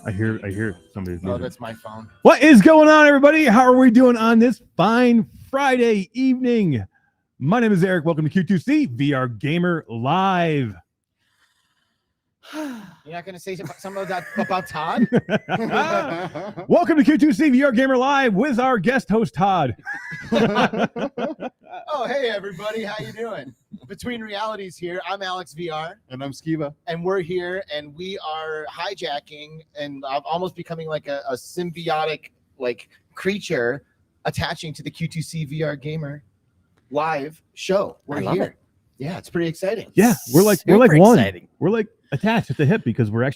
I hear somebody's Oh, music. that's my phone. What is going on, everybody? How are we doing on this fine Friday evening? My name is Eric. Welcome to Q2C-VR Gamer Live. You're not going to say something about Todd? Welcome to Q2C-VR Gamer Live with our guest host, Todd. Oh, hey, everybody. How you doing? Between Realities here, I'm Alex VR. And I'm Skeeva. And we're here, and we are hijacking and almost becoming like a symbiotic creature attaching to the Q2C-VR Gamer Live show. We're here. Yeah, it's pretty exciting. Yeah, we're like one. Exciting. We're like attached at the hip because we're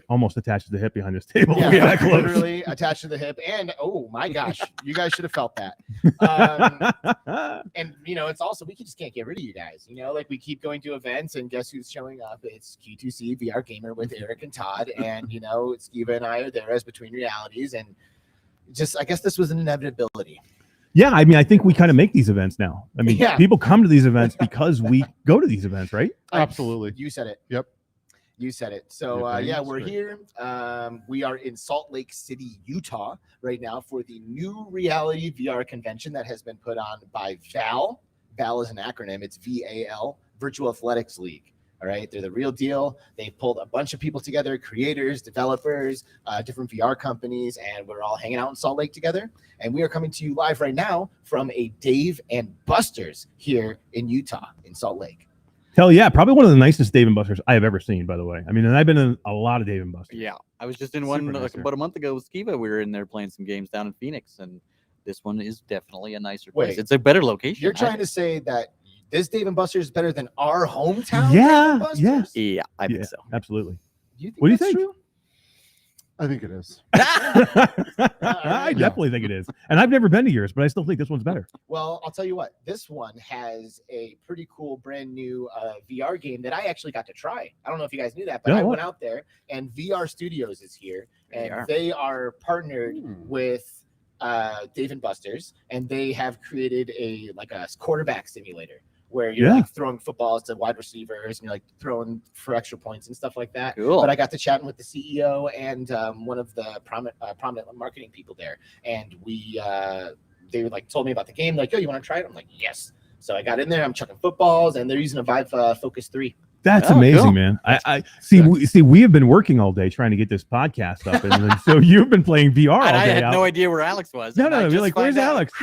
almost attached to the hip behind this table. Yeah, We're that close. literally attached to the hip. And oh my gosh, you guys should have felt that. And it's also, we just can't get rid of you guys. Like we keep going to events, and guess who's showing up? It's Q2C-VR Gamer with Eric and Todd, and Skeeva and I are there as Between Realities, and just I guess this was an inevitability. Yeah, I mean, I think we kind of make these events now. I mean, people come to these events because we go to these events, right? Absolutely. You said it. Yep. You said it. So, we're here. We are in Salt Lake City, Utah right now for the new reality VR convention that has been put on by VAL. VAL is an acronym. It's VAL, Virtual Athletics League. All right. They're the real deal. They've pulled a bunch of people together, creators, developers, different VR companies, and we're all hanging out in Salt Lake together. And we are coming to you live right now from a Dave and Buster's here in Utah, in Salt Lake. Hell yeah. Probably one of the nicest Dave and Buster's I have ever seen, by the way. I mean, and I've been in a lot of Dave and Buster's. Yeah. I was just in one about a month ago with Skeeva. We were in there playing some games down in Phoenix, and this one is definitely a nicer place. It's a better location. You're trying to say that this Dave and Buster's is better than our hometown? Yeah, yeah, I think so. Absolutely. What do you think? True? I think it is. I definitely think it is. And I've never been to yours, but I still think this one's better. Well, I'll tell you what. This one has a pretty cool brand new VR game that I actually got to try. I don't know if you guys knew that, but I went out there, and VR Studios is here, and they are partnered with Dave and Buster's, and they have created a quarterback simulator where you're throwing footballs to wide receivers, and you're throwing for extra points and stuff like that. Cool. But I got to chatting with the CEO and one of the prominent marketing people there, and they told me about the game. Yo, you want to try it? I'm like, yes. So I got in there. I'm chucking footballs, and they're using a Vive Focus 3. That's amazing, man. I see. We have been working all day trying to get this podcast up, and then, so you've been playing VR all day. I had no idea where Alex was. No. You're like, where's Alex?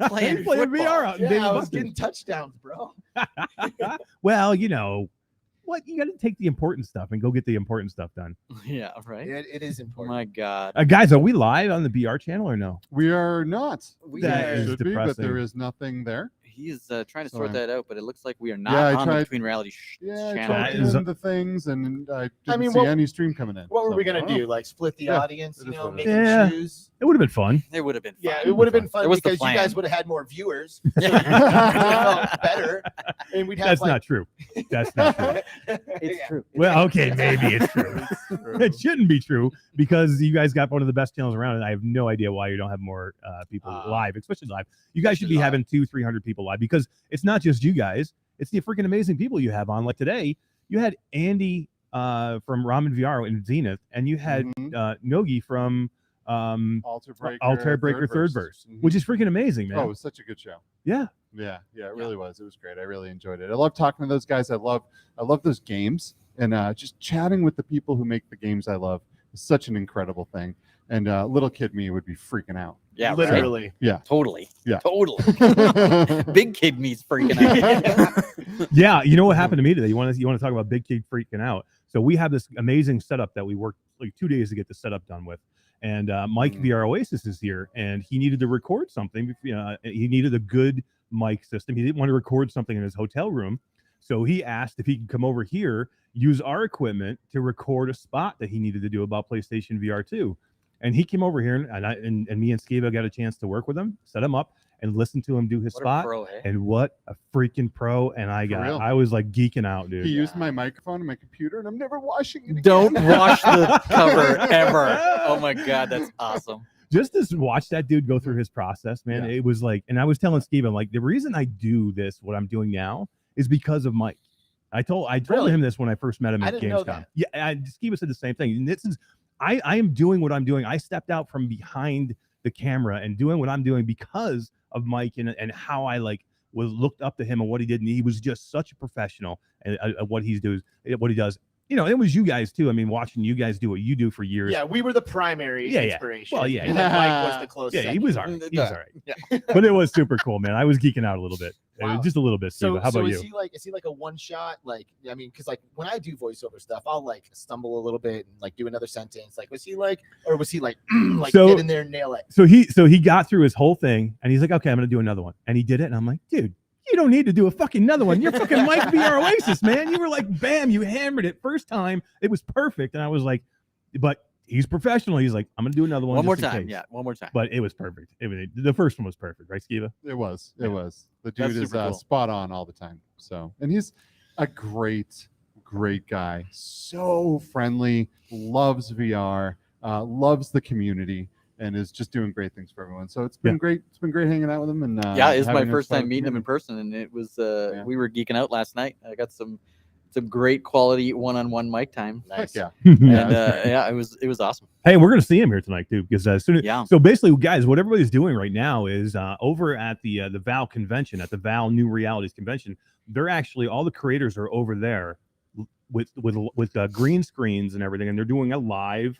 playing VR out. Yeah, I was getting touchdowns, bro. Well, what? You got to take the important stuff and go get the important stuff done. Yeah, right. It is important. My God, guys, are we live on the VR channel or no? We are not. That should be, but there is nothing there. He's trying to sort that out, but it looks like we are not on the Between Reality channel. I tried doing the things, and I didn't see any stream coming in. What were we going to do? Split the audience, make choose? It would have been fun. It would have been fun. Yeah, it would have been fun because you guys would have had more viewers. So felt better. And we'd have That's not true. That's not true. It's true. Well, okay, maybe it's true. It shouldn't be true because you guys got one of the best channels around, and I have no idea why you don't have more people live, especially live. You guys should be having 200-300 people live because it's not just you guys; it's the freaking amazing people you have on. Like today, you had Andy from Ramen VR in Zenith, and you had Nogi from Alter Breaker Third Verse, which is freaking amazing, man. Oh, it was such a good show. Yeah, it really was. It was great. I really enjoyed it. I love talking to those guys. I love those games, and just chatting with the people who make the games I love is such an incredible thing. And little kid me would be freaking out. Yeah, literally. Right? Yeah, totally. Yeah, totally. Big kid me's freaking out. Yeah, you know what happened to me today? You want to talk about big kid freaking out? So we have this amazing setup that we worked 2 days to get the setup done with. And Mike VR Oasis is here, and he needed to record something. He needed a good mic system. He didn't want to record something in his hotel room, so he asked if he could come over here, use our equipment to record a spot that he needed to do about PlayStation VR 2. And he came over here, and me and Skeeva got a chance to work with him, set him up, and listen to him do his spot. And what a freaking pro! And I was like geeking out, dude. He used my microphone and my computer, and I'm never washing it again. Don't wash the cover ever. Oh my God, that's awesome. Just to watch that dude go through his process, man, it was like, and I was telling Skeeva, like, the reason I do this, what I'm doing now, is because of Mike. I told him this when I first met him at Gamescom. Yeah, Skeeva said the same thing. And this is I am doing what I'm doing. I stepped out from behind the camera and doing what I'm doing because of Mike and how I was looked up to him and what he did, and he was just such a professional at what he does. It was you guys too. I mean, watching you guys do what you do for years. Yeah, we were the primary inspiration. Well, yeah. And then Mike was the closest. Yeah, he was all right. He was all right. Yeah. But it was super cool, man. I was geeking out a little bit. Wow. Just a little bit. So how about you? Is he like a one shot? Because when I do voiceover stuff, I'll stumble a little bit and do another sentence. Was he get in there and nail it? So he got through his whole thing and he's like, okay, I'm gonna do another one. And he did it, and I'm like, dude, you don't need to do a fucking another one. You're fucking Mike VR Oasis, man. You were bam, you hammered it first time. It was perfect. And I was like, but he's professional. He's like, I'm going to do another one. One more time. Yeah, one more time. But it was perfect. The first one was perfect, right, Skeeva? It was. It was. The dude is cool. Spot on all the time. So, and he's a great guy. So friendly, loves VR, loves the community, and is just doing great things for everyone. So it's been great. It's been great hanging out with him. And it's my first time meeting him in person, and it was we were geeking out last night. I got some great quality one-on-one mic time. Nice. Yeah. And it was awesome. Hey, we're gonna see him here tonight too, because so basically, guys, what everybody's doing right now is over at the VAL convention, at the VAL New Realities convention. They're actually, all the creators are over there with green screens and everything, and they're doing a live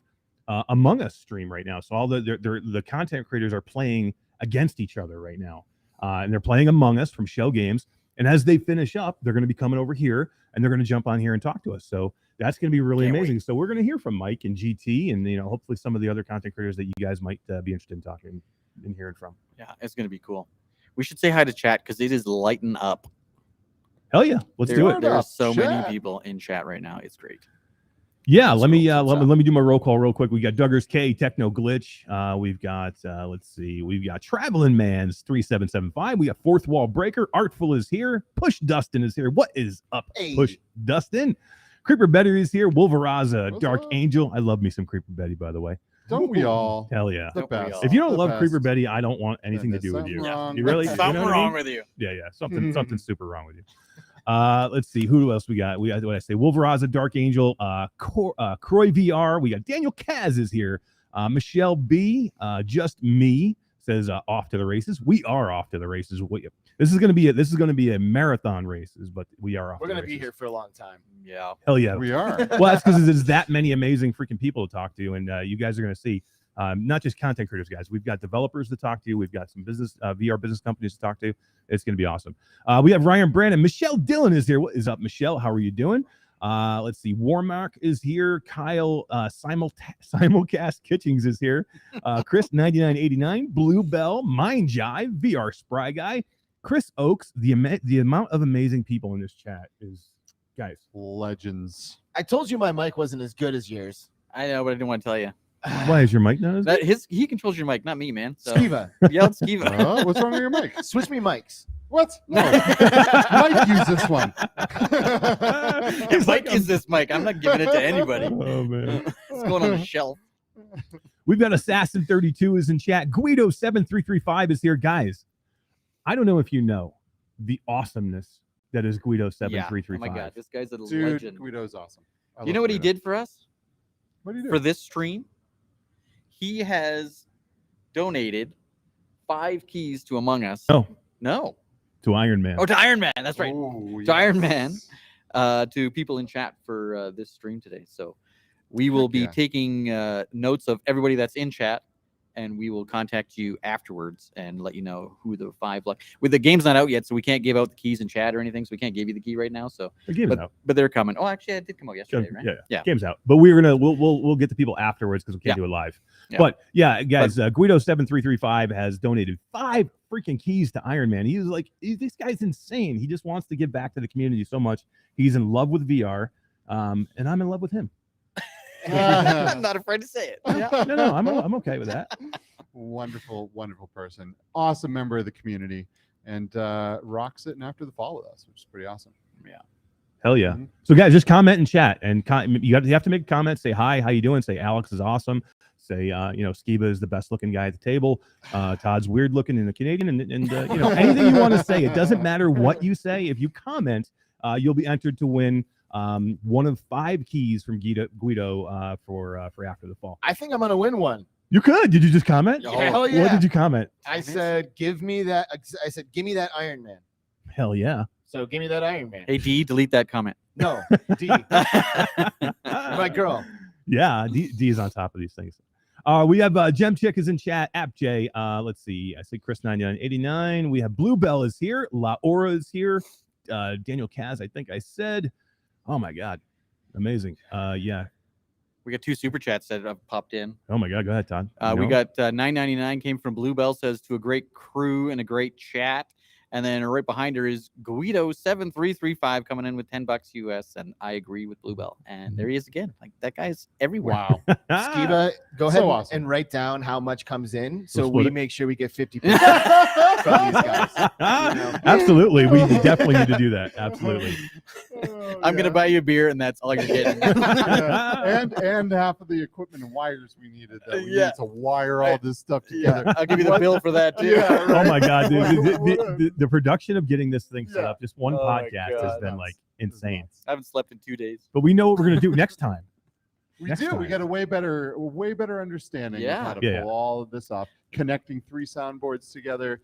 Among Us stream right now. So all the content creators are playing against each other right now, and they're playing Among Us from Schell Games. And as they finish up, they're going to be coming over here and they're going to jump on here and talk to us. So that's going to be really amazing. Wait. So we're going to hear from Mike and GT and hopefully some of the other content creators that you guys might be interested in talking and hearing from. Yeah, it's going to be cool. We should say hi to chat because it is lighting up. Hell yeah, let's do it. There are so many people in chat right now. It's great. Yeah, let me do my roll call real quick. We got Duggars K, Techno Glitch. We've got we've got Traveling Man's 3775. We got Fourth Wall Breaker. Artful is here. Push Dustin is here. What is up? Hey. Push Dustin. Creeper Betty is here. Wolveraza, Dark Angel. I love me some Creeper Betty, by the way. Don't we all? Hell yeah. The best. If you don't love Creeper Betty, I don't want anything to do with you. You really? Something wrong with you. Yeah. Something super wrong with you. Let's see who else we got. We got what I say, Wolveraza, Dark Angel, Croy VR. We got Daniel Kaz is here. Michelle B, just me says off to the races. We are off to the races. This is going to be a marathon races, but we are off. We're going to be here for a long time. Yeah. Hell yeah. We are. Well, that's because there's that many amazing freaking people to talk to, and you guys are going to see. Not just content creators, guys. We've got developers to talk to. We've got some VR business companies to talk to. It's going to be awesome. We have Ryan Brandon. Michelle Dillon is here. What is up, Michelle? How are you doing? Let's see. Warmark is here. Kyle Simulcast Kitchings is here. Chris 9989. Bluebell. Mind Jive. VR Spry Guy. Chris Oakes. The amount of amazing people in this chat is, guys, legends. I told you my mic wasn't as good as yours. I know, but I didn't want to tell you. Why is your mic not as good? He controls your mic, not me, man. So. Skeeva. Yeah, it's Skeeva. What's wrong with your mic? Switch me mics. What? No. Mike use this one. If Mike use this mic, I'm not giving it to anybody. Oh man. It's going on the shelf. We've got Assassin 32 is in chat. Guido 7335 is here, guys. I don't know if you know the awesomeness that is Guido 7335. Oh my god, this guy's a Dude, legend. Guido's awesome. You know what he did for us? What did he do? For this stream? He has donated 5 keys to Among Us. No. To Iron Man. Oh, to Iron Man. That's right. Oh, to Iron Man. To people in chat for this stream today. So we will be taking notes of everybody that's in chat, and we will contact you afterwards and let you know who the 5 with the game's not out yet, so we can't give out the keys in chat or anything, so we can't give you the key right now. So but they're coming. Oh, actually, it did come out yesterday, right? Yeah. Game's out, but we'll get the people afterwards because we can't do it live. Yeah. But yeah, guys, Guido 7335 has donated 5 freaking keys to Iron Man. He's like, this guy's insane. He just wants to give back to the community so much. He's in love with VR, and I'm in love with him. I'm not afraid to say it. Yeah. No, I'm okay with that. Wonderful person. Awesome member of the community, and rocks it after the fall with us, which is pretty awesome. Yeah. Hell yeah. Mm-hmm. So guys, just comment in chat, and you have to make a comment. Say hi, how you doing? Say Alex is awesome. Say Skeeva is the best looking guy at the table. Todd's weird looking and a Canadian, and anything you want to say. It doesn't matter what you say. If you comment, you'll be entered to win one of 5 keys from Guido for After the Fall. I think I'm gonna win one. You could. Did you just comment? Hell yeah. What did you comment? I said, give me that. I said, give me that Iron Man. Hell yeah. So give me that Iron Man. Hey, D, delete that comment. No, D. My girl. Yeah, D is on top of these things. We have Gem Chick is in chat. App J. Let's see. I say Chris 9989. We have Bluebell is here. La Aura is here. Daniel Kaz, I think I said. Oh my God, amazing. Yeah. We got 2 super chats that have popped in. Oh my God, go ahead, Todd. We got 999 came from Bluebell, says to a great crew and a great chat. And then right behind her is Guido7335 coming in with $10 US. And I agree with Bluebell. And there he is again. Like that guy's everywhere. Wow. Skeeva, go ahead awesome. and write down how much comes in, so We'll split we it. make sure we get 50% from these guys. You know? Absolutely, we definitely need to do that. Absolutely. I'm gonna buy you a beer, and that's all you're getting. and half of the equipment and wires we needed that we Yeah. needed to wire all this stuff together. I'll give you the bill for that too. Yeah, Oh right. my God, dude, the production of getting this thing set Yeah. up, just one Oh my podcast, has God. been like insane. I haven't slept in 2 days. But we know what we're gonna do next time. We Next do. time. We got a way better understanding Yeah. of how to Yeah, pull all of this off. Connecting 3 soundboards together,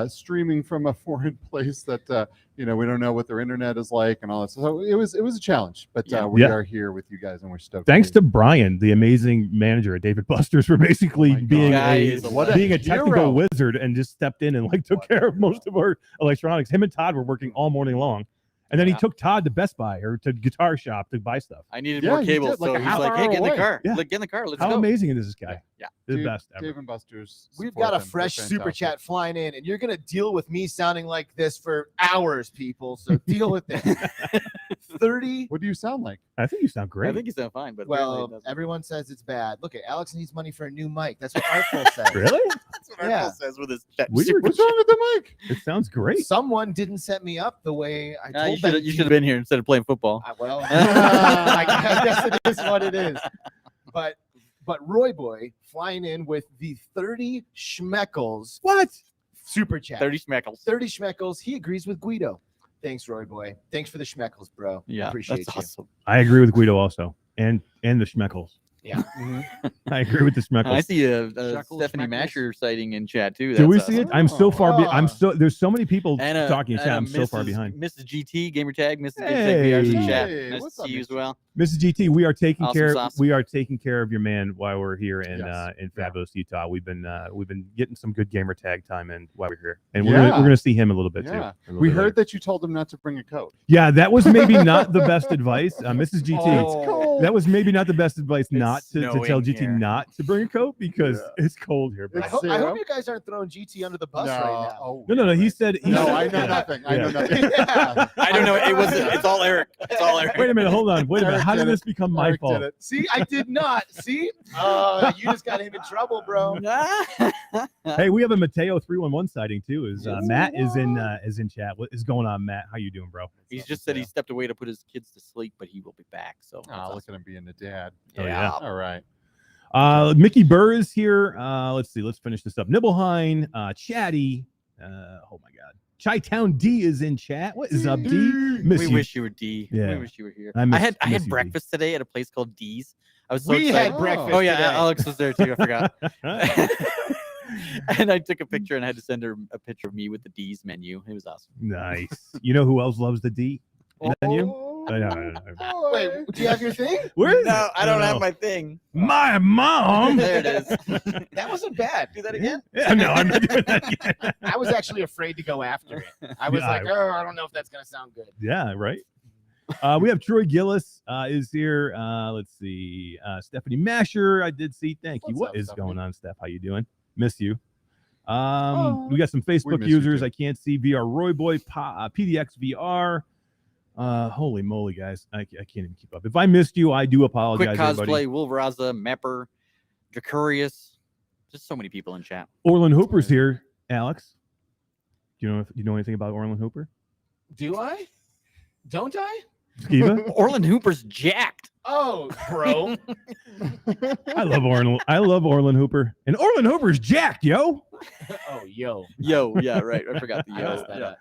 streaming from a foreign place that we don't know what their internet is like and all that. So it was a challenge, but we Yeah. are here with you guys and we're stoked. Thanks to Brian, the amazing manager at David Buster's, for basically my God. being Guy a is a technical hero. wizard and just stepped in and like took care of most of our electronics. Him and Todd were working all morning long. And then he Yeah. took Todd to Best Buy or to Guitar Shop to buy stuff. I needed Yeah, more you cables, did, like so a he's half like, hour "Hey, get in the away. car. Yeah. Look, get in the car. Let's How go." amazing is this guy? Yeah. The Dave- best ever. Dave and Buster's. We've support got a them. They're fresh super fantastic. chat flying in, and you're gonna deal with me sounding like this for hours, people. So deal with it. 30. What do you sound like? I think you sound great. I think you sound fine, but apparently it Well, doesn't. everyone says it's bad. Look at Alex needs money for a new mic. That's what Artful says. Really? That's what Yeah. Artful says with his chat. Weird. What's wrong with the mic? It sounds great. Someone didn't set me up the way I You told them. should have been here instead of playing football. Well, I guess it is what it is. But Roy Boy flying in with the 30 schmeckles What? super chat. 30 schmeckles. 30 schmeckles. He agrees with Guido. Thanks, Roy Boy. Thanks for the schmeckles, bro. Yeah, Appreciate that's you. awesome. I agree with Guido also, and the Schmeckles. Yeah. I agree with the Schmeckles. I see a Shuckles, Stephanie schmeckles. Masher sighting in chat too. Do we That's see it? awesome. I'm so far. I'm Oh. so. There's so many people And talking in chat. I'm so far Mrs. behind. Mrs. GT Gamertag, Mrs. Hey. GT in chat. Hey, Nice what's to up, see you as Mrs. well. Mrs. GT, we are taking Awesome care. sauce. We are taking care of your man while we're here in Yes. in fabulous Utah. We've been getting some good gamer tag time in while we're here, and Yeah. we're gonna see him a little bit Yeah. too. We heard that you told him not to bring a coat. Yeah, that was maybe not the best advice, Mrs. GT. Oh. cold. That was maybe not the best advice not to tell snowing GT here. not to bring a coat because it's cold here. Bro. I It's hope zero. you guys aren't throwing GT under the bus right now. Oh, No. He said. He No, said- I know yeah. nothing. I know Yeah. nothing. Yeah. I don't know. It's all Eric. It's all Eric. Wait a minute. Hold on. Wait a minute. Eric How did did this become my Eric did fault? it. See, I did not. See? You just got him in trouble, bro. Hey, we have a Mateo 311 sighting too. Is Yes. Matt is in chat? What is going on, Matt? How you doing, bro? He's just said he stepped away to put his kids to sleep, but he will be back. So that's Oh, look awesome. at him being a dad. Oh, yeah. All right. Mickey Burr is here. Let's see. Let's finish this up. Nibblehine, Chatty. Oh my God. Chi-Town D is in chat. What is up, D? Miss We you. wish you were D. Yeah. We wish you were here. I I miss- had miss you, D. breakfast today at a place called D's. I was so We excited. had breakfast. Oh yeah, today. Alex was there too. I forgot. And I took a picture and I had to send her a picture of me with the D's menu. It was awesome. Nice. You know who else loves the D menu? Oh, I know. Wait, do you have your thing? Where is No, it? I don't know. have my thing. My mom. There it is. That wasn't bad. Do that again. Yeah, no, I'm not doing that again. I was actually afraid to go after it. I was Yeah, like, oh, I don't know if that's gonna sound good. Yeah, right. We have Troy Gillis is here. Let's see. Stephanie Masher, I did see. Thank you. What's What up, is Stephanie? going on, Steph? How you doing? Miss you. Oh. We got some Facebook miss you users. too. I can't see. VR Roy Boy, PDX VR. Holy moly, guys. I can't even keep up. If I missed you, I do apologize, Quick everybody. cosplay, Wolveraza, Mepper, Dracurius. Just so many people in chat. Orlin Hooper's here. Alex, do you know anything about Orlin Hooper? Do I? Don't I? Skeeva? Orlin Hooper's jacked. Oh, bro. I love Orlin Hooper. And Orlin Hooper's jacked, yo. Oh, yo. Yo, yeah, right. I forgot the I yo. messed that Yeah. up.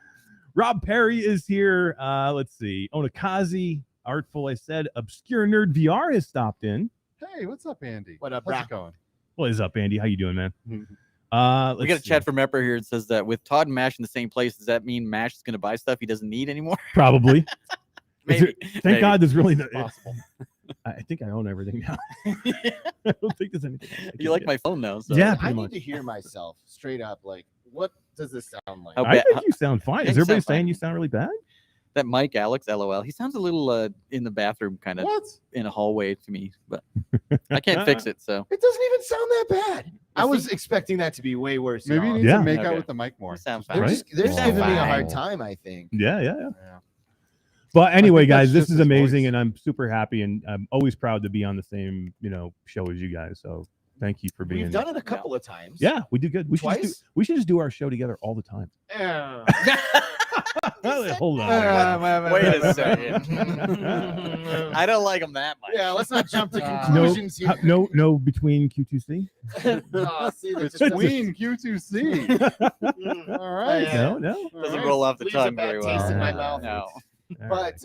Rob Perry is here. Let's see. Onakazi. Artful, I said, Obscure Nerd VR has stopped in. Hey, what's up, Andy? What up, How's brah? it going? What is up, Andy? How you doing, man? We got a chat from Epper here. It says that with Todd and Mash in the same place, does that mean Mash is going to buy stuff he doesn't need anymore? Probably. Maybe. Thank God there's really no. Possible. I think I own everything now. I don't think there's anything. You like my phone now? So. Yeah, I pretty need much. to hear myself straight up. Like, what does this sound like? How I bad- think you sound fine. Yeah, Is you everybody sound fine. saying you sound really bad? That Mike Alex, LOL. He sounds a little in the bathroom, kind of What? in a hallway to me, but I can't fix it. So It doesn't even sound that bad. I was expecting that to be way worse. Maybe you need Yeah. to make Okay. out with the mic more. it sounds They're, fine. Right? just, they're just Wow. giving me a Fine. hard time, I think. Yeah. Yeah. But anyway, think that's guys, this just is his amazing, voice. and I'm super happy, and I'm always proud to be on the same, show as you guys. So thank you for being. We've done it a couple of times. Yeah, we do good. We should Twice? just do our show together all the time. Hold on. Wait a second. I don't like him that much. Yeah, let's not jump to No, conclusions here. no, between Q2C. Oh, see, that just Between Q2C. All right. Yeah. No. Doesn't roll off the Leaves a tongue bad very taste well. in my mouth. No. But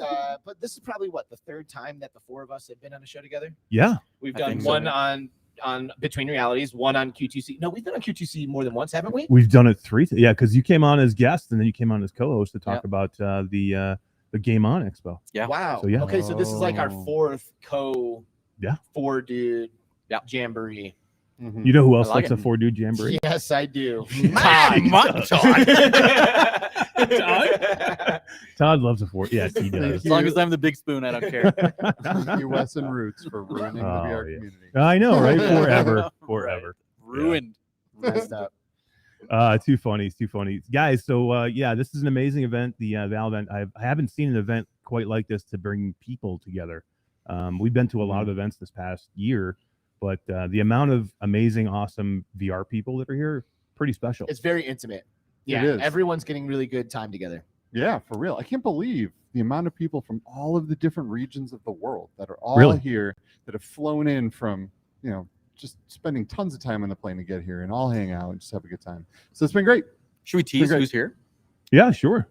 this is probably the third time that the four of us have been on a show together. Yeah, We've I done think so. one on Between Realities, one on Q2C. No, we've been on Q2C more than once, haven't we? we've done it yeah, because you came on as guest and then you came on as co-host to talk Yeah. about the Game On Expo. Yeah. Wow. So, yeah. Okay, so this is like our Oh. fourth Yeah. four dude Yeah. jamboree. Mhm. You know who else like likes it. a 4-dude jamboree? Yes, I do. Todd loves a 4. Yes, he does. As long as I'm the big spoon, I don't care. Thank you, Wes and Roots, for ruining the Oh, VR yeah. community. I know, right? Forever. Ruined. Messed up. Too funny, guys. So this is an amazing event. The Valve event. I haven't seen an event quite like this to bring people together. We've been to a lot of events this past year, but the amount of amazing, awesome VR people that are here, pretty special. It's very intimate. Yeah, is. everyone's getting really good time together. Yeah, for real. I can't believe the amount of people from all of the different regions of the world that are all Really? here, that have flown in from, just spending tons of time on the plane to get here and all hang out and just have a good time. So it's been great. Should we tease Great. who's here? Yeah, sure.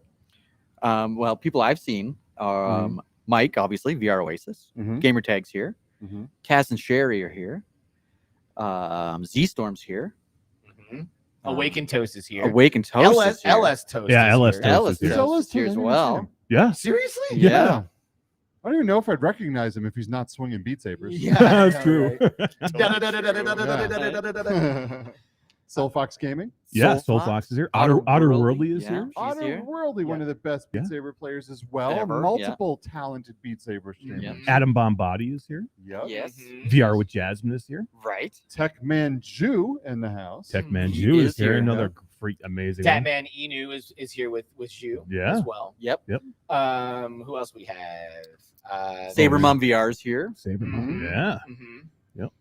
Well, people I've seen are Mike, obviously, VR Oasis. Mhm. Gamertag's here. Mhm. Cass and Sherry are here. Z-Storm's here. Awaken Toast is here. Awaken Toast LS, is here. LS Toast. Yeah, is LS here. Toast Ellis is here. Is Toast Ellis is here too? as I didn't well. see him. Yeah, Seriously? Yeah. I don't even know if I'd recognize him if he's not swinging Beat Sabers. Yeah, that's true. SoulFox Gaming. Yeah, SoulFox. SoulFox is here. Outer Outer Worldly, Worldly is yeah. here. She's here. Otherworldly, one Yeah. of the best Beat Yeah. Saber players as well. Ever, yeah. Multiple talented Beat Saber streamers. Yeah. Adam Bombadi is here. Yep. Yes. VR with Jasmine is here. Right. Techman Jew in the house. Techman He Jew is is here. here. Another freak, amazing one. Tatman Inu is here with Zhu Yeah. as well. Yep. Who else we have? SaberMomVR is here. Saber. Mhm. Yeah. Yep.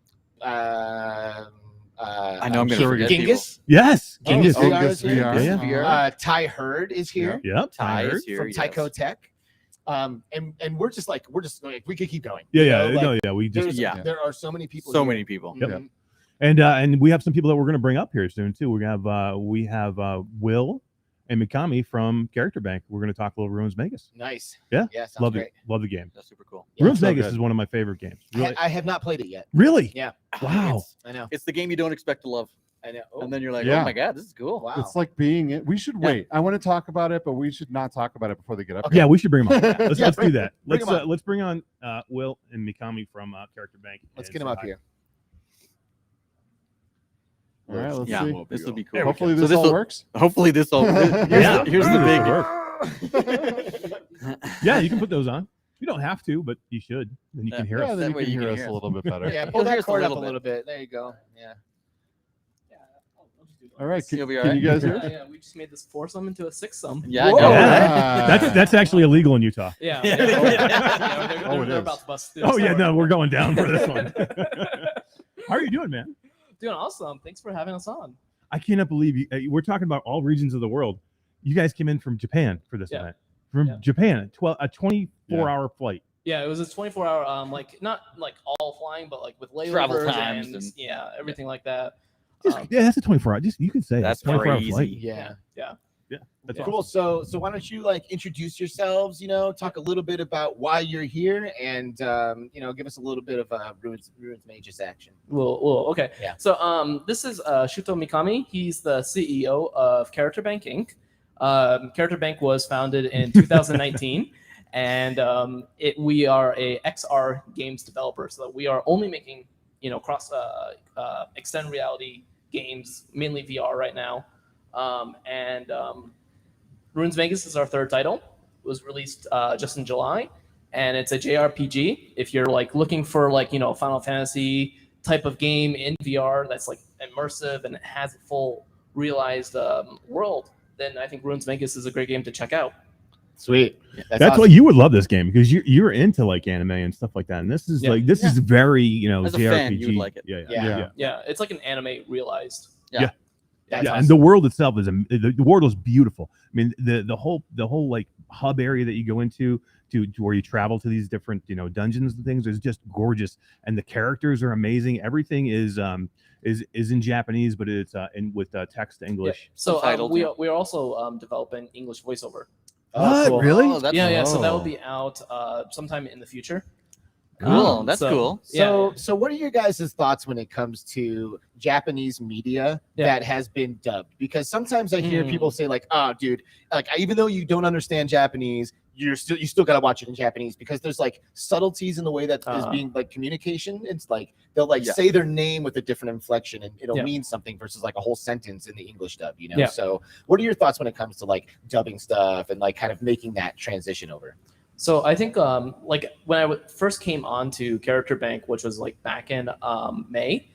I know I'm going to sure we forget get people. Yes. Genghis. Genghis Oh, VR Genghis is here. VR. Yeah, VR. Ty Hurd is here Yep. Ty Tyler. is here. from yes. Tyco Tech. And we're just like we could keep going. Yeah, You yeah. know, like, No, yeah. We just Yeah. There are so many people. So here. many people. Yep. Mhm. and we have some people that we're going to bring up here soon too. We have Will and Mikami from CharacterBank. We're going to talk a little RuinsMagus. Nice. Yeah. Yeah. Sounds Love great. it. Love the game. That's super cool. Yeah, RuinsMagus so good. is one of my favorite games. Really? I have not played it yet. Really? Yeah. Wow. I know. It's the game you don't expect to love. I know. And then you're like, Yeah. oh my God, this is cool. Wow. It's like being it. We should Yeah. wait. I want to talk about it, but we should not talk about it before they get up. Yeah, we should bring them on. Let's Yeah, do that. bring 'em on. Let's bring on Will and Mikami from CharacterBank. Let's and get him say up hi. here. All right, let's Yeah, see. this will be cool. Hopefully So this all this'll- works. Hopefully this all. Yeah. Here's the big. Yeah, you can put those on. You don't have to, but you should. Then you can hear Yeah, us. then That you way can you hear can us hear a little bit better. Yeah, You'll pull hear that us a cord up a little little bit. There you go. Yeah. All right, You'll be all can right. you guys hear? Yeah, we just made this foursome into a sixsome. Yeah, I Whoa. know. Yeah. Right? That's actually illegal in Utah. Yeah. Yeah. They're, Oh, it they're is. about to bust through. Oh yeah, So no, we're going down for this one. How are you doing, man? Doing awesome. Thanks for having us on. I cannot believe you. We're talking about all regions of the world. You guys came in from Japan for this Yeah. event. From Yeah. Japan, a 24-hour flight. Yeah, it was a 24-hour, like not like all flying, but like with layovers Travel times and, and- yeah, everything like that. Yeah, that's a 24-hour. Just you can say That's 24-hour crazy. flight. Yeah. Yeah. That's Cool. So why don't you like introduce yourselves? Talk a little bit about why you're here, and give us a little bit of RuinsMagus action. Well, okay. Yeah. So this is Shuto Mikami. He's the CEO of CharacterBank Inc. CharacterBank was founded in 2019, and we are a XR games developer. So we are only making cross extended reality games, mainly VR right now, and RuinsMagus is our third title. It was released just in July, and it's a JRPG. If you're like looking for Final Fantasy type of game in VR that's like immersive and it has a full realized world, then I think RuinsMagus is a great game to check out. Sweet. That's awesome. why you would love this game, because you're into like anime and stuff like that, and this is is very As a JRPG. fan, you would like it. Yeah, it's like an anime realized. Yeah, That's and awesome. the world itself is the world is beautiful. I mean, the whole like hub area that you go into to where you travel to these different dungeons and things is just gorgeous, and the characters are amazing. Everything is in Japanese, but it's with text English. Yeah. So Subtitled, we are also developing English voiceover. What? Cool. Really? Oh, that's Yeah. So that Oh. will be out sometime in the future. cool. That's so- cool. So what are your guys' thoughts when it comes to Japanese media that has been dubbed? Because sometimes I hear people say like, "Oh, dude, like even though you don't understand Japanese, you still gotta watch it in Japanese because there's like subtleties in the way that is being like communication. It's like they'll like say their name with a different inflection and it'll mean something versus like a whole sentence in the English dub. Yeah. So what are your thoughts when it comes to like dubbing stuff and like kind of making that transition over? So I think like when I first came on to CharacterBank, which was like back in May,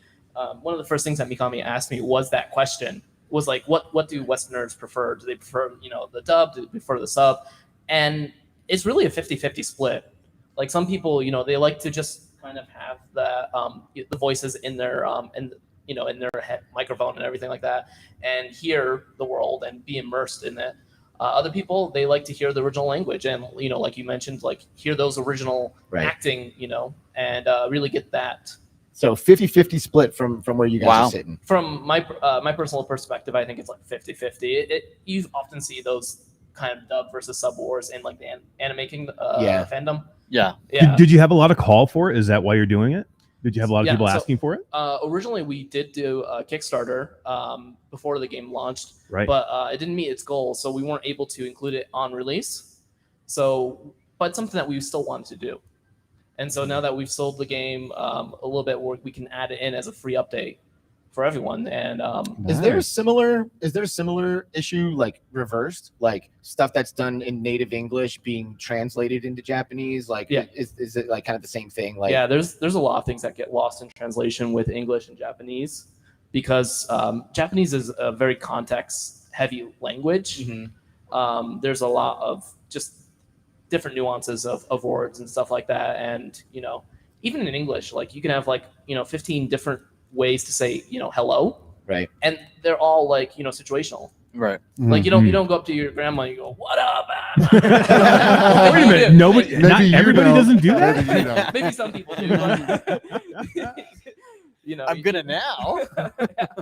one of the first things that Mikami asked me was that question, was like, what do Westerners prefer? Do they prefer, the dub? Do they prefer the sub? And it's really a 50-50 split. Like some people, they like to just kind of have the voices in their in their head, microphone and everything like that, and hear the world and be immersed in it. Other people, they like to hear the original language and, like you mentioned, like hear those original acting, and really get that. So 50-50 split from where you guys are sitting. From my personal perspective, I think it's like 50-50. You often see those kind of dub versus sub wars in like the anime fandom. Yeah. Did you have a lot of call for it? Is that why you're doing it? Did you have a lot of people asking for it? Originally, we did do a Kickstarter before the game launched, Right. But it didn't meet its goal, so we weren't able to include it on release. So, but something that we still wanted to do. And so now that we've sold the game a little bit, we can add it in as a free update for everyone. And is there a similar issue like reversed, like stuff that's done in native English being translated into Japanese? Like, is it like kind of the same thing? Like, there's a lot of things that get lost in translation with English and Japanese because Japanese is a very context-heavy language. Mm-hmm. There's a lot of just different nuances of words and stuff like that, and even in English, like you can have like 15 different ways to say hello, right? And they're all like situational, right? Like you don't go up to your grandma and you go, "What up?" Wait a minute, nobody, not everybody doesn't do that. Maybe some people do. But, I'm gonna now.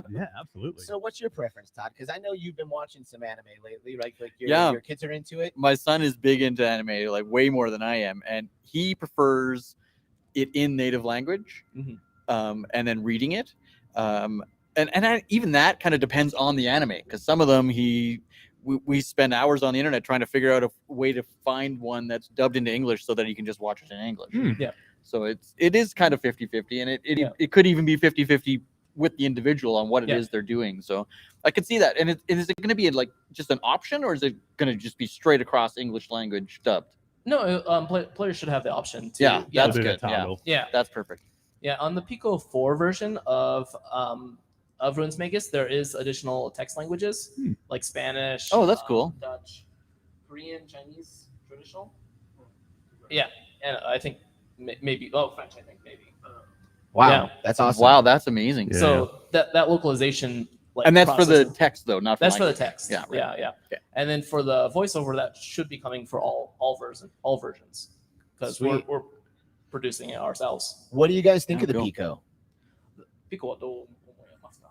Yeah, absolutely. So, what's your preference, Todd? Because I know you've been watching some anime lately, right? Like your kids are into it. My son is big into anime, like way more than I am, and he prefers it in native language. And then reading it, even that kind of depends on the anime, because some of them we spend hours on the internet trying to figure out a way to find one that's dubbed into English so that you can just watch it in English. Yeah. So it is kind of 50-50, and it could even be 50-50 with the individual on what it is they're doing. So I could see that. And is it going to be like just an option, or is it going to just be straight across English language dubbed? No, players should have the option to. Yeah, that's good. Yeah, that's perfect. Yeah, on the Pico 4 version of RuinsMagus, there is additional text languages like Spanish. Oh, that's cool. Dutch, Korean, Chinese, traditional. Yeah, and I think maybe French. I think maybe. Wow, that's awesome. Wow, that's amazing. Yeah. So that localization, like, and that's process, for the text though, not for that's language. for the text. Yeah, right. Yeah. And then for the voiceover, that should be coming for all versions, because we're producing it ourselves. What do you guys think of the cool. Pico? Pico はどう思いますか？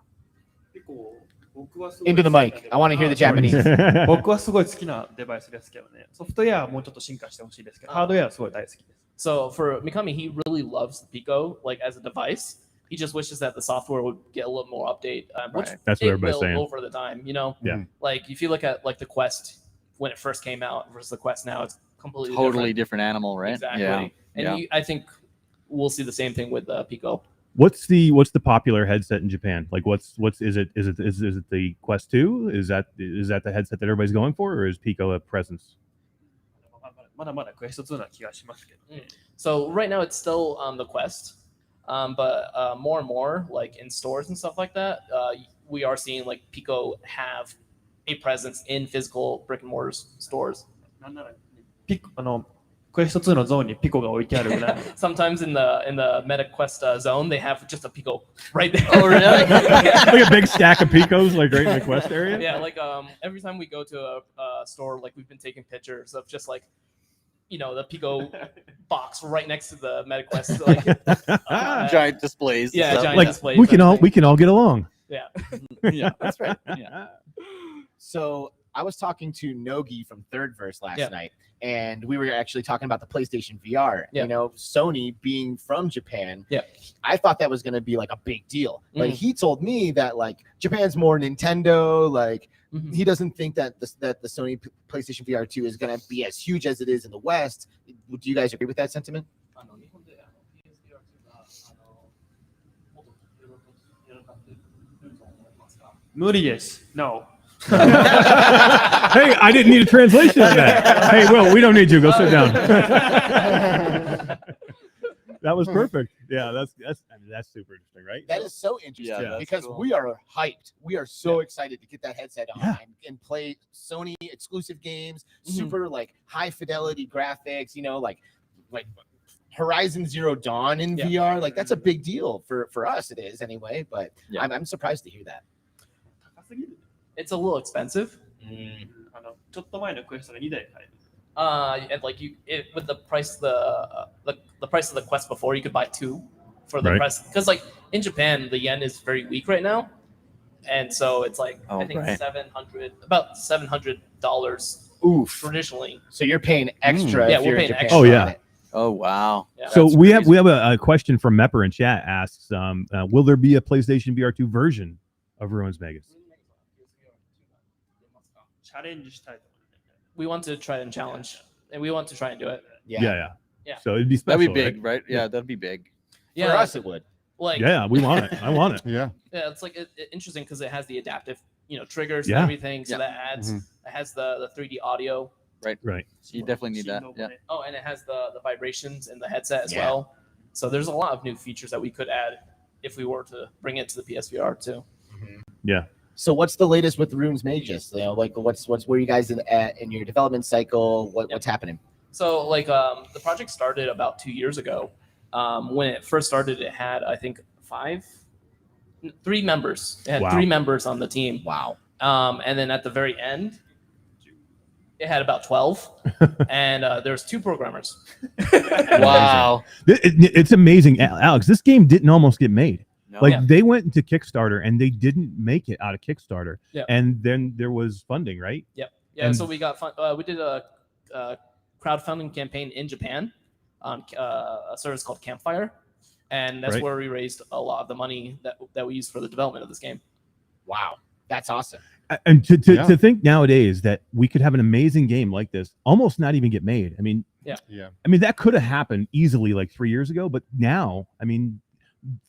Into the mic. I want to hear the Japanese. 僕はすごい好きなデバイスですけどね。ソフトウェアはもうちょっと進化してほしいですけど、ハードウェアはすごい大好きです。So for Mikami, he really loves the Pico like as a device. He just wishes that the software would get a little more update, which That's what it everybody's will saying. over the time. You know, Yeah. Like if you look at like the Quest when it first came out versus the Quest now, it's completely Totally different animal, right? Exactly. Yeah. And I think we'll see the same thing with Pico. What's the popular headset in Japan? Like what's is it the Quest 2? Is that the headset that everybody's going for, or is Pico a presence? まだまだクエスト2な気がしますけど。So right now it's still on the Quest, but more and more like in stores and stuff like that, we are seeing like Pico have a presence in physical brick and mortar stores. なんならクエスト2のゾーンにピコが置いてあるぐらい。Sometimes in the Meta Quest zone, they have just a Pico right there. Oh, really? Like a big stack of Picos, like right in the Quest area. Yeah, like every time we go to a store, like we've been taking pictures of just like, you know, the Pico box right next to the Meta Quest, like Giant displays. Yeah, So- giant Like displays. we can all get along. Yeah. Yeah, that's right. Yeah. So I was talking to Nogi from Third Verse last Yeah. night, and we were actually talking about the PlayStation VR. Yeah. You know, Sony being from Japan. Yeah. I thought that was going to be like a big deal, but Mhm. he told me that like Japan's more Nintendo. Like Mhm. he doesn't think that the Sony PlayStation VR 2 is going to be as huge as it is in the West. Do you guys agree with that sentiment? 日本でPSVR 2がもっと柔らかくなると思いますか？無理です。No. Hey, I didn't need a translation of that. Hey, Will, we don't need you. Go sit down. That was perfect. Yeah, that's super interesting, right? That is so interesting Yeah, that's because cool. we are hyped. We are so excited to get that headset on Yeah. and play Sony exclusive games, Mhm. super like high fidelity graphics, you know, like Horizon Zero Dawn in Yeah. VR. Like that's a big deal for us. It is anyway, but Yeah. I'm surprised to hear that. 高すぎる。 It's a little expensive. ちょっと前のクエストが2台買える。And like with the price the price of the Quest before, you could buy two for the Right. price because like in Japan the yen is very weak right now, and so it's like Oh, I think right. about $700 Oof. traditionally. So you're paying extra. Yeah, if we're you're in paying Japan extra. Oh, on yeah. it. Oh, wow. Yeah. So That's we crazy. have a question from Mepper in chat asks, will there be a PlayStation VR 2 version of RuinsMagus? チャレンジしたいと思います。 We want to try and challenge, and we want to try and do it. Yeah. Yeah. So it'd be special. That'd be big, right? right? Yeah, that'd be big. Yeah, For us, it would. like Yeah, we want it. I want it. Yeah. yeah, it's like interesting because it has the adaptive, you know, triggers Yeah. and everything. So Yeah. that adds Mhm. it has the 3D audio. Right. So you definitely need that. Yeah. Oh, and it has the vibrations in the headset as Yeah. well. So there's a lot of new features that we could add if we were to bring it to the PSVR too. Yeah. So what's the latest with RuinsMagus? You know, like what's where you guys at in your development cycle? What's happening? So like the project started about 2 years ago. When it first started, it had I think 3 members. It had Wow. 3 members on the team. Wow. And then at the very end, it had about 12, and there's 2 programmers. Wow. It's amazing, Alex. This game didn't almost get made. No. Like Yeah. they went into Kickstarter and they didn't make it out of Kickstarter. Yeah. And then there was funding, right? Yeah, And- so we got we did a crowdfunding campaign in Japan on a service called Campfire, and that's Right. where we raised a lot of the money that we used for the development of this game. Wow. That's awesome. And to Yeah. think nowadays that we could have an amazing game like this almost not even get made. I mean, Yeah. that could have happened easily like 3 years ago, but now, I mean,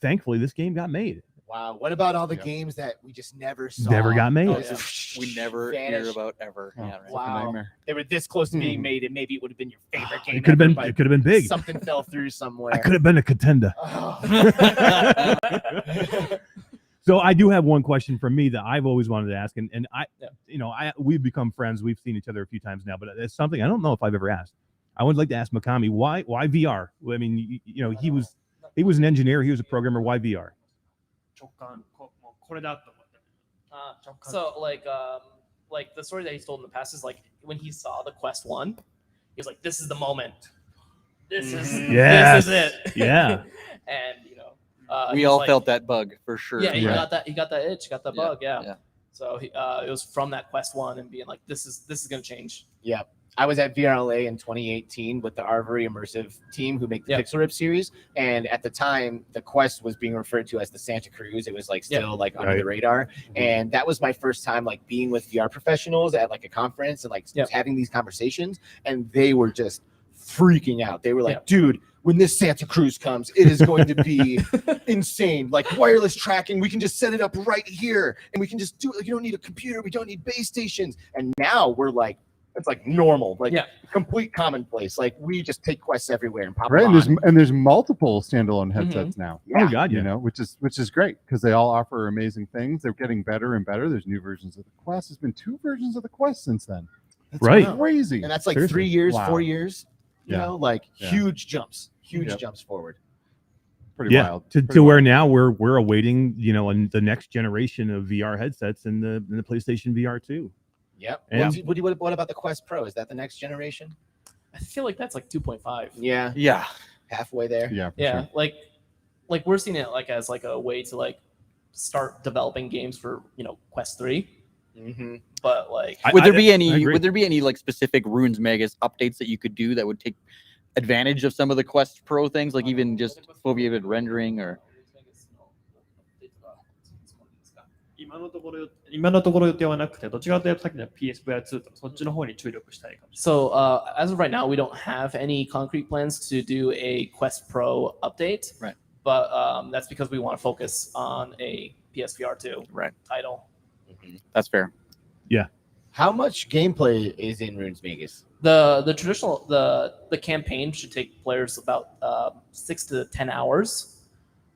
thankfully this game got made. Wow. What about all the Yeah. games that we just never saw? Never got made. Oh, Those yeah. We never hear vanished. about ever. Oh, Yeah, right. fucking Wow. nightmare. They were this close to being made, and maybe it would have been your favorite game. It could have ever, been. but It could have been big. Something fell through somewhere. I could have been a contender. Oh. So I do have one question from me that I've always wanted to ask, and I, Yeah. we've become friends. We've seen each other a few times now, but it's something I don't know if I've ever asked. I would like to ask Mikami why VR. I mean, he was an engineer, he was a programmer. Why VR? 直感、もうこれだと思って。 So like the story that he's told in the past is like when he saw the Quest 1, he was like, "This is the moment. This is Yes. this is it." Yeah. And We he's all like- felt that bug for sure. Yeah, he Yeah. got that. He got that itch. Got that Yeah, bug. Yeah. yeah. So it was from that Quest 1 and being like, this is going to change. Yeah. I was at VRLA in 2018 with the Arvory Immersive team who make the Pixel Rip series. And at the time, the Quest was being referred to as the Santa Cruz. It was like still like under the radar. And that was my first time like being with VR professionals at like a conference and like having these conversations. And they were just freaking out. They were like, dude, when this Santa Cruz comes, it is going to be insane. Like wireless tracking, we can just set it up right here. And we can just do it. You don't need a computer. We don't need base stations. And now we're like, it's like normal, like complete commonplace. Like we just take quests everywhere and pop them on. And there's multiple standalone headsets now. Oh god, you know, which is great because they all offer amazing things. They're getting better and better. There's new versions of the Quest. There's been 2 versions of the Quest since then. That's crazy. And that's like 3 years, 4 years. You know, like huge jumps forward. Pretty wild. To where now we're awaiting, you know, the next generation of VR headsets in the PlayStation VR 2. Yep. What about the Quest Pro? Is that the next generation? I feel like that's like 2.5. Yeah. Halfway there. Yeah. Sure. Like we're seeing it like as like a way to like start developing games for, you know, Quest 3. Mm-hmm. But like, would there be any like specific RuinsMagus updates that you could do that would take advantage of some of the Quest Pro things, like even just foveated rendering or? 今のところ予定はなくて、どちらかというとさっきの PSVR2 とかそっちの方に注力したいかもしれない。So as of right now, we don't have any concrete plans to do a Quest Pro update. Right. But that's because we want to focus on a PSVR2 title. Mm-hmm. That's fair. Yeah. How much gameplay is in RuinsMagus? The traditional the campaign should take players about 6 to 10 hours.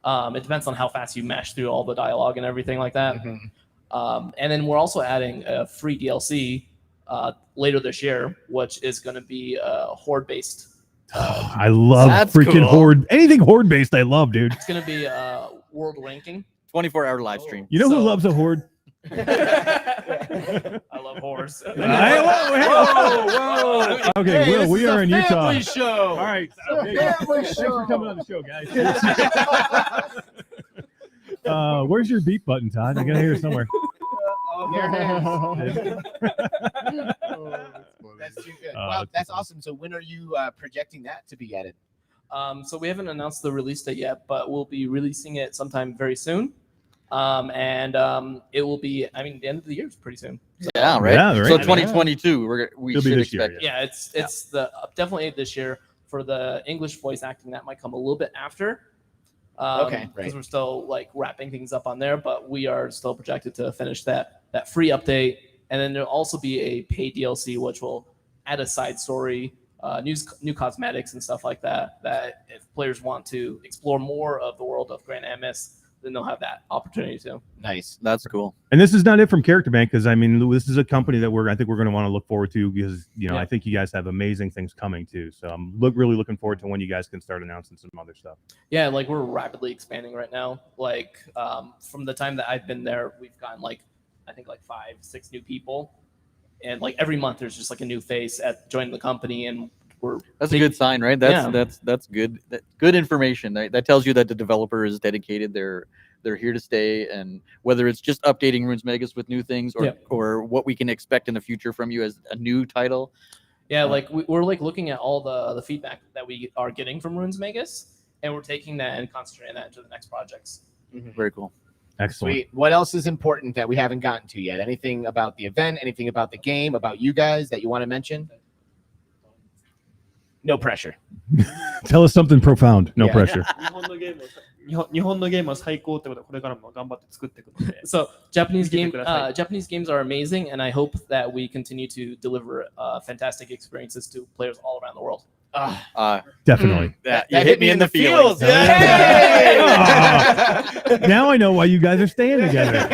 It depends on how fast you mash through all the dialogue and everything like that. Mm-hmm. And then we're also adding a free DLC later this year, which is going to be horde-based. I love freaking cool. horde. Anything horde-based, I love, dude. It's going to be world ranking. 24-hour live stream. You know who loves a horde? I love horse. Whoa. Okay, hey, we are in Utah. Family show. All right. Thanks for coming on the show, guys. Where's your beat button, Todd? I gotta hear it somewhere. That's too good. Wow, that's awesome. So when are you projecting that to be added? So we haven't announced the release date yet, but we'll be releasing it sometime very soon. And it will be, I mean, the end of the year is pretty soon. So, yeah, right. Yeah, right. So 2022, we should expect. Yeah, it's the definitely this year. For the English voice acting, that might come a little bit after. Because we're still like wrapping things up on there, but we are still projected to finish that free update, and then there'll also be a paid DLC which will add a side story, new cosmetics and stuff like that. That if players want to explore more of the world of Grand MS, then they'll have that opportunity to. Nice. That's cool. And this is not it from CharacterBank, because I mean, this is a company that I think we're going to want to look forward to, because I think you guys have amazing things coming too. So I'm really looking forward to when you guys can start announcing some other stuff. Yeah, like we're rapidly expanding right now. Like from the time that I've been there, we've gotten like I think like 5-6 new people, and like every month there's just like a new face at joining the company, and that's a good sign, right? That's good. Good information. That tells you that the developer is dedicated. They're here to stay, and whether it's just updating RuinsMagus with new things, or what we can expect in the future from you as a new title. Yeah, like we're like looking at all the feedback that we are getting from RuinsMagus, and we're taking that and concentrating that into the next projects. Mm-hmm. Very cool. Excellent. Sweet. What else is important that we haven't gotten to yet? Anything about the event? Anything about the game? About you guys that you want to mention? No pressure. Tell us something profound. No pressure. 日本のゲームは最高ってことでこれからも頑張って作っていくので。So Japanese games are amazing, and I hope that we continue to deliver fantastic experiences to players all around the world. Definitely. That hit me in the feels. Now I know why you guys are staying together.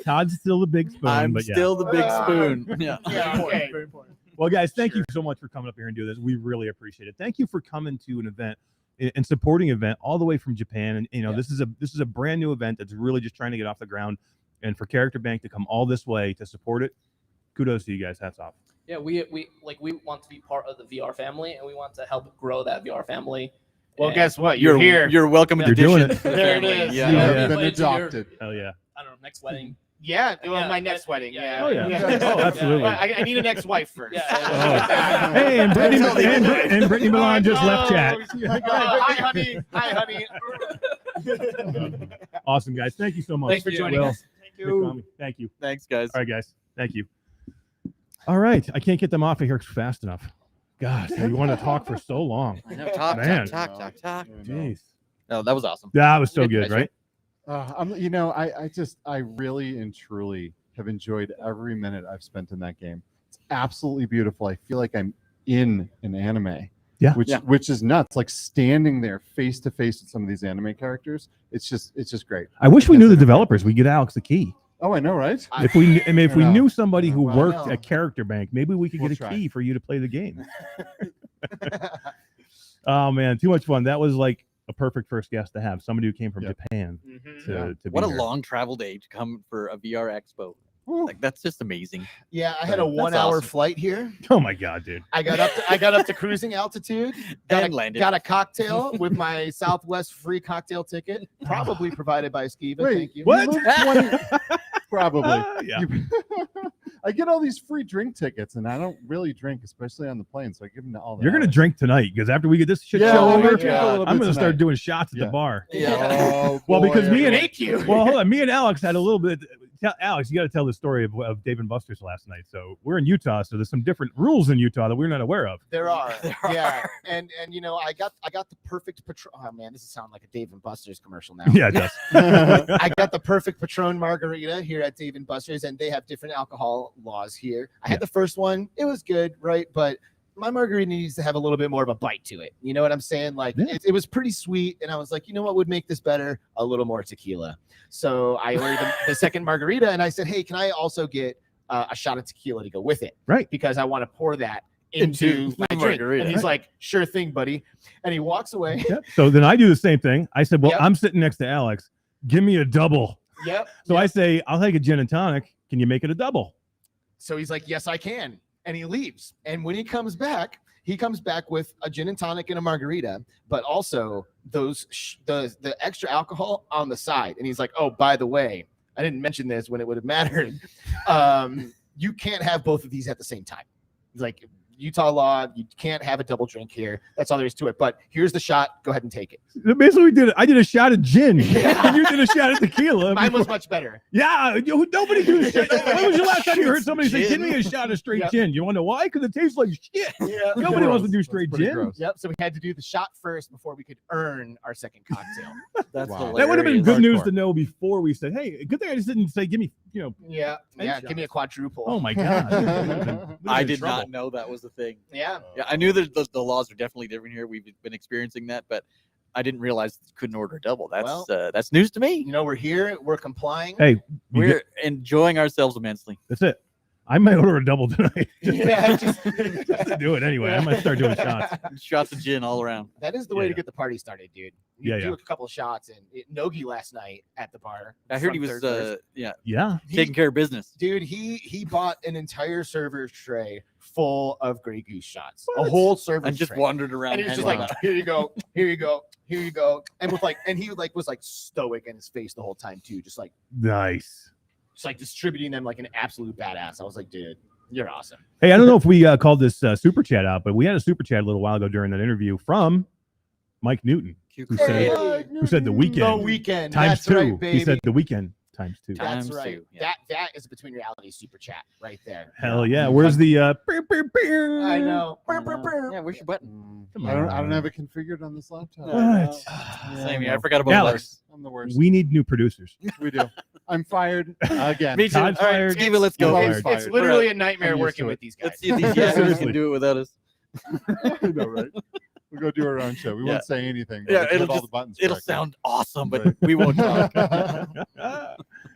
Todd's still the big spoon. I'm but still the big spoon. Yeah. Okay. Very important. Well, guys, thank you so much for coming up here and doing this. We really appreciate it. Thank you for coming to an event and supporting an event all the way from Japan. And this is a brand new event that's really just trying to get off the ground. And for CharacterBank to come all this way to support it, kudos to you guys. Hats off. Yeah, we want to be part of the VR family, and we want to help grow that VR family. Well, and guess what? You're here. You're welcome. You're doing it. There it is. Yeah. You've been adopted. Hell yeah. I don't know, next wedding. Yeah, well, Yeah, my next wedding. yeah. Oh, yeah. Oh, absolutely. Well, I need an ex-wife first. Yeah. Hey, and Brittany Milan just left chat. Hi, honey. Hi, honey. Awesome, guys. Thank you so much. Thanks for joining Will, us. Mikami, thank you. Thanks, guys. All right, guys. Thank you. All right. I can't get them off of here fast enough. God, you want to talk for so long. I know. Talk. Jeez. No, that was awesome. That was so good, right? I really and truly have enjoyed every minute I've spent in that game. It's absolutely beautiful. I feel like I'm in an anime. Yeah. Which is nuts. Like standing there face to face with some of these anime characters. It's just great. I wish we knew the developers. We get Alex the key. Oh, I know, right? If we knew somebody who Well, worked at CharacterBank, maybe we could We'll get a try. key for you to play the game. Oh man, too much fun. That was like a perfect first guest to have. Somebody who came from Japan to What be a here. long travel day to come for a VR expo. Like that's just amazing. Yeah, I had a That's 1 hour awesome. flight here. Oh my god, dude. I got up to cruising altitude. And landed. Got a cocktail with my Southwest free cocktail ticket, probably provided by Skeeva. Wait, Thank you. What? You moved 20 probably. Yeah. I get all these free drink tickets, and I don't really drink, especially on the plane. So I give them to all. You're gonna drink tonight because after we get this shit Yeah, show I'm over, gonna drink a little I'm bit gonna start tonight. doing shots at Yeah. the bar. Oh, Well, because me and Thank you. Well, hold on. Me and Alex had a little bit. Alex, you got to tell the story of Dave and Buster's last night. So we're in Utah, so there's some different rules in Utah that we're not aware of. There are. There Yeah. And you know, I got the perfect Patron. Oh man, this is sound like a Dave and Buster's commercial now. Yeah, it does. I got the perfect Patron margarita here at Dave and Buster's, and they have different alcohol laws here. I had the first one; it was good, right? But my margarita needs to have a little bit more of a bite to it. You know what I'm saying? Like Yeah. it was pretty sweet, and I was like, you know what would make this better? A little more tequila. So I ordered the second margarita, and I said, hey, can I also get a shot of tequila to go with it? Right. Because I want to pour that into my drink. margarita. And he's like, sure thing, buddy. And he walks away. Yep. So then I do the same thing. I said, well, Yep. I'm sitting next to Alex. Give me a double. Yep. So I say, I'll take a gin and tonic. Can you make it a double? So he's like, yes, I can. And he leaves. And when he comes back with a gin and tonic and a margarita, but also the extra alcohol on the side. And he's like, oh, by the way, I didn't mention this when it would have mattered. You can't have both of these at the same time. He's like, Utah law, you can't have a double drink here. That's all there is to it. But here's the shot. Go ahead and take it. Basically, we did it. I did a shot of gin. Yeah. And you did a shot of tequila. Mine was much better. Yeah, nobody do shit. When was the last time you heard somebody say, Gin. give me a shot of straight Yep. gin? You want to know why? Because it tastes like shit. Yeah. Nobody wants to do That's straight pretty gin. gross. Yep. So we had to do the shot first before we could earn our second cocktail. That's Wow. hilarious. That would have been good news Hardcore. to know before we said, hey, good thing I just didn't say, give me, Yeah. Yeah. shots. Give me a quadruple. oh my God. I did not know that was the thing. Yeah. Yeah, I knew that the laws are definitely different here. We've been experiencing that, but I didn't realize you couldn't order a double. That's news to me. You know, we're here. We're complying. Hey, We're enjoying ourselves immensely. that's it. I might order a double tonight. Yeah, just to do it anyway. I might start doing shots. Shots of gin all around. that is the way to Yeah. get the party started, dude. You Yeah, do yeah. a couple of shots and Nogi last night at the bar. I heard from he was Third Thirst. Yeah. taking care of business. Dude, he bought an entire server tray full of Grey Goose shots. A What? whole server And just tray. wandered around. And he was just handing like, them out. here you go, here you go, here you go. And with and he was like stoic in his face the whole time too, just like Nice. distributing them like an absolute badass. I was like, dude, you're awesome. Hey, I don't know if we called this super chat out, but we had a super chat a little while ago during that interview from Mike Newton, who said the weekend. The weekend. times That's two. right, baby. He said the weekend times two. That's Times right. two, yeah. That is a Between Realities super chat right there. Hell yeah. Where's the I know. Yeah, where's your button? Come I don't on. have it configured on this laptop. What? Same here. I forgot about Alex, I'm the worst. we need new producers. We do. I'm fired again. Me too. Todd's All right, fired. Skeeva, let's go. You're It's, fired. it's literally a I'm nightmare used working to with it. these guys. Let's see if these yahoos Seriously. can do it without us. I know, right? We'll go do our own show. We Yeah. won't say anything. but Yeah, we can it'll have all just- the buttons. It'll correct. sound awesome, but Right. we won't talk.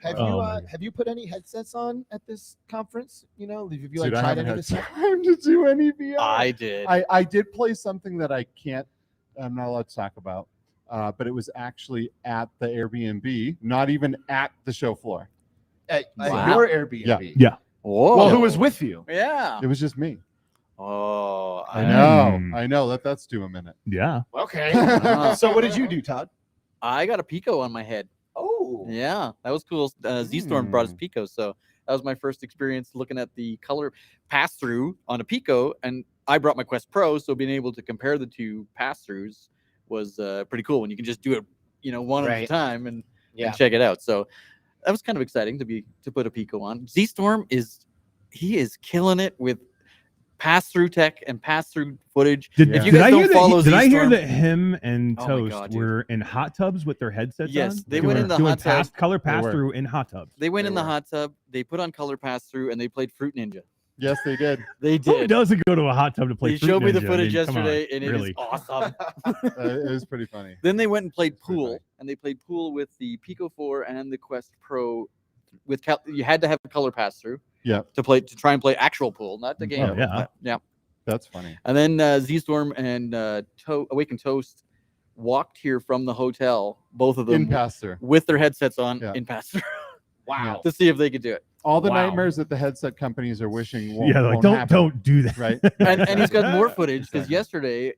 Have Oh, you my have you put any headsets on at this conference? You know, have you Dude, like I tried haven't any of had this stuff? time to do any VR. I did. I did play something that I'm not allowed to talk about, but it was actually at the Airbnb, not even at the show floor. At Wow. your Airbnb. Yeah. Whoa. Well, who was with you? Yeah. It was just me. Oh, I know. Mm. I know. That's due a minute. Yeah. Okay. Wow. So what did you do, Todd? I got a Pico on my head. Oh, cool. Yeah, that was cool. Z-Storm brought us Pico, so that was my first experience looking at the color pass-through on a Pico, and I brought my Quest Pro, so being able to compare the two pass-throughs was pretty cool when you can just do it, one at a time and check it out. So that was kind of exciting to put a Pico on. Z-Storm is killing it with pass-through tech and pass-through footage. If you guys don't follow did I hear Z-Storm, that him and Toast God, were in hot tubs with their headsets on? Yes, they went in the hot tub. Color pass-through in hot tubs. They went in the hot tub. They put on color pass-through, and they played Fruit Ninja. Yes, they did. They Who did. doesn't go to a hot tub to play They Fruit showed me the Ninja? footage I mean, come on, yesterday, and it really. is awesome. It was pretty funny. Then they went and played It's pretty pool, funny. and they played pool with the Pico 4 and the Quest Pro. You had to have a color pass-through. Yeah. To try and play actual pool, not the game. Oh, yeah. but, yeah. That's funny. And then Z-Storm and Awaken Toast walked here from the hotel, both of them In pass-through. with their headsets on Yeah. in pass-through. Wow. To see if they could do it. All the Wow. nightmares that the headset companies are wishing won't, Yeah, like won't don't happen, do that. right? And he's got more footage because Exactly. yesterday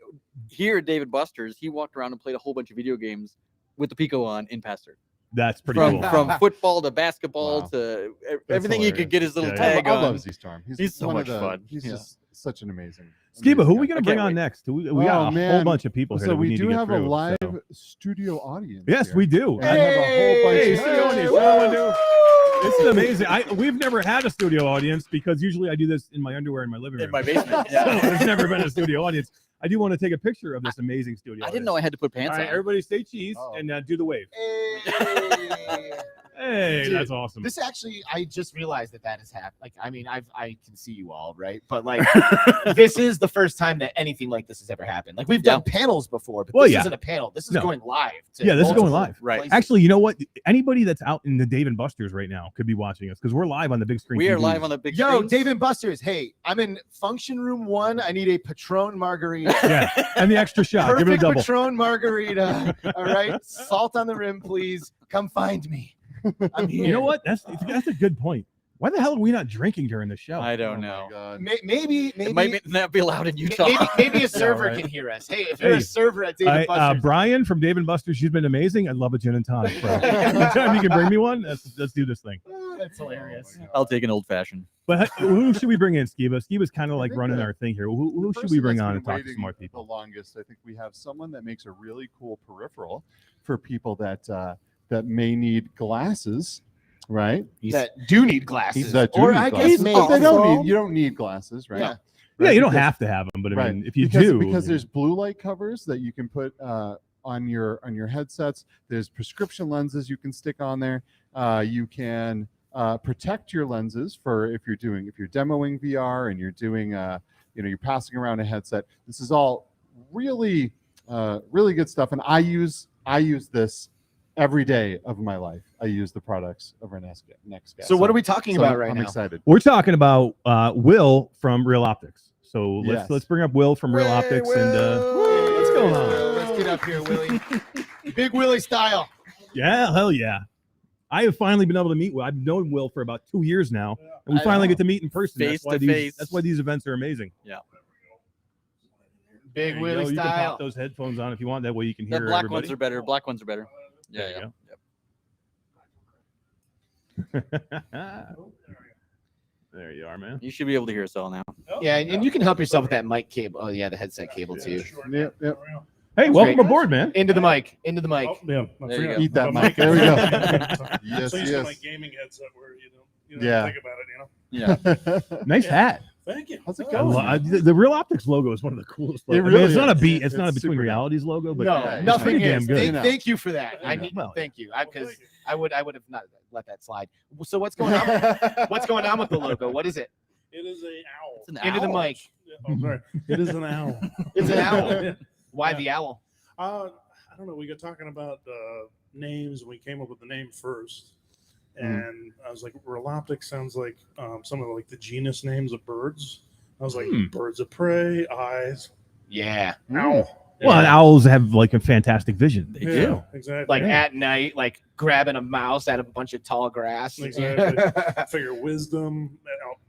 here at David Buster's, he walked around and played a whole bunch of video games with the Pico on in pass-through. That's pretty From cool. from football to basketball Wow. to That's everything he could hilarious. get his little Yeah, tag I on. love Z-Storm. He's so one much of the, fun. He's Yeah. just such an amazing. Skiba, who are we guy. gonna bring can't on wait. next? We got a whole man. bunch of people here. So that we we need do to get have a through, live so. studio audience. Yes, here. we do. I have a whole bunch Hey, of studio audience. What do I do? This is amazing. We've never had a studio audience because usually I do this in my underwear in my living room. In my basement. So there's never been a studio audience. I do want to take a picture of this amazing studio. I didn't know I had to put All pants right, on. everybody stay cheese Oh. and do the wave. Hey. Hey, Dude, that's awesome. This actually, I just realized that has happened. Like, I mean, I can see you all, right? But like, this is the first time that anything like this has ever happened. Like, we've done panels before, but Well, this yeah. isn't a panel. This is No. going live. To Yeah, this is going multiple live. Right. places. Actually, you know what? Anybody that's out in the Dave and Buster's right now could be watching us because we're live on the big screen. We are TVs. live on the big Yo, screen. Dave and Buster's. Hey, I'm in function room 1. I need a Patron margarita. Yeah, and the extra shot. Give it a Perfect double. Patron margarita. All right, salt on the rim, please. Come find me. I'm here. You know what? That's a good point. Why the hell are we not drinking during the show? I Oh don't my know. God. Maybe It might not be allowed in Utah. maybe a server right. can hear us. Hey, if you're Hey, a server at Dave and Buster's, Brian from Dave and Buster's, she's been amazing. I love a gin and tonic, bro. Anytime you can bring me one, let's do this thing. that's hilarious. Oh my God. I'll take an old fashioned. But who should we bring in, Skiba? Skiba's kind of like think running that our thing here. Who The should we person bring that's on been and talk to waiting some more people? The longest, I think we have someone that makes a really cool peripheral for people that may need glasses, right? That do need glasses, That do or need I glasses. guess maybe But they don't need. You don't need glasses, right? Yeah. Yeah, Right, you don't because- have to have them, but I right. mean, if you because, do, because there's blue light covers that you can put on your headsets. There's prescription lenses you can stick on there. You can protect your lenses for if you're demoing VR and you're doing you're passing around a headset. This is all really really good stuff, and I use this every day of my life. I use the products of our next guest. So what are we talking about right I'm now? excited. we're talking about Will from Reloptix. So Yes. let's bring up Will from Reloptix and what's going on? Let's get up here, Willie. Big Willie style. Yeah, hell yeah. I have finally been able to meet Will. I've known Will for about 2 years now, and we I finally know. get to meet in person. Face to these, face. That's why these events are amazing. Big There you Willie go. You can style. pop those headphones on if you want. That way you can The hear black everybody. ones are better. Black ones are better. There Yeah, you yeah. go. There you are, man. You should be able to hear us all now. Yeah, and you can help yourself with that mic cable. Oh yeah, the headset cable too. Yep, yep. Hey, welcome great. aboard, man. Into the mic. Into the mic. Oh, yeah, I There you forgot. go. Eat that My mic. There we go. I'm Yes, so used to my yes. gaming headset where you Yeah. think about it, Yeah. Nice hat. Thank you. How's it I going? the Reloptix logo is one of the coolest. It Logos. I mean, really it's not a is. beat. It's not a It's Between super Realities logo, but No, yeah, it's nothing pretty damn is. good. Thank, You know. thank you for that. I know. need, Well, thank you. Well, Because thank you. I would have not let that slide. So what's going on? What's going on with the logo? What is it? It is a owl. It's an Into the owl. mic. Yeah, oh, sorry. It is an owl. It's an owl. Yeah. Why Yeah. the owl? I don't know. We got talking about names, and we came up with the name first. And I was like, Reloptix sounds like some of the genus names of birds. I was like, birds of prey, eyes, Yeah. owl. well, and owls have like a fantastic vision. They Yeah, do. exactly. Like at night, like grabbing a mouse out of a bunch of tall grass. Exactly. I figure wisdom,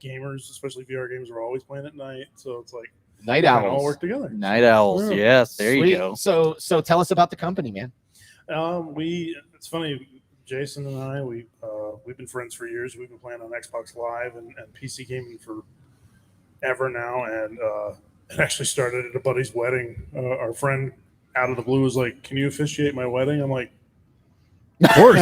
gamers, especially VR games, are always playing at night. So it's like, Night they all owls. work together. Night owls. Yeah. Yes, there Sweet. you go. So tell us about the company, man. It's funny. Jason and I, we've been friends for years. We've been playing on Xbox Live and PC gaming for ever now, and it actually started at a buddy's wedding. Our friend out of the blue was like, "Can you officiate my wedding?" I'm like, Of course,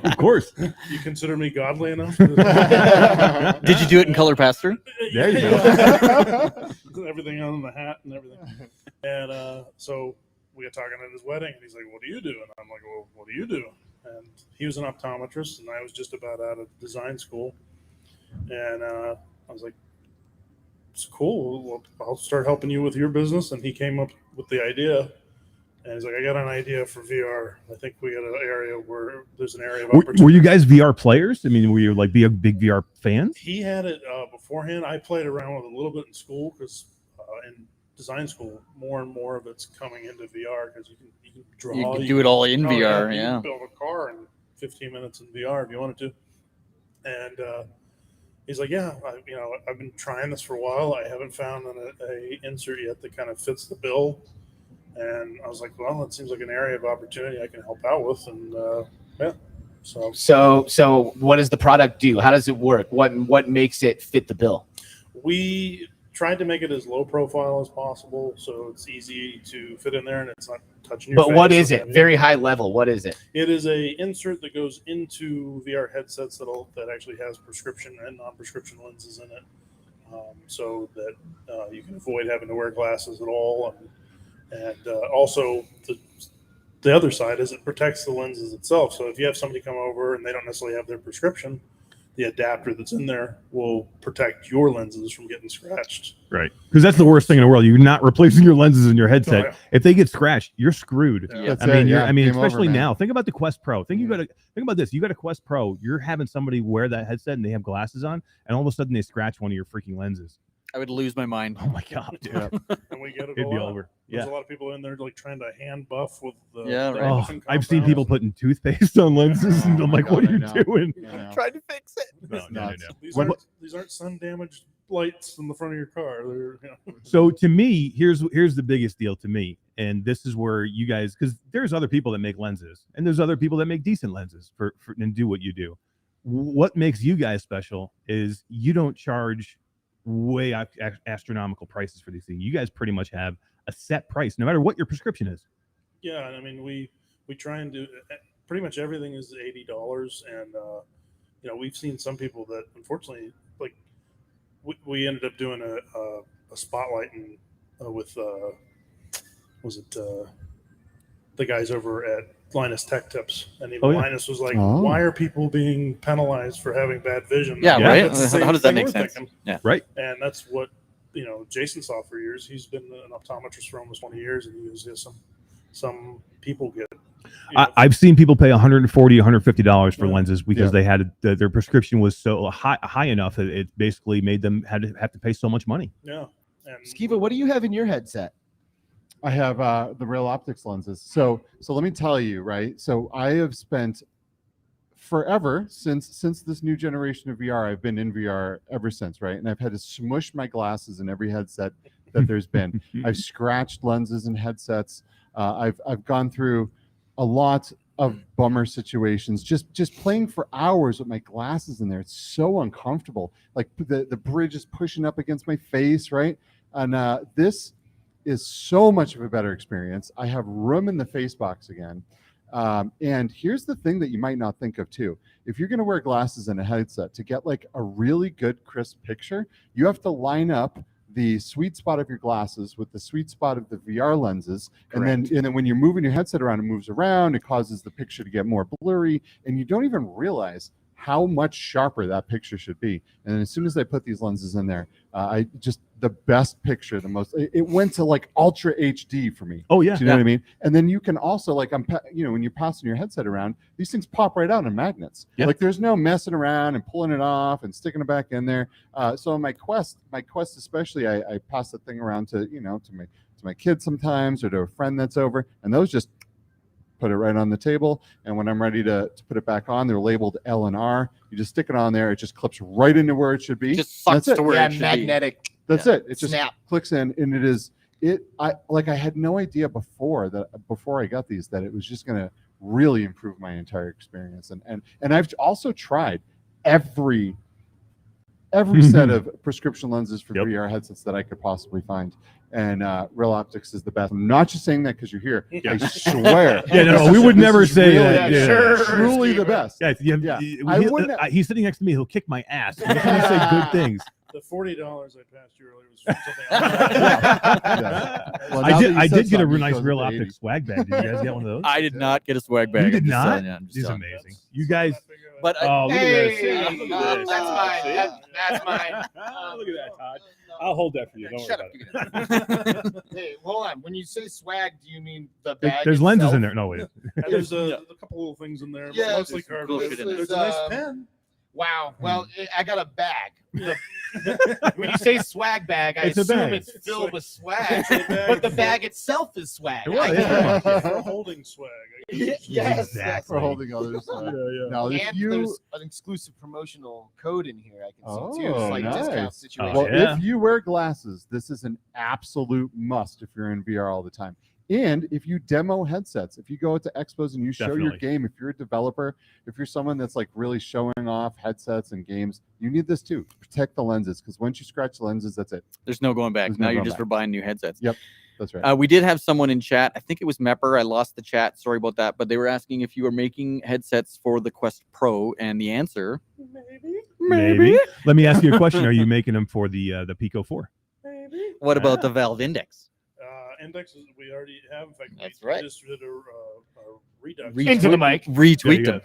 of course. "You consider me godly enough?" Did you do it in color pass-through? There you go. Everything on the hat and everything. And so we got talking at his wedding, and he's like, "What do you do?" And I'm like, "Well, what do you do?" And he was an optometrist, and I was just about out of design school. And I was like, "It's cool. Well, I'll start helping you with your business." And he came up with the idea. And he's like, "I got an idea for VR. I think we got an area where there's an area of opportunity." Were you guys VR players? I mean, were you like a big VR fans? He had it beforehand. I played around with it a little bit in school because in design school, more and more of it's coming into VR because you can draw. You can do it all in VR, You yeah. can build a car in 15 minutes in VR if you wanted to. And he's like, "Yeah, I've been trying this for a while. I haven't found a insert yet that kind of fits the bill." And I was like, "Well, it seems like an area of opportunity I can help out with." And yeah, So what does the product do? How does it work? What makes it fit the bill? we tried to make it as low profile as possible, so it's easy to fit in there and it's not touching your face. But what is or it? anything. Very high level. What is it? It is a insert that goes into VR headsets that actually has prescription and non-prescription lenses in it, so that you can avoid having to wear glasses at all. And also the other side is it protects the lenses itself. So if you have somebody come over and they don't necessarily have their prescription, the adapter that's in there will protect your lenses from getting scratched. Right. Because that's the worst thing in the world. You're not replacing your lenses in your headset. Oh, yeah. If they get scratched, you're screwed. Yeah. That's it, yeah. Game over, Especially man. now. Think about the Quest Pro. Think about this. You got a Quest Pro. You're having somebody wear that headset and they have glasses on, and all of a sudden they scratch one of your freaking lenses. I would lose my mind. Oh my god, dude. Yeah. And we get it It'd a be lot. over. There's Yeah. a lot of people in there like trying to hand buff with the Yeah, the right. Oh, motion I've seen compounds. people putting toothpaste on lenses, and Oh I'm my like, God, what are I you know. doing? Yeah. Trying to fix it. No. These aren't sun damaged lights in the front of your car. They're So to me, here's the biggest deal to me, and this is where you guys, because there's other people that make lenses, and there's other people that make decent lenses for and do what you do. What makes you guys special is you don't charge way astronomical prices for these things. You guys pretty much have a set price, no matter what your prescription is. Yeah, I mean we try and do pretty much everything is $80, and we've seen some people that unfortunately like we ended up doing a spotlight and with the guys over at Linus Tech Tips, and even Linus was like, "Why are people being penalized for having bad vision?" Yeah, right. That's the same How does that thing make we're sense? thinking. Yeah, right. And that's what Jason saw for years. He's been an optometrist for almost 20 years, and he was some people get. I've seen people pay $140, $150 for lenses because Yeah. they had their prescription was so high enough that it basically made them have to pay so much money. Yeah. And Skeeva, what do you have in your headset? I have the Reloptix lenses. So let me tell you, right? So I have spent forever since this new generation of VR. I've been in VR ever since, right? And I've had to smush my glasses in every headset that there's been. I've scratched lenses in headsets. I've gone through a lot of bummer situations just playing for hours with my glasses in there. It's so uncomfortable. Like the bridge is pushing up against my face, right? And this is so much of a better experience. I have room in the face box again. And here's the thing that you might not think of too. If you're going to wear glasses and a headset to get like a really good crisp picture, you have to line up the sweet spot of your glasses with the sweet spot of the VR lenses. And then when you're moving your headset around, it moves around, it causes the picture to get more blurry, and you don't even realize how much sharper that picture should be. And then as soon as I put these lenses in there, I just the best picture, it went to like ultra HD for me. Oh yeah. Do you know what I mean? And then you can also like when you're passing your headset around, these things pop right out on magnets. Yeah. Like there's no messing around and pulling it off and sticking it back in there. So on my Quest especially, I pass the thing around to my kids sometimes or to a friend that's over, and those just put it right on the table. And when I'm ready to put it back on, they're labeled L and R. You just stick it on there. It just clips right into where it should be. Just sucks That's it. to where Yeah, it should magnetic. That's it. It just Snap. clicks in, and it is. I had no idea before I got these that it was just gonna really improved my entire experience. And I've also tried every set of prescription lenses for VR headsets that I could possibly find. And Reloptix is the best. I'm not just saying that because you're here. I swear. No, we would never say that. Sure. Truly the best. He's sitting next to me. He'll kick my ass. He's going to say good things. The $40 I passed you earlier was from something else. Well, I did get a nice Reloptix swag bag. Did you guys get one of those? I did not get a swag bag. You did not? This This is amazing. You guys. But Oh, look at this. Hey, Look at this. that's mine. That's mine. Look at that, Todd. I'll hold that for you. Don't Shut worry up. about it. Hey, hold on. When you say swag, do you mean the bag? There's lenses itself? in there. No, wait. There's a couple little things in there, but Yeah, mostly cool cardboard. shit in there. There's a nice pen. Wow. Well, I got a bag. When you say swag bag, I It's a assume bag. it's filled with swag, It's a bag but the bag itself is swag. Well, I yeah. get it. For holding swag. Yes. Exactly. For holding others. Now, if And you there's an exclusive promotional code in here I can see too. Oh, Slight discount nice. situation. Oh, Well, yeah. if you wear glasses, this is an absolute must if you're in VR all the time. And if you demo headsets, if you go to expos and you show your Definitely. game, if you're a developer, if you're someone that's like really showing off headsets and games, you need this too. Protect the lenses, because once you scratch the lenses, that's it. there's no going back. There's Now no you're going just back. for buying new headsets. Yep, that's right. We did have someone in chat. I think it was Mepper. I lost the chat. Sorry about that. But they were asking if you were making headsets for the Quest Pro, and the answer, Maybe. Let me ask you a question. Are you making them for the Pico 4? Maybe. What about the Valve Index? Indexes we already have. In fact, That's we right. just did a redux. Into the mic. Retweet them.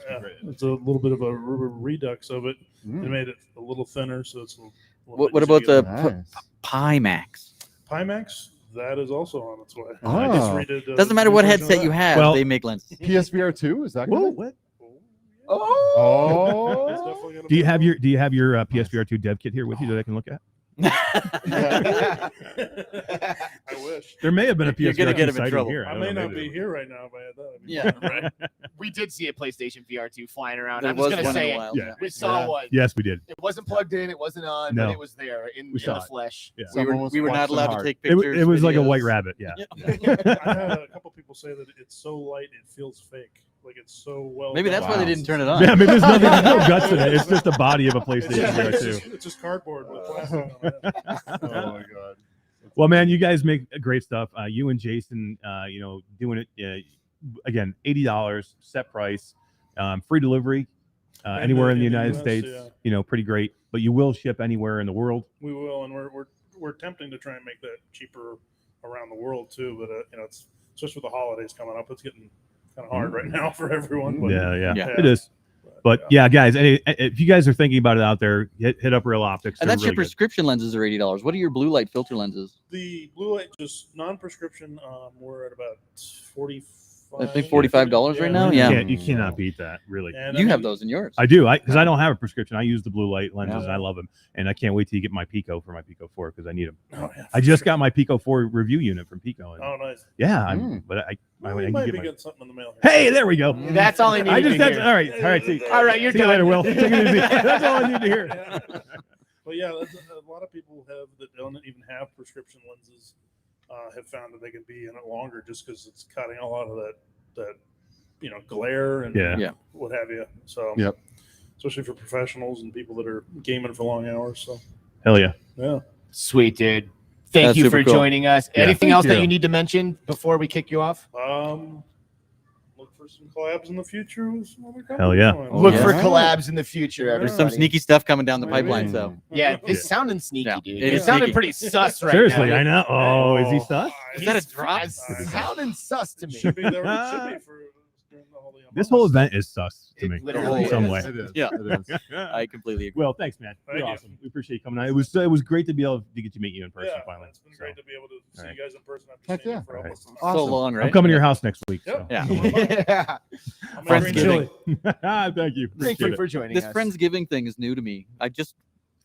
It's a little bit of a redux of it. They Mm. made it a little thinner, so it's a little What bit about easier to the get. Nice. Pimax? Pimax? That is also on its way. Oh. I just redid, Doesn't matter new what version of headset you that. have, Well- they make lenses. PSVR 2, is that Whoa, good? what? Oh. It's Oh. definitely gonna Do you be have on. your PSVR 2 dev kit here with you that I can look at? I wish. There may have been a You're gonna PSVR 2 get him in sighting trouble. here. I don't may know, not maybe be here right now if I had that. Yeah. Right. We did see a PlayStation VR 2 flying around. There I'm just was gonna one in say a it. while. Yeah. We saw one. Yes, we did. It wasn't plugged in. It wasn't on. No. But it was there in We saw the it. flesh. Yeah. We were not flexing allowed hard. to take It, pictures. it was like a videos. white rabbit. Yeah. I had a couple people say that it's so light it feels fake. Like it's so well. Maybe that's why they Wow. didn't turn it on. Yeah, I mean, there's no guts in it. It's just the body of a PlayStation VR 2. It's just cardboard with plastic on it. Oh my god. Well, man, you guys make great stuff. You and Jason, doing it again, $80 set price, free delivery anywhere in the United US, States. yeah. Pretty great. But you will ship anywhere in the world. We will, and we're attempting to try and make that cheaper around the world too. But it's just with the holidays coming up, it's getting kind of hard right now for everyone. But, Yeah, Yeah. it is. But yeah, guys, if you guys are thinking about it out there, hit up Reloptix. And that's your prescription lenses are $80. What are your blue light filter lenses? The blue light, just non-prescription, we're at about 45. I think $45 right now? Yeah. You cannot beat that, really. And You I have mean, those in yours. I do, because I don't have a prescription. I use the blue light lenses, Yeah. and I love them. And I can't wait till you get my Pico for my Pico 4 because I need them. Oh, yeah, I just got my Pico 4 review unit from Pico. And Oh, nice. yeah, Mm. I We can might get be my. getting something in the mail. Hey, there we go. That's all I need. I just to had hear. all right. See, All right, you're see you done. later, Will. Take it easy. That's all I need to hear. But yeah, a lot of people that don't even have prescription lenses have found that they can be in it longer just because it's cutting a lot of that glare and Yeah. what have you. So Yep. especially for professionals and people that are gaming for long hours. So Hell yeah. yeah. Sweet, dude. Thank That's you super for cool. joining us. Yeah. Anything Thank else that you. you need to mention before we kick you off? Look for some collabs in the future with some other companies. Hell yeah. Look yeah. for collabs in the future. There's There's some everybody. sneaky stuff coming down the Maybe. pipeline, so. Yeah, it's sounding sneaky, Yeah, dude. it It is sounded sneaky. pretty sus right Seriously, now. I know. Oh, is he sus? Is that a drop? It's sounding sus to me. Should be there. It should be for during the whole This whole event is sus to It me literally in some is. way. It is. Yeah. It is. I completely agree. Well, thanks, man. Thank You're you. awesome. We appreciate you coming out. It was great to be able to get to meet you in person Yeah, finally. it's been great to be able to see Alright. you guys in person after Heck seeing yeah. you for almost an So Awesome. long, right? I'm coming to your house next week. Yep. So. Yeah. Yeah. I'm Friendsgiving. green chili. Thank you. Thank Appreciate you it. for joining This us. Friendsgiving thing is new to me. I just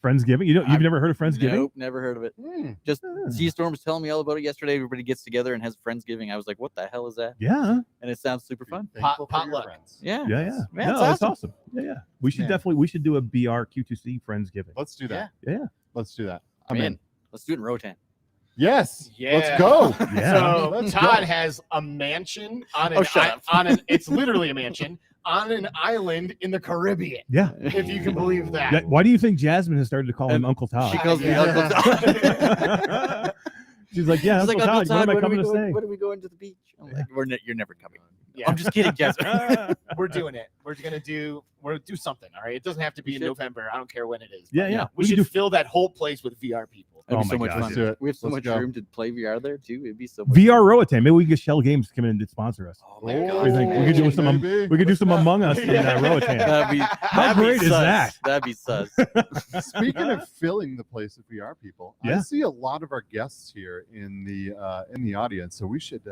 Friendsgiving. You've never heard of Friendsgiving? Nope, never heard of it. Mm. Just C-Storm was telling me all about it yesterday. Everybody gets together and has Friendsgiving. I was like, what the hell is that? Yeah. And it sounds super fun. Thankful for your potluck. friends. Yeah. Yeah. Man, no, it's it's awesome. Yeah. We should do a BR Q2C Friendsgiving. Let's do that. Yeah. Let's do that. I'm Man, in. let's do it in Rotan. Yes. Yeah. Let's go. Yeah. So Let's Todd go. has a mansion on Oh, shut up. it's literally a mansion on an island in the Caribbean, Yeah. if you can believe that. Yeah, why do you think Jasmine has started to call him And Uncle Todd? She calls me Yeah. Uncle Todd. She's like, yeah, She's Uncle like, Todd, what am I when are we coming to going- say? When are we going to the beach? I'm like, you're never coming. Yeah. I'm just kidding, Jasmine. We're doing it. We're gonna do something. All right. It doesn't have to be in should. November. I don't care when it is. Yeah, yeah. We should fill that whole place with VR people. That'd Oh be so my much gosh. fun. Let's do it. We have so Let's much go. room to play VR there too. It'd be so much VR fun. Roatan. Maybe we get Schell Games to come in and sponsor us. Oh Oh, my What do god. you think? We could do some. maybe. We could do some Among Us in Roatan. How great is that? That'd be sus. Speaking of filling the place with VR people, I Yeah. see a lot of our guests here in the audience, so we should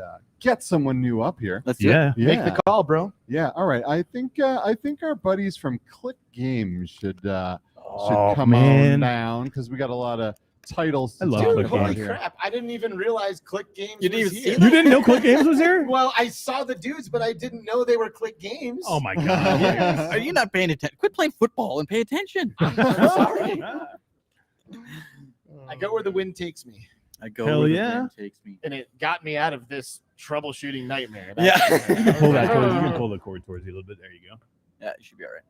get someone new up here. Let's do it. Yeah. Make the call, bro. Yeah. All right. I think our buddies from Clique Games should Oh, come man. on down because we got a lot of titles. I to love talk Dude, Clique about holy Games. here. crap. I didn't even realize Clique Games You didn't was even here. see You didn't know Clique Games was there? Well, I saw the dudes, but I didn't know they were Clique Games. Oh my god. Are you not paying attention? Quit playing football and pay attention. I'm sorry. I go where the wind takes me, I go Hell where the yeah. wind takes me. and it got me out of this troubleshooting nightmare. Yeah. You can pull that towards you. Can pull the cord towards you a little bit. There you go. Yeah, it should be all right.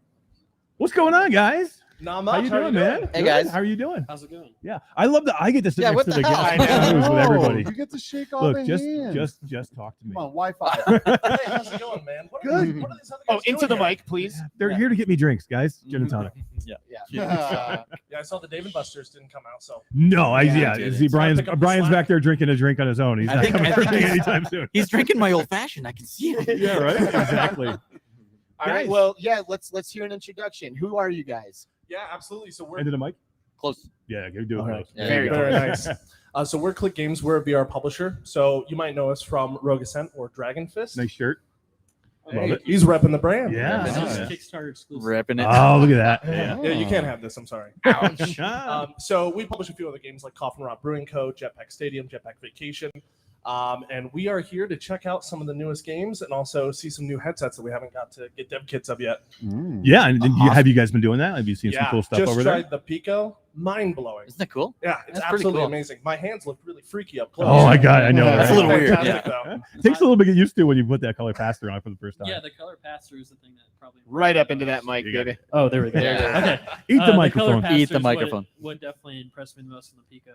What's going on, guys? Not much. How you doing, man? Hey, Good. guys. How are you doing? How's it going? Yeah, I love that I get to sit Yeah, next what to the the hell? guest I know. with everybody. You get to shake all Look, the just hands. just talk to me. Come on, Wi-Fi. Hey, how's it going, man? What are Good. these- what are these other Oh, guys into the doing here? mic, please. They're here to get me drinks, guys. Gin and tonic. Yeah. Yeah, I saw the Dave and Buster's didn't come out, so No, Yeah, yeah. I did See, it. Brian's Pick up the Brian's slack. back there drinking a drink on his own. He's I not think- coming I drinking think- anytime soon. He's drinking my old fashioned. I can see it. Yeah, right. Exactly. All right. Guys. Well, yeah. Let's hear an introduction. Who are you guys? yeah, absolutely. So we're Into the mic. Close. Yeah, go do it. All right. Yeah, Very very nice. So we're Clique Games. We're a VR publisher. So you might know us from Rogue Ascent or Dragon Fist. Nice shirt. Love Hey, it. he's repping the brand. Yeah. Repping Oh, it. yeah. Kickstarter exclusive. Repping it. Oh, look at that. Yeah. Yeah, you can't have this. I'm sorry. Ouch. So we publish a few other games like Coffin Rot Brewing Co., Jetpack Stadium, Jetpack Vacation. And we are here to check out some of the newest games and also see some new headsets that we haven't got to get dev kits of yet. Mm. Yeah, and have you guys been doing that? Have you seen some Yeah, cool stuff just over tried there? the Pico. Mind blowing. Isn't that cool? Yeah, it's That's pretty absolutely cool. amazing. My hands look really freaky up close. Oh my god, I know. That's a Right? little weird, Fantastic, though. It takes a little bit to get used to when you put that color pass-through on for the first time. Yeah, the color pass-through is the thing that probably Right up into that mic, You got baby. Oh, there we go. Yeah. Okay. Eat the color microphone. pass-through Eat is the microphone. What definitely impressed me the most in the Pico.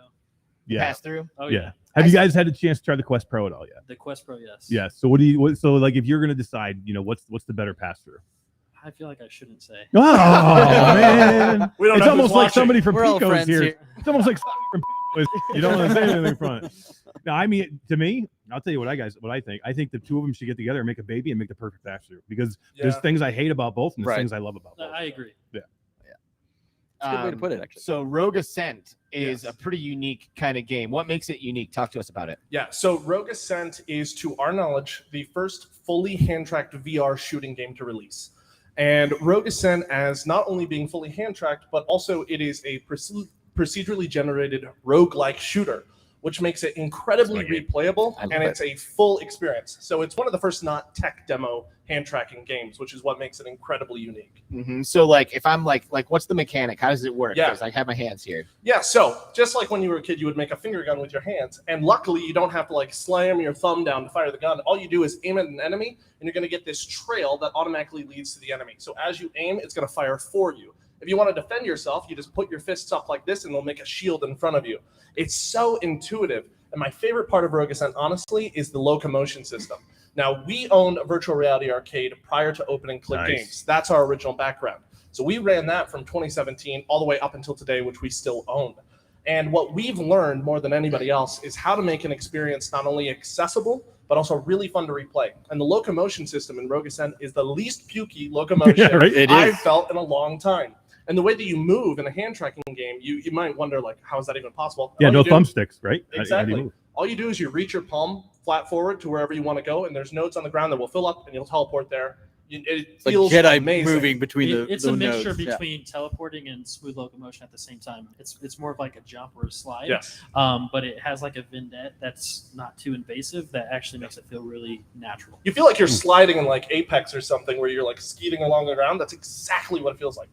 Yeah. Pass through. Oh Yeah. yeah. Have you guys had a chance to try the Quest Pro at all yet? The Quest Pro, yes. Yeah. So what do you? So like, if you're gonna decide, what's the better pass-through? I feel like I shouldn't say. Oh man, We don't it's know almost who's like watching. somebody from We're all Pico is friends here. here. It's almost like somebody from Pico is. You don't want to say anything from it. No, I mean, to me, I'll tell you what I think. I think the two of them should get together and make a baby and make the perfect pass-through because there's Yeah. things I hate about both and there's Right. things I love about both. I agree. That's a good way to put it, actually. So Rogue Ascent is Yes. a pretty unique kind of game. What makes it unique? Talk to us about it. Yeah, so Rogue Ascent is, to our knowledge, the first fully hand-tracked VR shooting game to release. And Rogue Ascent, as not only being fully hand-tracked, but also it is a procedurally generated roguelike shooter, which makes it incredibly replayable, I love and it. it's a full experience. So it's one of the first not tech demo hand-tracking games, which is what makes it incredibly unique. So like, if I'm like, what's the mechanic? How does it work? Yeah. 'Cause I have my hands here. Yeah, so just like when you were a kid, you would make a finger gun with your hands, and luckily you don't have to like slam your thumb down to fire the gun. All you do is aim at an enemy, and you're going to get this trail that automatically leads to the enemy. So as you aim, it's going to fire for you. If you want to defend yourself, you just put your fists up like this, and they'll make a shield in front of you. It's so intuitive. And my favorite part of Rogue Ascent, honestly, is the locomotion system. Now, we owned a virtual reality arcade prior to opening Clique Nice. Games. That's our original background. So we ran that from 2017 all the way up until today, which we still own. And what we've learned more than anybody else is how to make an experience not only accessible, but also really fun to replay. And the locomotion system in Rogue Ascent is the least pukey locomotion Yeah, right? It I've is. felt in a long time. And the way that you move in a hand tracking game, you might wonder, like, how is that even possible? Yeah, All no you do- thumbsticks, right? How do you Exactly. move? All you do is you reach your palm flat forward to wherever you want to go, and there's nodes on the ground that will fill up, and you'll teleport there. It It's like feels Jedi amazing. moving between It's the a mixture nodes. Yeah. between teleporting and smooth locomotion at the same time. It's more of like a jump or a slide. Yes. But it has like a vignette that's not too invasive that actually makes it feel really natural. You feel like you're sliding in like Apex or something where you're like skeeting along the ground. That's exactly what it feels like.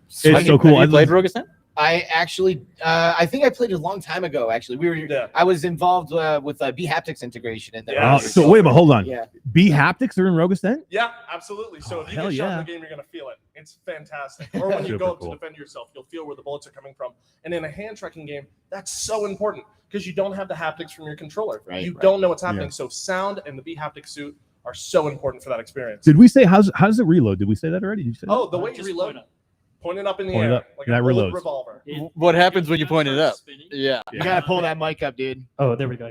It's so cool. Have I you played love- Rogue Ascent? I actually, I think I played it a long time ago. Actually, I was involved with Behaptics integration in there. Oh, so wait, but hold on. Yeah. Behaptics are in Rogue Ascent? Yeah, absolutely. So if you get shot in the game, you're gonna feel it. It's fantastic. Or when you go up to defend yourself, you'll feel where the bullets are coming from. And in a hand tracking game, that's so important because you don't have the haptics from your controller. You don't know what's happening. So sound and the Behaptic suit are so important for that experience. Did we say how does it reload? Did we say that already? Did you say the way you reload. Point it up in the air like that a reloads. revolver. What happens when you point it up? You gotta pull that mic up, dude. Oh, there we go.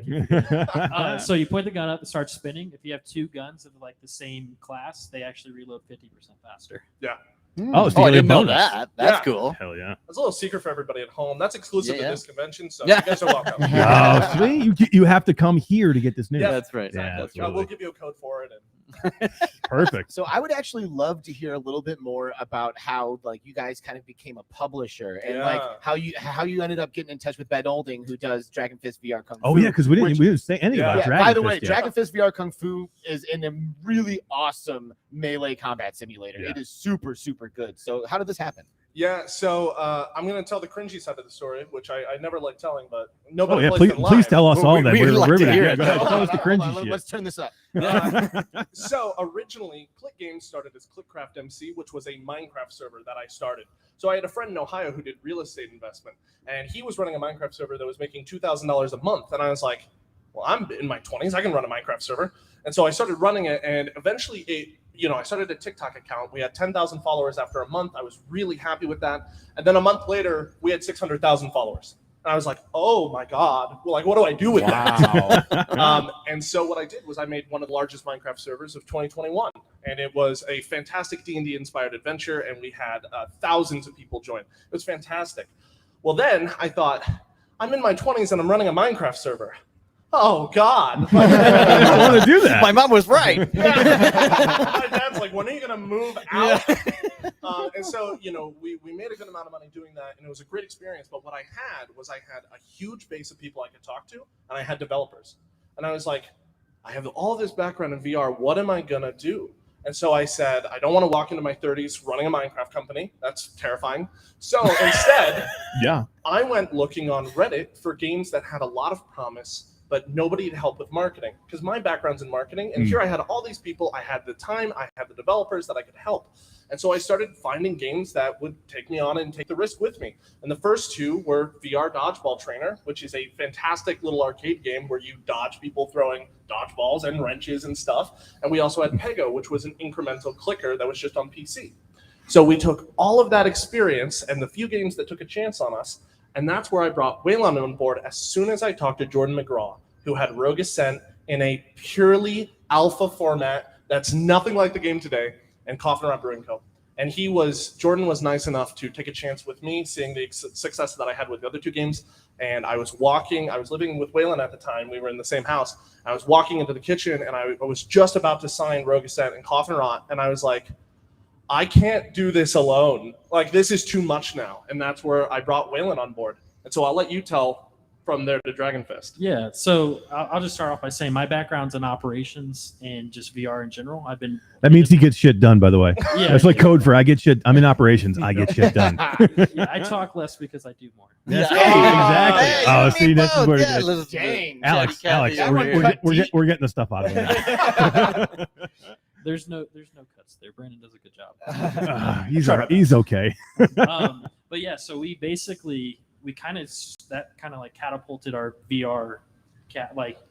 So you point the gun up, it starts spinning. If you have two guns of like the same class, they actually reload 50% faster. Yeah. Oh, so I didn't know that. That's cool. Hell yeah. That's a little secret for everybody at home. That's exclusive to this convention, so you guys are welcome. Oh, sweet. You have to come here to get this news. Yeah, that's right. Yeah, Exactly. We'll give you a code for it. Perfect. So I would actually love to hear a little bit more about how like you guys kind of became a publisher and like how you ended up getting in touch with Ben Olding, who does Dragon Fist VR Kung Fu. Oh yeah, because we didn't say anything about Dragon Fist. By the way, Dragon Fist VR Kung Fu is in a really awesome melee combat simulator. It is super, super good. So how did this happen? Yeah, so I'm going to tell the cringy side of the story, which I never like telling, but nobody please tell us all that. We'd like to hear it. Tell us the cringy shit. Let's turn this up. So originally, Clique Games started as ClickCraft MC, which was a Minecraft server that I started. So I had a friend in Ohio who did real estate investment, and he was running a Minecraft server that was making $2,000 a month. And I was like, well, I'm in my 20s. I can run a Minecraft server. And so I started running it, and eventually I started a TikTok account. We had 10,000 followers after a month. I was really happy with that. And then a month later, we had 600,000 followers. And I was like, oh my God, well, like, what do I do with that? And so what I did was I made one of the largest Minecraft servers of 2021. And it was a fantastic D&D inspired adventure. And we had thousands of people join. It was fantastic. Well, then I thought, I'm in my 20s and I'm running a Minecraft server. Oh God! I want to do that. My mom was right. My dad's like, "When are you gonna move out?" And so, we made a good amount of money doing that, and it was a great experience. But what I had a huge base of people I could talk to, and I had developers. And I was like, I have all this background in VR. What am I gonna do? And so I said, I don't want to walk into my 30s running a Minecraft company. That's terrifying. So instead, I went looking on Reddit for games that had a lot of promise, but nobody to help with marketing, because my background's in marketing. And here I had all these people. I had the time. I had the developers that I could help. And so I started finding games that would take me on and take the risk with me. And the first two were VR Dodgeball Trainer, which is a fantastic little arcade game where you dodge people throwing dodgeballs and wrenches and stuff. And we also had Pego, which was an incremental clicker that was just on PC. So we took all of that experience and the few games that took a chance on us, and that's where I brought Waylon on board as soon as I talked to Jordan McGraw, who had Rogue Ascent in a purely alpha format that's nothing like the game today, and Coffin Around Brewing Co. And Jordan was nice enough to take a chance with me, seeing the success that I had with the other two games. And I was living with Waylon at the time. We were in the same house. I was walking into the kitchen, and I was just about to sign Rogue Ascent and Coffin Rot, and I was like, I can't do this alone. Like, this is too much now. And that's where I brought Waylon on board. And so I'll let you tell from there to Dragon Fist. Yeah, so I'll just start off by saying my background's in operations and just VR in general. That means he gets shit done, by the way. Yeah, that's like code for I get shit. I'm in operations. I get shit done. Yeah, I talk less because I do more. Yes. Exactly. See, this is where Alex, we're getting the stuff out of him. There's no cuts there. Brandon does a good job. He's okay. But yeah, so we kind of like catapulted our VR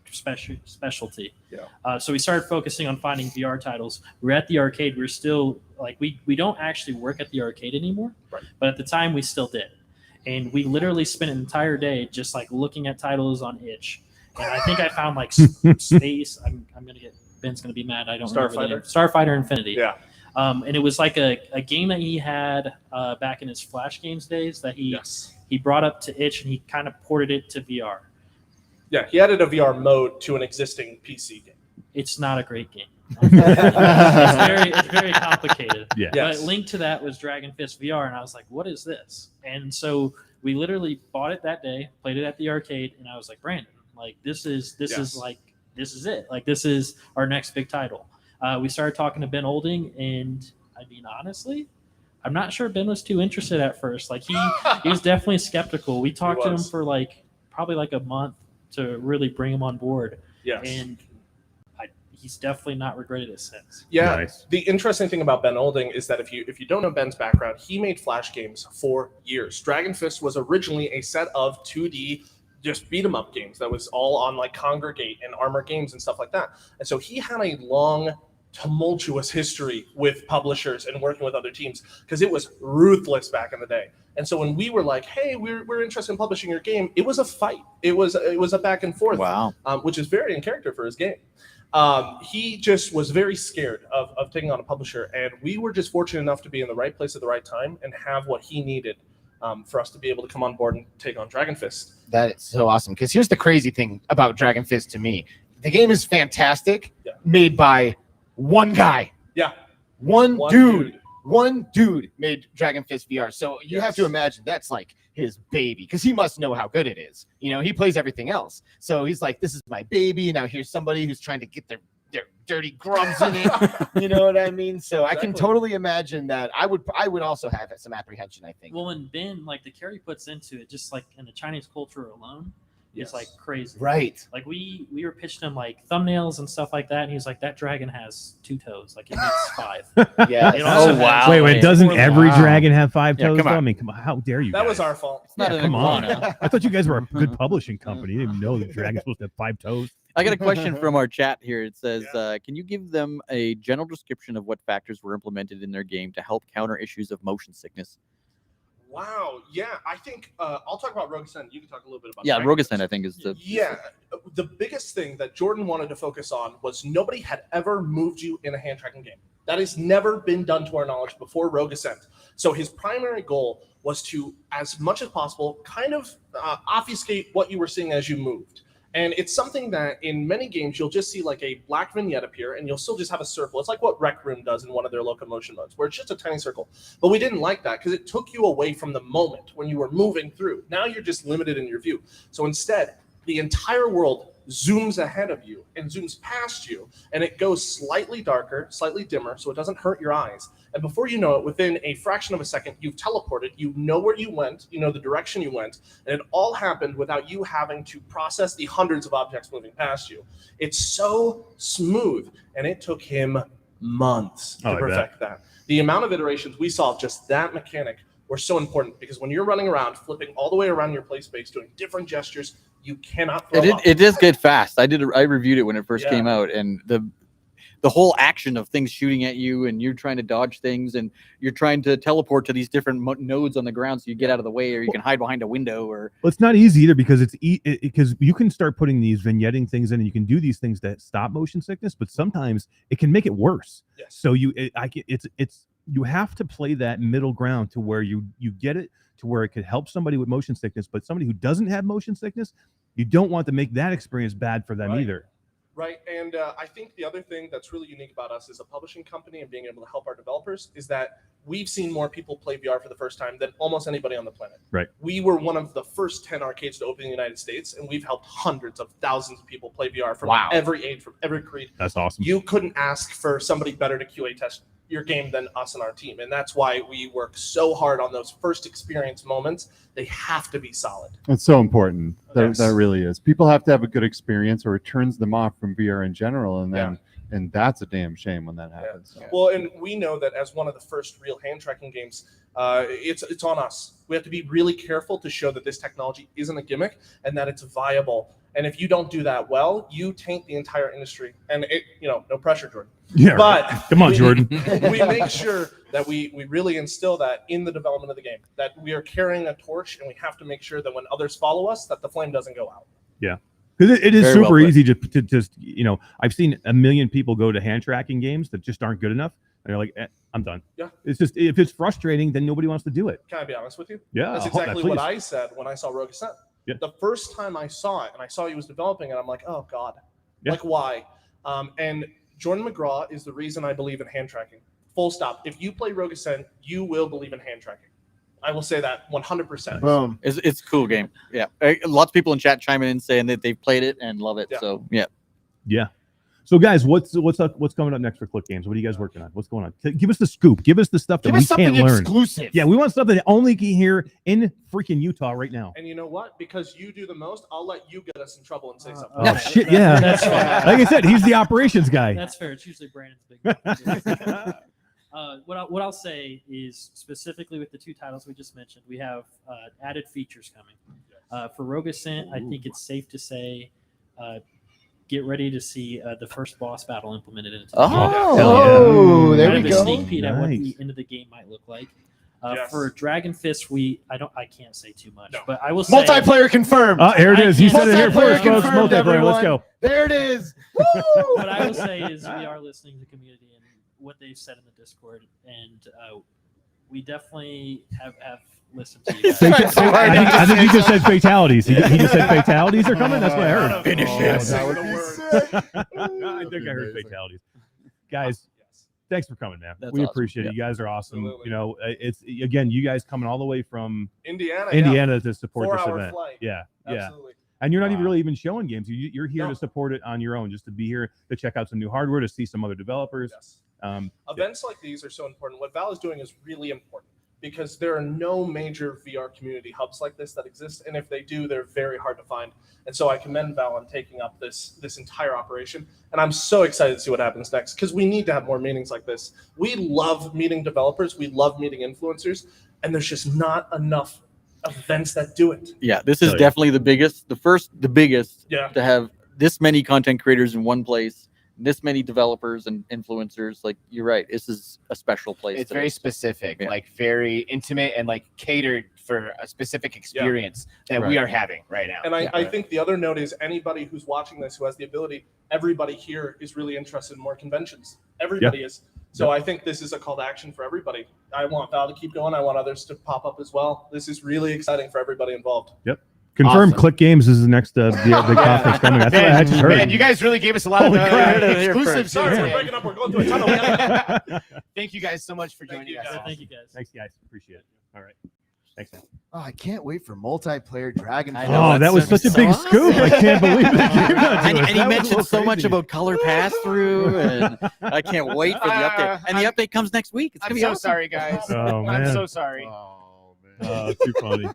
specialty. Yeah. So we started focusing on finding VR titles. We're at the arcade. We're still like we don't actually work at the arcade anymore. Right. But at the time we still did, and we literally spent an entire day just like looking at titles on itch. And I think I found like Space. I'm gonna get. Ben's going to be mad. I don't remember the name. Starfighter Infinity. Yeah. And it was like a game that he had back in his Flash Games days that he brought up to itch, and he kind of ported it to VR. Yeah, he added a VR mode to an existing PC game. It's not a great game. It's very complicated. Yeah. But linked to that was Dragon Fist VR, and I was like, what is this? And so we literally bought it that day, played it at the arcade, and I was like, Brandon, like this is it. Like, this is our next big title. We started talking to Ben Olding, and I mean, honestly, I'm not sure Ben was too interested at first. Like he was definitely skeptical. We talked to him for like probably like a month to really bring him on board. Yes. And he's definitely not regretted it since. Yeah. Nice. The interesting thing about Ben Olding is that if you don't know Ben's background, he made Flash games for years. Dragon Fist was originally a set of 2D just beat 'em up games that was all on like Congregate and Armor Games and stuff like that. And so he had a long, tumultuous history with publishers and working with other teams because it was ruthless back in the day. And so when we were like, hey, we're interested in publishing your game, it was a fight. It was a back and forth. Wow. Which is very in character for his game. He just was very scared of taking on a publisher, and we were just fortunate enough to be in the right place at the right time and have what he needed for us to be able to come on board and take on Dragon Fist. That is so awesome, because here's the crazy thing about Dragon Fist to me. The game is fantastic, made by one guy. Yeah. One dude made Dragon Fist VR. So you have to imagine that's like his baby, because he must know how good it is. You know, he plays everything else. So he's like, this is my baby. Now here's somebody who's trying to get their dirty grubs in it. You know what I mean? So exactly. I can totally imagine that. I would also have some apprehension, I think. Well, and Ben, like the care he puts into it, just like in the Chinese culture alone, it's like crazy. Right. Like we were pitching him like thumbnails and stuff like that, and he's like, that dragon has 2 toes. Like it needs 5. Yeah. Oh wow. Wait, doesn't every dragon have 5 toes? Come on. I mean, come on, how dare you? That guys? was our fault. It's not an come on. iguana. I thought you guys were a good publishing company. You didn't even know the dragon's supposed to have 5 toes. I got a question from our chat here. It says, can you give them a general description of what factors were implemented in their game to help counter issues of motion sickness? Wow. Yeah, I think I'll talk about Rogue Ascent. You can talk a little bit about Rogue Ascent, I think, is the... Yeah. The biggest thing that Jordan wanted to focus on was nobody had ever moved you in a hand tracking game. That has never been done to our knowledge before Rogue Ascent. So his primary goal was to, as much as possible, kind of obfuscate what you were seeing as you moved. And it's something that in many games, you'll just see like a black vignette appear and you'll still just have a circle. It's like what Rec Room does in one of their locomotion modes, where it's just a tiny circle. But we didn't like that because it took you away from the moment when you were moving through. Now you're just limited in your view. So instead, the entire world zooms ahead of you and zooms past you, and it goes slightly darker, slightly dimmer, so it doesn't hurt your eyes. And before you know it, within a fraction of a second, you've teleported, you know where you went, you know the direction you went, and it all happened without you having to process the hundreds of objects moving past you. It's so smooth, and it took him months to perfect that. The amount of iterations we saw of just that mechanic were so important, because when you're running around, flipping all the way around your play space, doing different gestures, you cannot throw up. It does get fast. I reviewed it when it first came out, and the whole action of things shooting at you, and you're trying to dodge things, and you're trying to teleport to these different nodes on the ground so you get out of the way, or you can hide behind a window. Or well, it's not easy either, because because you can start putting these vignetting things in, and you can do these things that stop motion sickness, but sometimes it can make it worse. Yes. So you have to play that middle ground to where you get it to where it could help somebody with motion sickness, but somebody who doesn't have motion sickness, you don't want to make that experience bad for them either. Right, and I think the other thing that's really unique about us as a publishing company and being able to help our developers is that we've seen more people play VR for the first time than almost anybody on the planet. Right. We were one of the first 10 arcades to open in the United States, and we've helped hundreds of thousands of people play VR from every age, from every creed. That's awesome. You couldn't ask for somebody better to QA test your game than us and our team, and that's why we work so hard on those first experience moments. They have to be solid. It's so important. That really is. People have to have a good experience, or it turns them off from VR in general, and then and that's a damn shame when that happens. Yeah. Well, and we know that as one of the first real hand tracking games, it's on us. We have to be really careful to show that this technology isn't a gimmick and that it's viable. And if you don't do that well, you taint the entire industry. And no pressure, Jordan. Yeah, but come on, Jordan. We make sure that we really instill that in the development of the game, that we are carrying a torch, and we have to make sure that when others follow us, that the flame doesn't go out. Yeah. Because it is super easy to just, I've seen a million people go to hand tracking games that just aren't good enough. And they're like, I'm done. Yeah. It's just, if it's frustrating, then nobody wants to do it. Can I be honest with you? Yeah. That's exactly what I said when I saw Rogue Ascent. Yeah. The first time I saw it and I saw he was developing it, I'm like, oh God, like why? And Jordan McGraw is the reason I believe in hand tracking. Full stop. If you play Rogue Ascent, you will believe in hand tracking. I will say that 100%. Boom. It's a cool game. Yeah. Lots of people in chat chiming in saying that they've played it and love it. Yeah. So, yeah. Yeah. So guys, what's coming up next for Clique Games? What are you guys working on? What's going on? Give us the scoop. Give us the stuff that we can't learn. Exclusive. Yeah, we want stuff that only can hear in freaking Utah right now. And you know what? Because you do the most, I'll let you get us in trouble and say something. Oh shit! Yeah, That's fair. like I said, he's the operations guy. That's fair. It's usually Brandon's big. What I'll say is specifically with the 2 titles we just mentioned, we have added features coming. For Rogue Ascent, I think it's safe to say, get ready to see the first boss battle implemented into the game. There kind we of a go. sneak peek at what Nice. the end of the game might look like. Yes. For Dragon Fist, I can't say too much, No. but I will say Multiplayer confirmed. Here it is. He said it here Multiplayer first, folks. confirmed, Multiplayer. Let's everyone. go. There it is. Woo! What I will say is we are listening to the community and what they've said in the Discord, and we definitely have listened to you guys. I think he just said fatalities. He just said fatalities are coming. That's what I heard. Finish it. That would be sick. I think I heard fatalities. Guys, thanks for coming, man. That's We awesome. appreciate it. You guys are awesome. Absolutely. You know, it's again, you guys coming all the way from Indiana to support this 4-hour event. flight. Yeah. Absolutely. And you're not even Wow. really even showing games. You're here No. to support it on your own, just to be here to check out some new hardware, to see some other developers. Yes. Um, Events like these are so important. What Val is doing is really important because there are no major VR community hubs like this that exist, and if they do, they're very hard to find. And so I commend Val on taking up this entire operation, and I'm so excited to see what happens next because we need to have more meetings like this. We love meeting developers, we love meeting influencers, and there's just not enough events that do it. Yeah, this is Oh, yeah. definitely the biggest Yeah. to have this many content creators in one place, this many developers and influencers. Like, you're right, this is a special place. It's to very this. specific, Yeah. like very intimate and like catered for a specific experience that we Right. are having right now. And I think the other note is anybody who's watching this who has the ability, everybody here is really interested in more conventions. Everybody is. So I think this is a call to action for everybody. I want Val to keep going. I want others to pop up as well. This is really exciting for everybody involved. Confirmed. Awesome. Clique Games is the next the conference coming. That's what I just heard. Man, you guys really gave us a lot Holy of crap. exclusives. Sorry, here we're today. breaking up. We're going through a tunnel. Thank you guys so much for Thank joining you, us. guys. Thank you guys. Thanks, guys. Appreciate it. All right. Thanks, man. Oh, I can't wait for multiplayer Dragon. I know, Oh, that was that's such a big awesome. scoop. I can't believe that came out to And, us. and he That was a mentioned little so much crazy. about color pass through, and I can't wait for the update. And the update comes next week. It's I'm gonna be so awesome. sorry, guys. Oh, man. I'm so sorry. Oh man, Oh, too funny.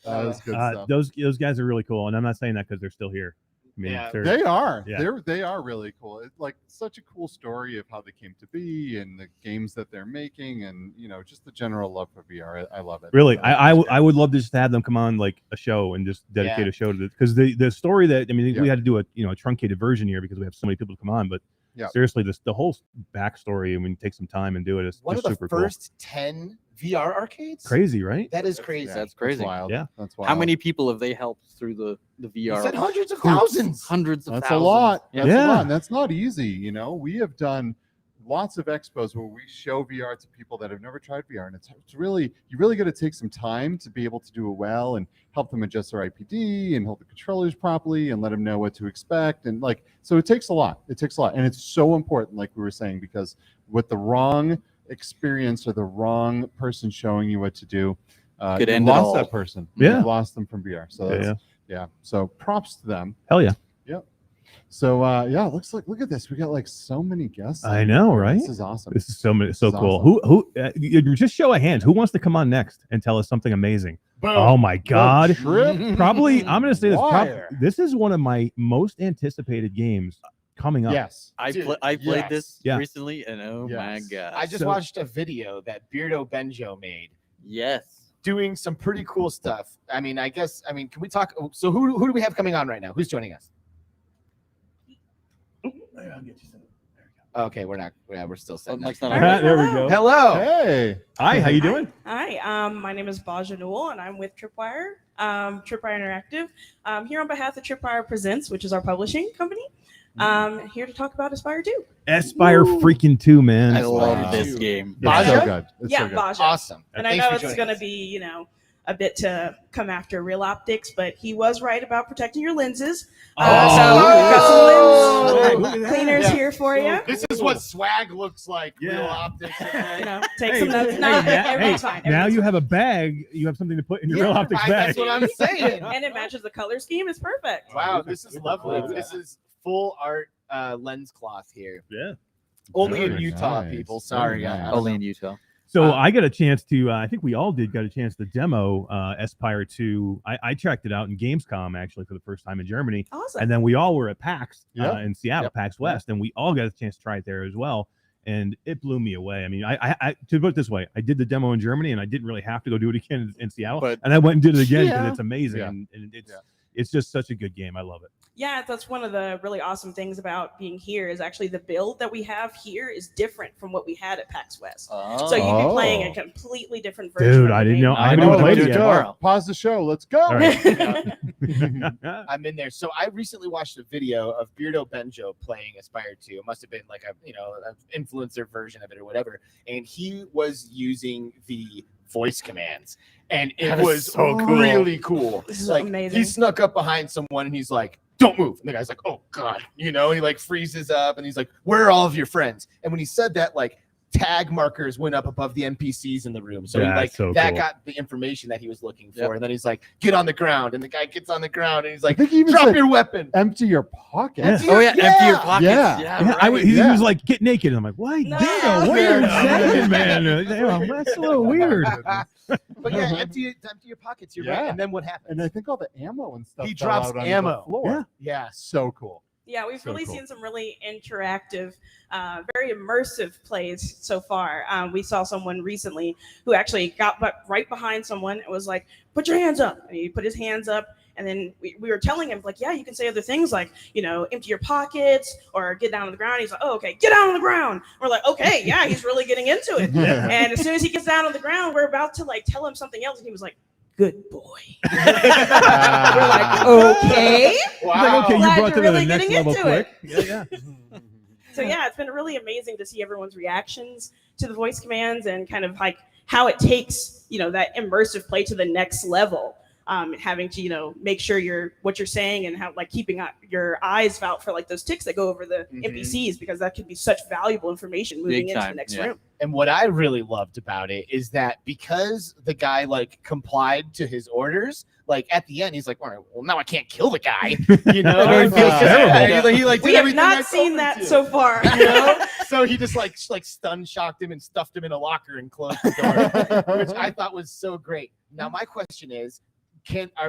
that was good stuff. Those guys are really cool, and I'm not saying that because they're still here. I mean, Yeah. they're- They are. Yeah. They are really cool. It's like such a cool story of how they came to be and the games that they're making, and just the general love for VR. I love it. really, So I it's I would love to just have them come on like a show and just dedicate Yeah. a show to it, because the story that we Yeah. had to do a truncated version here because we have so many people to come on, but Yeah. seriously, the whole backstory, and when you take some time and do it, it's One of just the super first 10 VR arcades. cool. Crazy, right? That is crazy. Yeah, That's crazy. wild. Yeah. That's wild. How many people have they helped through the You VR? said hundreds of thousands. Hundreds of That's thousands. a lot. Yeah. That's a Yeah. lot. And that's not easy. We have done lots of expos where we show VR to people that have never tried VR, and it's really, you really got to take some time to be able to do it well and help them adjust their IPD and hold the controllers properly and let them know what to expect. And so it takes a lot. It takes a lot, and it's so important, like we were saying, because with the wrong experience or the wrong person showing you what to do, Could you end it lost all. that person. Yeah. You've lost them from VR. So Yeah, that's, yeah. So props to them. Hell yeah. So look at this. We got so many guests. I know, right? This is awesome. This is so This is cool. awesome. Who just show of hands. Who wants to come on next and tell us something amazing? Boom. Oh my God. Trip. Probably, I'm going to say this. Wire. This is one of my most anticipated games coming up. Yes. I Dude, played yes. this Yeah. recently, and oh my Yes. god! I just So- watched a video that Beardo Benjo made yes. doing some pretty cool stuff. Can we talk? So who do we have coming on right now? Who's joining us? Okay, we're not. Yeah, we're still Oh, setting Mike's up. not on. Alright. There we go. Hello. Hey. Hi, how you doing? Hi, my name is Bahja Newell, and I'm with Tripwire, Tripwire Interactive. Here on behalf of Tripwire Presents, which is our publishing company. Here to talk about Espire 2. Espire freaking 2, man. I love Wow. this game. It's so Bahja? good. It's Yeah, so good. Bahja. Awesome. And I Thanks know for it's joining going to us. be, a bit to come after Reloptix, but he was right about protecting your lenses. So we've got some Oh, lens cleaners Yeah. here for you. This is what swag looks like. Yeah. Real optics. Take Hey, some notes. hey, No, now- everything's fine. Now everything's you have a bag. You have something to put in your real optics bag. That's what I'm saying. fine. And it matches the color scheme. It's perfect. Wow, this is lovely. This is full art lens cloth here. Yeah. Only in Very Utah, nice. people. Sorry. Very I nice. don't Only know. in Utah. So I got a chance to, I think we all got a chance to demo Espire 2. I checked it out in Gamescom, actually, for the first time in Germany. Awesome. And then we all were at PAX Yep. in Seattle, Yep. PAX West, and we all got a chance to try it there as well. And it blew me away. I mean, I to put it this way, I did the demo in Germany, and I didn't really have to go do it again in Seattle. But- and I went and did it again because Yeah. it's amazing. Yeah. And it's just such a good game. I love it. Yeah, that's one of the really awesome things about being here is actually the build that we have here is different from what we had at PAX West. So you'd be playing a completely different version. Dude, of I the didn't game. know. I I haven't know. even played Let's it yet. go. Tomorrow. Pause the show. Let's go. All right. I'm in there. So I recently watched a video of Beardo Benjo playing Aspire 2. It must have been like an influencer version of it or whatever. And he was using the voice commands. And it That is was so cool. really cool. This is Like amazing. he snuck up behind someone and he's like, don't move. And the guy's like, oh God, and he like freezes up and he's like, where are all of your friends? And when he said that, like tag markers went up above the NPCs in the room. So That's so that cool. got the information that he was looking for. Yep. And then he's like, get on the ground. And the guy gets on the ground and he's I like, think he even drop said your weapon. empty your pockets. Yeah. Oh yeah, empty your pockets. Yeah. Yeah, right. he Yeah. was like, get naked. And I'm like, what? No. Damn, Yeah. weird Yeah. saying, man. That's a little weird. But yeah, empty your pockets. You're right. Yeah. And then what happens? And I think all the ammo and stuff. He fell drops out onto ammo. The floor. Yeah. Yeah. So cool. Yeah, we've So really cool. seen some really interactive, very immersive plays so far. We saw someone recently who actually got right behind someone and was like, put your hands up. And he put his hands up. And then we were telling him, like, yeah, you can say other things like, empty your pockets or get down on the ground. He's like, oh, okay, get down on the ground. We're like, okay, yeah, he's really getting into it. And as soon as he gets down on the ground, we're about to like tell him something else. And he was like, good boy. We're like, okay. Like, okay, you Glad brought you're them to really the next getting level into quick. it. Yeah. So yeah, it's been really amazing to see everyone's reactions to the voice commands and kind of like how it takes, that immersive play to the next level. Having to, make sure what you're saying and how like keeping your eyes out for like those ticks that go over the NPCs, because that could be such valuable information moving into the next room. And what I really loved about it is that because the guy like complied to his orders, like at the end, he's like, all right, well, now I can't kill the guy. He feels terrible. He like We did have everything I not told seen him that to. so far. So he just like stun shocked him and stuffed him in a locker and closed the door, which I thought was so great. Now my question is,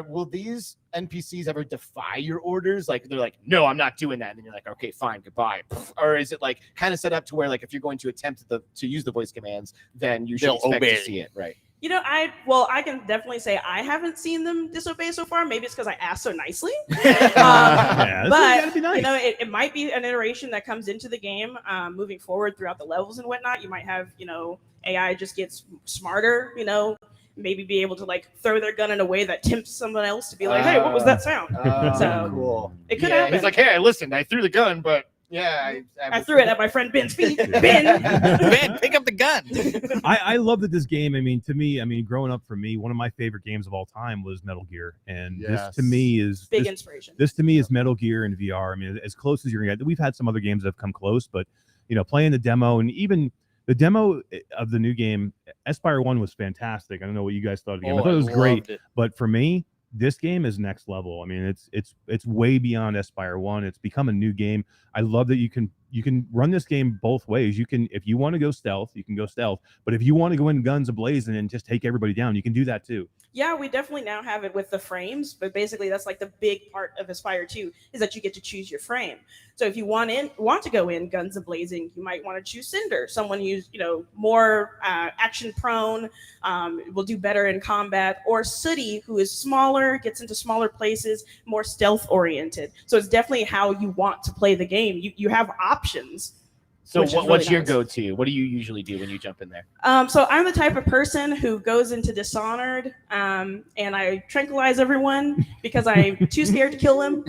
will these NPCs ever defy your orders? Like they're like, no, I'm not doing that, and then you're like, okay, fine, goodbye. Or is it like kind of set up to where like if you're going to attempt to use the voice commands, then you should They'll expect obey to see it, right? I can definitely say I haven't seen them disobey so far. Maybe it's because I asked so nicely. Yeah, But gotta be nice. it might be an iteration that comes into the game moving forward throughout the levels and whatnot. You might have AI just gets smarter. Maybe be able to like throw their gun in a way that tempts someone else to be like, hey, what was that sound? So Cool. it could happen. He's like, hey, listen, I threw the gun, but yeah, I threw it at my friend Ben's feet. Ben. Ben, pick up the gun. I love that this game. To me, growing up for me, one of my favorite games of all time was Metal Gear, and this to me is big inspiration. This to me is Metal Gear in VR. As close as you're gonna get. We've had some other games that have come close, but playing the demo and even the demo of the new game, Espire 1 was fantastic. I don't know what you guys thought of the game. I thought it was great, but for me, this game is next level. It's way beyond Espire 1. It's become a new game. I love that you can run this game both ways. You can, if you want to go stealth, you can go stealth. But if you want to go in guns a-blazing and just take everybody down, you can do that too. Yeah, we definitely now have it with the frames, but basically that's like the big part of Aspire 2 is that you get to choose your frame. So if you want to go in guns a-blazing, you might want to choose Cinder, someone who's more action prone, will do better in combat, or Sooty, who is smaller, gets into smaller places, more stealth oriented. So it's definitely how you want to play the game. You have options. So Which is what's really your nice. go-to? What do you usually do when you jump in there? So I'm the type of person who goes into Dishonored and I tranquilize everyone because I'm too scared to kill them.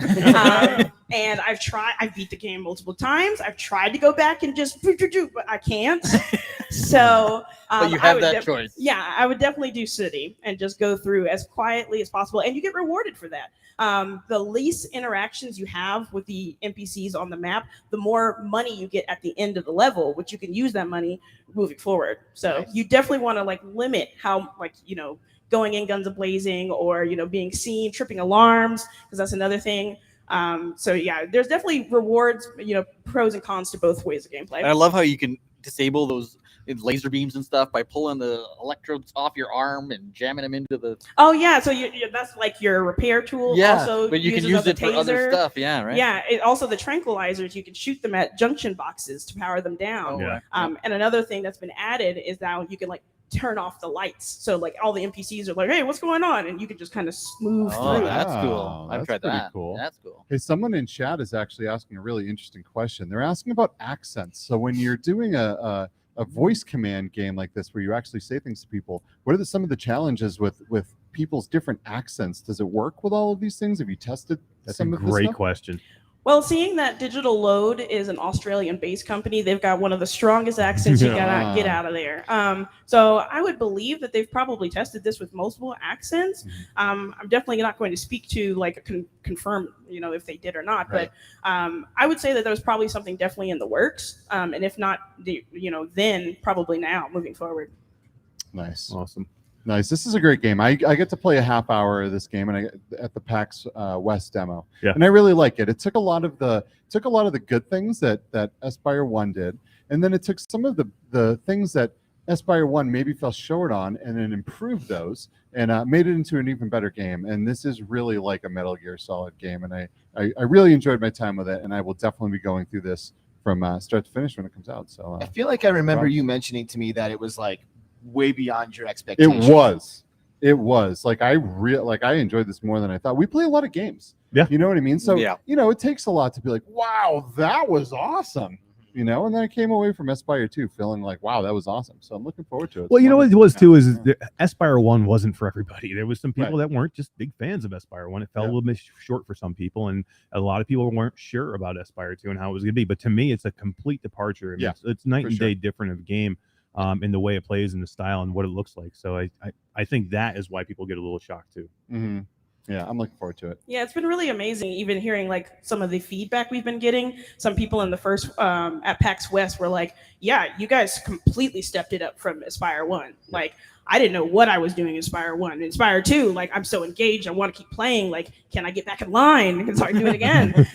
And I've beat the game multiple times. I've tried to go back and just, but I can't. So But you have that choice. Yeah, I would definitely do City and just go through as quietly as possible. And you get rewarded for that. The least interactions you have with the NPCs on the map, the more money you get at the end of the level, which you can use that money moving forward. So Nice. you definitely want to limit how going in guns a-blazing or being seen, tripping alarms, because that's another thing. So yeah, there's definitely rewards, pros and cons to both ways of gameplay. And I love how you can disable those laser beams and stuff by pulling the electrodes off your arm and jamming them into the. Oh yeah, so that's like your repair tool. Yeah, also but you can use it for other stuff. Yeah, right. Yeah, also the tranquilizers, you can shoot them at junction boxes to power them down. Yeah. And another thing that's been added is now you can like turn off the lights, so like all the NPCs are like, "Hey, what's going on?" and you can just kind of move Oh, through. that's cool. I've That's tried pretty that. cool. That's cool. Hey, someone in chat is actually asking a really interesting question. They're asking about accents. So when you're doing a voice command game like this, where you actually say things to people, what are some of the challenges with people's different accents? Does it work with all of these things? Have you tested That's some a of this great stuff? question. Well, seeing that Digital Load is an Australian-based company, they've got one of the strongest accents you gotta get out of there. So I would believe that they've probably tested this with multiple accents. I'm definitely not going to speak to like confirm, if they did or not. Right. But I would say that there was probably something definitely in the works. And if not, then probably now moving forward. Nice. Awesome. Nice. This is a great game. I get to play a half hour of this game, and at the PAX West demo, and I really like it. It took a lot of the good things that Espire 1 did, and then it took some of the things that Espire 1 maybe fell short on, and then improved those, and made it into an even better game. And this is really like a Metal Gear Solid game, and I really enjoyed my time with it, and I will definitely be going through this from start to finish when it comes out. So I feel like I remember you mentioning to me that it was like way beyond your expectations. It was like I enjoyed this more than I thought. We play a lot of games. Yeah. You know what I mean? So, Yeah. it takes a lot to be like, wow, that was awesome. And then I came away from Espire 2 feeling like, wow, that was awesome. So I'm looking forward to it. Well, you know what it was too is the Espire 1 wasn't for everybody. There was some people that weren't just big fans of Espire 1. It fell a little bit short for some people, and a lot of people weren't sure about Espire 2 and how it was going to be. But to me, it's a complete departure. I mean, it's night and day different of a game. In the way it plays and the style and what it looks like. So I think that is why people get a little shocked too. Mm-hmm. Yeah, I'm looking forward to it. Yeah, it's been really amazing. Even hearing like some of the feedback we've been getting. Some people in the first at PAX West were like, "Yeah, you guys completely stepped it up from Espire 1. Like, I didn't know what I was doing in Espire 1. Espire 2, like, I'm so engaged. I want to keep playing. Like, can I get back in line and so I can do it again?"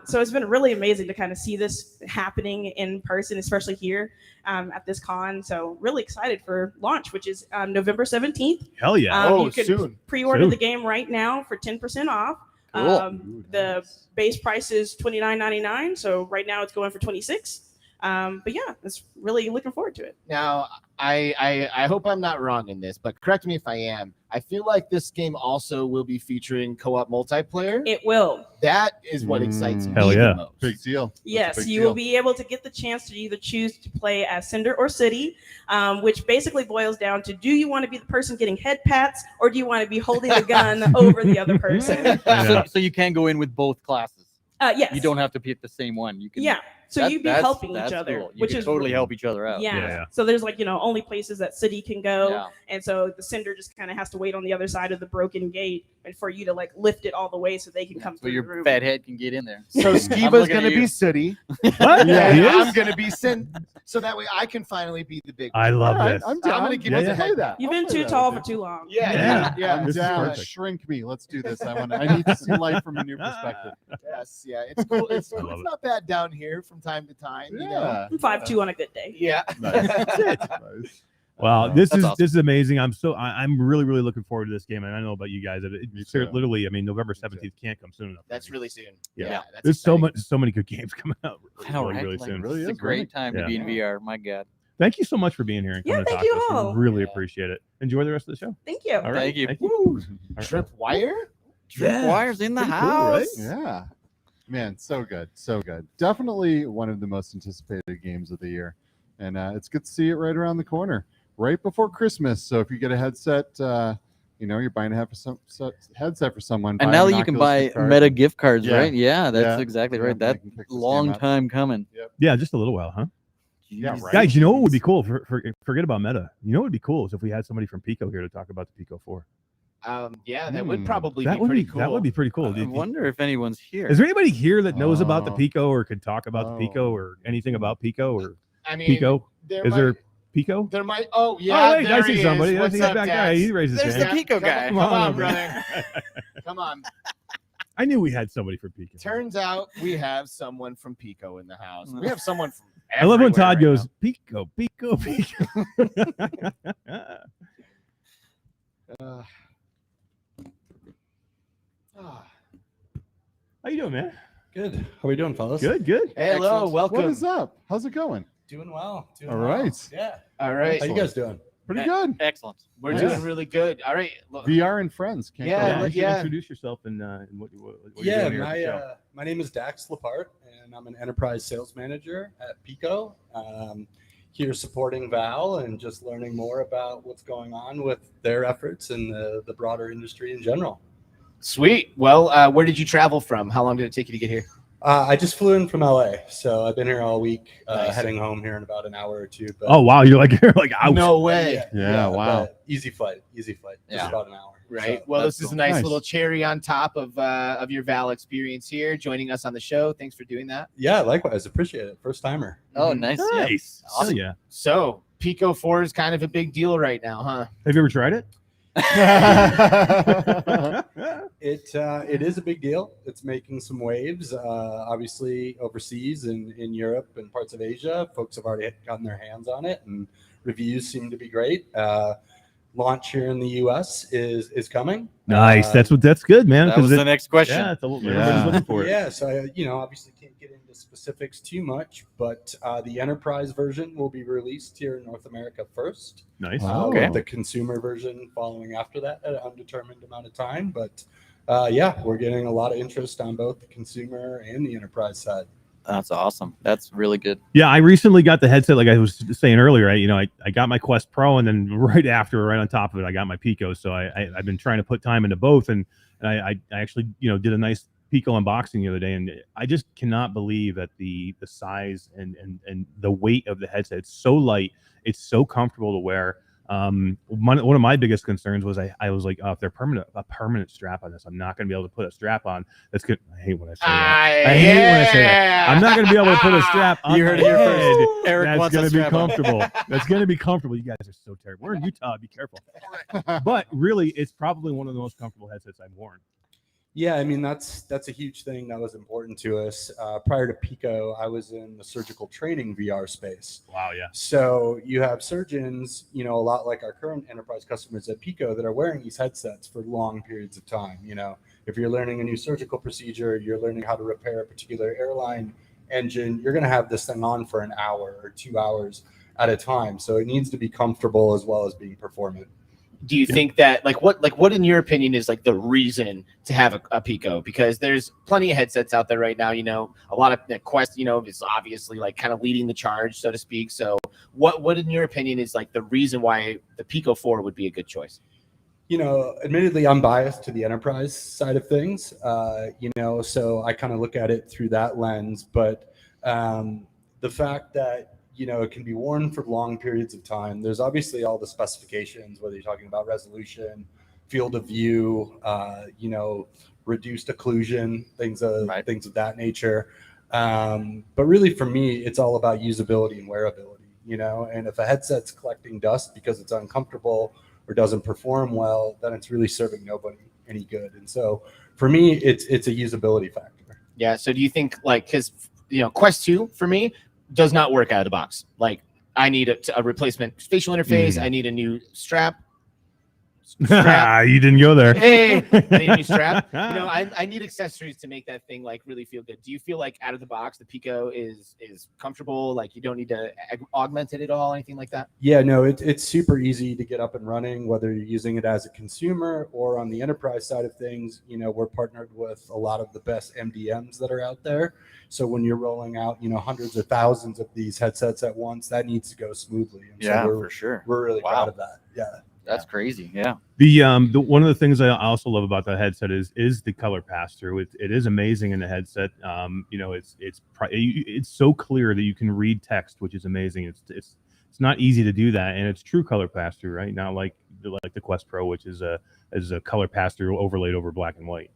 So it's been really amazing to kind of see this happening in person, especially here at this con. So really excited for launch, which is November 17th. Hell yeah. You can pre-order the game right now for 10% off. Cool. The base price is $29.99. So right now it's going for $26. But yeah, it's really looking forward to it. Now, I hope I'm not wrong in this, but correct me if I am. I feel like this game also will be featuring co-op multiplayer. It will. That is what excites me Hell yeah. the most. Big deal. Yes, you will be able to get the chance to either choose to play as Cinder or City, which basically boils down to, do you want to be the person getting head pats, or do you want to be holding the gun over the other person? So you can go in with both classes. Yes. You don't have to pick the same one. You can. Yeah. So you'd be helping each other, cool. You which can is totally help each other out. Yeah. So there's like, only places that City can go. Yeah. And so the Cinder just kind of has to wait on the other side of the broken gate and for you to like lift it all the way so they can come So through the your room. fat head can get in there. So Skeeva's going to be City. What? Yeah, He is? I'm going to be Sin. So that way I can finally be the big one. I love this. I'm down. I'm going to give Yeah, you the yeah. head. that. You've I'll been play too that tall with for you. too long. Yeah. I'm This is down. perfect. Shrink me. Let's do this. I need to see life from a new perspective. Yes. Yeah. It's cool. It's I cool. love It's not bad down here from time to time. You know? Yeah. I'm 5'2" on a good day. Yeah. That's it. Nice. Wow, this That's is awesome. this is amazing. I'm really looking forward to this game, and I know about you guys. It's too. literally, I mean, November 17th can't come soon enough. That's really soon. Yeah. That's There's exciting. so many good games coming out I know, really, right? really Like, soon. Really it's a is, great right? time to Yeah. be in VR. My God. Thank you so much for being here and Yeah, coming to thank talk you to us. all. We really Yeah. appreciate it. Enjoy the rest of the show. Thank you. All right. Thank you. Woo. All right. Tripwire? Tripwire's in the Pretty cool, house. right? Yeah. Man, so good. So good. Definitely one of the most anticipated games of the year. And it's good to see it right around the corner, right before Christmas. So if you get a headset, you're buying a headset for someone. And buy now an that you can Oculus buy gift card. Meta gift cards, Yeah. right? Yeah, that's Yeah. exactly Yeah, right. I That can pick this long game up. time coming. Yeah, just a little while, huh? Yeah, Jeez. right. Guys, you know what would be cool? Forget about Meta. You know what would be cool is if we had somebody from Pico here to talk about the Pico 4. Yeah, that would probably That be would pretty be cool. that would be pretty cool. I wonder if anyone's here. Is there anybody here that knows about the Oh. Pico or could talk about the Pico Oh. or anything about Pico or I mean, Pico? there Is might, there Pico? There might. Oh yeah. Oh, wait, there I see he somebody. Is. I What's see up, that guy. Dax? He raises his There's hand. the Pico Come guy. on, Come on, brother. Come on. I knew we had somebody for Pico. Turns out we have someone from Pico in the house. We have someone from I love when Todd right goes, now. Pico, Pico, Pico. How you doing, man? Good. How are we doing, fellas? Good, good. Hello, Excellent. welcome. What is up? How's it going? Doing well. Doing All well. right. Yeah. All right. How you guys doing? Pretty good. Excellent. We're Yeah. doing really good. All right. Look, VR and friends. Can't Yeah, go Yeah, wrong. you should yeah. introduce yourself and what you're Yeah, doing here at the show. my name is Dax Leepart, and I'm an enterprise sales manager at Pico. Here supporting Val and just learning more about what's going on with their efforts and the broader industry in general. sweet. Well, where did you travel from? How long did it take you to get here? I just flew in from LA, so I've been here all week, Nice. heading home here in about an hour or two. But Oh wow, you're like out. No way. Yeah, wow. but easy flight, just Yeah. about an hour. Right. So Well, that's this is cool. a nice Nice. little cherry on top of your Val experience here, joining us on the show. Thanks for doing that. Yeah, likewise, appreciate it. First timer. Oh, nice. Yeah. Nice. Hell yeah. So, Pico 4 is kind of a big deal right now, huh? Have you ever tried it? It is a big deal. It's making some waves. Obviously, overseas in Europe and parts of Asia, folks have already gotten their hands on it, and reviews seem to be great. Launch here in the U.S. is coming. Nice. That's good, man. That 'cause was it- the next question. Yeah, it's a little, Yeah. everybody's looking for it. Yeah, so I obviously can't get into specifics too much, but the enterprise version will be released here in North America first. Nice. Wow. Okay. The consumer version following after that at an undetermined amount of time. But yeah, we're getting a lot of interest on both the consumer and the enterprise side. That's awesome. That's really good. Yeah, I recently got the headset, like I was saying earlier. I got my Quest Pro, and then right on top of it, I got my Pico. So I've been trying to put time into both, and I actually did a nice Pico unboxing the other day, and I just cannot believe that the size and the weight of the headset. It's so light, it's so comfortable to wear. One of my biggest concerns was I was like, oh, if they're a permanent strap on this, I'm not going to be able to put a strap on. That's good. I hate when I say that. I hate when I say that. I'm not going to be able to put a strap on. You heard it my here head. first. Eric That's wants a going to be strap on. comfortable. That's going to be comfortable. You guys are so terrible. We're in Utah. Be careful. But really, it's probably one of the most comfortable headsets I've worn. Yeah, I mean, that's a huge thing that was important to us. Prior to Pico, I was in the surgical training VR space. Wow. Yeah. So you have surgeons, a lot like our current enterprise customers at Pico that are wearing these headsets for long periods of time. If you're learning a new surgical procedure, you're learning how to repair a particular airline engine, you're going to have this thing on for an hour or 2 hours at a time. So it needs to be comfortable as well as being performant. Do you think that what in your opinion is like the reason to have a Pico? Because there's plenty of headsets out there right now. A lot of Quest, is obviously like kind of leading the charge, so to speak. So what in your opinion is like the reason why the Pico 4 would be a good choice? Admittedly, I'm biased to the enterprise side of things. So I kind of look at it through that lens. But the fact that it can be worn for long periods of time. There's obviously all the specifications, whether you're talking about resolution, field of view, reduced occlusion, things of that nature. But really, for me, it's all about usability and wearability. And if a headset's collecting dust because it's uncomfortable or doesn't perform well, then it's really serving nobody any good. And so, for me, it's a usability factor. Yeah. So do you think because Quest 2 for me does not work out of the box. Like I need a replacement facial interface. I need a new strap. You didn't go there. Hey, I need a new strap. I need accessories to make that thing like really feel good. Do you feel like out of the box the Pico is comfortable? Like you don't need to augment it at all, anything like that? Yeah, no, it's super easy to get up and running, whether you're using it as a consumer or on the enterprise side of things. We're partnered with a lot of the best MDMs that are out there. So when you're rolling out, hundreds of thousands of these headsets at once, that needs to go smoothly. And Yeah, so for sure. We're really proud of that. Yeah. That's crazy. Yeah. The one of the things I also love about the headset is the color pass through. It is amazing in the headset. It's so clear that you can read text, which is amazing. It's not easy to do that, and it's true color pass through, right? Not like the Quest Pro, which is a color pass through overlaid over black and white.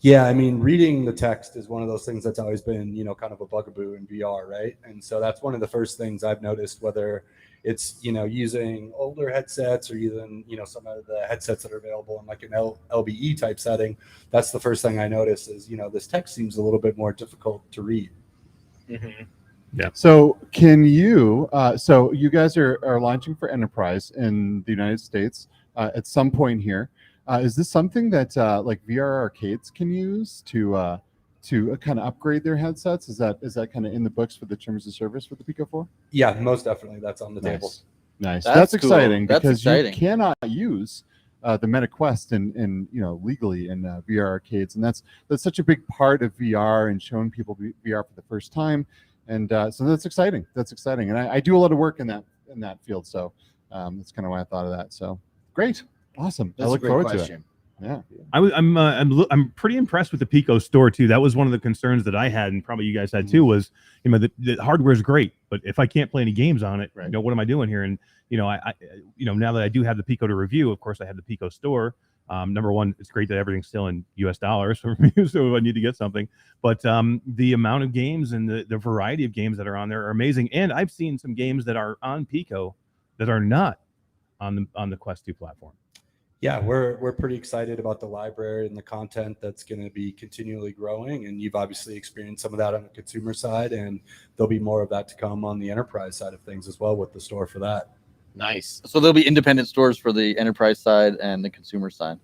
Yeah, I mean, reading the text is one of those things that's always been, kind of a bugaboo in VR, right? And so that's one of the first things I've noticed, whether it's, using older headsets or even, some of the headsets that are available in like an LBE type setting. That's the first thing I notice is, this text seems a little bit more difficult to read. Mm-hmm. Yeah. So can you, so you guys are launching for Enterprise in the United States at some point here. Is this something that like VR arcades can use to kind of upgrade their headsets? Is that kind of in the books for the terms of service for the Pico 4? Yeah, most definitely. That's on the table. Nice. That's That's cool. exciting That's because exciting. you cannot use the Meta Quest in legally in VR arcades, and that's such a big part of VR and showing people VR for the first time. And so that's exciting. That's exciting. And I do a lot of work in that field. So that's kind of why I thought of that. So great. Awesome. That's I look a great forward question. to it. Yeah. I'm pretty impressed with the Pico store too. That was one of the concerns that I had, and probably you guys had too. Was the hardware is great, but if I can't play any games on it, Right. what am I doing here? And I now that I do have the Pico to review, of course I have the Pico store. Number one, it's great that everything's still in US dollars for me, so if I need to get something. But the amount of games and the variety of games that are on there are amazing. And I've seen some games that are on Pico that are not on the Quest 2 platform. Yeah, we're pretty excited about the library and the content that's going to be continually growing. And you've obviously experienced some of that on the consumer side, and there'll be more of that to come on the enterprise side of things as well with the store for that. Nice. So there'll be independent stores for the enterprise side and the consumer side.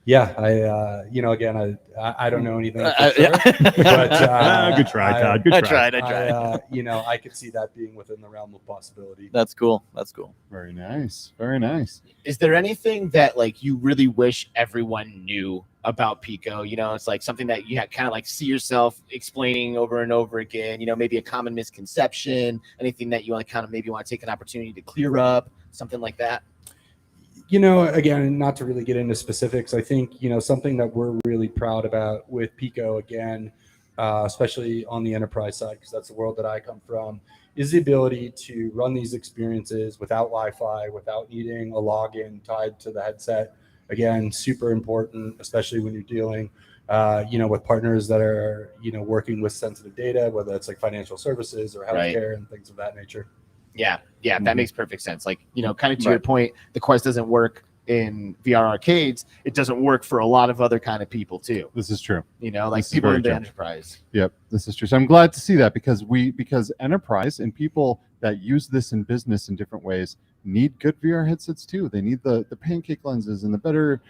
Yeah, again, I don't know anything for sure, Yeah. but good try, Todd. Good try. I tried. I could see that being within the realm of possibility. That's cool. That's cool. Very nice. Very nice. Is there anything that like you really wish everyone knew about Pico? It's like something that you kind of like see yourself explaining over and over again. Maybe a common misconception, anything that you want to kind of maybe want to take an opportunity to clear up, something like that. Again, not to really get into specifics, I think, something that we're really proud about with Pico, again, especially on the enterprise side, because that's the world that I come from, is the ability to run these experiences without Wi-Fi, without needing a login tied to the headset. Again, super important, especially when you're dealing, with partners that are, working with sensitive data, whether it's like financial services or healthcare and things of that nature. Yeah, that makes perfect sense. Like, kind of to your point, the Quest doesn't work in VR arcades. It doesn't work for a lot of other kind of people too. This is true. Like people in the enterprise. Yep, this is true. So I'm glad to see that because enterprise and people that use this in business in different ways need good VR headsets too. They need the pancake lenses and the better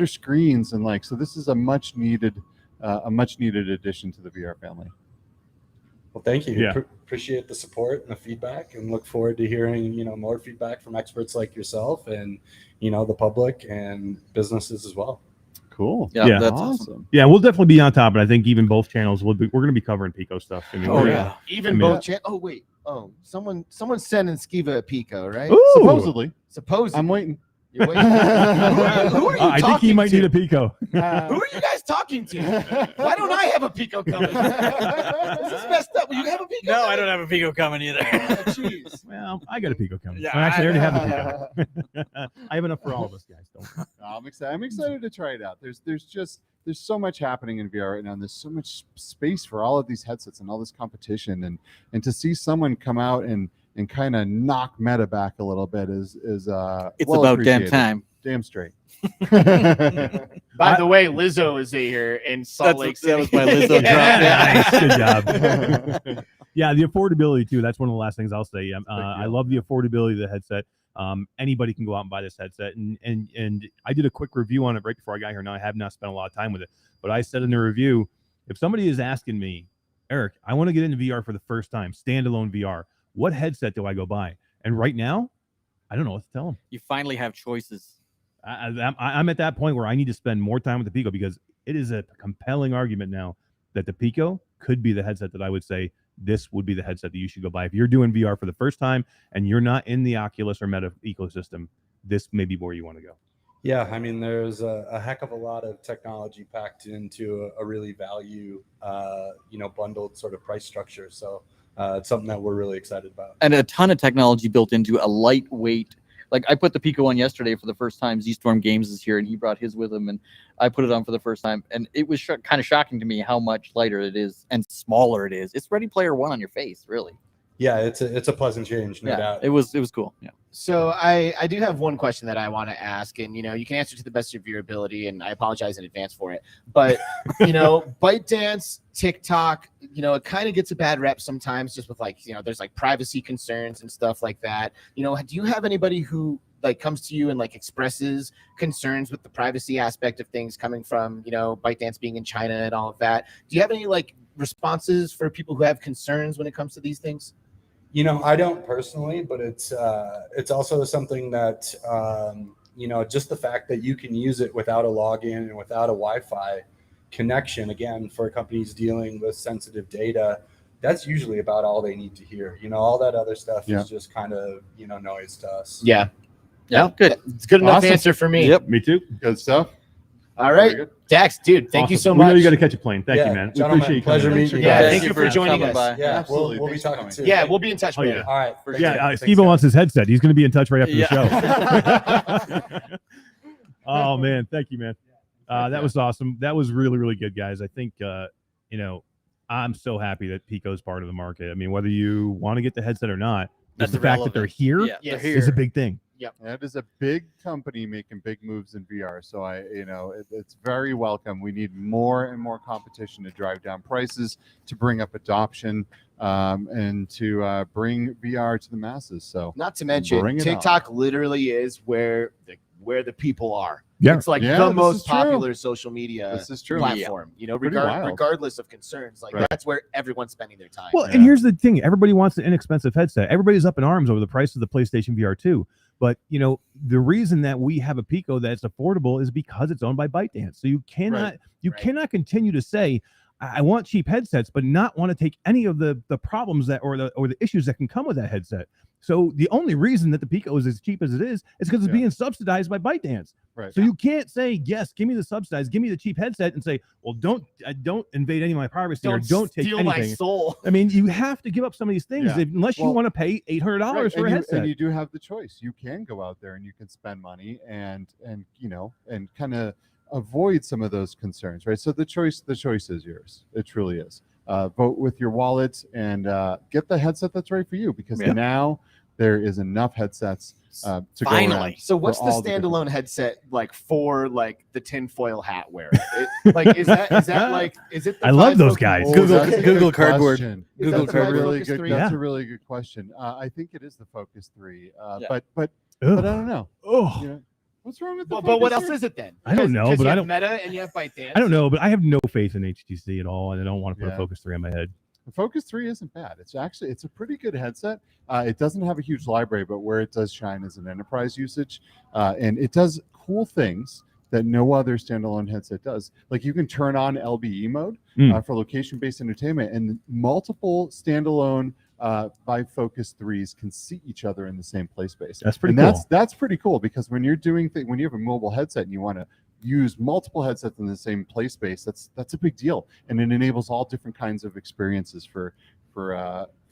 screens and so this is a much needed addition to the VR family. Well, thank you. Yeah. Appreciate the support and the feedback, and look forward to hearing, more feedback from experts like yourself and, the public and businesses as well. Cool. Yeah. That's awesome. Yeah, we'll definitely be on top, and I think even both channels we're going to be covering Pico stuff. Even both. Oh wait. Oh, someone's sending Skeeva a Pico, right? Ooh. Supposedly. I'm waiting. You're waiting. Who are you I think he might need a Pico. Who are you guys talking to? Why don't I have a Pico coming? This is messed up. You have a Pico? No, I don't have a Pico coming either. Jeez. Well, I got a Pico coming. Yeah, Well, actually, I already have a Pico. I have enough for all of us, guys. Don't worry. I'm excited to try it out. There's so much happening in VR right now, and there's so much space for all of these headsets and all this competition, and to see someone come out and kind of knock meta back a little bit is It's well about damn appreciated. time. Damn straight. By the way, Lizzo is here in Salt Lake City. That was my Lizzo drop. Nice, good job. Yeah, the affordability too. That's one of the last things I'll say. I love the affordability of the headset. Anybody can go out and buy this headset, and I did a quick review on it right before I got here. Now I have not spent a lot of time with it, but I said in the review, if somebody is asking me, Eric, I want to get into VR for the first time, standalone VR, what headset do I go buy? And right now, I don't know what to tell them. You finally have choices. I'm at that point where I need to spend more time with the Pico because it is a compelling argument now that the Pico could be the headset that I would say this would be the headset that you should go buy. If you're doing VR for the first time and you're not in the Oculus or Meta ecosystem, this may be where you want to go. Yeah, I mean, there's a heck of a lot of technology packed into a really value, bundled sort of price structure. So it's something that we're really excited about. And a ton of technology built into a lightweight. Like I put the Pico on yesterday for the first time. Z-Storm Games is here, and he brought his with him, and I put it on for the first time. And it was kind of shocking to me how much lighter it is and smaller it is. It's Ready Player One on your face, really. yeah, it's a pleasant change, no Yeah, doubt. it was cool. Yeah. So I do have one question that I want to ask, and you can answer to the best of your ability, and I apologize in advance for it. But ByteDance, TikTok, it kind of gets a bad rep sometimes, just with there's privacy concerns and stuff like that. Do you have anybody who comes to you and expresses concerns with the privacy aspect of things coming from ByteDance being in China and all of that? Do you have any responses for people who have concerns when it comes to these things? I don't personally, but it's also something that just the fact that you can use it without a login and without a Wi-Fi connection, again, for companies dealing with sensitive data, that's usually about all they need to hear. All that other stuff is just kind of noise to us. Yeah, good. It's good enough answer for me. Yep, me too. Good stuff. All right, Dax, dude, thank you so We much. know you got to catch a plane. Thank you, man. We Gentlemen, appreciate you pleasure coming. meeting you Yeah, guys. thank you for joining us. by. Yeah, Absolutely. we'll be Thanks for talking coming. soon. Yeah, we'll be in touch. Oh, with yeah. you. All right. Yeah, Thanks, Skeeva guys. wants his headset. He's going to be in touch right after Yeah. the show. Oh man, thank you, man. That was awesome. That was really, really good, guys. I think I'm so happy that Pico's part of the market. I mean, whether you want to get the headset or not, That's the fact that they're here Yeah, they're Yes. here. is a big thing. That is a big company making big moves in VR. So it's very welcome. We need more and more competition to drive down prices, to bring up adoption, and to bring VR to the masses. So Not to mention, Bring it TikTok literally is where the people are. Yeah. It's like Yeah, the this most is true. popular social media this is true. platform. Pretty wild. Regardless of concerns, Right. that's where everyone's spending their time. Well, and here's the thing: everybody wants an inexpensive headset. Everybody's up in arms over the price of the PlayStation VR 2. But the reason that we have a Pico that's affordable is because it's owned by ByteDance. So you cannot cannot continue to say, I want cheap headsets, but not want to take any of the problems that or the issues that can come with that headset. So the only reason that the Pico is as cheap as it is because it's being subsidized by ByteDance. Right. So you can't say, yes, give me the subsidized, give me the cheap headset, and say, well, don't invade any of my privacy or don't take steal anything. my soul. I mean, you have to give up some of these things unless you Well, want to pay $800 for a headset. And you do have the choice. You can go out there and you can spend money and kind of avoid some of those concerns, right? So the choice is yours. It truly is. Vote with your wallet and get the headset that's right for you, because now there is enough headsets to go around. So what's for the all different- standalone headset for the tinfoil hat wearer? Is it? I love those guys. Oh, Google- that's a Google good Cardboard. question. Google That's a Cardboard. really Focus good. 3? That's Yeah. a really good question. I think it is the Focus 3, Yeah. but Ugh. I don't know. Oh, What's wrong with the But what Focus else 3? is it then? I don't know, Because but you I have don't- Meta and you have ByteDance. I don't know, but I have no faith in HTC at all, and I don't want to put a Yeah. Focus 3 on my head. The Focus 3 isn't bad. It's a pretty good headset. It doesn't have a huge library, but where it does shine is in enterprise usage, and it does cool things that no other standalone headset does. Like you can turn on LBE mode for location-based entertainment, and multiple standalone Focus 3s can see each other in the same play space. That's pretty and cool. That's pretty cool, because when you're doing when you have a mobile headset and you want to use multiple headsets in the same play space, that's a big deal, and it enables all different kinds of experiences for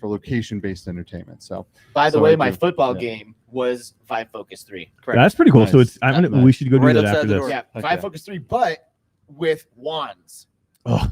location-based entertainment. So, By the So way, I my do. football Yeah. game was Vive Focus 3. That's pretty cool. So Nice. it's I'm gonna, Nice. we should go do Right that outside after the this. door. Yeah, Heck Vive yeah. Focus 3, but with wands. Oh,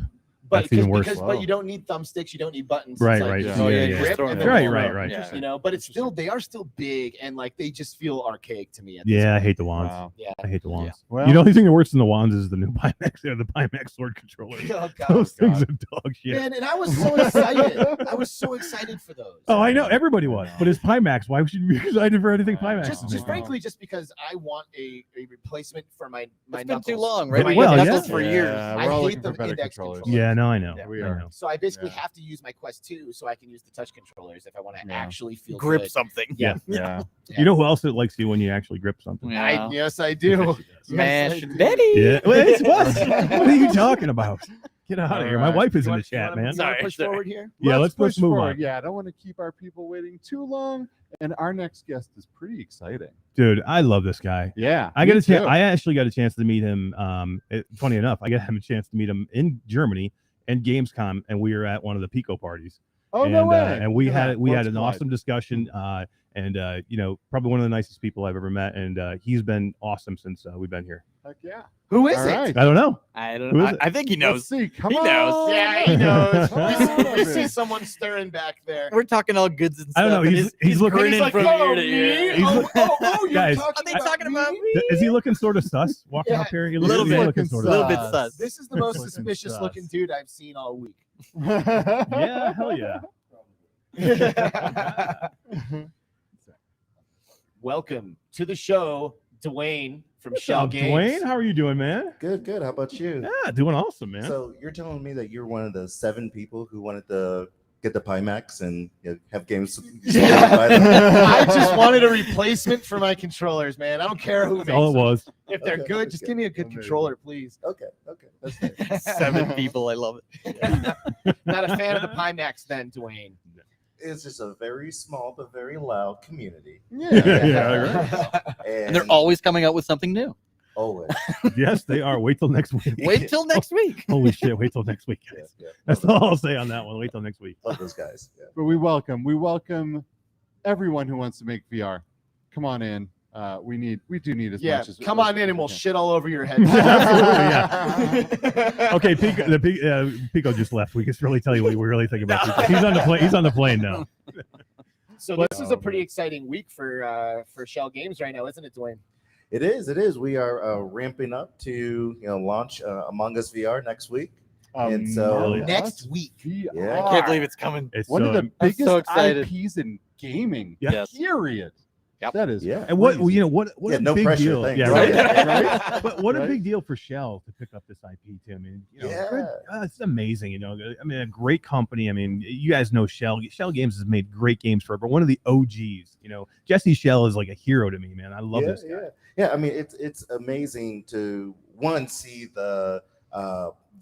But That's even worse. but you don't need thumbsticks, you don't need buttons. Right, It's like right. you Yeah. just Oh, yeah, need you a just grip throw and it then Right, pull right, out. right. Yeah. But they are still big, and they just feel archaic to me. At this yeah, I point. hate the wands. wow. Yeah. I hate the wands. Well, You know, the only thing that works than the wands is the new Pimax, the Pimax sword controller. Oh, God. Those things God. are dog shit. Man, and I was so excited. I was so excited for those. Oh, I know everybody was, but it's Pimax. Why should you be excited for anything I know. Pimax? Just is making? frankly, just because I want a replacement for my It's been knuckles. too long, For right? my Well, index yeah. Knuckles for controllers. years. Yeah, I we're all hate looking for the better index controllers. controllers. Yeah, no, I know. We I are. know. So I basically Yeah. have to use my Quest 2 so I can use the touch controllers if I want to Yeah. actually feel Grip good. something. Yeah. Yeah. You know who else that likes you when you actually grip something? Yeah. Yes, I do. Smash Yes, I do. Daddy. Yeah. Well, it's what? What are you talking about? Get out of here. My Alright. wife is You in wanna- the chat, you man. wanna Sorry, push sorry. forward here. Yeah, let's push move forward. on. Yeah, I don't want to keep our people waiting too long. And our next guest is pretty exciting. Dude, I love this guy. Yeah, I got me a chance. too. I actually got a chance to meet him. Funny enough, I got him a chance to meet him in Germany and Gamescom, and we were at one of the Pico parties. Oh and, no way! and we Look at had that. we had Worlds an collide. awesome discussion. And probably one of the nicest people I've ever met. And he's been awesome since we've been here. Heck yeah. Who is All it? right. I don't know. I don't Who is know. it? I think he Let's knows. see. Come He on. knows. Yeah, he knows. Come we on, see man. someone stirring back there. We're talking all goods and I stuff. don't know, and he's looking- grinning He's like, from oh, ear to ear. me? You're Guys, talking Are they talking about me? Is he looking sort of sus walking Yeah. up here? He Little he's bit. looking sort A of little bit sus. sus. This is the most Looking suspicious sus. looking dude I've seen all week. Yeah, hell yeah. Welcome to the show, Dwayne from Schell What's up, Games. Dwayne? How are you doing, man? Good, good. How about you? Yeah, doing awesome, man. So you're telling me that you're one of the 7 people who wanted to get the Pimax and have games. I just wanted a replacement for my controllers, man. I don't care who That's makes all it them. was. If they're Okay, good, just okay. give me a good Amazing. controller, please. Okay, that's fair. 7 people. I love it. Not a fan of the Pimax, then, Dwayne. It's just a very small but very loud community. Yeah, right. And they're always coming out with something new. always. Yes, they are. Wait till next week. Wait till next week. Holy shit! Wait till next week, guys. Yeah. That's all I'll say on that one. Wait till next week. Love those guys. Yeah. But we welcome everyone who wants to make VR. Come on in. We do need as Yeah, much as come on in and we'll shit all over your head. Absolutely, Okay, Pico just left. We can really tell you what we really think about Pico. He's on the plane. He's on the plane now. So this is a pretty exciting week for Schell Games right now, isn't it, Dwayne? It is. It is. We are ramping up to launch Among Us VR next week. And so next week. Yeah. I can't believe it's coming. It's One of the I'm biggest so excited. IPs in gaming. Yes. Period. Yep. That is. Yeah. And what crazy. what Yeah, a no big pressure, deal. thanks. Yeah, Right. right. But what a Right. big deal for Schell to pick up this IP too. I mean, Yeah. it's amazing. I mean, a great company. I mean, you guys know Schell. Schell Games has made great games forever. One of the OGs. Jesse Schell is like a hero to me, man. I love this guy. Yeah. I mean, it's amazing to see the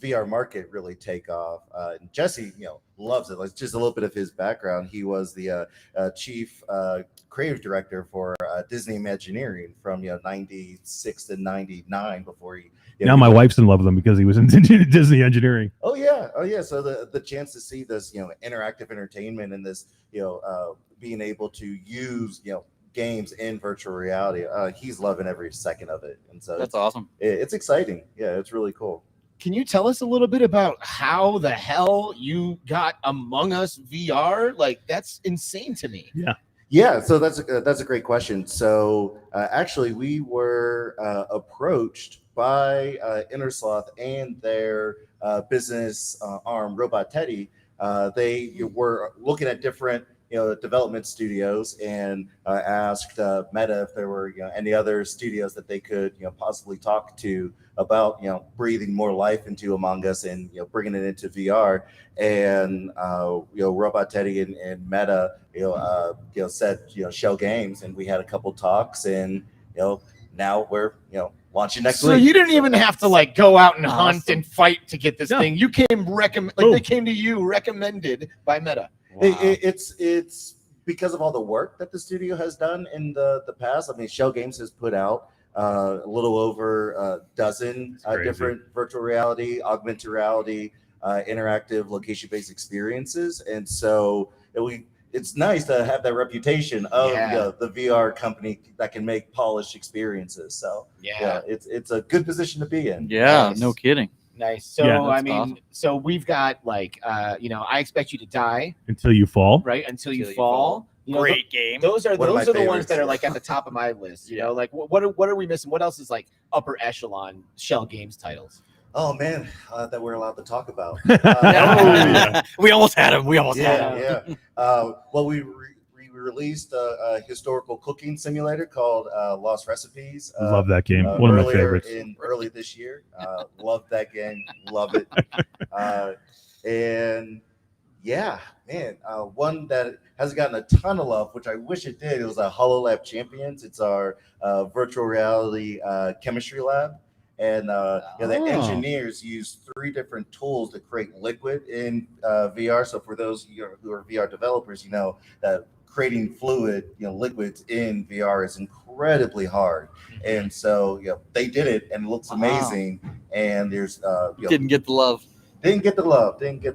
VR market really take off. And Jesse, loves it. Like just a little bit of his background. He was the chief creative director for Disney Imagineering from 96 to 99 before he. Now my wife's in love with him because he was in Disney Engineering. Oh yeah. So the chance to see this interactive entertainment and this being able to use games in virtual reality, he's loving every second of it, and so That's awesome. It's exciting. Yeah, it's really cool. Can you tell us a little bit about how the hell you got Among Us VR? Like, that's insane to me. Yeah, so that's a great question. So actually, we were approached by Innersloth and their business arm, Robot Teddy. They were looking at different development studios and asked Meta if there were any other studios that they could possibly talk to about breathing more life into Among Us and bringing it into VR. And Robot Teddy and Meta said Schell Games, and we had a couple talks, and now we're launching next week. So you didn't even have to go out and hunt Awesome. and fight to get this No. thing. You came they came to you recommended by Meta. Wow. It's because of all the work that the studio has done in the past. I mean, Schell Games has put out a little over a dozen different virtual reality, augmented reality, interactive location-based experiences, and so it's nice to have that reputation of the VR company that can make polished experiences. So it's a good position to be in. Yeah, Nice. no kidding. Nice. So Yeah, I that's mean, awesome. so we've got I Expect You to Die, Until you fall. right? Until you Until you fall. Great game. Those are One of my the ones favorites. that are at the top of my list. You know, what are we missing? What else is upper echelon Schell Games titles? Oh man, that we're allowed to talk about. We almost had him. We almost had him. Yeah. Well, we released a historical cooking simulator called Lost Recipes. Love that game. One of my earlier favorites. Early this year. Love that game. Love it. And yeah, man, one that hasn't gotten a ton of love, which I wish it did. It was a HoloLab Champions. It's our virtual reality chemistry lab. And the engineers use 3 different tools to create liquid in VR. So for those who are VR developers, that creating fluid, liquids in VR is incredibly hard. And so they did it, and it looks amazing. And there's Didn't get the love. Didn't get the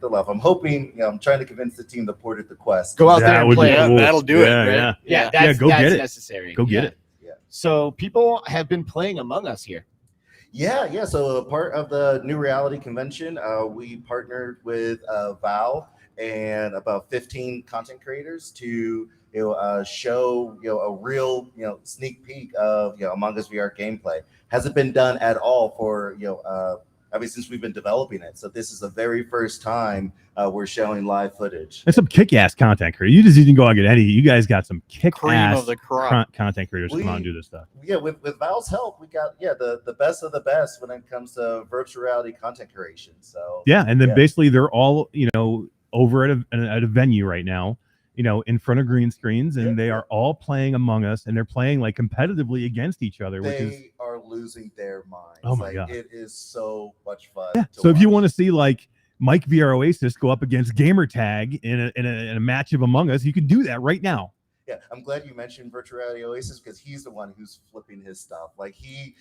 love. I'm hoping. I'm trying to convince the team to port it to Quest. Go out there That and would play. be it. cool. That'll do it, Yeah, right? Yeah, Yeah, that's go get it. necessary. Go get it. So people have been playing Among Us here. Yeah. So a part of the New Reality Convention, we partnered with Valve and about 15 content creators to show a real sneak peek of Among Us VR gameplay. Hasn't been done at all for since we've been developing it. So this is the very first time we're showing live footage. And some kick-ass content creators. You just didn't go out and get any. You guys got some Cream of kick-ass the crop. content creators to come out and do this stuff. Yeah, with Valve's help, we got the best of the best when it comes to virtual reality content creation. So yeah, and then basically they're all over at a venue right now, in front of green screens, and they are all playing Among Us, and they're playing like competitively against each other, which is are losing their minds. Oh my God. It is so much fun. Yeah. So if you want to see like Mike VR Oasis go up against Gamertag in a match of Among Us, you can do that right now. Yeah, I'm glad you mentioned virtual reality Oasis because he's the one who's flipping his stuff. Like he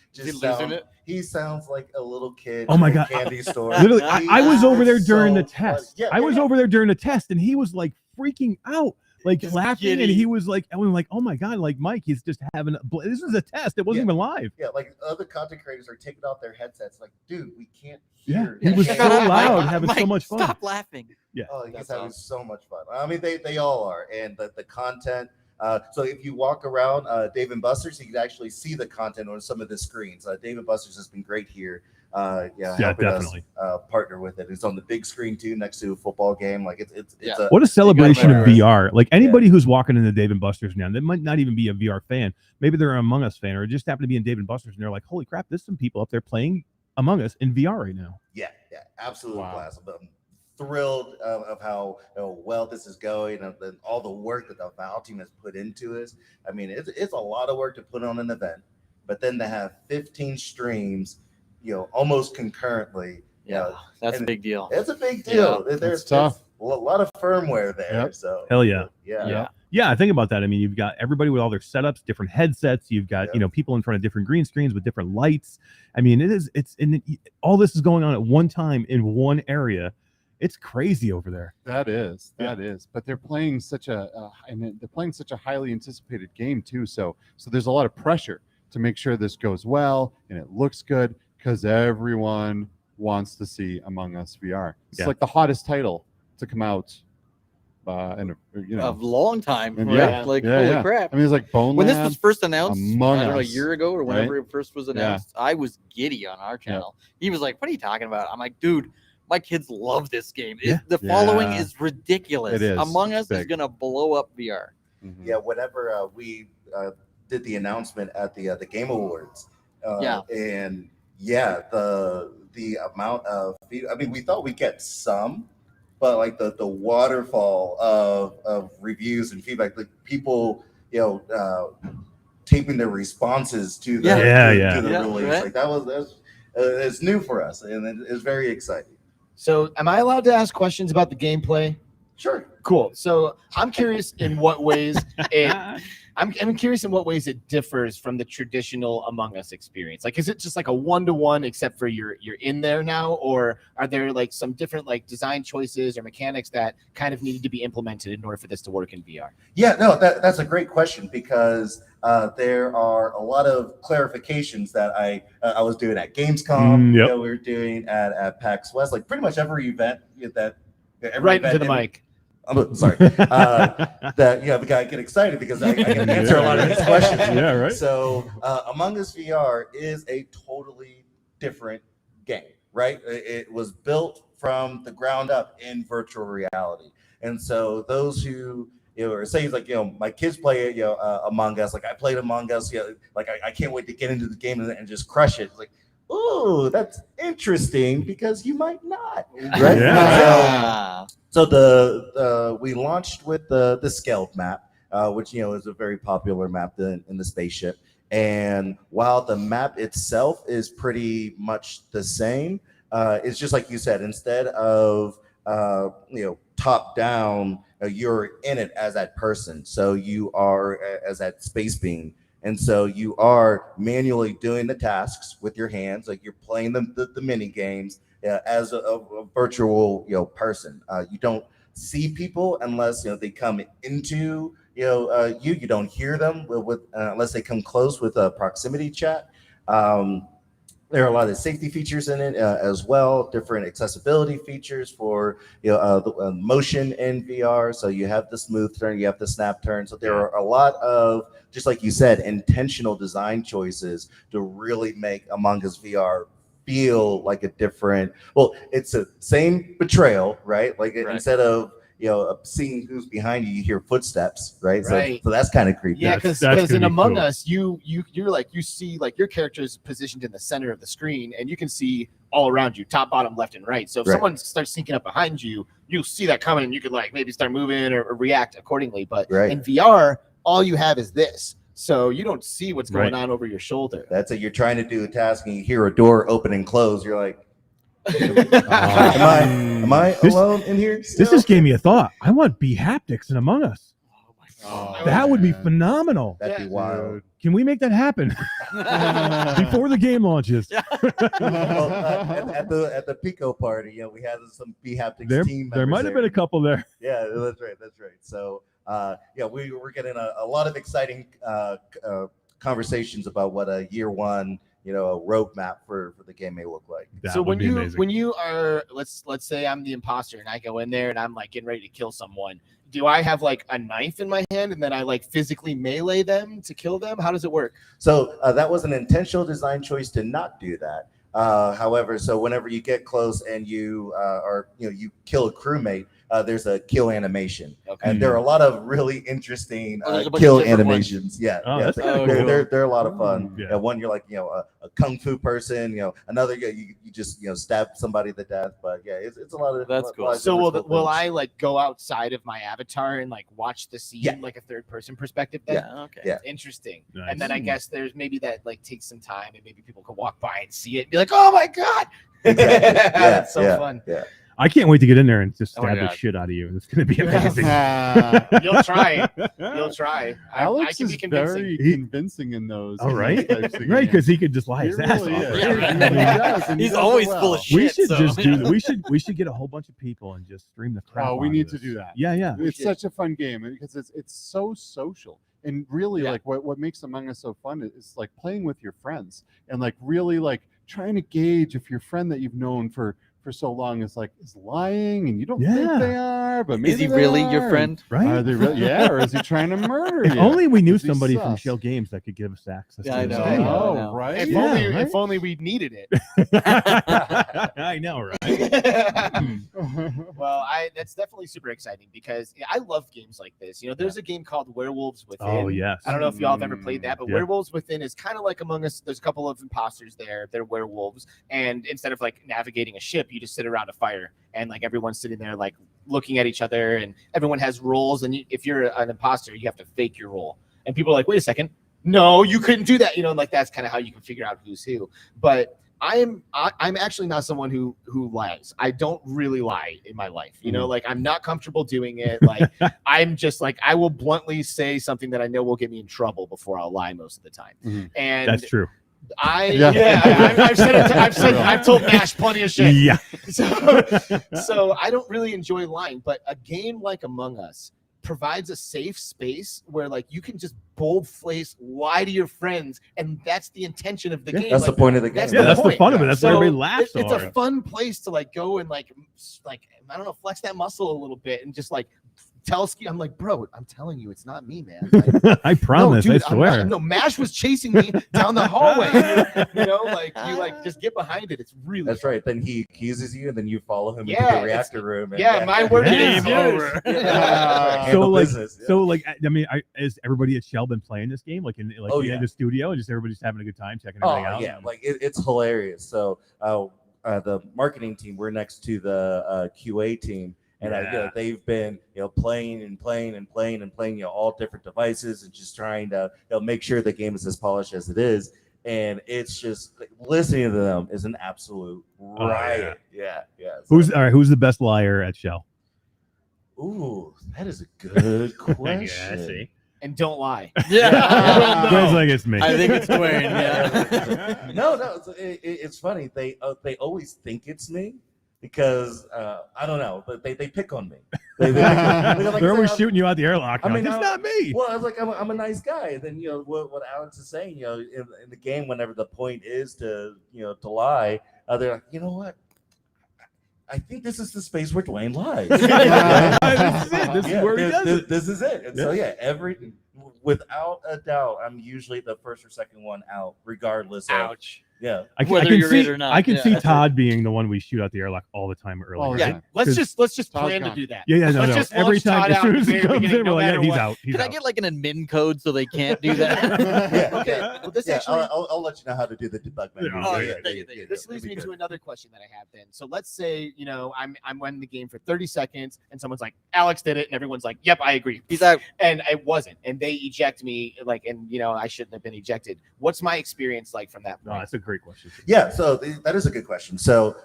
sounds like a little kid. Oh my in a God. candy store. Literally, I was over there during the so test. funny. I was over there during the test, and he was like freaking out, like laughing, and he was like, I was like, oh my God, like Mike, he's just having this is a test. It wasn't even live. Yeah, like other content creators are taking off their headsets. Like, dude, we can't Yeah, hear. he was so loud, having so much fun. Stop laughing. Yeah. Oh, he's having so much fun. I mean, they all are, and the content. So if you walk around Dave & Buster's, you can actually see the content on some of the screens. Dave & Buster's has been great here. Helping definitely. us partner with it. It's on the big screen too, next to a football game. Like it's What a celebration of VR. Like anybody who's walking into Dave & Buster's now, they might not even be a VR fan. Maybe they're an Among Us fan, or just happen to be in Dave & Buster's, and they're like, holy crap, there's some people up there playing Among Us in VR right now. Yeah, absolutely blast. I'm thrilled of how well this is going, and all the work that the Valve team has put into it. I mean, it's a lot of work to put on an event, but then to have 15 streams, almost concurrently. That's a big deal. It's a big deal. Yeah, there's tough. a lot of firmware there. So Hell yeah. Yeah. Think about that. I mean, you've got everybody with all their setups, different headsets. You've got people in front of different green screens with different lights. I mean, all this is going on at one time in one area. It's crazy over there. That is. But they're playing such a highly anticipated game too. So there's a lot of pressure to make sure this goes well and it looks good because everyone wants to see Among Us VR. It's like the hottest title to come out in a long time. And Holy crap! I mean, it's like Bone when Lab, this was first announced, Among I don't know, a Us, year ago or whenever right? it first was announced. I was giddy on our channel. He was like, "What are you talking about?" I'm like, "Dude, my kids love this game. The following is ridiculous. It is. Among Us Big. is gonna blow up VR." Mm-hmm. Yeah, whenever we did the announcement at the Game Awards, and the amount of I mean, we thought we'd get some, but like the waterfall of reviews and feedback, like people taping their responses to the release, right? like that was it's new for us, and it's very exciting. So, am I allowed to ask questions about the gameplay? Sure. Cool. So, I'm curious in what ways I'm curious in what ways it differs from the traditional Among Us experience. Like, is it just like a one-to-one, except for you're in there now, or are there like some different like design choices or mechanics that kind of needed to be implemented in order for this to work in VR? Yeah, no, that's a great question because there are a lot of clarifications that I was doing at Gamescom. We were doing at PAX West, like pretty much every event that right into the mic. I'm sorry. That the guy get excited because I can answer a lot of these questions. Yeah, right. So Among Us VR is a totally different game, right? It was built from the ground up in virtual reality, and so those who or say like my kids play Among Us, like I played Among Us, like I can't wait to get into the game and just crush it. Like, oh, that's interesting because you might not, right? Yeah. So we launched with the Schell map, which is a very popular map in the spaceship. And while the map itself is pretty much the same, it's just like you said. Instead of top down, you're in it as that person. So you are as that space being. And so you are manually doing the tasks with your hands, like you're playing the mini games as a virtual person. You don't see people unless they come into you don't hear them with unless they come close with a proximity chat. there are a lot of safety features in it as well, different accessibility features for the motion in VR. So you have the smooth turn, you have the snap turn. So there are a lot of, just like you said, intentional design choices to really make Among Us VR feel like a different, well, it's the same betrayal, right? Like instead of seeing who's behind you, you hear footsteps, right? Right. So that's kind of creepy. Yeah, because in Among Us, you're like, you see like your character is positioned in the center of the screen, and you can see all around you, top, bottom, left, and right. So if someone starts sneaking up behind you, you'll see that coming, and you could like maybe start moving or react accordingly. But in VR, all you have is this. So you don't see what's going on over your shoulder. That's it. You're trying to do a task and you hear a door open and close. You're like, am I alone in here? This just gave me a thought. I want B-haptics in Among Us. That would be phenomenal. That'd be wild. Can we make that happen before the game launches? Well, at the Pico party, we had some B-haptics team members. There might have been a couple there. Yeah, that's right. So we're getting a lot of exciting conversations about what a year one a roadmap for the game may look like. So when you are, let's say I'm the imposter and I go in there and I'm like getting ready to kill someone, do I have like a knife in my hand and then I like physically melee them to kill them? How does it work? So that was an intentional design choice to not do that. However, so whenever you get close and you you kill a crewmate, there's a kill animation, and there are a lot of really interesting kill animations. They're a lot of fun. One you're like a kung fu person, another you just stab somebody to death. But it's a lot of that's cool. So will I like go outside of my avatar and like watch the scene like a third person perspective? Then? Interesting. Nice. And then I guess there's maybe that like takes some time and maybe people can walk by and see it and be like, oh my god, that's so fun. I can't wait to get in there and just stab the shit out of you. It's going to be amazing. You'll try. You'll try. Alex I can is be convincing. very convincing in those. All right. Right, because he could just lie his ass off. He's always full of shit. We should get a whole bunch of people and just stream the crap. Oh, we need to do that. Yeah. It's such a fun game because it's so social. And really, like what makes Among Us so fun is like playing with your friends and like really like trying to gauge if your friend that you've known for so long is lying and you don't think they are, but maybe is he really your friend? Right? Are they really? Yeah, or is he trying to murder you? If only we knew somebody from Schell Games that could give us access to this game. Oh, right. If only we needed it. I know, right? Well, that's definitely super exciting because I love games like this. There's a game called Werewolves Within. Oh, yes. I don't know if y'all have ever played that, but Werewolves Within is kind of like Among Us. There's a couple of imposters there. They're werewolves, and instead of like navigating a ship, you just sit around a fire and like everyone's sitting there like looking at each other, and everyone has roles, and if you're an imposter you have to fake your role, and people are like, wait a second, no, you couldn't do that, like that's kind of how you can figure out who's who. But I'm actually not someone who lies. I don't really lie in my life, like I'm not comfortable doing it. Like I'm just like, I will bluntly say something that I know will get me in trouble before I'll lie most of the time. And that's true. I've told Nash plenty of shit. Yeah. So I don't really enjoy lying, but a game like Among Us provides a safe space where like you can just bold-faced lie to your friends, and that's the intention of the game. That's the point of the game. That's the fun of it. That's why everybody laughs. It's a fun place to like go and like I don't know, flex that muscle a little bit and just like tell Skeeva, I'm like, bro, I'm telling you, it's not me, man. Like, I promise, no, dude, I swear. No, Mash was chasing me down the hallway. Like you like just get behind it. It's really that's fun. right. Then he accuses you, and then you follow him into the reactor room. And, my word is over. So I mean, is everybody at Schell been playing this game? Like in the studio, and just everybody's having a good time checking everything out? Yeah, like it's hilarious. So the marketing team, we're next to the QA team. And they've been, playing all different devices and just trying to make sure the game is as polished as it is. And it's just listening to them is an absolute riot. Yeah. Who's the best liar at Schell? Ooh, that is a good question. Yeah, I see. And don't lie. Dwayne's like, it's me. I think it's Dwayne. Yeah. No, it's funny. They always think it's me. Because I don't know, but they pick on me. They're always shooting you out the airlock. It's not me. Well, I was like, I'm a nice guy. And then what Alex is saying, in the game, whenever the point is to to lie, they're like, you know what? I think this is the space where Dwayne lies. This is it. This is where he does it. This is it. And so without a doubt, I'm usually the first or second one out, regardless. Ouch. Yeah. Whether you're it or not. I can see Todd being the one we shoot out the airlock all the time early. Oh, Yeah, let's just plan to do that. Yeah, no. Let's just Every launch time, Todd as out soon at as the he very comes in, beginning, we're no like, matter he's what. out. He's Can I out. get like an admin code so they can't do that? Okay. Well, this actually. I'll let you know how to do the debug menu. This leads me to another question that I have then. So let's say, I'm running the game for 30 seconds and someone's like, Alex did it. And everyone's like, yep, I agree. He's out. And it wasn't. And they eject me I shouldn't have been ejected. What's my experience like from that point? No, that's a great question. Yeah, so that is a good question. So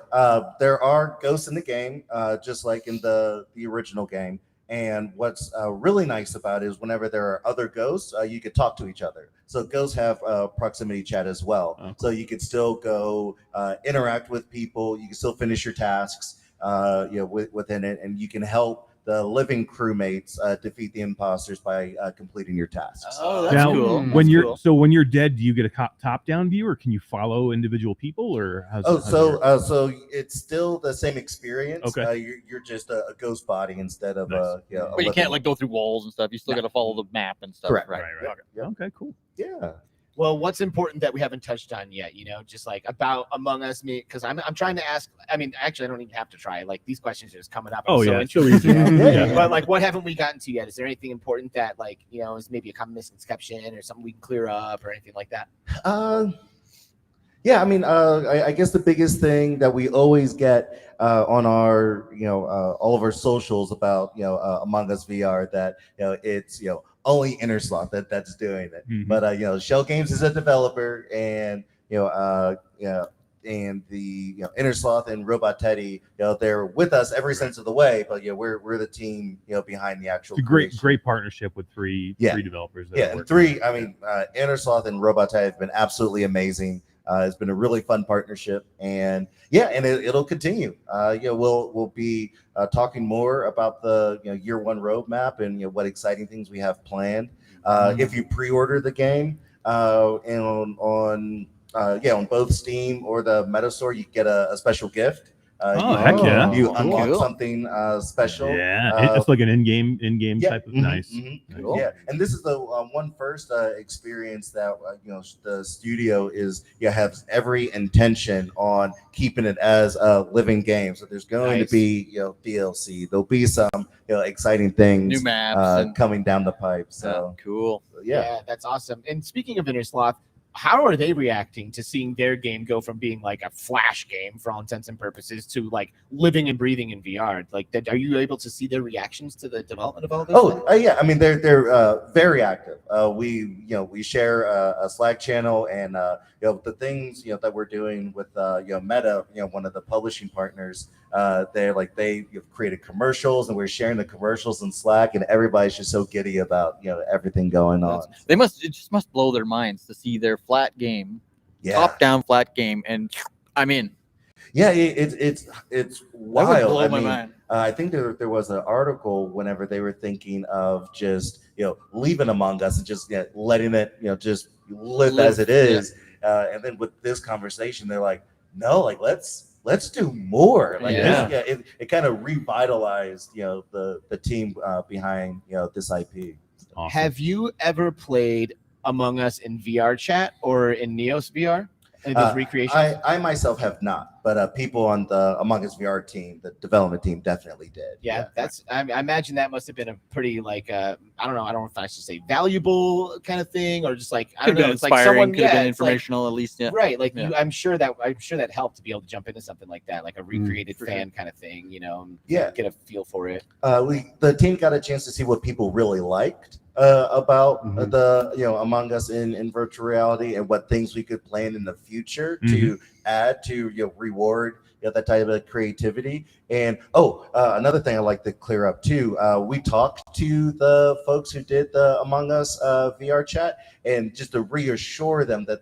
there are ghosts in the game, just like in the original game. And what's really nice about it is whenever there are other ghosts, you could talk to each other. So ghosts have proximity chat as well. Okay. So you could still go interact with people. You can still finish your tasks, within it, and you can help the living crewmates defeat the imposters by completing your tasks. Oh, that's Now, cool. When you're dead, do you get a top-down view, or can you follow individual people, or so it's still the same experience. Okay. You're just a ghost body instead of Nice. But you can't go through walls and stuff. You still got to follow the map and stuff. Correct. Right. Okay, cool. Yeah. Well, what's important that we haven't touched on yet, just like about Among Us, because I'm trying to ask. I mean, actually, I don't even have to try. Like these questions are just coming up. Oh, I'm yeah, so it's so interested. easy. Yeah. But like, what haven't we gotten to yet? Is there anything important that is maybe a common misconception or something we can clear up or anything like that? Yeah, I mean, I guess the biggest thing that we always get on our, all of our socials about, Among Us VR, that it's only Innersloth that's doing it. Mhm. But Schell Games is a developer, and and the Innersloth and Robot Teddy, they're with us every sense of the way. But we're the team behind the actual. It's a great partnership with three developers. And three. I mean, Innersloth and Robot Teddy have been absolutely amazing. It's been a really fun partnership, and it'll continue. We'll be talking more about the year one roadmap and what exciting things we have planned. If you pre-order the game, and on both Steam or the Meta Store, you get a special gift. Heck yeah! You unlock something special. Yeah, it's like an in-game type of nice. Cool. Yeah, and this is the one first experience that the studio has every intention on keeping it as a living game. So there's going to be DLC. There'll be some exciting things, new maps coming down the pipe. So cool. Yeah, that's awesome. And speaking of Innersloth, how are they reacting to seeing their game go from being like a flash game for all intents and purposes to like living and breathing in VR? Like, are you able to see their reactions to the development of all this? Yeah. I mean, they're very active. We share a Slack channel, and the things that we're doing with Meta, one of the publishing partners. They created commercials, and we're sharing the commercials in Slack, and everybody's just so giddy about everything going on. It just must blow their minds to see their flat game, top down flat game, and I'm in. Yeah, it's wild. Blow my mind. I think there was an article whenever they were thinking of just leaving Among Us and just letting it just live as it is, and then with this conversation, they're like, no, like let's do more. It kind of revitalized the team behind this IP. Awesome. Have you ever played Among Us in VR chat or in Neos VR? Those recreations? I myself have not, but people on the Among Us VR team, the development team, definitely did. Yeah, I imagine that must have been a pretty I don't know if I should say valuable kind of thing, or just like I don't know, it's like someone could have been informational at least. Yeah. Right, like I'm sure that helped to be able to jump into something like that, like a recreated fan kind of thing, and get a feel for it. The team got a chance to see what people really liked about the Among Us in virtual reality, and what things we could plan in the future to add to reward that type of creativity. And another thing I like to clear up too, we talked talked to the folks who did the Among Us VR chat, and just to reassure them that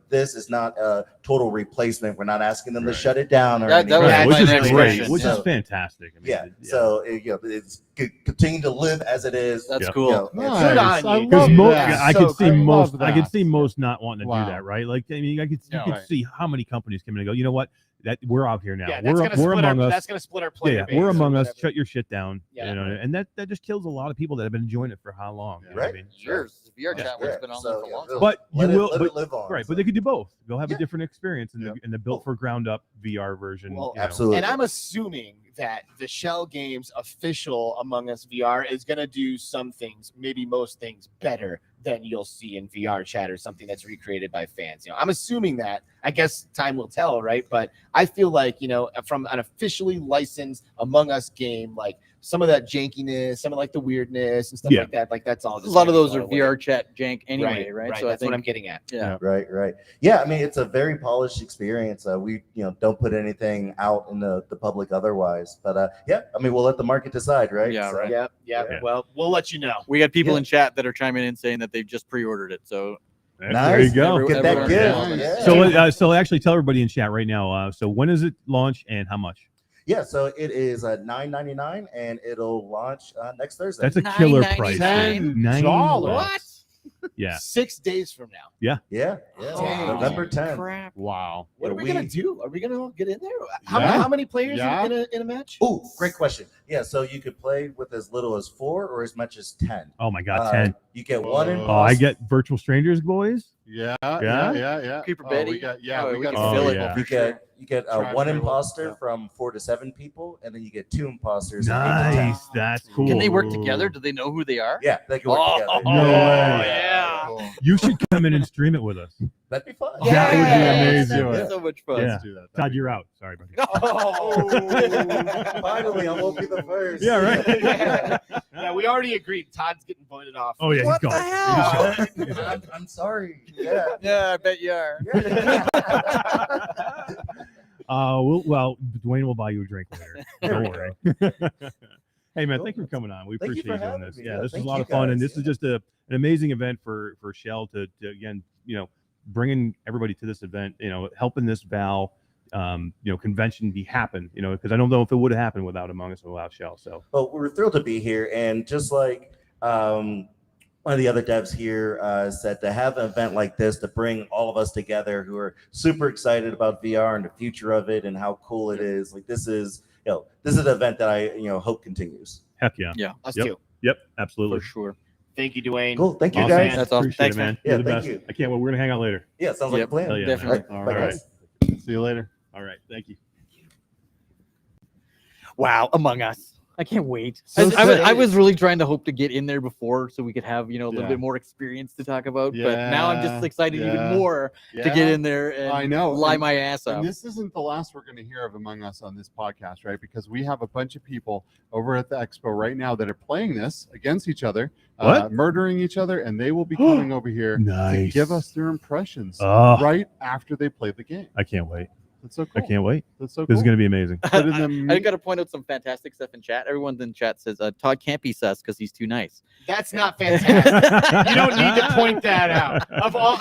this is not a total replacement. We're not asking them to shut it down or anything. Which is great, which is fantastic. I mean, so it's continue to live as it is. That's cool. Good on you. Because I could see most not wanting to do that, right? Like, I mean, you could see how many companies come in and go, you know what? That we're out here now. Yeah, we're among us. That's going to split our player base. We're among us. Whatever. Shut your shit down. Yeah. And that just kills a lot of people that have been enjoying it for how long? You know what I mean? Sure. VR chat has been on there for a long time. But you will, let it live on. right? But they could do both. They'll have a different experience in the built for ground up VR version. Well, absolutely. And I'm assuming that the Schell Games official Among Us VR is going to do some things, maybe most things, better than you'll see in VR chat or something that's recreated by fans. I'm assuming that. I guess time will tell, right? But I feel like, from an officially licensed Among Us game, like some of that jankiness, some of like the weirdness and stuff like that, like that's all. A lot of those are VR chat jank anyway, right? So that's what I'm getting at. Yeah. Right. Yeah, I mean, it's a very polished experience. We, don't put anything out in the public otherwise. But I mean, we'll let the market decide, right? Yeah, So, right. Yeah. Well, we'll let you know. We got people in chat that are chiming in saying that they've just pre-ordered it. So there you go. Get that gift. Yeah. So actually tell everybody in chat right now. So when does it launch and how much? Yeah, so it is $9.99 and it'll launch next Thursday. That's a killer price. $10. What? Yeah. 6 days from now. Yeah. Dang. November 10th. Crap. Wow. What are we gonna do? Are we gonna get in there? How many players are in a match? Oh, great question. Yeah, so you could play with as little as 4 or as much as 10. Oh my God, 10. You get one in. Oh, I get virtual strangers, boys. Yeah. Creeper Oh, Betty. we got fill it. for You get one imposter from 4 to 7 people, and then you get 2 imposters. Nice, that's cool. Can they work together? Do they know who they are? Yeah, they can work together. No way. Yeah. Cool. You should come in and stream it with us. That'd be fun. That would be amazing. That'd be so much fun. Yeah. Let's do that. Todd, you're out. Sorry, buddy. Finally, I won't be the first. Yeah, right. Yeah, we already agreed. Todd's getting voted off. Oh yeah, What he's the gone. hell? I'm sorry. Yeah. Yeah, I bet you are. Well, Dwayne will buy you a drink later. Don't worry. Hey man, thank you for coming on. We Thank you appreciate for you doing having this. me. Yeah, Yeah, this is a thank lot you of fun, and guys. this is just an amazing event for Schell to again, bringing everybody to this event. Helping this Val, convention happen. Because I don't know if it would have happened without Among Us and without Schell. So, Well, we're thrilled to be here, and just like one of the other devs here said, to have an event like this to bring all of us together who are super excited about VR and the future of it and how cool it is. Like this is an event that I hope continues. heck yeah. Yeah. Us Yep. too. Yep, absolutely. For sure. Thank you, Dwayne. Cool. Thank you, Awesome. guys. That's awesome. Appreciate Thanks, it, man. man. Yeah, You're the thank best. you. I can't wait. We're gonna hang out later. Yeah, sounds like a plan. Hell yeah. Definitely. All Bye, right. guys. See you later. All right. Thank you. Wow, Among Us. I can't wait. So I was really trying to hope to get in there before so we could have, a little Yeah. bit more experience to talk about. But now I'm just excited Yeah. even more to get in there and I know. lie And- my ass And off. this isn't the last we're going to hear of Among Us on this podcast, right? Because we have a bunch of people over at the expo right now that are playing this against each other, murdering each other, and they will be coming over here to Nice. give us their impressions Oh, right after they play the game. I can't wait. That's so I cool. can't wait. That's so cool. This is gonna be amazing. But in I got to point out some fantastic stuff in chat. Everyone in chat says Todd can't be sus because he's too nice. That's not fantastic. You don't need to point that out. Of all,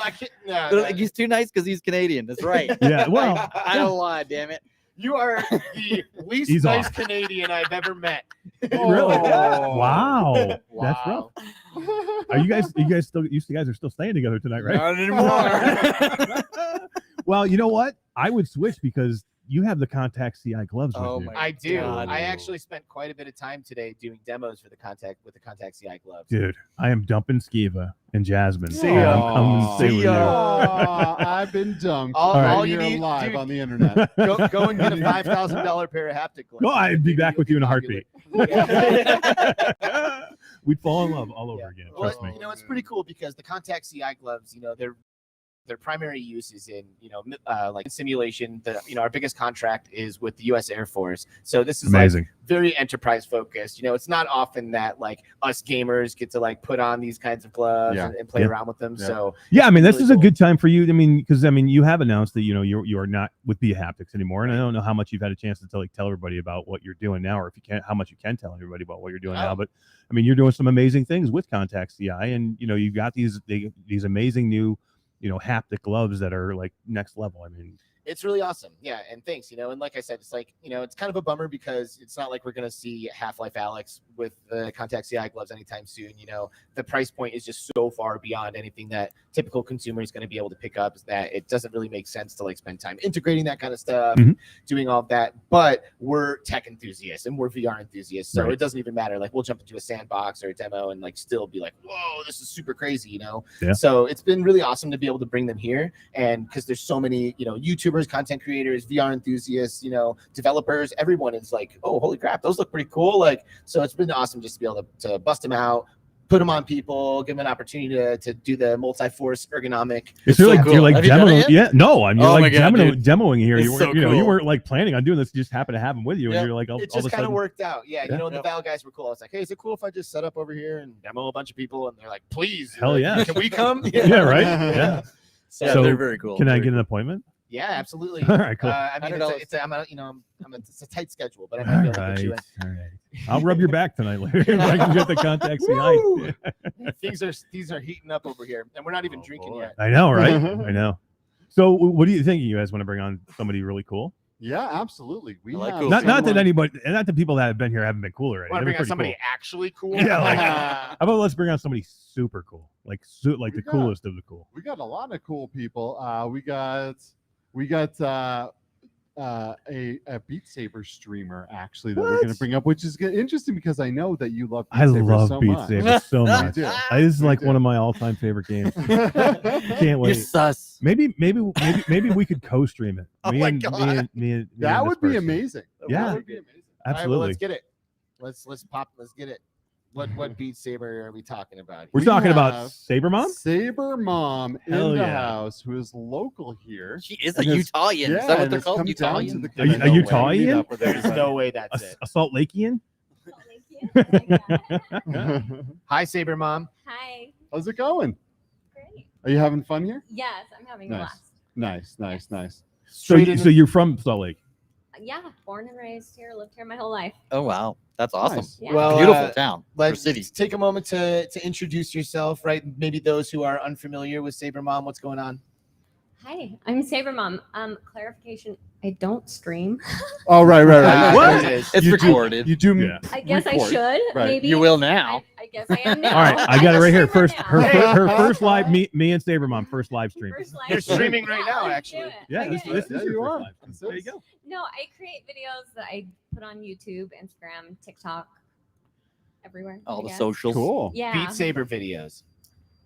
He's too nice because he's Canadian. That's right. Yeah. Well, I don't lie, damn it. you are the least He's nice off. Canadian I've ever met. really? Oh. Wow. Wow. That's rough. Are you guys still? You guys are still staying together tonight, right? Not anymore. Well, you know what? I would switch because you have the Contact CI gloves Oh with you. my I do. God. I actually spent quite a bit of time today doing demos for the Contact CI gloves. Dude, I am dumping Skeeva and Jasmine. See and ya. I'm coming to stay with you. I've been dumped. All you You're need- live dude. on the internet. Go and get a $5,000 pair of haptic gloves. No, I'd be back with you in a heartbeat. We'd fall in love all over again. Well, Trust me. it's pretty cool because the Contact CI gloves, they're their primary use is in, like simulation. Our biggest contract is with the U.S. Air Force. So this is amazing. Like very enterprise focused. It's not often that like us gamers get to like put on these kinds of gloves and play around with them. So I mean, this is a good time for you. I mean, because you have announced that you are not with Bahja Haptics anymore, and I don't know how much you've had a chance to tell everybody about what you're doing now, or if you can, how much you can tell everybody about what you're doing now. But I mean, you're doing some amazing things with Contact CI, and you've got these amazing new haptic gloves that are like next level. I mean, it's really awesome. Yeah. And thanks, and like I said, it's like, it's kind of a bummer because it's not like we're going to see Half-Life Alyx with the Contact CI gloves anytime soon. The price point is just so far beyond anything that typical consumer is going to be able to pick up, that it doesn't really make sense to like spend time integrating that kind of stuff, doing all of that. But we're tech enthusiasts and we're VR enthusiasts. So it doesn't even matter. Like we'll jump into a sandbox or a demo and like still be like, whoa, this is super crazy, Yeah. So it's been really awesome to be able to bring them here. And because there's so many, YouTubers, content creators, VR enthusiasts, developers, everyone is like, oh, holy crap, those look pretty cool. Like, so it's been awesome just to be able to bust them out, put them on people, give them an opportunity to do the multi-force ergonomic. It's really cool. You're like demoing. Yeah, no, I'm like demoing here. It's You weren't like planning on doing this. You just happened to have them with you, and you're like, it just kind of worked out. Yeah, and the Val guys were cool. I was like, hey, is it cool if I just set up over here and demo a bunch of people? And they're like, please, hell yeah, can we come? Yeah, right. Yeah. So they're very cool. Can I get an appointment? Yeah, absolutely. All right, cool. I mean, it's a tight schedule, but I might be able to put you in. All right. I'll rub your back tonight later if I can get the Contact CI. Things are heating up over here, and we're not even drinking yet. I know, right? I know. So, what do you think? You guys want to bring on somebody really cool? Yeah, absolutely. We like have cool. Not that anybody, not the people that have been here haven't been cool already. Want to bring on somebody actually cool? Yeah. Like, how about let's bring on somebody super cool, like the coolest of the cool. We got a lot of cool people. We got a Beat Saber streamer actually that we're going to bring up, which is interesting because I know that you love Beat Saber love so Beat much. Saber so much. do. This is like one of my all-time favorite games. Can't wait. You're sus. Maybe we could co-stream it. Oh my God. Me That and would this be person. amazing. Yeah. That would be amazing. All right, Absolutely. well, let's get it. Let's get it. What Beat Saber are we talking about? We're talking about SaberMom? SaberMom Hell in the yeah. house, who is local here. She is a And has- Utalian. Yeah, Is that what and they're has called? come down to Utalian? the Are you- Canada are you to meet Italian? up with There's everybody. no way that's it. A Salt Lakean? Hi, Saber Mom. Hi. How's it going? Great. Are you having fun here? Yes, I'm having a Nice. blast. Nice. So you're from Salt Lake? Yeah, born and raised here, lived here my whole life. Oh wow, that's awesome. Nice. Yeah. Well, Beautiful town. or Let's city. take a moment to introduce yourself, right? Maybe those who are unfamiliar with Saber Mom, what's going on? Hi, I'm SaberMom. Clarification, I don't stream. Oh, right. What? There it is. It's You do- recorded. You do. Yeah. I guess record. I should. Right. Maybe You will now. I guess I am now. All right, I got it right here. streamer First, now. her first live, me and SaberMom, first live stream. First live You're stream. streaming right Yeah, now, let's do actually. it. Yeah, Okay. this Yeah, is you your are. first live stream. There you go. No, I create videos that I put on YouTube, Instagram, TikTok, everywhere. All I the guess. socials. Cool. Yeah. Beat Saber videos.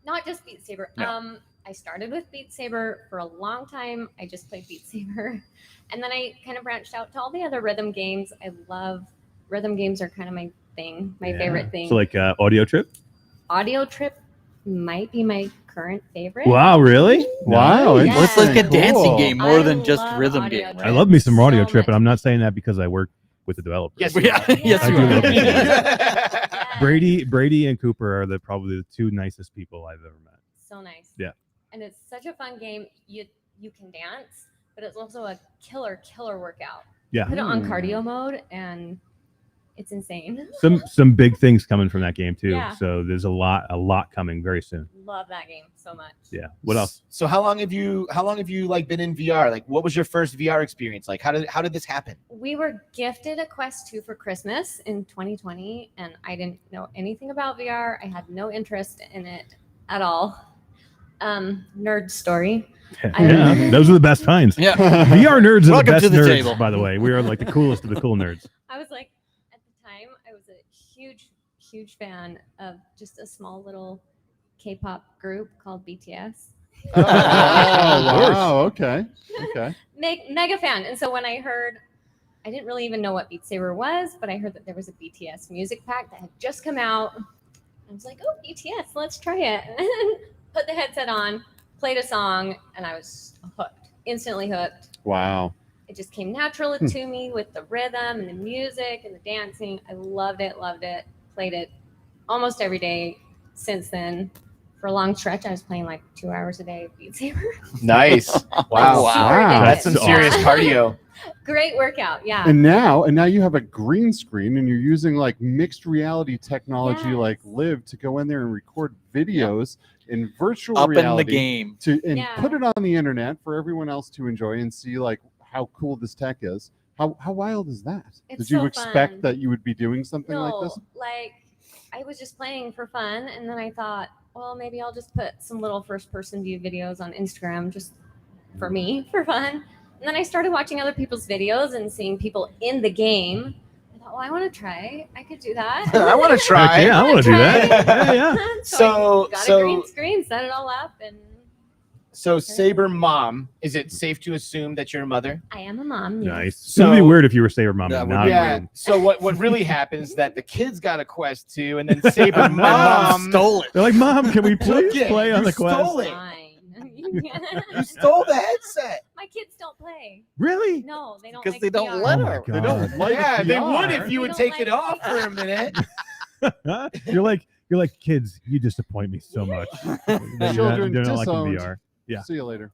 Not just Beat Saber. No. I started with Beat Saber for a long time. I just played Beat Saber. And then I kind of branched out to all the other rhythm games. I love rhythm games are kind of my thing, my favorite thing. So like Audio Trip? Audio Trip might be my current favorite. Wow, really? Wow. Yeah. Let's like a dancing Cool. game more I than just love rhythm Audio game. Trip. I love me some Audio So Trip, and much. I'm not saying that because I work with the developer. Yes, Yeah. Yes, I you do are. love it. Yeah. Brady and Cooper are probably the two nicest people I've ever met. So nice. Yeah. And it's such a fun game. You can dance, but it's also a killer workout. Yeah. Put it on cardio mode and it's insane. Some big things coming from that game too. Yeah. So there's a lot coming very soon. Love that game so much. Yeah. What else? So how long have you like been in VR? Like what was your first VR experience? Like how did this happen? We were gifted a Quest 2 for Christmas in 2020 and I didn't know anything about VR. I had no interest in it at all. Nerd story. Yeah, those are the best kinds. Yeah. VR nerds are the Welcome best to the nerds, table. by the way. We are like the coolest of the cool nerds. I was like, at the time, I was a huge fan of just a small little K-pop group called BTS. Oh, wow. Okay. Mega fan. And so when I heard, I didn't really even know what Beat Saber was, but I heard that there was a BTS music pack that had just come out. I was like, oh, BTS, let's try it. Put the headset on, played a song, and I was hooked, instantly hooked. Wow. It just came natural to me with the rhythm and the music and the dancing. I loved it. Played it almost every day since then. For a long stretch, I was playing like 2 hours a day of Beat Saber. Nice. Wow. That's some serious cardio. Great workout. Yeah. And now you have a green screen and you're using like mixed reality technology like Live to go in there and record videos in virtual Up reality in the game and put it on the internet for everyone else to enjoy and see like how cool this tech is. How wild is that? It's Did you so expect fun. that you would be doing something No, like this? like I was just playing for fun, and then I thought, well, maybe I'll just put some little first-person view videos on Instagram just for me, for fun. And then I started watching other people's videos and seeing people in the game. I thought, well, I want to try. I could do that. I want to try. Yeah, I want to do that. Yeah. So I got a green screen, set it all up, and So Saber Mom, is it safe to assume that you're a mother? I am a mom. Yes. Nice. So, it would be weird if you were Saber Mom. Yeah. So what really happens is that the kids got a Quest 2, and then Saber Mom stole it. They're like, Mom, can we please play on the Quest? Stole it. You stole the headset. My kids don't play. Really? No, they don't. Because Like they don't VR. let Oh her. my They don't God. like Yeah, they VR. would if you would don't take like it off for a minute. You're like, kids, you disappoint me so much. Children They're not liking disowned. VR. Yeah. See you later.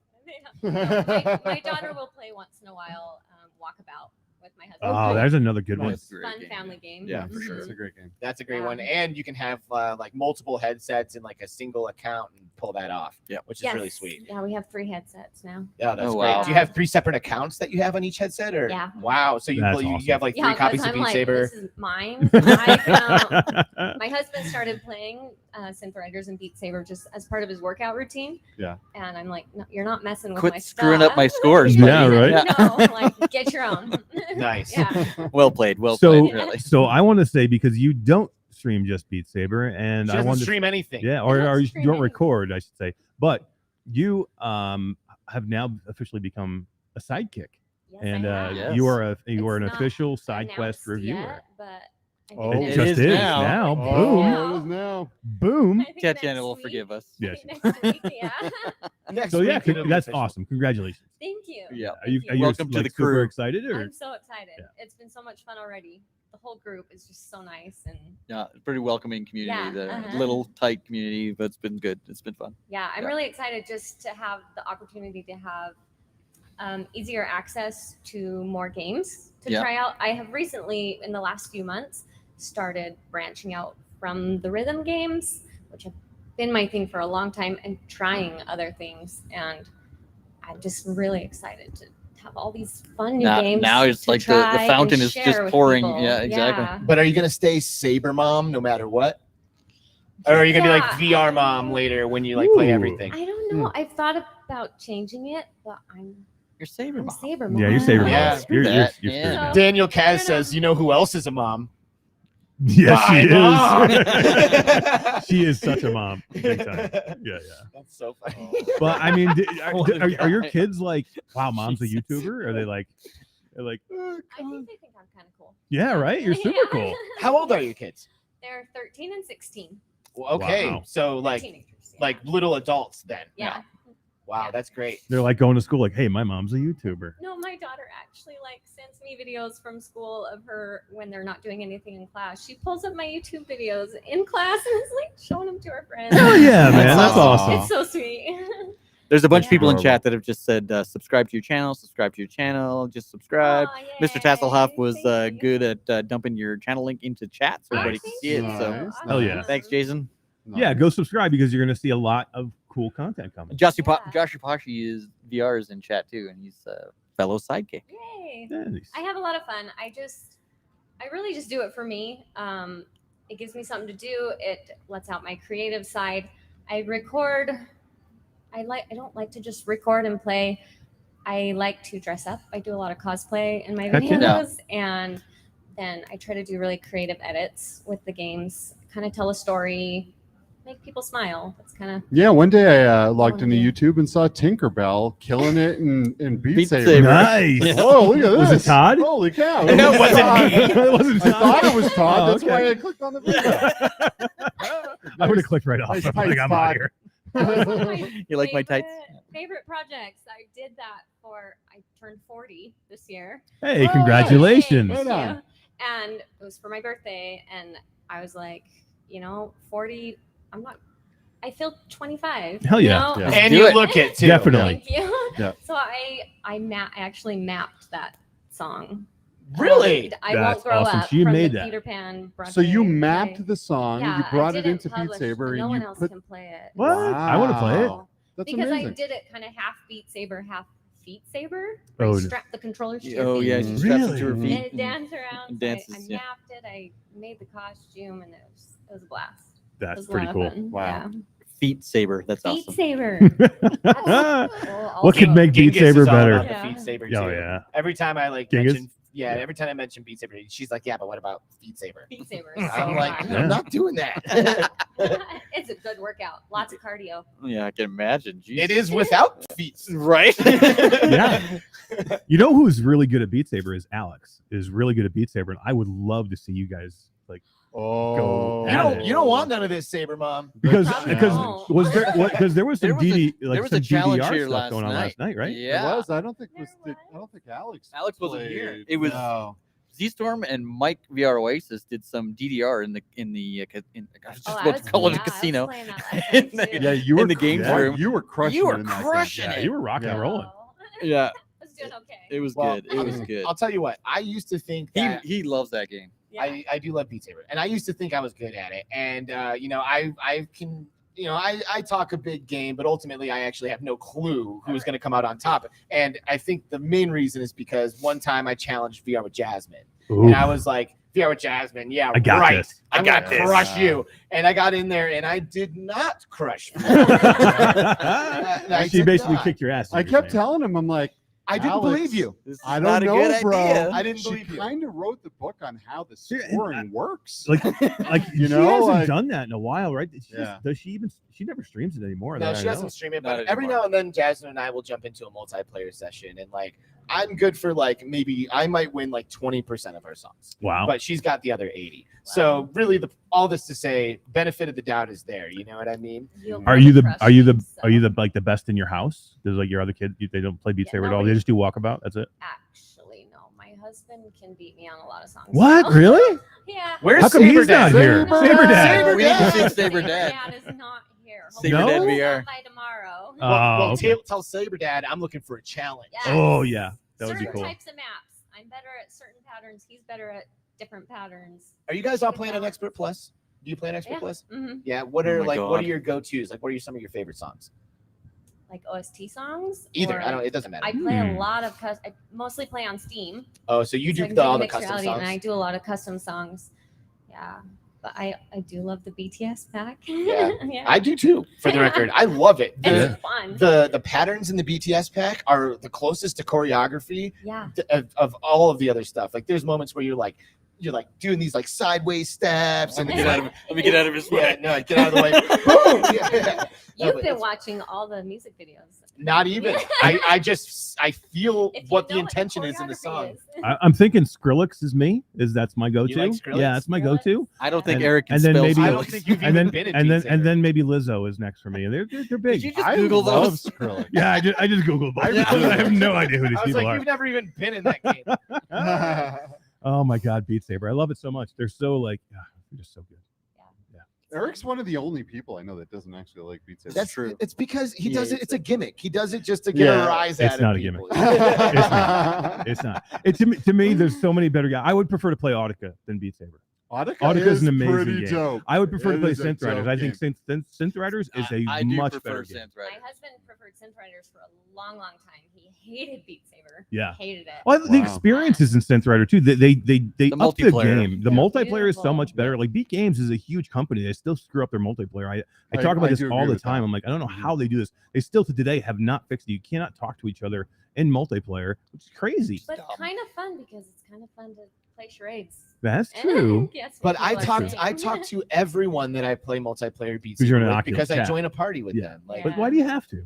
My daughter will play once in a while, walkabout with my husband. Oh, there's another good one. That's a great Fun game. family game. Yeah, for sure. It's a great game. That's a great one, and you can have like multiple headsets in like a single account and pull that off. Yeah, which is Yes. really sweet. Yeah, we have 3 headsets now. Yeah, that's Oh, great. wow. Do you have 3 separate accounts that you have on each headset, or Yeah. Wow, so you That's you awesome. have like 3 Yeah, copies of I'm Beat like, Saber. this is mine. My account. My husband started playing Synth Riders and Beat Saber just as part of his workout routine. Yeah. And I'm like, no, you're not messing with Quit my screwing stuff. up my scores, Yeah, buddy. right. No, like get your own. Nice. Yeah. Well played. Well So, played. Really. so I want to say, because you don't stream just Beat Saber, and She I doesn't want to stream anything. Yeah, I don't or you stream don't anything. record, I should say. But you have now officially become a sidekick, Yes, and I have. Yes. you are an It's not official side announced quest reviewer. yet, but I think Oh, It it just is is now. now. Oh, Boom, it is now. boom. I think Tatiana next will week. forgive us. Yes. Next week, yeah. Next So yeah, week it'll be that's official. awesome. Congratulations. Thank you. Yeah. Are you, Thank are you Welcome to like, the super crew. excited, or I'm so excited. Yeah. It's been so much fun already. The whole group is just so nice, and Yeah, pretty welcoming community. Yeah, The uh-huh. little tight community, but it's been good. It's been fun. yeah, I'm Yeah. really excited just to have the opportunity to have easier access to more games to Yeah. try out. I have recently, in the last few months, started branching out from the rhythm games, which have been my thing for a long time, and trying other things. And I'm just really excited to have all these fun new games. Now it's to like the try and fountain is share just with pouring. people. Yeah, exactly. Yeah. But are you gonna stay Saber Mom no matter what? Or are you gonna be like VR Mom later when you like play Ooh. everything? I don't know. I've thought about changing it, but I'm You're Saber Mom. Saber yeah, you're Saber Mom. Yeah. You're That, you're yeah. screwed now. Daniel Kaz says, "You know who else is a mom?" Yes, she My is. She is such a mom. Big time. Yeah, yeah. That's so funny. But I mean, Oh my are your God. kids like, wow, mom's a YouTuber? Are they like, they're like, I think they think I'm kind of cool. yeah, right? You're super Yeah. cool. How old are your kids? They're 13 and 16. Well, okay, Wow. so They're like teenagers. Yeah. like little adults then. Yeah. Wow, that's great. They're like going to school, like, hey, my mom's a YouTuber. No, my daughter actually like sends me videos from school of her when they're not doing anything in class. She pulls up my YouTube videos in class and is like showing them to her friends. Hell yeah, man. That's awesome. awesome. It's so sweet. There's a bunch of Yeah. people in Adorable. chat that have just said subscribe to your channel, just subscribe. Aw, Mr. yay. Tasselhoff was Thank you. good at dumping your channel link into chat so everybody can Thank see it. you. So Nice. Hell yeah. thanks, Jason. Yeah, go subscribe because you're going to see a lot of cool content coming. Josh Yeah. Pashi is VR is in chat too, and he's a fellow sidekick. Yay. Nice. I have a lot of fun. I really just do it for me. It gives me something to do. It lets out my creative side. I record. I don't like to just record and play. I like to dress up. I do a lot of cosplay in my Heck yeah. videos, and then I try to do really creative edits with the games. Kind of tell a story, make people smile. That's kind of Yeah, one day I logged into yeah. YouTube and saw Tinkerbell killing it in Beat Beat Saber. Saber. Nice. Oh, look at this. Was it Todd? Holy cow. No, it wasn't Todd. me. It wasn't I Todd. thought it was Todd. Oh, That's okay. why I clicked on the video. I would have clicked right off. Nice I'm like, tight I'm out spot. of here. You like my tights? Favorite projects. I did that I turned 40 this year. Hey, congratulations. Thank you. And it was for my birthday. And I was like, 40, I feel 25. Hell yeah. You know? And you look it too. Definitely. Thank you. Yeah. So I actually mapped that song. Really? I That's won't grow awesome. up. So you from made the that. Peter Pan. So you Broadway mapped play. the song, Yeah, you brought I it into didn't Beat Saber, publish- and no you one else put. can play it. What? I want to play it. Wow. That's Because amazing. I did it kind of half Beat Saber, half Feet Saber. Oh, I strapped the controllers to your Oh feet yeah, she straps it to her Really? feet. and dance around. and So dances, I yeah. mapped it. I made the costume, and it was a blast. It That's was a pretty lot cool. of fun. Wow. Feet Saber. That's Yeah. Beat awesome. Saber. What could make Beat Genghis Saber is all better? about Yeah. the Beat Saber Oh, too. yeah. Every time I Genghis? mention, every time I mention Beat Saber, she's like, yeah, but what about Beat Saber? Beat Saber. Is so I'm like, fun. I'm not doing that. It's a good workout. Lots of cardio. Yeah, I can imagine. It Jesus. is without feet. Right? Yeah. You know who's really good at Beat Saber is Alex. Is really good at Beat Saber, and I would love to see you guys like Oh, You don't want none of this, Saber Mom. because Probably because won't. was there because there was some There was a- DD there like was some a challenge DDR here stuff last going on last night, right? Yeah. It was. I don't think There Alex. Alex wasn't played. here. It was No. Z-Storm and Mike VR Oasis did some DDR in the I was just Oh, I about was- to call it yeah, a I was casino. playing that last In night, the- too. Yeah, you were in the games room. You were crushing. You were it in that game. crushing Yeah, it. you were rocking and rolling. Yeah, I was doing okay. it was Well, good. It was good. I'll tell you what. I used to think that He loves that game. Yeah. I do love Beat Saber, and I used to think I was good at it. And I can. I talk a big game, but ultimately I actually have no clue who's going to come out on top. And I think the main reason is because one time I challenged VR with Jasmine, Ooh. and I was like, VR with Jasmine, yeah, I got right. this. I'm got gonna this. crush you. And I got in there, and I did not crush you. She basically kicked your ass. I kept telling him, I'm like, I didn't Alex, believe you. This is I not don't a good know, bro. idea. I didn't She believe you. kind of wrote the book on how the Yeah, and scoring works. like You she know, hasn't like- done that in a while, right? Yeah. Does she even? She never streams it anymore. No, that I she know. doesn't stream it, Not but every anymore. now and then Jasmine and I will jump into a multiplayer session, and like I'm good for like maybe I might win like 20% of her songs. Wow. But she's got the other 80. So really all this to say, benefit of the doubt is there, you know what I mean? You'll Are you the crush are you the me, are you so- the like the best in your house? Does like your other kid they don't play Beat Yeah, Saber at all? nobody- They just do walkabout. That's it. Actually, no. My husband can beat me on a lot of songs. What? now. Really? Yeah. Where's How come Saber he's not Dad? here? No. Saber Dad. Saber We need to Dad. see Saber Dad. is not here. Saber No? Dad Hopefully VR. by tomorrow. Oh, okay. Tell Saber Dad I'm looking for a challenge. Yes. Oh yeah, that would certain be cool. types of maps. I'm better at certain patterns. He's better at different patterns. Are you guys all playing on Expert Plus? Do you play on Expert Yeah. Plus? hmm Yeah. What Oh are my what are God. your go-tos? Like what are some of your favorite songs? Like OST songs. Either. or- I don't it doesn't matter. I play a Hmm. lot of I mostly play on Steam. Oh, so you So do I can all the mixed custom reality, songs. and I do a lot of custom songs. Yeah, but I do love the BTS pack. Yeah. yeah. I do too, for the record. I love it. It's fun. The patterns in the BTS pack are the closest to choreography Yeah. of all of the other stuff. Like there's moments where you're like doing these like sideways steps and Let me get out of his yeah, way. no, get out of the way. Boom. Yeah. No, You've but been it's watching all the music videos. not even. Yeah. I feel If you what the know intention is in the choreography song. is. I'm thinking Skrillex is me. That's my go-to. like Skrillex? Yeah, that's my go-to. I don't think And- Eric can and then spell maybe- I don't Skrillex. think you've And even then been in and then Beat and Saber. then maybe Lizzo is next for me. And they're big. Did you just I Google love those? Skrillex. Yeah, I just googled. I I have no idea who these I was people like, are. you've never even been in that game. Oh my God, Beat Saber! I love it so much. They're so like, they're just so good. Eric's one of the only people I know that doesn't actually like Beat Saber. That's true. It's because he Yeah, does it. it's It's a gimmick. He does it just to get Yeah. a rise It's out not of a people. It's not. To me, there's so many better guys. I would prefer to play Audica than Beat Saber. Audica is an amazing pretty game. dope. I would prefer to It play is a Synth Riders. dope I think Synth Riders is a I do much prefer better game. Synth Rider. My husband preferred Synth Riders for a long, long time. He hated Beat Saber. Yeah. Hated it. Well, the Wow. experiences in Synth Rider too. They up the multiplayer. game. The Yeah, multiplayer is so beautiful. much better. Like Beat Games is a huge company. They still screw up their multiplayer. I I- talk about I this do all agree the with time. that. I'm like, I don't know Mhm. how they do this. They still to today have not fixed it. You cannot talk to each other in multiplayer, which is crazy. But kind of fun because it's kind of fun to play charades. That's And true. guess But what I people are talk saying. to everyone that I play multiplayer Beat Because you're in Saber an with Oculus because I chat. join a party with Yeah. them. Like, But why do you have to?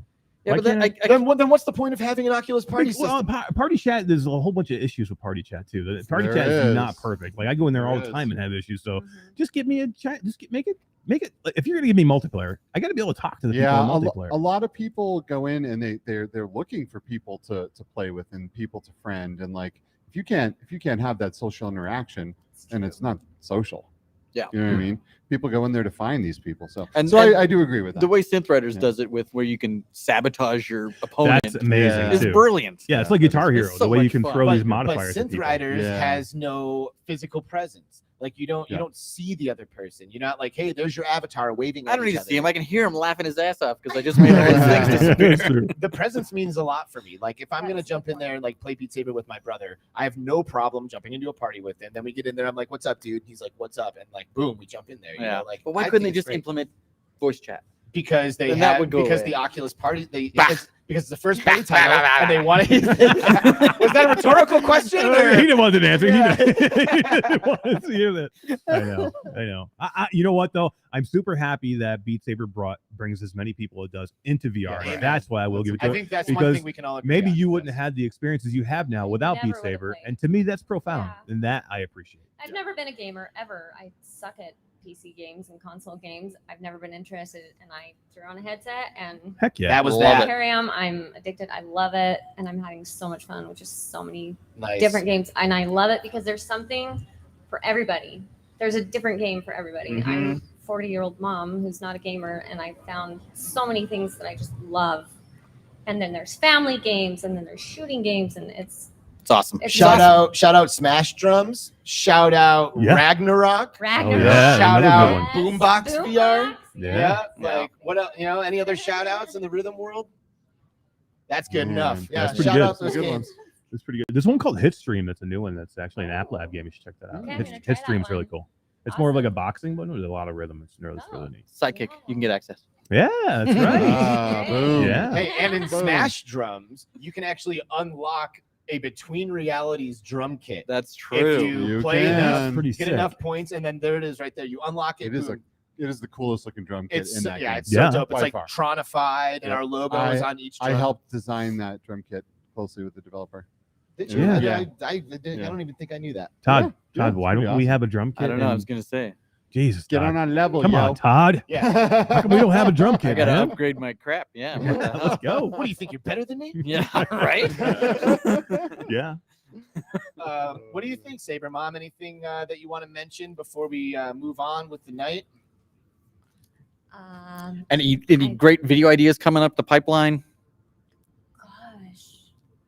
Yeah, Why but then, can't then what's the point of having an Oculus party well, system? party chat, there's a whole bunch of issues with party chat too. The party There chat is is. not perfect. Like I go in there all There the is. time and have issues. So Mhm. just give me a chat. Make it make it. If you're gonna give me multiplayer, I got to be able to talk to the people in multiplayer. A lot of people go in and they're looking for people to play with and people to friend, and like if you can't have that social interaction, and it's not social. Yeah, you know what I mean. People go in there to find these people. So I do agree with that. The way Synth Riders does it with where you can sabotage your opponent. That's amazing. It's brilliant. Yeah, it's like Guitar Hero. So the way you much can fun. throw these But modifiers. at Synth people. Riders has no physical presence. Like you don't see the other person. You're not like, hey, there's your avatar waving. I don't need to see him. I can hear him laughing his ass off because I just made all his things disappear. The presence means a lot for me. Like if I'm gonna jump in there and like play Beat Saber with my brother, I have no problem jumping into a party with him. Then we get in there. I'm like, "What's up, dude?" He's like, "What's up?" And like, boom, we jump in there. You know, like, but why couldn't they just implement voice chat? Because they Then that have would go because away. the Oculus party because it's the first party title and they want to. Was that a rhetorical question? Or? He didn't want an answer. He didn't want to hear that. I know. You know what though? I'm super happy that Beat Saber brings as many people it does into VR. Yeah, That's why I will give it to I it. think that's because one thing we can all agree maybe on. you wouldn't have had the experiences you have now without Never Beat would've Saber, played. and to me that's profound, and that I appreciate. I've never been a gamer ever. I suck at PC games and console games. I've never been interested, and I threw on a headset, and Heck yeah, that was that. Here I am. I'm addicted. I love it, and I'm having so much fun with just so many Nice. different games. And I love it because there's something for everybody. There's a different game for everybody. I'm a 40-year-old mom who's not a gamer, and I found so many things that I just love. And then there's family games, and then there's shooting games, and it's awesome. Shout out Smash Drums. Shout out Ragnarok. Shout out Boombox VR. Yeah. Like what else? You know, any other shout outs in the rhythm world? That's good enough. Yeah, that's pretty shout good. out those games. It's pretty good. There's one called Hitstream that's a new one that's actually an App Lab game. You should check that out. Okay, I'm gonna try that Hitstream's really one. cool. It's more of like a boxing one with a lot of rhythm. It's really neat. Sidekick, you can get access. Yeah, that's right. Boom. Yeah. Hey, and in Boom. Smash Drums, you can actually unlock a Between Realities drum kit. That's If true. you play can. enough, Pretty get sick. enough points, and then there it is right there. You unlock it. It is boom. it is the coolest looking drum kit It's in so, that yeah, game. it's so Yeah. dope. It's By like far. Tronified, and Yep. our logo is on each drum. I helped design that drum kit closely with the developer. Did you? Yeah. I don't even think I knew that. Todd, Yeah, Todd, why pretty don't we awesome. have a drum kit? I don't know. I and- was gonna say Jesus, Get Todd. on our level, Come on, Todd. Yeah. How come we don't have a drum I kit? gotta man? upgrade my crap. Yeah. Yeah, let's go. What do you think? You're better than me? Yeah. Right. Yeah. What do you think, Saber Mom? Anything that you want to mention before we move on with the night? Any great video ideas coming up the pipeline? Gosh.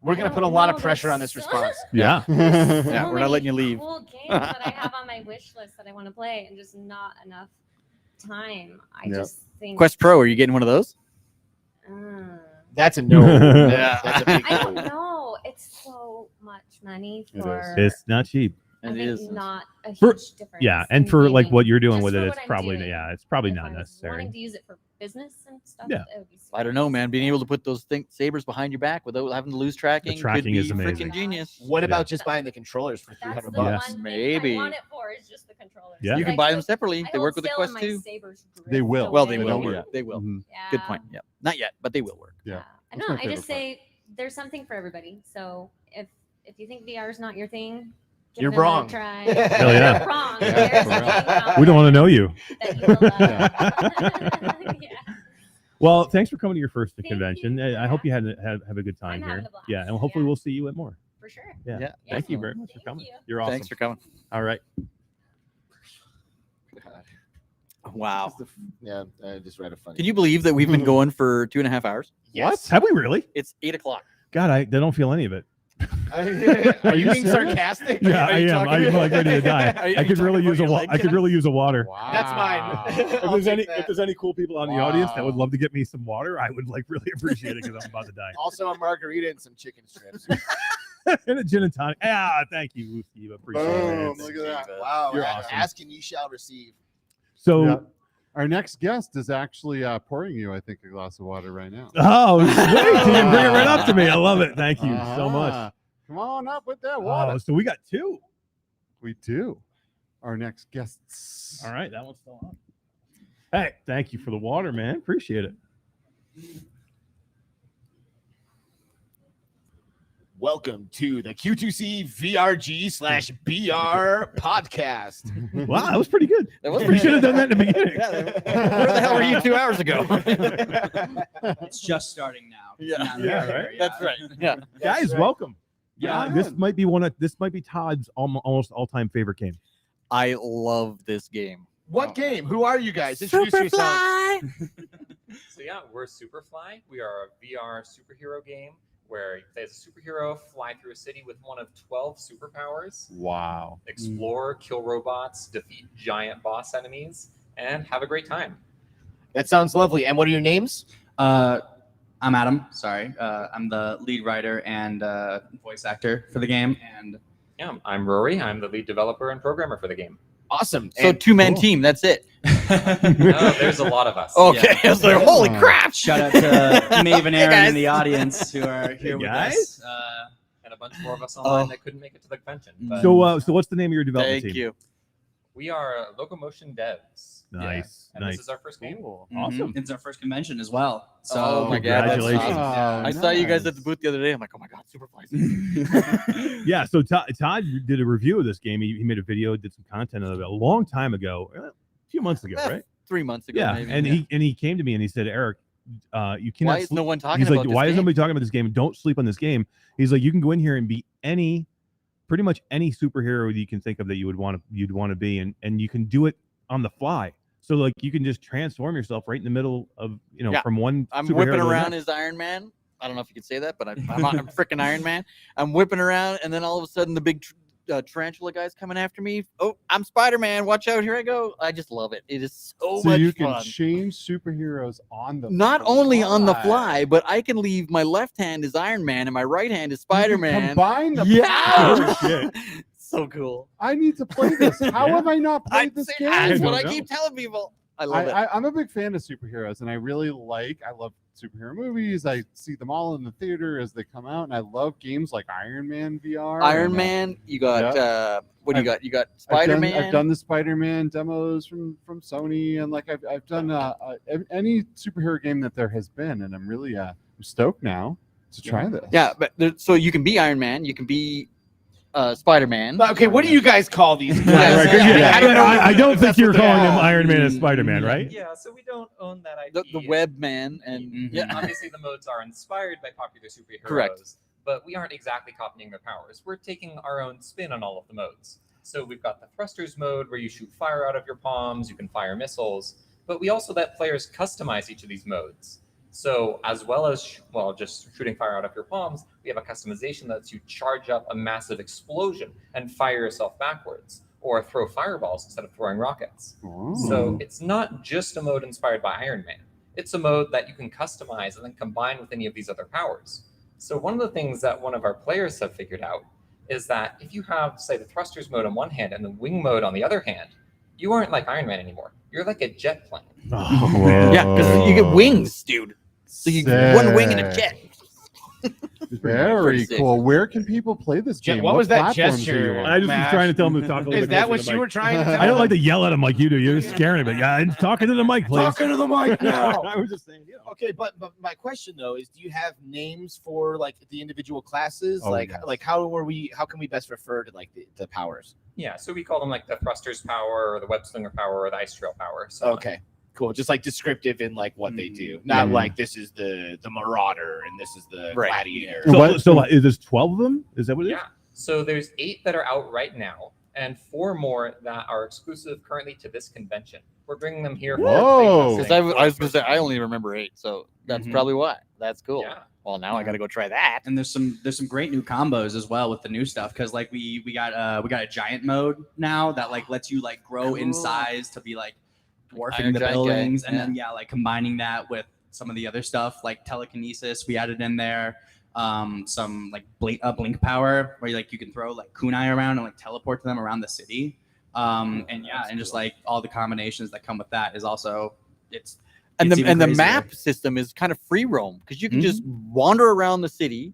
We're gonna put a lot of pressure on this response. Yeah. Yeah, we're not letting you leave. Cool games that I have on my wish list that I want to play, and just not enough time. I Yep. just think Quest Pro, are you getting one of those? That's a no. Yeah. That's a big I don't no. know. It's so much money It for. It's not cheap. I It think is. not a For- huge difference. Yeah, and in for like gaming. what you're doing Just with for it, what it's I'm probably doing. it's probably If not I'm necessary. Wanting to use it for business and stuff. Yeah. It would be I don't know, man. Being able to put those sabers behind your back without having to lose tracking, tracking could be is amazing. freaking genius. What about just buying the controllers for That's $300? the Yeah. one thing Maybe. I want it for is just the controllers. Yeah. You can Like, buy them look, separately. I They hold work with the sale Quest and my 2. sabers They drift will. Well, they away. will. don't Work. yet. They will. Mhm. Good Yeah. point. Yep. Not yet, but they will work. Yeah. I That's know. my I just favorite part. say there's something for everybody. So if you think VR is not your thing, give You're it another wrong. Try. Hell yeah. You're wrong. Yeah, There's for real. something out We don't want to know you. there that you will love. Yeah. Well, thanks for coming to your first Thank convention. you. I hope you had have a good time I'm here. having a blast. Yeah, and hopefully Yeah. we'll see you at more. For sure. Yeah. Yeah. Thank you Definitely. very much for Thank coming. you. You're awesome. Thanks for coming. All right. Wow. Yeah, I just read a funny. Can you believe that we've been going for 2.5 hours? Yes. Have we really? It's 8 o'clock. God, I don't feel any of it. Are you being sarcastic? Yeah, Are I you am. talking- I'm like ready to die. Are you I could talking really about use a your leg I could really use a water. Wow. That's mine. If there's any cool people on the audience that would Wow. love to get me some water, I would like really appreciate it because I'm about to die. Also a margarita and some chicken strips. And a gin and tonic. Ah, thank you, Skeeva. Appreciate Boom! it. Look at that. Wow. You're awesome. Ask and you shall receive. So, Yeah. Our next guest is actually pouring you, I think, a glass of water right now. oh, sweet. So you bring it right up to me. I love it. Thank you so much. Ah, Come on up with that water. Oh, so we got two. We do. Our next guests. All right, that one's still on. Hey, thank you for the water, man. Appreciate it. welcome to the Q2C-VRG/BR podcast. Wow, that was pretty good. We should have done that in the beginning. Where the hell were you 2 hours ago? It's just starting now. Right. That's right. Yeah, guys, welcome. Yeah, this might be Todd's almost all-time favorite game. I love this game. What game? Who are you guys? Introduce yourselves. So yeah, we're Superfly. We are a VR superhero game where you play as a superhero, fly through a city with one of 12 superpowers. Wow. Explore, kill robots, defeat giant boss enemies, and have a great time. That sounds lovely. And what are your names? I'm Adam. Sorry. I'm the lead writer and voice actor for the game. And yeah, I'm Rory. I'm the lead developer and programmer for the game. Awesome. So two-man team. That's it. No, there's a lot of us. Okay. I was like, holy crap. Shout out to Maeve and Aaron in the audience who are here with us. And a bunch more of us online that couldn't make it to the convention. But So what's the name of your development team? Thank you. we are Locomotion Devs. Nice. And nice. this is our first game. Awesome. It's our first convention as well. So Oh my God, that's congratulations. awesome. I saw you guys at the booth the other day. I'm like, oh my God, Superfly. Yeah, so Todd did a review of this game. He made a video, did some content of it a long time ago, a few months ago, right? 3 months ago. Yeah, maybe. and he came to me and he said, Eric, you cannot. Why is no one talking He's about like, this why is game? nobody talking about this game? Don't sleep on this game. He's like, you can go in here and be pretty much any superhero that you can think of that you'd want to be, and you can do it on the fly. So like you can just transform yourself right in the middle of from one. I'm superhero whipping to the around next. as Iron Man. I don't know if you can say that, but I'm freaking Iron Man. I'm whipping around, and then all of a sudden the big tarantula guy's coming after me. Oh, I'm Spider-Man. Watch out! Here I go. I just love it. It is so much you can fun. change superheroes on the Not only on the fly, but I can leave my left hand as Iron Man and my right hand as Spider-Man. Combine the Yeah. powers. So cool. I need to play this. How have I not played this game? That's what I keep telling people. I love it. I'm a big fan of superheroes, and I love superhero movies. I see them all in the theater as they come out, and I love games like Iron Man VR. Iron Man. You got what do you got? You got Spider-Man. I've done the Spider-Man demos from Sony, and like I've done any superhero game that there has been, and I'm really I'm stoked now to try this. Yeah, but so you can be Iron Man. You can be Spider-Man. Okay, what do you guys call these? I don't think you're calling him Iron Man and Spider-Man, right? Yeah, so we don't own that IP. The Web Man, and yeah, Obviously the modes are inspired by popular superheroes. Correct. But we aren't exactly copying their powers. We're taking our own spin on all of the modes. So we've got the thrusters mode where you shoot fire out of your palms, you can fire missiles, but we also let players customize each of these modes. So as well as, just shooting fire out of your palms, we have a customization that lets you charge up a massive explosion and fire yourself backwards, or throw fireballs instead of throwing rockets. So it's not just a mode inspired by Iron Man. It's a mode that you can customize and then combine with any of these other powers. So one of the things that one of our players have figured out is that if you have, say, the thrusters mode on one hand and the wing mode on the other hand, you aren't like Iron Man anymore. You're like a jet plane. Yeah, because you get wings, dude. So you get one wing and a jet. Very cool. Where can people play this game? What was that platforms are you gesture? on? I just was trying to tell him to talk a little bit. Is that closer what to the you mic. were trying to tell I don't him? like to yell at him like you do. You're scaring him. But yeah, talking to the mic, please. Talking to the mic now. I was just saying. Okay, but my question though is, do you have names for like the individual classes? Oh, like yes. how can we best refer to like the powers? Yeah, so we call them like the thrusters power, or the web slinger power, or the ice trail power. So Okay, cool. Just like descriptive in like what they do, not like this is the marauder and this is the gladiator. So is this 12 of them? Is that what it is? Yeah. So there's 8 that are out right now, and 4 more that are exclusive currently to this convention. We're bringing them here. Whoa! Because I was going to say I only remember 8, so that's probably why. That's cool. Yeah. Well, now I got to go try that. And there's some great new combos as well with the new stuff, because like we got a giant mode now that like lets you like grow in size to be like dwarfing Iron the Giant buildings, guy, and yeah. then like combining that with some of the other stuff like telekinesis we added in there, some like blink power where you can throw like kunai around and like teleport to them around the city, and just like all the combinations that come with that is also And even the crazier. map system is kind of free roam because you can just wander around the city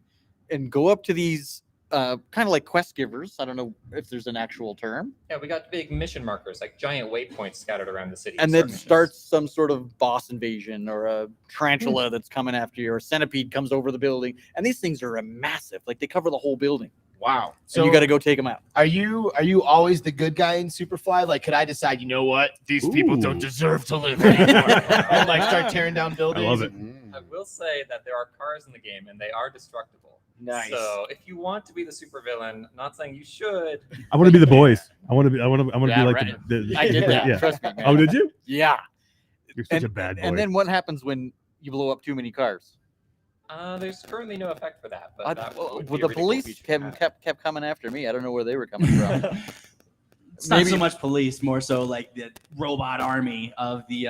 and go up to these kind of like quest givers. I don't know if there's an actual term. Yeah, we got big mission markers, like giant waypoints scattered around the city. And then starts some sort of boss invasion or a tarantula that's coming after you, or a centipede comes over the building. And these things are massive. Like they cover the whole building. Wow. So you got to go take them out. Are you always the good guy in Superfly? Like, could I decide, you know what? These people don't deserve to live anymore. And like start tearing down buildings? I love it. I will say that there are cars in the game and they are destructible. Nice. So if you want to be the supervillain, not saying you should. I want to be the boys. I want to be like right. the I did that. Yeah. Trust me, man. Oh, did you? Yeah. You're such a bad boy. And then what happens when you blow up too many cars? There's currently no effect for that. But that would Well, be a the really cool police feature to have. kept coming after me. I don't know where they were coming from. It's not so much police, more so like the robot army of the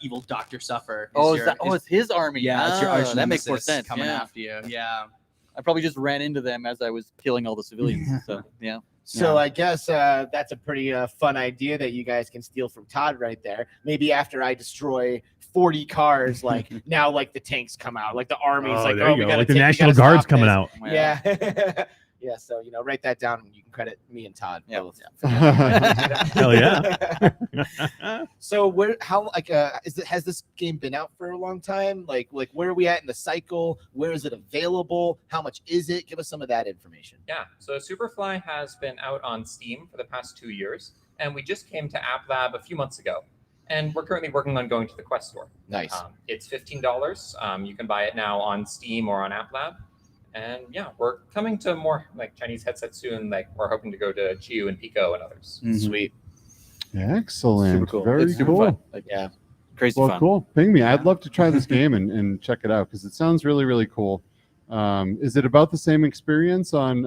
evil Dr. Suffer. It's his army. Yeah, it's your arch that makes more nemesis sense. coming yeah. after you. Yeah. I probably just ran into them as I was killing all the civilians. So yeah. So I guess that's a pretty fun idea that you guys can steal from Todd right there. Maybe after I destroy 40 cars, like now, like the tanks come out, like the army's like, there oh, you we go. got Like the National Guard's coming out. Yeah. Yeah. So, write that down and you can credit me and Todd both. Hell yeah. So how has this game been out for a long time? Like where are we at in the cycle? Where is it available? How much is it? Give us some of that information. Yeah, so Superfly has been out on Steam for the past 2 years, and we just came to App Lab a few months ago. And we're currently working on going to the Quest Store. Nice. It's $15. You can buy it now on Steam or on App Lab. And yeah, we're coming to more like Chinese headsets soon. Like we're hoping to go to Q and Pico and others. Sweet. Excellent. Super cool. Very It's super cool. fun. Like, yeah. Crazy Well, fun. cool. Ping me. I'd love to try this game and check it out because it sounds really, really cool. Is it about the same experience on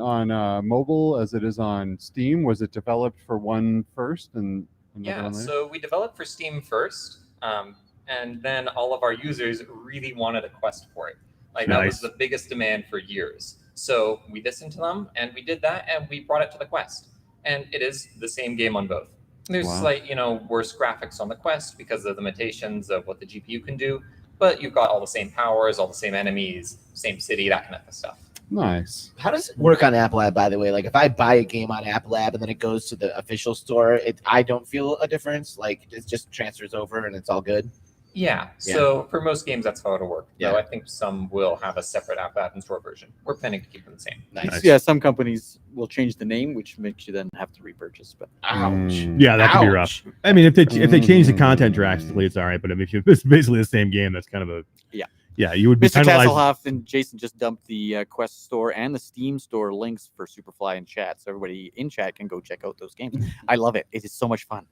mobile as it is on Steam? Was it developed for one first and another one later? So we developed for Steam first, and then all of our users really wanted a Quest for it. Like that was the biggest demand for years. So we listened to them and we did that and we brought it to the Quest. And it is the same game on both. There's slight, worse graphics on the Quest because of the limitations of what the GPU can do, but you've got all the same powers, all the same enemies, same city, that kind of stuff. Nice. How does it work on App Lab, by the way? Like if I buy a game on App Lab and then it goes to the official store, I don't feel a difference. Like it just transfers over and it's all good. Yeah. So for most games, that's how it'll work. Yeah. I think some will have a separate App Lab and store version. We're planning to keep them the same. Nice. Yeah, some companies will change the name, which makes you then have to repurchase. But ouch. Yeah, that could be rough. I mean, if they change the content drastically, it's all right. But I mean, if it's basically the same game, that's kind of a yeah. You would be Mr. penalized. Hasselhoff and Jason just dumped the Quest Store and the Steam Store links for Superfly in chat, so everybody in chat can go check out those games. I love it. It is so much fun.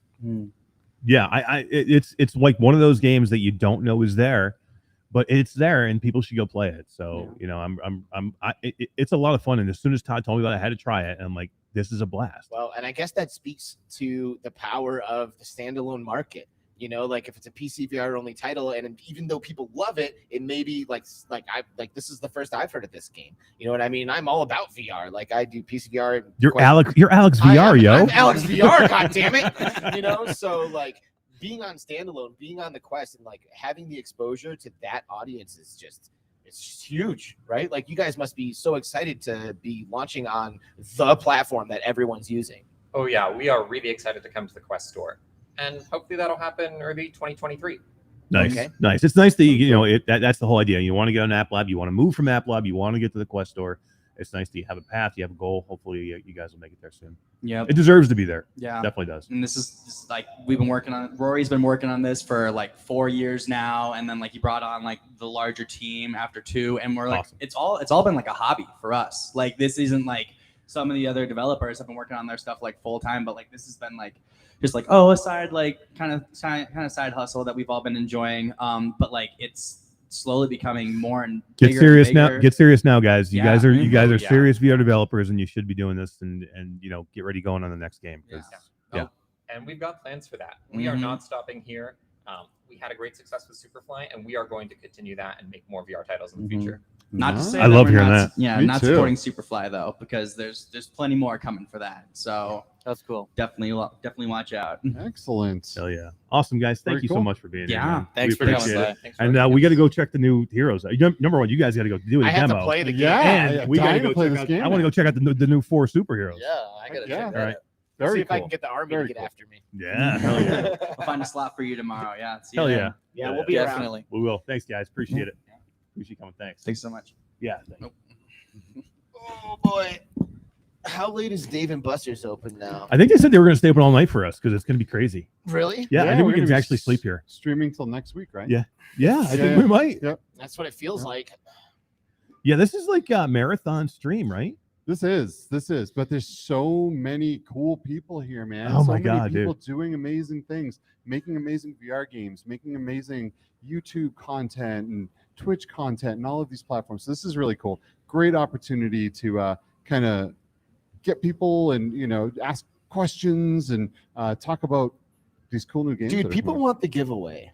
Yeah, it's like one of those games that you don't know is there, but it's there and people should go play it. So it's a lot of fun. And as soon as Todd told me about it, I had to try it, and I'm like, this is a blast. Well, and I guess that speaks to the power of the standalone market. Like if it's a PC VR only title, and even though people love it, it may be like this is the first I've heard of this game. You know what I mean? I'm all about VR. Like I do PC VR. You're Alex VR, yo. I'm Alex VR. God damn it! So like being on standalone, being on the Quest, and like having the exposure to that audience is just huge, right? Like you guys must be so excited to be launching on the platform that everyone's using. Oh yeah, we are really excited to come to the Quest Store. And hopefully that'll happen early 2023. Nice, Okay. Nice. It's nice that that's the whole idea. You want to get on App Lab, you want to move from App Lab, you want to get to the Quest Store. It's nice that you have a path, you have a goal. Hopefully, you guys will make it there soon. Yeah, it deserves to be there. Yeah, definitely does. And this is like we've been working on. Rory's been working on this for like 4 years now, and then like he brought on like the larger team after 2, and we're like it's all been like a hobby for us. Like this isn't like some of the other developers have been working on their stuff like full time, but like this has been like just like a side like kind of side hustle that we've all been enjoying. But like it's slowly becoming more and get bigger serious and now. bigger. Get serious now, guys. You guys are Yeah. serious VR developers, and you should be doing this and get ready going on the next game. And we've got plans for that. We are not stopping here. We had a great success with Superfly, and we are going to continue that and make more VR titles in the future. Not to say I that love we're hearing not, that. Yeah, Me not too. supporting Superfly though, because there's plenty more coming for that. So That's cool. definitely watch out. Excellent. Hell yeah. Awesome, guys. Thank Very you so cool. much for being here. Yeah. man. Thanks We for coming appreciate by. it. Thanks for And having we got to us. go check the new heroes. Number one, you guys got to go do a I have demo. to play the game. Yeah, And we got to dying go to play check this out, game. I want to go check out the new 4 superheroes. Yeah, I gotta Yeah. check All that right. out. Very See if I cool. can get the army Very to get cool. after me. Yeah. Hell yeah. I'll find a slot for you tomorrow. Yeah. See you Hell then. yeah. Yeah, we'll be around. Definitely. We will. Thanks, guys. Appreciate it. Appreciate you coming. Thanks. Thanks so much. Yeah. Thanks. Nope. Oh boy, how late is Dave and Buster's open now? I think they said they were going to stay open all night for us because it's going to be crazy. Really? Yeah, I think we're we can gonna be actually sleep here. Streaming till next week, right? Yeah. Yeah, I think Yeah. we might. Yep. That's what it feels like. Yeah, this is like a marathon stream, right? This is, but there's so many cool people here, man. Oh so my many God, people dude. doing amazing things, making amazing VR games, making amazing YouTube content and Twitch content and all of these platforms. So this is really cool. Great opportunity to kind of get people and ask questions and talk about these cool new games. Dude, that are people coming. want the giveaway.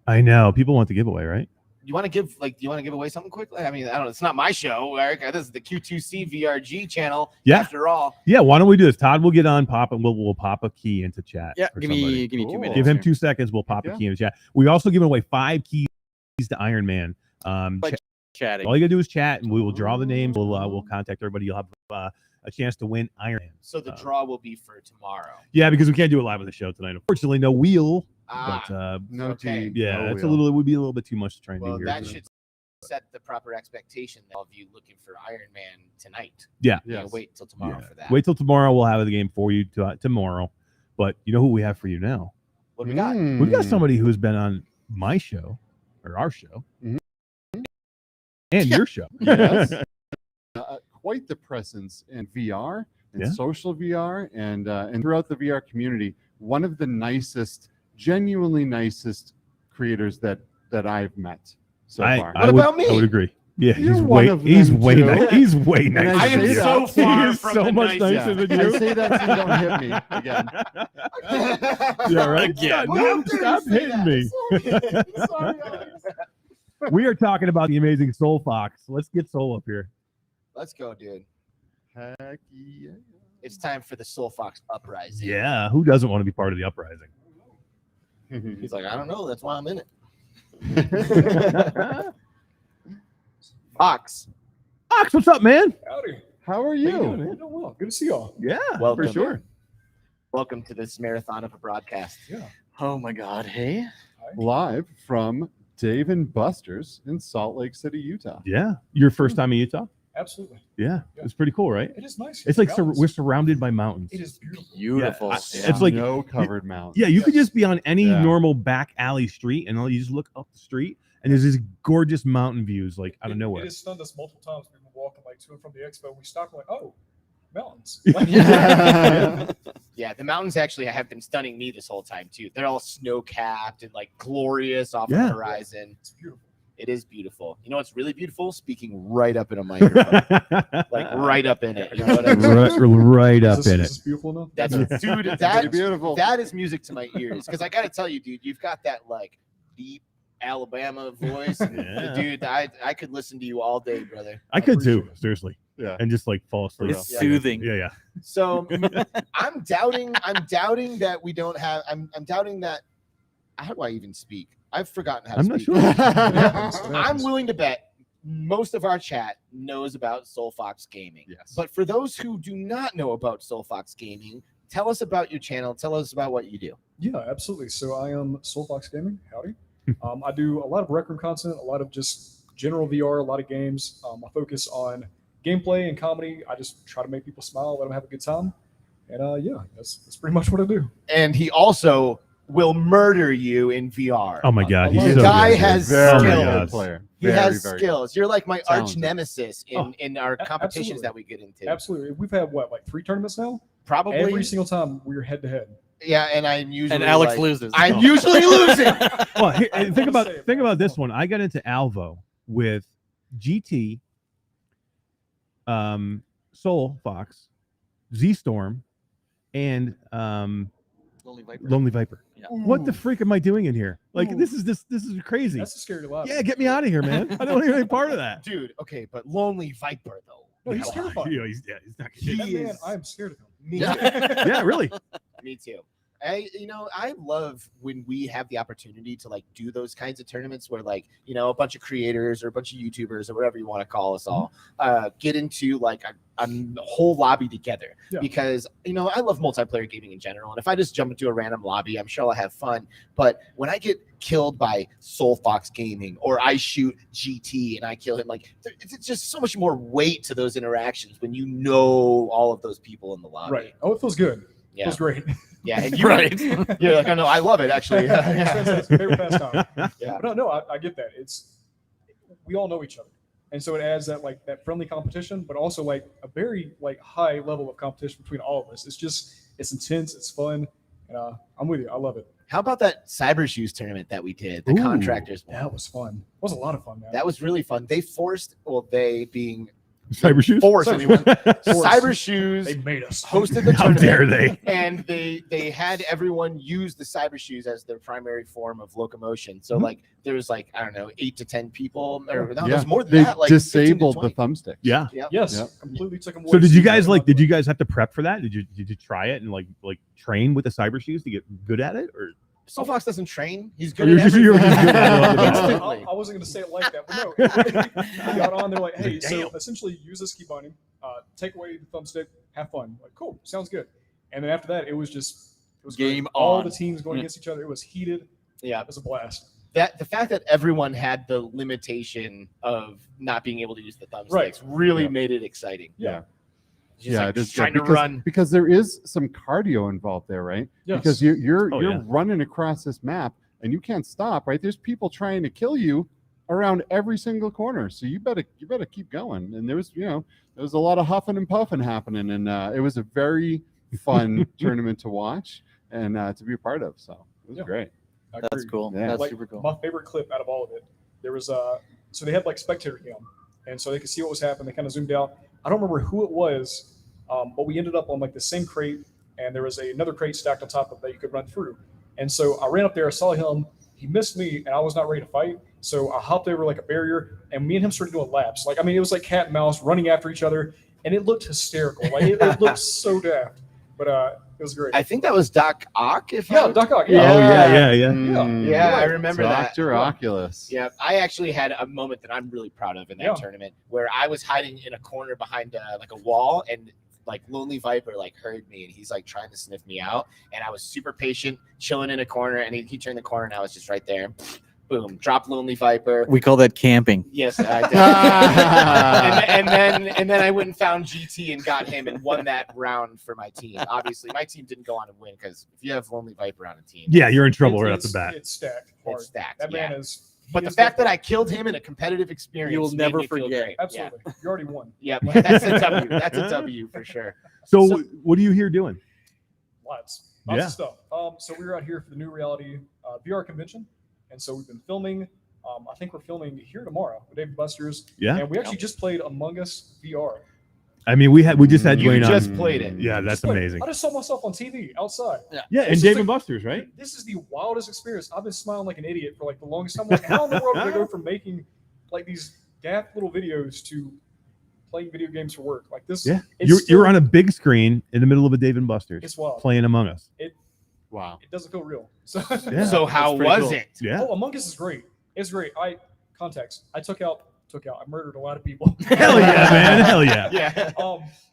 I know. People want the giveaway, right? You want to give away something quickly? I mean, I don't know. It's not my show, Eric. This is the Q2C-VR channel. Yeah. After all. Yeah, why don't we do this? Todd will get on, pop, and we'll pop a key into chat. Yeah, for give somebody. me 2 minutes. Give him here. 2 seconds. We'll pop Yeah. a key into chat. We also giving away 5 keys to Iron Man. By chatting. All you gotta do is chat, and we will draw the names. We'll contact everybody. You'll have a chance to win Iron Man. So the draw will be for tomorrow. Yeah, because we can't do it live on the show tonight. Unfortunately, no wheel. Ah, But No okay. team. yeah, no it's wheel. it would be a little bit too much to try and Well, do here. that so. should set the proper expectation of you looking for Iron Man tonight. Yeah. You know, Yes. wait till tomorrow Yeah. for that. Wait till tomorrow. We'll have the game for you tomorrow. But you know who we have for you now? What do we got? We've got somebody who's been on my show or our show Mhm. and your show. Yes. Quite the presence in VR and Yeah. social VR and throughout the VR community. One of the nicest, genuinely nicest creators that I've met so far. What about me? I would agree. Yeah, You're he's one way of he's them, way too. nice. He's way And nicer. I than say you. that- so far he is from so the much nicest. nicer than I you. say that so you don't hit me again. Yeah, right. Again. No, stop hitting me. We are talking about the amazing SoulFox. Let's get Soul up here. Let's go, dude. Heck yeah. It's time for the SoulFox uprising. Yeah, who doesn't want to be part of the uprising? He's like, I don't know. That's why I'm in it. Fox. Ox, what's up, man? Howdy. How are How you you? doing? Doing well. Good to see y'all. Yeah, Welcome. for sure. Welcome to this marathon of a broadcast. Yeah. Oh my God. Hey. Live from Dave and Buster's in Salt Lake City, Utah. Yeah, your first time in Utah? Absolutely. Yeah, it's pretty cool, right? It is nice. It's like Mountains. we're surrounded by mountains. It is beautiful. Beautiful. Yeah, Yeah. it's like no covered mountains. Yeah, you could just be on any Yeah. normal back alley street, and you just look up the street, and there's these gorgeous mountain views, like out of nowhere. It has stunned us multiple times. We've been walking like to and from the expo. We stopped like, oh, mountains. Yeah, the mountains actually have been stunning me this whole time too. They're all snow capped and like glorious off Yeah. the horizon. It's beautiful. It is beautiful. You know what's really beautiful? Speaking right up in a microphone, like right up in it. You know what I mean? right up Is this, in is it. this beautiful enough? That's Yeah. dude. Pretty That beautiful. that is music to my ears. Because I got to tell you, dude, you've got that like deep Alabama voice. Yeah. Dude, I could listen to you all day, brother. I could too, appreciate it. seriously, Yeah. and just like fall asleep. It's Yeah. soothing. Yeah, yeah. So I'm doubting that we don't have. I'm doubting that. How do I even speak? I've forgotten how to I'm not speak. sure. I'm willing to bet most of our chat knows about SoulFox Gaming. Yes. But for those who do not know about SoulFox Gaming, tell us about your channel. Tell us about what you do. Yeah, absolutely. So I am SoulFox Gaming. Howdy. I do a lot of rec room content, a lot of just general VR, a lot of games. I focus on gameplay and comedy. I just try to make people smile, let them have a good time. And yeah, that's pretty much what I do. And he also will murder you in VR. Oh my God, I he's love so it. Guy good, dude. has Very skills. good player. He Very, has very skills. You're like my arch Talented. nemesis in our competitions absolutely. that we get into. Absolutely. We've had what, like 3 tournaments now? Probably. Every single time we're head to head. Yeah, and I'm usually And Alex like- loses. I'm usually losing. Well, here, and think Don't say about it. this one. I got into Alvo with GT, SoulFox, Z Storm, and Lonely Viper. Yeah. What the freak am I doing in here? Like this is crazy. That's a scary laugh. Yeah, get me out of here, man. I don't want to be part of that. Dude, okay, but Lonely Viper though. No, he's terrifying. He's not. Man, I'm scared of him. Me Yeah. too. Yeah, really. Me too. I love when we have the opportunity to like do those kinds of tournaments where like, a bunch of creators or a bunch of YouTubers or whatever you want to call us all, get into like a whole lobby together. Yeah. Because, I love multiplayer gaming in general. And if I just jump into a random lobby, I'm sure I'll have fun. But when I get killed by SoulFox Gaming or I shoot GT and I kill him, like it's just so much more weight to those interactions when you know all of those people in the lobby. Right. Oh, it feels good. Yeah. It feels great. Yeah, and you're right. You're like, I love it actually. It's favorite pastime. Yeah. But no, I get that. We all know each other, and so it adds that friendly competition, but also like a very like high level of competition between all of us. It's intense, it's fun, and I'm with you. I love it. How about that Cyber Shoes tournament that we did? The Ooh. contractors. That was fun. It was a lot of fun, man. That was really fun. They forced, they being Cyber Shoes. forced anyone. Cyber Shoes. They made us hosted the How tournament. dare they? And they had everyone use the Cyber Shoes as their primary form of locomotion. So like there was like, I don't know, 8 to 10 people, or no, there's more than they that. Like 15 to disabled 20. the thumbsticks. Yeah. Yep. Yes, Yep. completely took them away. So did you guys have to prep for that? Did you try it and like train with the Cyber Shoes to get good at it, or? SoulFox doesn't train. He's good You're at just- you're everything. just good at it. Instantly. I wasn't going to say it like that, but no. They got on. They're like, hey, so Damn. essentially use this key binding, take away the thumbstick, have fun. Like, cool, sounds good. And then after that, it was Game great. All on. the teams going against each other. It was heated. Yeah. It was a blast. That the fact that everyone had the limitation of not being able to use the thumbsticks Right. really Yeah. made it exciting. Yeah. Just like it is trying good to run. because there is some cardio involved there, right? Yes. Because you're Oh, yeah. running across this map and you can't stop, right? There's people trying to kill you around every single corner, so you better keep going. And there was a lot of huffing and puffing happening, and it was a very fun tournament to watch and to be a part of. So it was Yeah. great. I That's agree. cool. Yeah. That's Like, super cool. My favorite clip out of all of it, there was so they had like spectator cam, and so they could see what was happening. They kind of zoomed out. I don't remember who it was, but we ended up on like the same crate, and there was another crate stacked on top of that you could run through. And so I ran up there, I saw him, he missed me, and I was not ready to fight. So I hopped over like a barrier, and me and him started doing laps. Like, I mean, it was like cat and mouse running after each other, and it looked hysterical. Like it looked so daft, but it was great. I think that was Doc Ock. Doc Ock. Oh yeah. Yeah, I remember that. Dr. Oculus. Yeah, I actually had a moment that I'm really proud of in that tournament where I was hiding in a corner behind like a wall, and like Lonely Viper like heard me, and he's like trying to sniff me out, and I was super patient, chilling in a corner, and he turned the corner, and I was just right there. Boom, drop Lonely Viper. We call that camping. Yes, I did. and then I went and found GT and got him and won that round for my team. Obviously, my team didn't go on to win because if you have Lonely Viper on a team, Yeah, you're in trouble right off the bat. It's stacked. Hard. it's stacked. That yeah. man is. But the fact that I killed him in a competitive experience, You'll made never me feel forget. great. Absolutely, you already won. Yeah, that's a W. That's a W for sure. So what are you here doing? Lots Yeah. of stuff. So we were out here for the New Reality VR convention, and so we've been filming. I think we're filming here tomorrow with Dave Buster's. Yeah. And we actually just played Among Us VR. I mean, we just had You Dwayne just on. played it. Yeah, that's Just played. amazing. I just saw myself on TV outside. Yeah, This and is Dave the- and Buster's, right? This is the wildest experience. I've been smiling like an idiot for like the longest time. Like, how in the world did I go from making like these daft little videos to playing video games for work? Like this. Yeah, it's you're on a big screen in the middle of a Dave and Buster's. It's wild. Playing Among Us. Wow. It doesn't feel real. So, Yeah. So how was it? Yeah. Oh, Among Us is great. It's great. Context. I I murdered a lot of people. Hell yeah, man. Hell yeah. Yeah.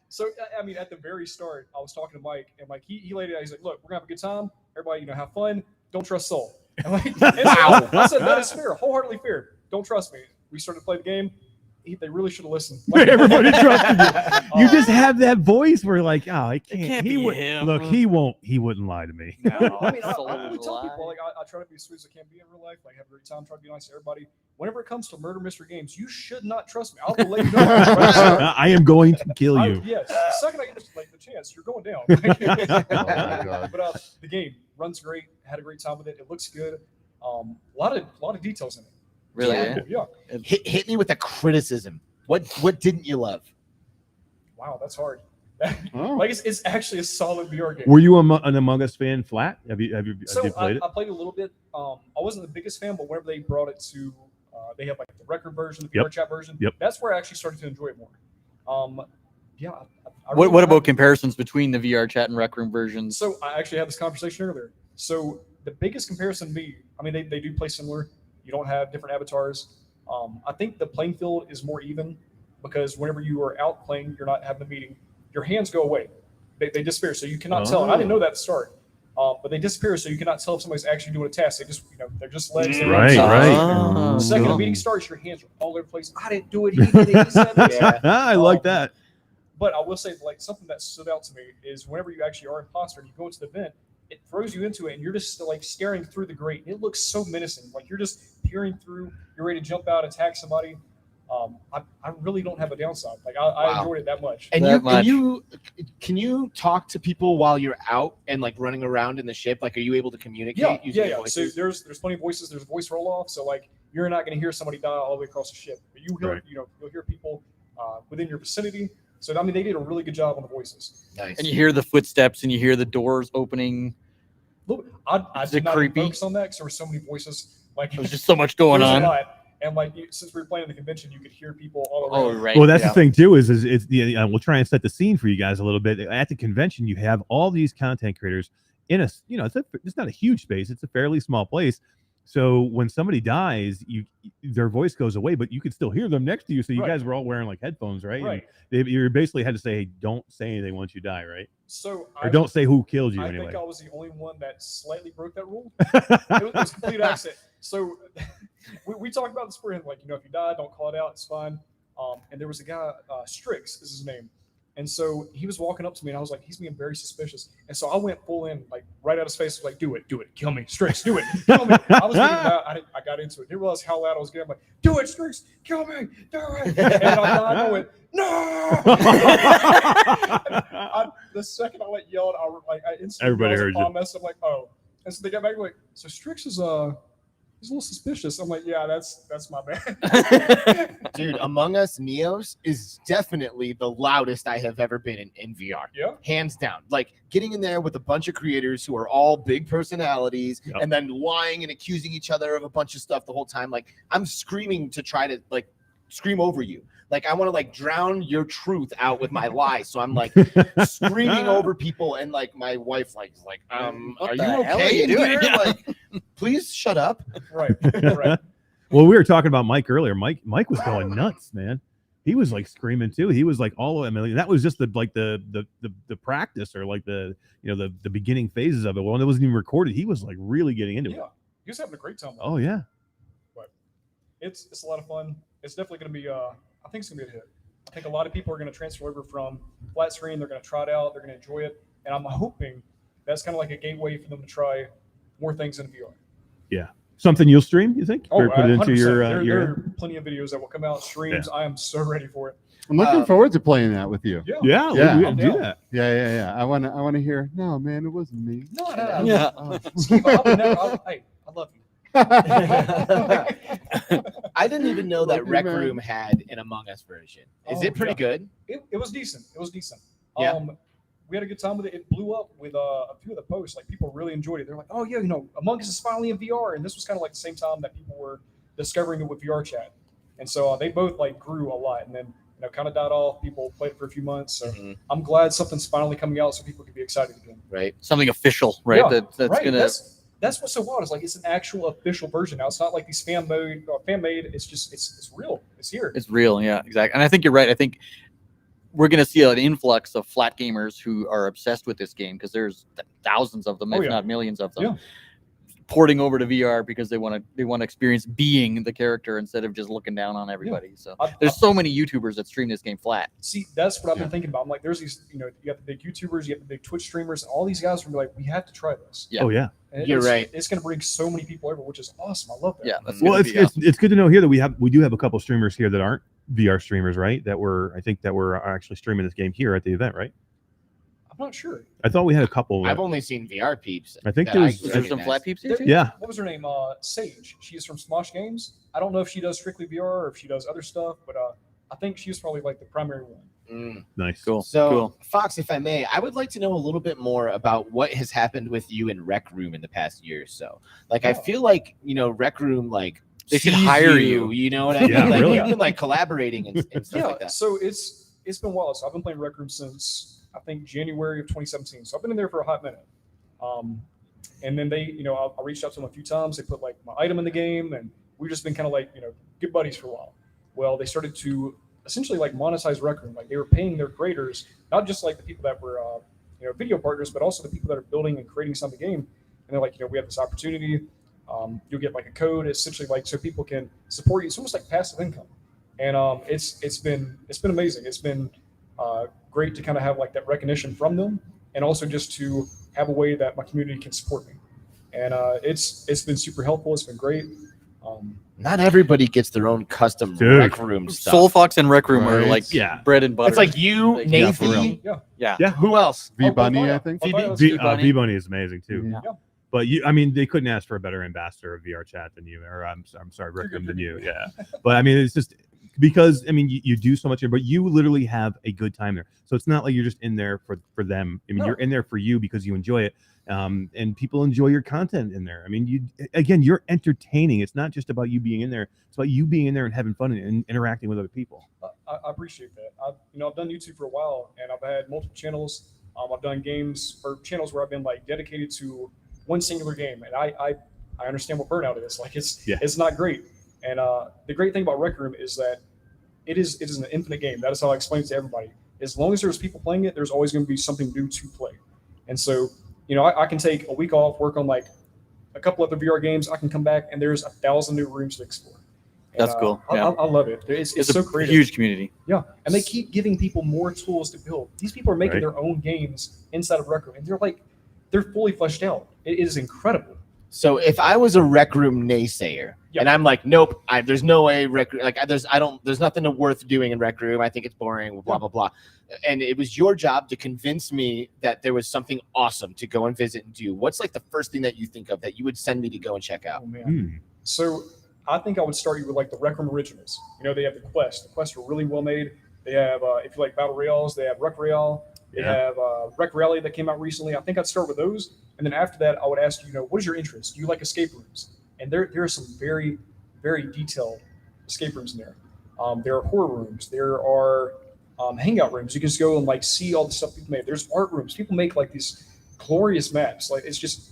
So I mean, at the very start, I was talking to Mike, and like he laid it out. He's like, "Look, we're gonna have a good time. Everybody, have fun. Don't trust Soul." And like, wow. I said that is fair, wholeheartedly fair. Don't trust me. We started to play the game. They really should have listened. Everybody trusted you. You just have that voice where like, oh, I can't. can't he be would, him. Look, he wouldn't lie to me. I mean, I really tell people, like, I try to be as sweet as I can be in real life. Like, have a great time, try to be nice to everybody. Whenever it comes to murder mystery games, you should not trust me. I'll let you know. I am going to kill you. Yes, the second I get the chance, you're going down. But the game runs great. Had a great time with it. It looks good. A lot of details in it. Really? Yeah. Hit me with a criticism. What didn't you love? Wow, that's hard. Like it's actually a solid VR game. Were you an Among Us fan flat? Have you played it? I played a little bit. I wasn't the biggest fan, but whenever they brought it to, they have like the record version, the VR chat version. That's where I actually started to enjoy it more. Yeah. What about comparisons between the VR chat and Rec Room versions? So I actually had this conversation earlier. So the biggest comparison to me, I mean, they do play similar. You don't have different avatars. I think the playing field is more even because whenever you are out playing, you're not having a meeting. Your hands go away. They disappear. So you cannot tell. And I didn't know that at the start. But they disappear, so you cannot tell if somebody's actually doing a task. They just, they're just legs. Right. The second the meeting starts, your hands are all over the place. I didn't do it. He did it. He said it. I like that. But I will say, like, something that stood out to me is whenever you actually are imposter and you go into the vent, it throws you into it, and you're just like staring through the grate. It looks so menacing. Like you're just peering through. You're ready to jump out, attack somebody. I really don't have a downside. Like I enjoyed it that much. And can you talk to people while you're out and like running around in the ship? Like, are you able to communicate? Yeah. So there's plenty of voices. There's voice roll off. So like you're not going to hear somebody die all the way across the ship, but you hear you'll hear people within your vicinity. So I mean, they did a really good job on the voices. Nice. And you hear the footsteps and you hear the doors opening. Look, I did not focus on that because there were so many voices. Like there's just so much going on. And like since we were playing the convention, you could hear people all around. Oh, right. Well, that's the thing too. Is it's we'll try and set the scene for you guys a little bit. At the convention, you have all these content creators in a it's not a huge space. It's a fairly small place. So when somebody dies, their voice goes away, but you could still hear them next to you. So you guys were all wearing like headphones, right? Right. You basically had to say, hey, don't say anything once you die, right? So don't say who killed you. I anyway. think I was the only one that slightly broke that rule. It was a complete accident. So we talked about this beforehand, like, if you die, don't call it out. It's fine. And there was a guy, Strix is his name. And so he was walking up to me and I was like, he's being very suspicious. And so I went full in, like right out of his face, like, do it, kill me, Strix, do it, kill me. I was getting loud. I got into it. Didn't realize how loud I was getting. I'm like, do it, Strix, kill me, do it. And I went, no. The second I went yelled, I instantly everybody heard you. I'm like, oh. And so they got back like, so Strix is he's a little suspicious. I'm like, yeah, that's my bad. Dude, Among Us Neos is definitely the loudest I have ever been in VR. Yeah. Hands down. Like getting in there with a bunch of creators who are all big personalities and then lying and accusing each other of a bunch of stuff the whole time. Like I'm screaming to try to like scream over you. Like I want to like drown your truth out with my lies. So I'm like screaming over people, and like my wife like is like, are you okay? Like, please shut up. Right. Well, we were talking about Mike earlier. Mike was going nuts, man. He was like screaming too. He was like that was just the practice or like the beginning phases of it. Well, when it wasn't even recorded, he was like really getting into it. Yeah, he was having a great time. Oh yeah. But it's a lot of fun. It's definitely going to be I think it's going to be a hit. I think a lot of people are going to transfer over from flat screen. They're going to try it out. They're going to enjoy it. And I'm hoping that's kind of like a gateway for them to try more things in VR. Yeah. Something you'll stream, you think? Oh, or put it into 100%. your, there are plenty of videos that will come out, streams. Yeah. I am so ready for it. I'm looking forward to playing that with you. Yeah. We can do that. Yeah. I want to hear, no, man, it wasn't me. No. Yeah. Skeeva, hey, I love you. I didn't even know that Rec Room had an Among Us version. Is it pretty good? It was decent. Yeah. We had a good time with it. It blew up with a few of the posts. Like people really enjoyed it. They're like, oh yeah, Among Us is finally in VR. And this was kind of like the same time that people were discovering it with VR chat. And so they both like grew a lot. And then kind of died off. People played it for a few months. So I'm glad something's finally coming out so people can be excited again. Right. Something official, right? Yeah, that's gonna. That's what's so wild. It's like it's an actual official version now. It's not like these fan made. It's just it's real. It's here. It's real, yeah, exactly. And I think you're right. I think we're going to see an influx of flat gamers who are obsessed with this game because there's thousands of them, if not millions of them, porting over to VR because they want to experience being the character instead of just looking down on everybody. So there's so many YouTubers that stream this game flat. See, that's what I've been thinking about. I'm like, there's these, you got the big YouTubers, you got the big Twitch streamers, and all these guys are like, we have to try this. Yeah. Oh yeah. And you're right. It's going to bring so many people over, which is awesome. I love that. Yeah. Well, it's good to know here that we do have a couple streamers here that aren't VR streamers, right? That were actually streaming this game here at the event, right? I'm not sure. I thought we had a couple. I've only seen VR peeps. I think there's some flat peeps here too? Yeah. What was her name? Sage. She's from Smosh Games. I don't know if she does strictly VR or if she does other stuff, but I think she's probably like the primary one. Nice. Cool. So, cool. Fox, if I may, I would like to know a little bit more about what has happened with you in Rec Room in the past year or so. Like, I feel like, Rec Room, like, They should sees hire you. You know what I mean? Yeah, Like, really. you've been, like, collaborating and stuff like that. So it's been a while. So I've been playing Rec Room since I think January of 2017. So I've been in there for a hot minute. And then they, I reached out to them a few times. They put like my item in the game, and we've just been kind of like, good buddies for a while. Well, they started to essentially like monetize Rec Room. Like they were paying their creators, not just like the people that were, video partners, but also the people that are building and creating some of the game. And they're like, we have this opportunity. You'll get like a code, essentially like so people can support you. It's almost like passive income. And it's been amazing. It's been great to kind of have like that recognition from them, and also just to have a way that my community can support me. And it's been super helpful. It's been great. Not everybody gets their own custom Dude. Rec Room stuff. SoulFox and Rec Room are Right. like Yeah. bread and butter. It's like you, Like, yeah, for real. Nathan. yeah. Who else? V Bunny, I think. V Bunny is amazing too. Yeah. But they couldn't ask for a better ambassador of VR chat than you, or I'm sorry, Rec Room than you. Yeah. But it's just because you do so much, but you literally have a good time there. So it's not like you're just in there for them. You're in there for you because you enjoy it. And people enjoy your content in there. You're entertaining. It's not just about you being in there. It's about you being in there and having fun and interacting with other people. I appreciate that. I've done YouTube for a while, and I've had multiple channels. I've done games or channels where I've been like dedicated to one singular game, and I understand what burnout is. Like it's not great. And the great thing about Rec Room is that it is an infinite game. That is how I explain it to everybody. As long as there's people playing it, there's always going to be something new to play. And so, I can take a week off, work on like a couple other VR games. I can come back and there's 1,000 new rooms to explore. And, That's cool. Yeah. I love it. It's so a creative. huge community. Yeah, and they keep giving people more tools to build. These people are making Right. their own games inside of Rec Room, and they're fully fleshed out. It is incredible. So if I was a Rec Room naysayer, and I'm like, nope, there's no way Rec Room, there's nothing worth doing in Rec Room. I think it's boring, blah, blah, blah. And it was your job to convince me that there was something awesome to go and visit and do. What's like the first thing that you think of that you would send me to go and check out? Oh, man. So I think I would start you with like the Rec Room originals. They have the quests. The quests are really well made. They have, if you like battle royales, they have Rec Royale. They have Rec Rally that came out recently. I think I'd start with those. And then after that, I would ask you, what is your interest? Do you like escape rooms? And there are some very, very detailed escape rooms in there. There are horror rooms. There are hangout rooms. You can just go and like see all the stuff people made. There's art rooms. People make like these glorious maps. Like it's just,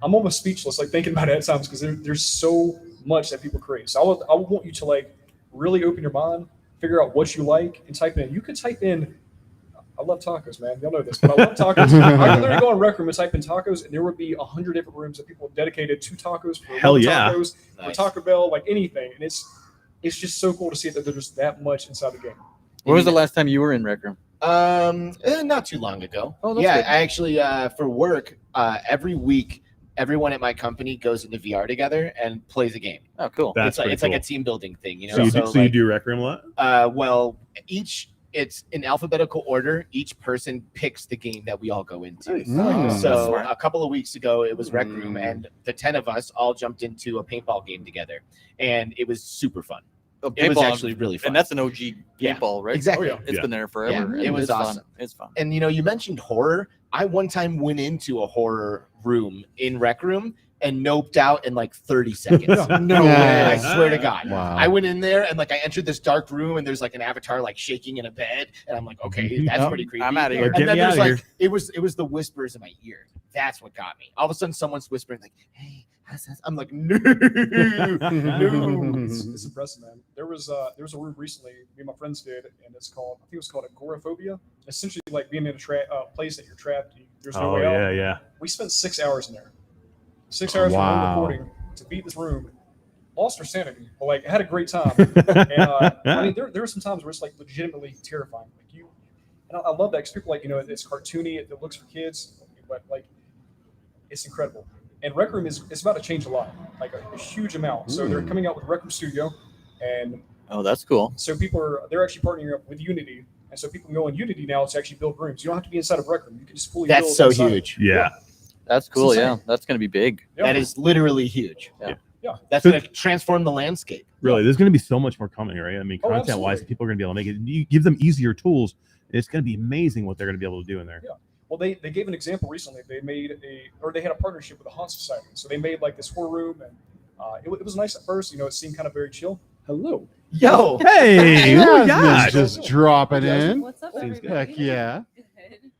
I'm almost speechless like thinking about it at times because there's so much that people create. So I would want you to like really open your mind, figure out what you like, and type in. You could type in. I love tacos, man. Y'all know this, but I love tacos. I can literally go on Rec Room and type in tacos, and there would be 100 different rooms that people have dedicated to tacos. For Hell yeah. Tacos, for Taco Bell, like anything. And it's just so cool to see that there's that much inside the game. When was the last time you were in Rec Room? Not too long ago. Oh, that's yeah, good. I actually for work every week, everyone at my company goes into VR together and plays a game. Oh, cool. That's it's like cool. a team building thing, So you do Rec Room a lot? Well, it's in alphabetical order. Each person picks the game that we all go into. Nice. So a couple of weeks ago, it was Rec Room, and the 10 of us all jumped into a paintball game together, and it was super fun. It was actually really fun. And that's an OG paintball, right? Exactly. It's been there forever. Yeah, it was awesome. Fun. It's fun. And you mentioned horror. I one time went into a horror room in Rec Room and noped out in like 30 seconds. No way. I swear to God. Wow. I went in there and like I entered this dark room and there's like an avatar like shaking in a bed. And I'm like, okay, that's pretty creepy. I'm outta here. And then Get me there's outta like, it was the whispers in my ear. That's what got me. All of a sudden someone's whispering like, hey, I'm like, no. It's impressive, man. There was a room recently me and my friends did, and I think it was called agoraphobia. Essentially, like being in a place that you're trapped. There's no way out. Yeah. We spent 6 hours in there. 6 hours from home recording to beat this room. Lost our sanity, but like had a great time. And there were some times where it's like legitimately terrifying. Like and I love that because people like it's cartoony. It looks for kids, but like it's incredible. And Rec Room it's about to change a lot, like a huge amount. So they're coming out with Rec Room Studio, and that's cool. So they're actually partnering up with Unity, and so people can go on Unity now to actually build rooms. You don't have to be inside of Rec Room. You can just fully build. That's so inside. huge. Yeah. That's cool. Yeah, that's gonna be big. Yeah. That is literally huge. Yeah. That's going to transform the landscape. Really, there's going to be so much more coming, right? I mean, Oh, content-wise, absolutely. people are going to be able to make it. You give them easier tools, it's going to be amazing what they're going to be able to do in there. Yeah. Well, they gave an example recently. They had a partnership with a haunt society. So they made like this horror room, and it was nice at first. It seemed kind of very chill. Hello. Yo. Hey, oh my gosh. Just dropping in. What's up, Heck everybody? yeah.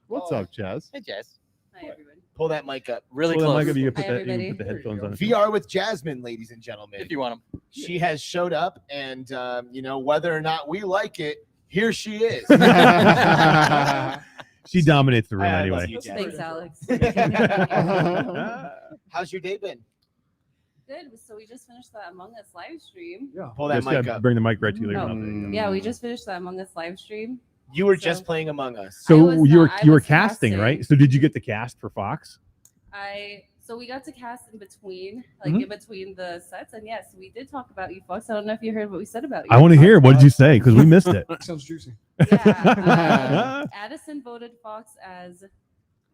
What's up, Jazz? Hey, Jazz. Hi, everybody. Pull that mic up. Really Well, close. Mike, you can Hi, put that, you everybody. can put the headphones on. VR with Jasmine, ladies and gentlemen. If you want them. She has showed up, and whether or not we like it, here she is. She dominates the room I love anyway. you, Jasmine. Thanks, Alex. How's your day been? Good. So we just finished the Among Us live stream. Yeah. Pull that Just mic gotta up. bring the mic right to you. Oh, yeah, we just finished the Among Us live stream. You were So- just playing Among Us. So I was you were not. I you were was casting, casting. right? So did you get the cast for Fox? So we got to cast in between, Mhm. in between the sets, and yes, we did talk about you, folks. I don't know if you heard what we said about you. I want to hear. What did you say? Because we missed it. Sounds juicy. Addison voted Fox as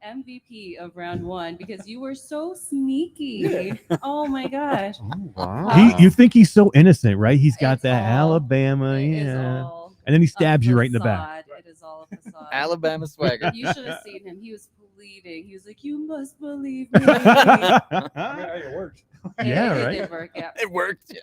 MVP of round 1 because you were so sneaky. Oh my gosh. Wow. You think he's so innocent, right? He's got It's that all- Alabama, it is yeah. all And then he a stabs you right in the back. facade. It is all a facade. Alabama swagger. You should have seen him. He was pleading. He was like, "You must believe me." Hey, it worked. Yeah, it right? did work. Yeah. It worked. Yeah.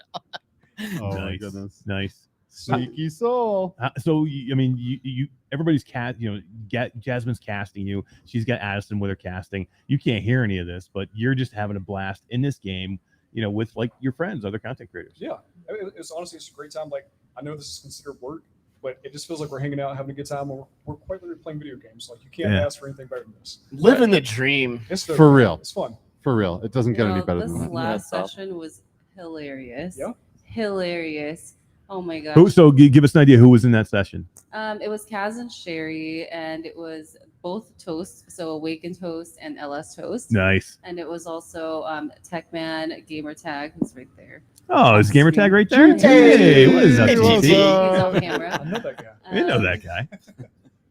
Oh my Nice. goodness. Nice. Sneaky soul. So you everybody's Jasmine's casting you. She's got Addison with her casting. You can't hear any of this, but you're just having a blast in this game. With like your friends, other content creators. Yeah. It's honestly it's a great time. Like I know this is considered work, but it just feels like we're hanging out, having a good time. We're quite literally playing video games. Like you can't Yeah. ask for anything better than this. Living the dream. It's For real. It's fun. For real. It doesn't get any No, better this than that. last That's awesome. session was hilarious. Yeah. Hilarious. Oh my gosh. So give us an idea who was in that session. It was Kaz and Sherry, and it was both Toast, so Awakened Toast and LS Toast. Nice. And it was also Techman, Gamertag, who's right there. Oh, is Gamertag right there? GT. Hey, what is up, Hey, GT? GT. He's on camera. I know that guy. I didn't know that guy.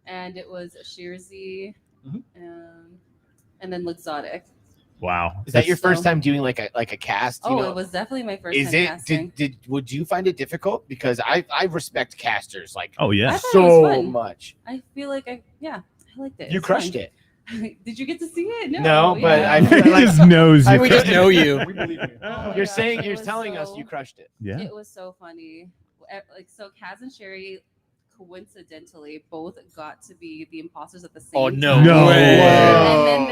And it was Shearsy, Mhm. and then Luxotic. Wow. Is that your So- first time doing like a cast? Oh, it was definitely my first Is time it? casting. Would you find it difficult? Because I respect casters like Oh yeah. I thought it so was fun. much. I feel like I liked it. You It's crushed fun. it. Did you get to see it? No, but yeah. I He feel like just knows you. we just know you. We believe in you. Oh, you're yeah, saying it you're was telling us so- you crushed it. Yeah. It was so funny. So Kaz and Sherry coincidentally both got to be the imposters at the same Oh, time. No way. And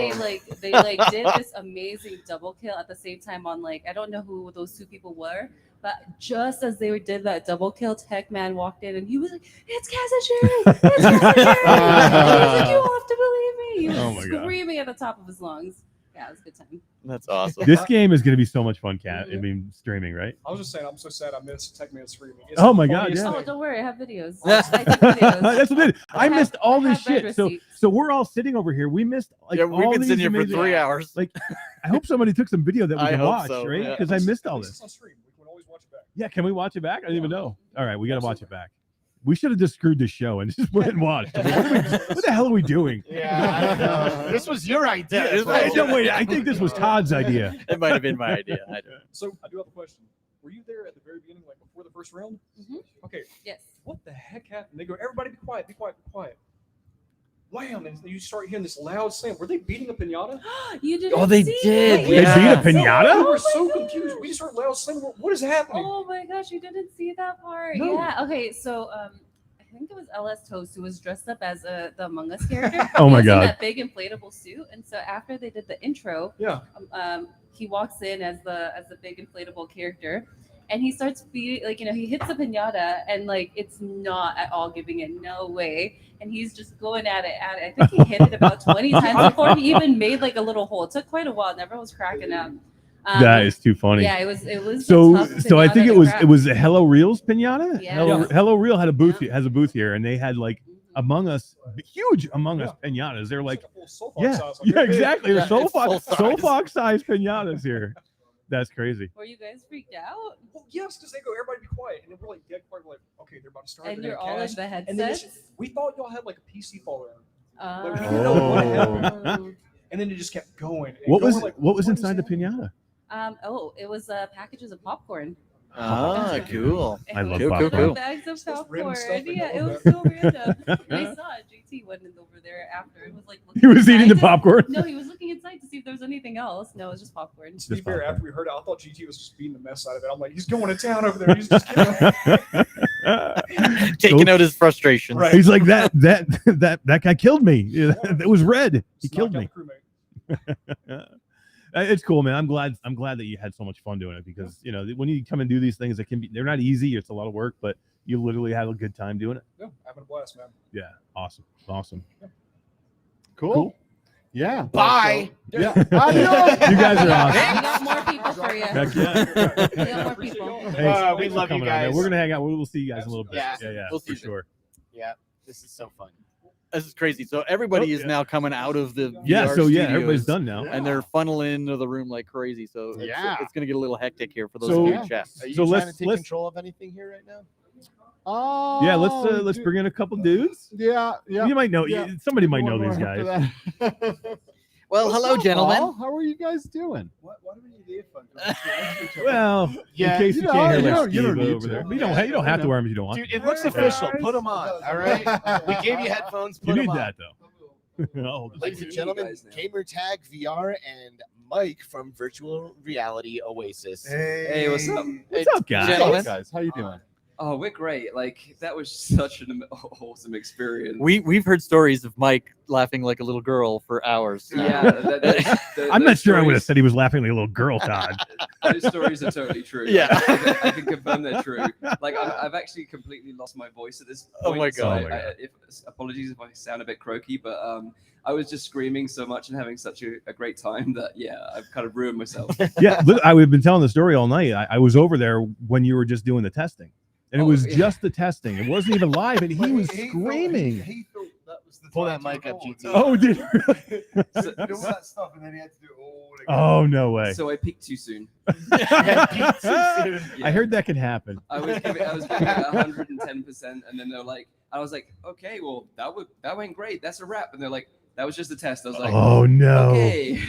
then they did this amazing double kill at the same time on I don't know who those two people were, but just as they did that double kill, Techman walked in and he was like, "It's Kaz and Sherry! It's Kaz and Sherry!" And he was like, "You all have to believe me!" He was Oh my God. screaming at the top of his lungs. Yeah, it was a good time. That's awesome. This game is going to be so much fun, Kat. I mean, streaming, right? I was just saying, I'm so sad I missed Techman streaming. It's Oh the my God, funniest yeah. Oh, thing. don't worry, I have videos. I take videos. That's what it is. I have- missed all I this have red shit. So receipts. we're all sitting over here. We missed We've all been these sitting here for amazing- 3 hours. Like, I hope somebody took some video that we I can hope watch, so, right? yeah. Because I missed all At least this. it's on stream. We can always watch it back. Yeah, can we watch it back? I didn't even know. All right, we got to watch it back. We should have just screwed the show and just went and watched. I mean, what the hell are we doing? Yeah, I know. This was your idea. Yeah, No, wait, I think this was Todd's idea. It might have been my idea. I don't know. So I do have a question. Were you there at the very beginning, like before the first round? Mhm. Okay. Yes. What the heck happened? They go, everybody be quiet, be quiet, be quiet. Wham! And you start hearing this loud slam. Were they beating a pinata? You didn't Oh, they see did. it. They Yeah. beat a pinata? We were my so God. confused. We just heard loud slamming. What is happening? Oh my gosh, you didn't see that part. No. Yeah. Okay. So I think it was LS Toast who was dressed up as the Among Us character. Oh He my was God. In that big inflatable suit, and so after they did the intro, Yeah. he walks in as the big inflatable character, and he starts beating he hits the pinata, and it's not at all giving it no way, and he's just going at it. I think he hit it about 20 times before he even made a little hole. It took quite a while, and everyone was cracking up. That is too funny. Yeah, it was. a So tough I pinata think to it was crack. Hello Reel's pinata. Yeah. Hello Reel had a booth Yeah. has a booth here, and they had Among Us, huge Among Us pinatas. They're It's like, a full soul yeah, size. yeah, They're big. exactly. Yeah, They're it's full size. SoulFox size pinatas here. That's crazy. Were you guys freaked out? Well, yes, because they go, everybody be quiet. And then we're dead quiet. We're like, okay, they're about to start. And they're you're gonna all in cast. the And then headsets. we thought y'all had a PC follower. Oh. we didn't know what happened. And then it just kept going. And What going, was we're like, what was is inside the happening? pinata? It was packages of popcorn. Ah, cool. I love Cool, cool, popcorn. cool. Bags of popcorn. stuff in Yeah, all it was that. so random. And I saw JT went over there after and was like, He was eating the inside to- popcorn? No, he was looking inside to see if there was anything else. No, it was just popcorn. To be fair, after we heard it, I thought GT was just beating the mess out of it. I'm like, he's going to town over there. He's just Taking out his frustration. Right. He's like that guy killed me. It was red. He killed me. It's cool, man. I'm glad that you had so much fun doing it because when you come and do these things, they're not easy. It's a lot of work, but you literally have a good time doing it. Yeah, having a blast, man. Yeah, awesome. Yeah. Cool. Yeah. Bye. Yeah. You guys are awesome. We got more people for you. Heck yeah. We got more people. Thanks we for love you coming on, man. guys. We're gonna hang out. We'll see you guys in a little bit. Yeah. We'll see for you. sure. Yeah, this is so fun. This is crazy. So everybody is now coming out of the Yeah, VR so yeah, studios, everybody's done now. and they're funneling into the room like crazy. So it's gonna get a little hectic here for those So- of you in chat. Are you So trying let's- to take let's- control of anything here right now? Yeah, let's bring in a couple dudes. Yeah. You might know. Yeah. Somebody might One know these more after guys. that. Well, What's hello, up, gentlemen. Paul? How are you guys doing? Why do we need earphones? Well, Yeah, in case you you know, can't you hear don't- like you don't Skeeva need over to. there. You don't have to wear them if you don't want. Dude, it looks official. Put them on. All right. We gave you headphones. You Put need them on. that though. I'll hold it. Ladies and gentlemen, Gamertag VR and Mike from Virtual Reality Oasis. Hey, what's up? What's up, guys? Gentlemen. Guys, how you doing? Oh, we're great. Like that was such an awesome experience. We've heard stories of Mike laughing like a little girl for hours. Yeah, I'm not sure I would have said he was laughing like a little girl, Todd. Those stories are totally true. Yeah. I can confirm they're true. Like I've actually completely lost my voice at this point. Oh my so God. apologies if I sound a bit croaky, but I was just screaming so much and having such a great time that I've kind of ruined myself. Yeah, I've been telling the story all night. I was over there when you were just doing the testing, and it was just the testing. It wasn't even live, and he was screaming. He thought that was the Pull time that to mic up, record. GT. Oh, did you He did all that stuff, and then he had to do it all again. Oh, no way. So I peaked too soon. I heard that could happen. I was giving it 110%, and then they're like, I was like, okay, well that went great. That's a wrap. And they're like, that was just a test. I was like, Oh, no. Okay.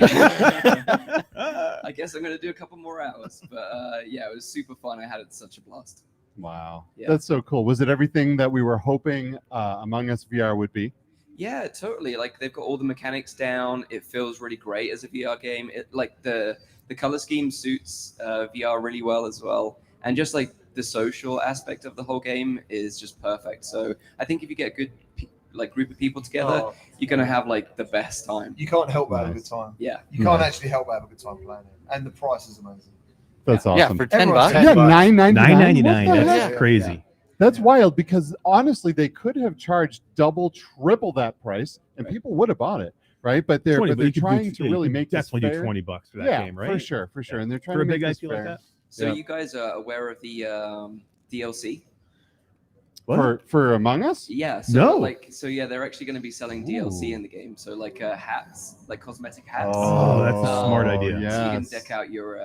I guess I'm gonna do a couple more hours, but it was super fun. I had such a blast. Wow. Yeah. That's so cool. Was it everything that we were hoping Among Us VR would be? Yeah, totally. Like they've got all the mechanics down. It feels really great as a VR game. It like the color scheme suits VR really well as well, and just like the social aspect of the whole game is just perfect. So I think if you get a good group of people together, you're gonna have like the best time. You can't help but have a good time. Yeah. You can't actually help but have a good time playing it, and the price is amazing. That's awesome. Yeah, for $10. Yeah, $9.99. $9.99. What the That's heck? crazy. That's wild because honestly, they could have charged double, triple that price, and people would have bought it, right? But they're 20, but but they're you could trying to you really could make this definitely fair. do $20 for that game, right? For sure, for sure. And they're trying For a to make big this IP like fair. that. So Yeah. you guys are aware of the DLC? For Among Us? Yeah. So No. they're actually going to be selling DLC in the game. So like hats, like cosmetic hats. Oh, that's a smart idea. So you can yes. deck out your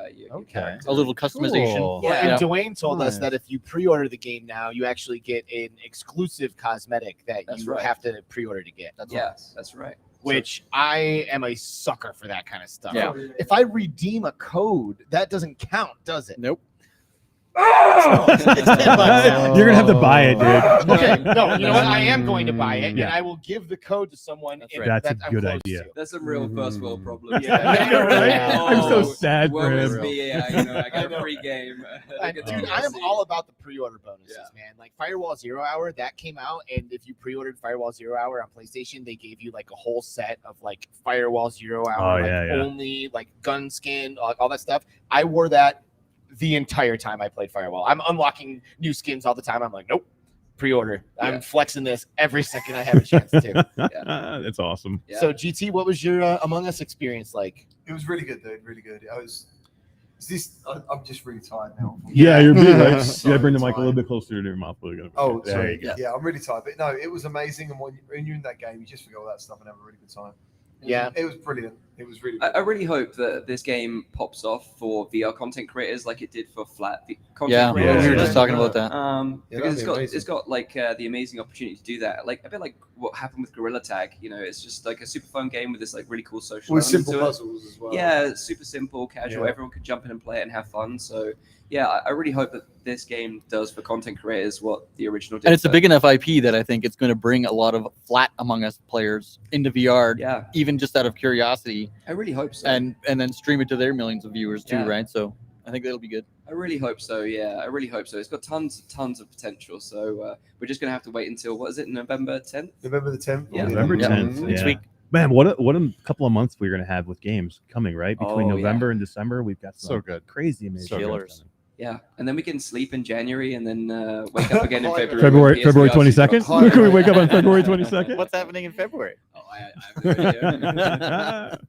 character. A little customization. Cool. Yeah, Yeah. and Dwayne told us Nice. that if you pre-order the game now, you actually get an exclusive cosmetic that That's you right. have to pre-order to get. That's right. Which I am a sucker for that kind of stuff. Yeah. If I redeem a code, that doesn't count, does it? Nope. It's $10 You're gonna have to buy it, dude. Okay, no, you know what? I am going to buy it, Yeah. and I will give the code to someone. That's if right. That's that a I'm good close idea. to. That's some real first world problems. Yeah. I know, right? I'm so sad woe for is him. me, I got a free game. Dude, I am all about the pre-order bonuses, man. Like Firewall Zero Hour, that came out, and if you pre-ordered Firewall Zero Hour on PlayStation, they gave you like a whole set of like Firewall Zero Hour, Oh, yeah. only like gun skin, all that stuff. I wore that the entire time I played Firewall. I'm unlocking new skins all the time. I'm like, nope, pre-order. I'm flexing this every second I have a chance to. That's awesome. Yeah. So GT, what was your Among Us experience like? It was really good, dude. Really good. I'm just really tired now. Yeah, you're big, right? So You gotta bring the mic a little tired. bit closer to your mouth. Oh, There sorry. you go. Yeah, I'm really tired. But no, it was amazing. And when you're in that game, you just forget all that stuff and have a really good time. Yeah. It was brilliant. It was really. I really hope that this game pops off for VR content creators like it did for flat content Yeah, creators. we were just talking about that. Because it's got like the amazing opportunity to do that. Like a bit like what happened with Gorilla Tag. You know, it's just like a super fun game with this like really cool social. With element simple to it. puzzles as well. Yeah, super simple, casual. Yeah. Everyone could jump in and play it and have fun. So yeah, I really hope that this game does for content creators what the original did. And it's a for- big enough IP that I think it's going to bring a lot of flat Among Us players into VR. Yeah. Even just out of curiosity. I really hope so. And then stream it to their millions of viewers too, Yeah. right? So I think that'll be good. I really hope so. Yeah, I really hope so. It's got tons of potential. So we're just gonna have to wait until what is it, November 10th? November the 10th. Yeah, November 10th. Next yeah. week. Man, what a couple of months we're gonna have with games coming, right? Between Oh, November and December, we've got some So good. crazy amazing games Killers. coming. Yeah, and then we can sleep in January and then wake up again in February. February 22nd. Can we wake up on February 22nd? What's happening in February? Oh, I have no idea.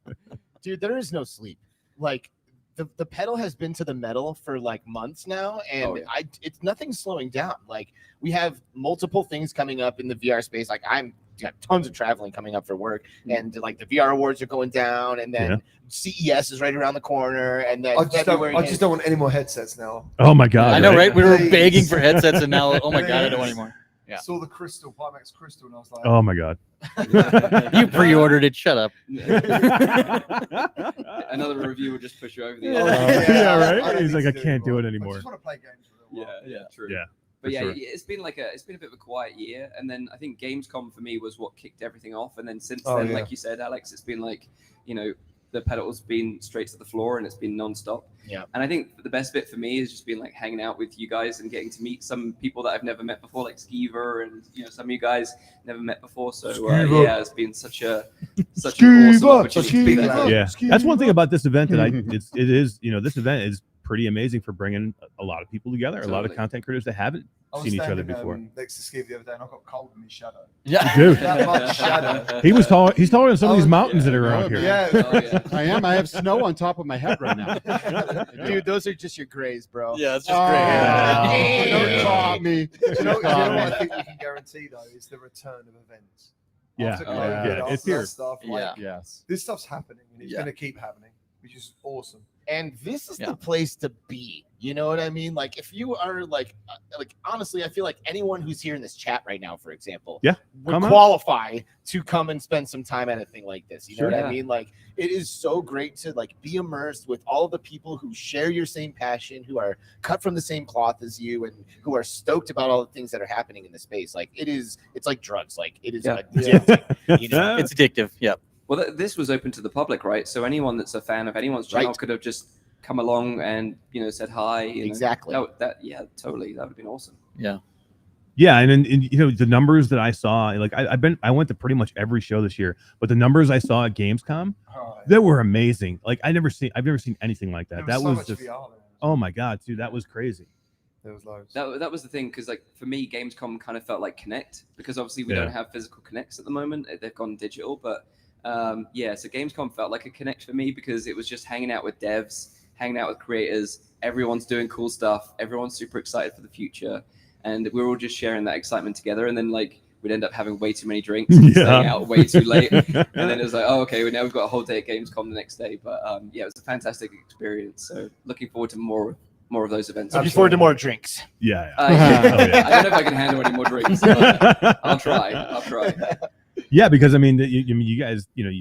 Dude, there is no sleep. Like the pedal has been to the metal for like months now, and it's nothing's slowing down. Like we have multiple things coming up in the VR space. Like I'm got tons of traveling coming up for work, and like the VR awards are going down, and then CES is right around the corner, and then I just February don't want any more headsets now. Oh my god! I know, right? We were Please. begging for headsets, and now, oh my god, I don't want anymore. Yeah. Saw the Crystal, Pimax Crystal, and I was like, Oh my god! You pre-ordered it. Shut up. Another review will just push you over the Yeah, I right. don't He's need like, I to do can't do it I anymore. just want to play games for a while. Yeah, true. Yeah. But for yeah, sure. it's been a bit of a quiet year, and then I think Gamescom for me was what kicked everything off, and then since Oh, then, yeah. like you said, Alex, it's been like, you know, the pedal's been straight to the floor and it's been non-stop. Yeah. And I think the best bit for me is just being like hanging out with you guys and getting to meet some people that I've never met before, like Skeeva, and you know, some of you guys never met before. So Skeeva. yeah, it's been such an awesome opportunity to be there. Yeah, that's one thing about this event that it is, you know, this event is pretty amazing for bringing a lot of people together, a lot of Totally. content creators that haven't I was seen each other standing, before. Next to Skeeva the other day, and I got cold in his shadow. Yeah. Dude. That much shadow. He was taller. He's taller than some of these mountains that are Yeah. around here. Yeah. Oh, yeah. I am. I have snow on top of my head right now. Dude, those are just your grays, bro. Yeah, it's just Oh, great. don't caught me. Do you know what I think we can guarantee though is the return of events. Yeah. After Oh, COVID, yeah. after It's that here. Stuff, like, Yeah. Yes. This stuff's happening, and it's Yeah. going to keep happening, which is awesome. And this is Yeah. the place to be. You know what I mean? Like if you are like honestly, I feel like anyone who's here in this chat right now, for example, Yeah, would come out. qualify to come and spend some time at a thing like this. You know Sure. what I Yeah. mean? Like it is so great to like be immersed with all of the people who share your same passion, who are cut from the same cloth as you, and who are stoked about all the things that are happening in the space. Like it's like drugs. Like it is Yeah. addicting. You know? It's addictive. Yep. Well, this was open to the public, right? So anyone that's a fan of anyone's channel Right. could have just come along and said hi. You know. Exactly. Yeah, totally. That would have been awesome. Yeah. Yeah, and you know the numbers that I saw, like I went to pretty much every show this year, but the numbers I saw at Gamescom, they were amazing. Like I've never seen anything like that. There That so was much just VR there. oh my god, dude, that was crazy. There was loads. That was the thing, because like for me, Gamescom kind of felt like Connect, because obviously we Yeah. don't have physical Connects at the moment. They've gone digital, but yeah, so Gamescom felt like a Connect for me because it was just hanging out with devs, hanging out with creators. Everyone's doing cool stuff. Everyone's super excited for the future, and we're all just sharing that excitement together. And then like we'd end up having way too many drinks, and staying out way too late, and then it was like, oh, okay, well, now we've got a whole day at Gamescom the next day. But yeah, it was a fantastic experience. So looking forward to more of those events. Looking forward to more drinks. Yeah. Yeah. Oh, yeah. I don't know if I can handle any more drinks. But I'll try. Yeah, because I mean, you guys, you know,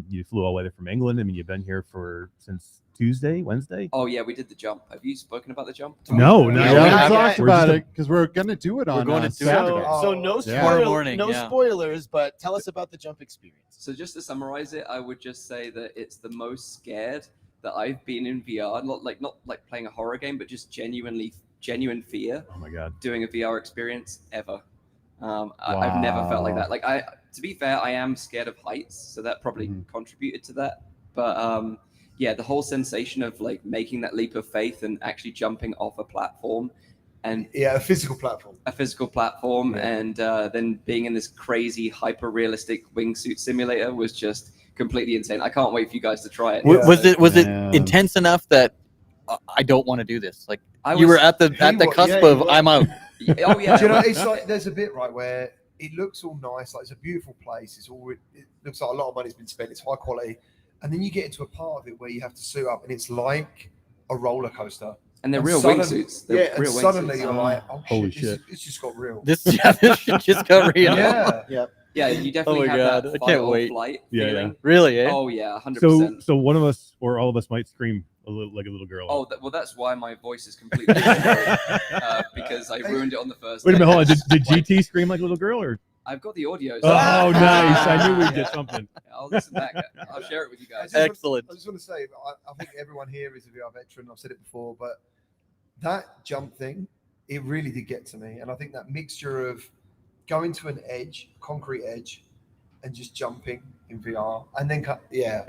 you flew all the way from England. I mean, you've been here since Tuesday, Wednesday. Oh yeah, we did the jump. Have you spoken about the jump? No, We no. haven't talked We're about just- it because we're going to do it on going to do it. Saturday. So no Tomorrow morning, no yeah. spoilers, but tell us about the jump experience. So just to summarize it, I would just say that it's the most scared that I've been in VR. Not like playing a horror game, but just genuine fear. Oh my god. Doing a VR experience ever. I've never felt like that. Like to be fair, I am scared of heights, so that probably contributed to that. But yeah, the whole sensation of like making that leap of faith and actually jumping off a platform, and Yeah, a physical platform. and then being in this crazy hyper realistic wingsuit simulator was just completely insane. I can't wait for you guys to try it. Was it Yeah. intense enough that I don't want to do this? Like I you were was- at the cusp yeah, of you were. I'm out. Oh yeah. Do you know, it's like there's a bit right where it looks all nice, like it's a beautiful place. It looks like a lot of money's been spent. It's high quality, and then you get into a part of it where you have to suit up, and it's like a roller coaster. And they're real wingsuits. Yeah, and suddenly you're like, oh Holy shit, it's just got real. This shit just got real. Yeah. Yep. Yeah, you definitely my have God, that I fight can't or wait. flight Yeah, feeling. yeah. Really, eh? Oh yeah, 100%. So one of us or all of us might scream a little like a little girl. Oh, well, that's why my voice is completely different, because I ruined it on the first. Wait a day. minute, hold on. Did GT scream like a little girl or? I've got the audio. Oh, nice! I knew we'd get something. I'll listen back. I'll share it with you guys. Excellent. I just want to say, I think everyone here is a VR veteran. I've said it before, but that jump thing, it really did get to me. And I think that mixture of going to an edge, concrete edge, and just jumping in VR, and then Yeah,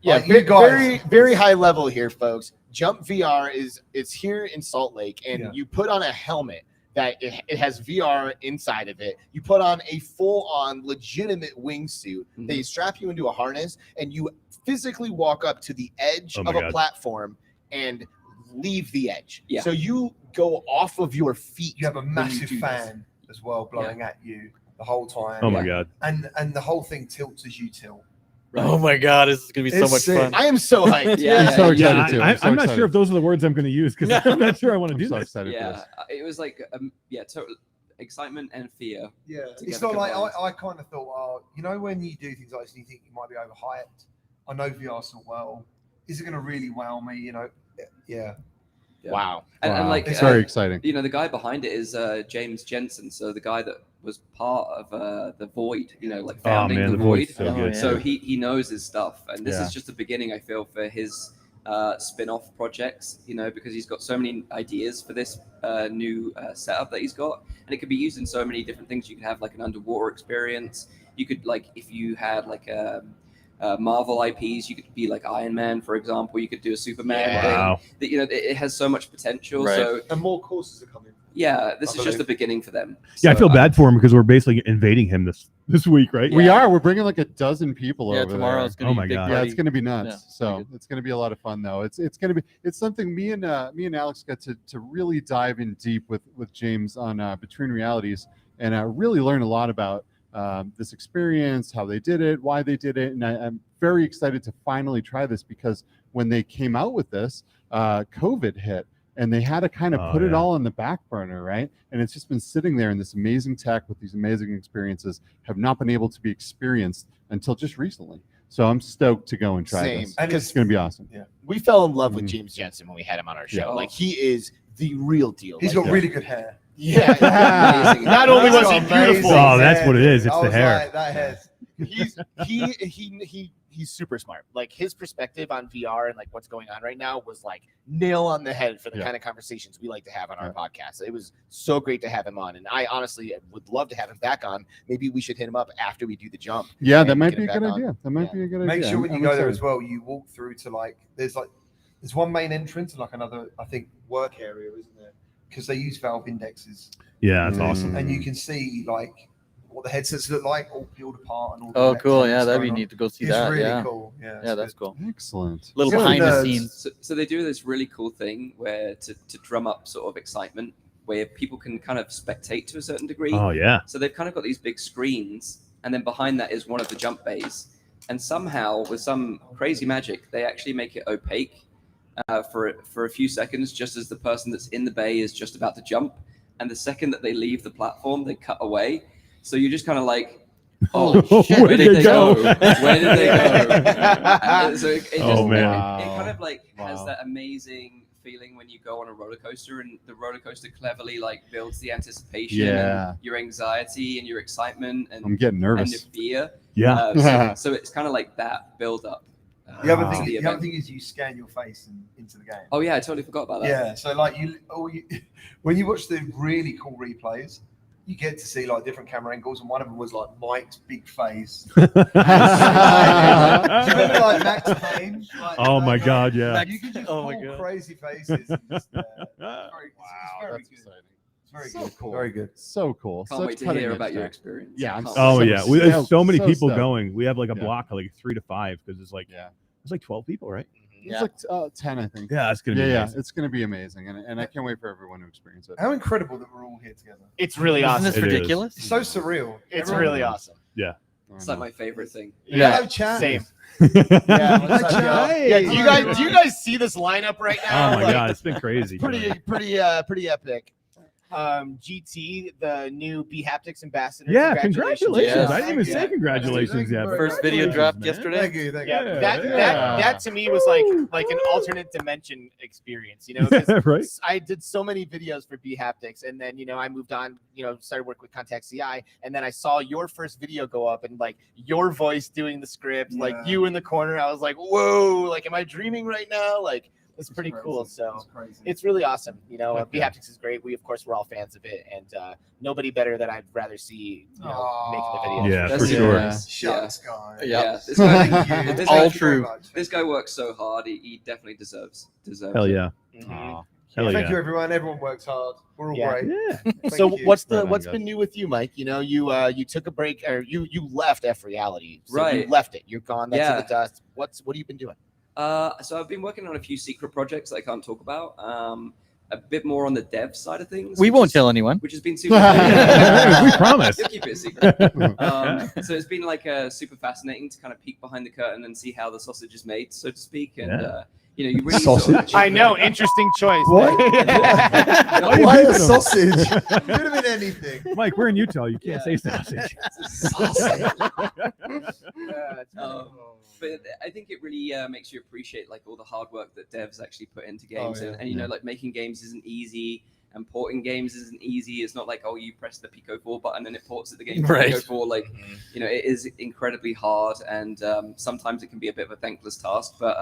Like, you guys- very, very high level here, folks. Jump VR it's here in Salt Lake, and you put on a helmet that it has VR inside of it. You put on a full-on legitimate wingsuit. They strap you into a harness, and you physically walk up to the edge Oh of my a God. platform and leave the edge. Yeah. So you go off of your feet. You have a when you massive do this. fan as well blowing at you the whole time. Oh my God. And the whole thing tilts as you tilt. Oh my God, this is gonna be so It's much sick. fun. I am so hyped. Yeah, I'm so excited Yeah, too. I'm not excited. sure if those are the words I'm going to use because I'm not sure I want to I'm do so this. excited for Yeah, this. it was like total excitement and fear. Yeah, it's together not like combined. I kind of thought, oh, you know, when you do things like this and you think you might be overhyped. I know VR so well. Is it going to really wow me? You know, yeah. Wow. And like It's very exciting. You know, the guy behind it is James Jensen, so the guy that was part of the Void. You know, like founding man, the the Void. Void's so good. So he knows his stuff, and this Yeah. is just the beginning. I feel for his spin-off projects. You know, because he's got so many ideas for this new setup that he's got, and it could be used in so many different things. You could have like an underwater experience. You could like if you had like a Marvel IPs, you could be like Iron Man, for example. You could do a Superman thing. Wow. That, you know, it has so much potential. Right. So And more courses are coming. yeah, this I is just believe. the beginning for them. Yeah, I So, feel bad for him because we're basically invading him this week, right? We are. We're bringing like a dozen people Yeah, over tomorrow there. it's gonna Oh be my a big God. Yeah, party. it's going to be nuts. Yeah, So it's going to be a lot of fun, though. It's going to be something me and Alex got to really dive in deep with James on Between Realities and really learn a lot about this experience, how they did it, why they did it, and I'm very excited to finally try this because when they came out with this, COVID hit. And they had to kind of put it all on the back burner, right? And it's just been sitting there in this amazing tech with these amazing experiences have not been able to be experienced until just recently. So I'm stoked to go and try Same. this. And It's going to be awesome. Yeah. We fell in love with James Jensen when we had him on our show. Yeah. Like he is the real deal. He's Like, got really good hair. Yeah. Amazing. Not only was he He's got beautiful, amazing Oh, that's hair, what it is. dude. It's I the was hair. like, that hair. he's super smart. Like his perspective on VR and like what's going on right now was like nail on the head for the kind of conversations we like to have on our podcast. It was so great to have him on, and I honestly would love to have him back on. Maybe we should hit him up after we do the jump. Yeah, that and might get be a him good back on. idea. That might be a good Make idea. sure when you I'm go there excited. as well, you walk through to there's one main entrance and like another, I think, work area, isn't there? Because they use Valve indexes. Yeah, that's awesome. And you can see like what the headsets look like, all peeled apart and all. the Oh, cool. electronics Yeah, that'd be going on. neat to go see It's that. really Yeah. cool. Yeah, Yeah, it's that's good. cool. Excellent. Little Yeah, behind the nerds. scenes. So they do this really cool thing where to drum up sort of excitement where people can kind of spectate to a certain degree. Oh, yeah. So they've kind of got these big screens, and then behind that is one of the jump bays. And somehow, with some crazy magic, they actually make it opaque for a few seconds, just as the person that's in the bay is just about to jump. And the second that they leave the platform, they cut away. So you're just kind of like, oh shit, where did they go? Where did they go? So it Oh, man. it kind of like has that amazing feeling when you go on a roller coaster, and the roller coaster cleverly like builds the anticipation, Yeah. and your anxiety and your excitement, and I'm getting nervous. and your fear. Yeah. So it's kind of like that build up. The other to thing, the the other event. thing is you scan your face into the game. Oh yeah, I totally forgot about that. Yeah, so like when you watch the really cool replays, you get to see like different camera angles, and one of them was like Mike's big face. Do you remember like Max Payne? Like, Oh my God, yeah. You can just Oh my pull God. crazy faces. And just, it's very That's good. exciting. It's very So good. cool. Very good. So cool. Can't Such wait to cutting hear edge about your tech. experience. Yeah, I'm Can't Oh so yeah, there's so many people stoked. going. We have like a Yeah. block of like 3 to 5 because it's like it's like 12 people, right? It's like 10, I think. Yeah, it's gonna be yeah, amazing. it's gonna be amazing, and I can't wait for everyone to experience it. How incredible that we're all here together. It's really Isn't awesome. this It is. ridiculous? It's so surreal. It's Everyone- really awesome. Yeah. It's like my favorite thing. Yeah, chat. same. Yeah, what's up, y'all? Yeah, do you guys see this lineup right now? Oh my Like, god, it's been crazy. pretty epic. GT, the new Bhaptics ambassador. Yeah, congratulations. Yes. I didn't even say congratulations yet. First video dropped man. yesterday. Thank you. Yeah, that to me was like an alternate dimension experience, you know, 'cause Right. I did so many videos for Bhaptics, and then, you know, I moved on, you know, started working with Contact CI, and then I saw your first video go up and like your voice doing the script, like you in the corner. I was like, whoa, like, am I dreaming right now? Like, it's pretty cool. So it's really awesome. You know, Bhaptics is great. We, of course, we're all fans of it, and nobody better that I'd rather see, you know, making the video. Yeah, for sure. Shucks, guy. Yeah, this guy, Thank you. all True. This guy works so hard. He definitely deserves Hell it. yeah. Hell Thank yeah. you, everyone. Everyone works hard. We're all great. Yeah. Thank So you. what's Right on, what's guys. been new with you, Mike? You know, you took a break, or you left F Reality. So Right. You left it. You're gone. That's in Yeah. the dust. What have you been doing? So I've been working on a few secret projects that I can't talk about. A bit more on the dev side of things. We which won't is- tell anyone. Which has been super. We promise. We'll keep it a secret. So it's been like super fascinating to kind of peek behind the curtain and see how the sausage is made, so to speak. And you know, you really Sausage? I know, interesting choice. What? Why Why you a picking sausage? Could have been anything. Mike, we're in Utah. You can't say sausage. But I think it really makes you appreciate like all the hard work that devs actually put into games, and you know, like making games isn't easy, and porting games isn't easy. It's not like, oh, you press the Pico 4 button and it ports the game to Right. Pico 4. Like, you know, it is incredibly hard, and sometimes it can be a bit of a thankless task. But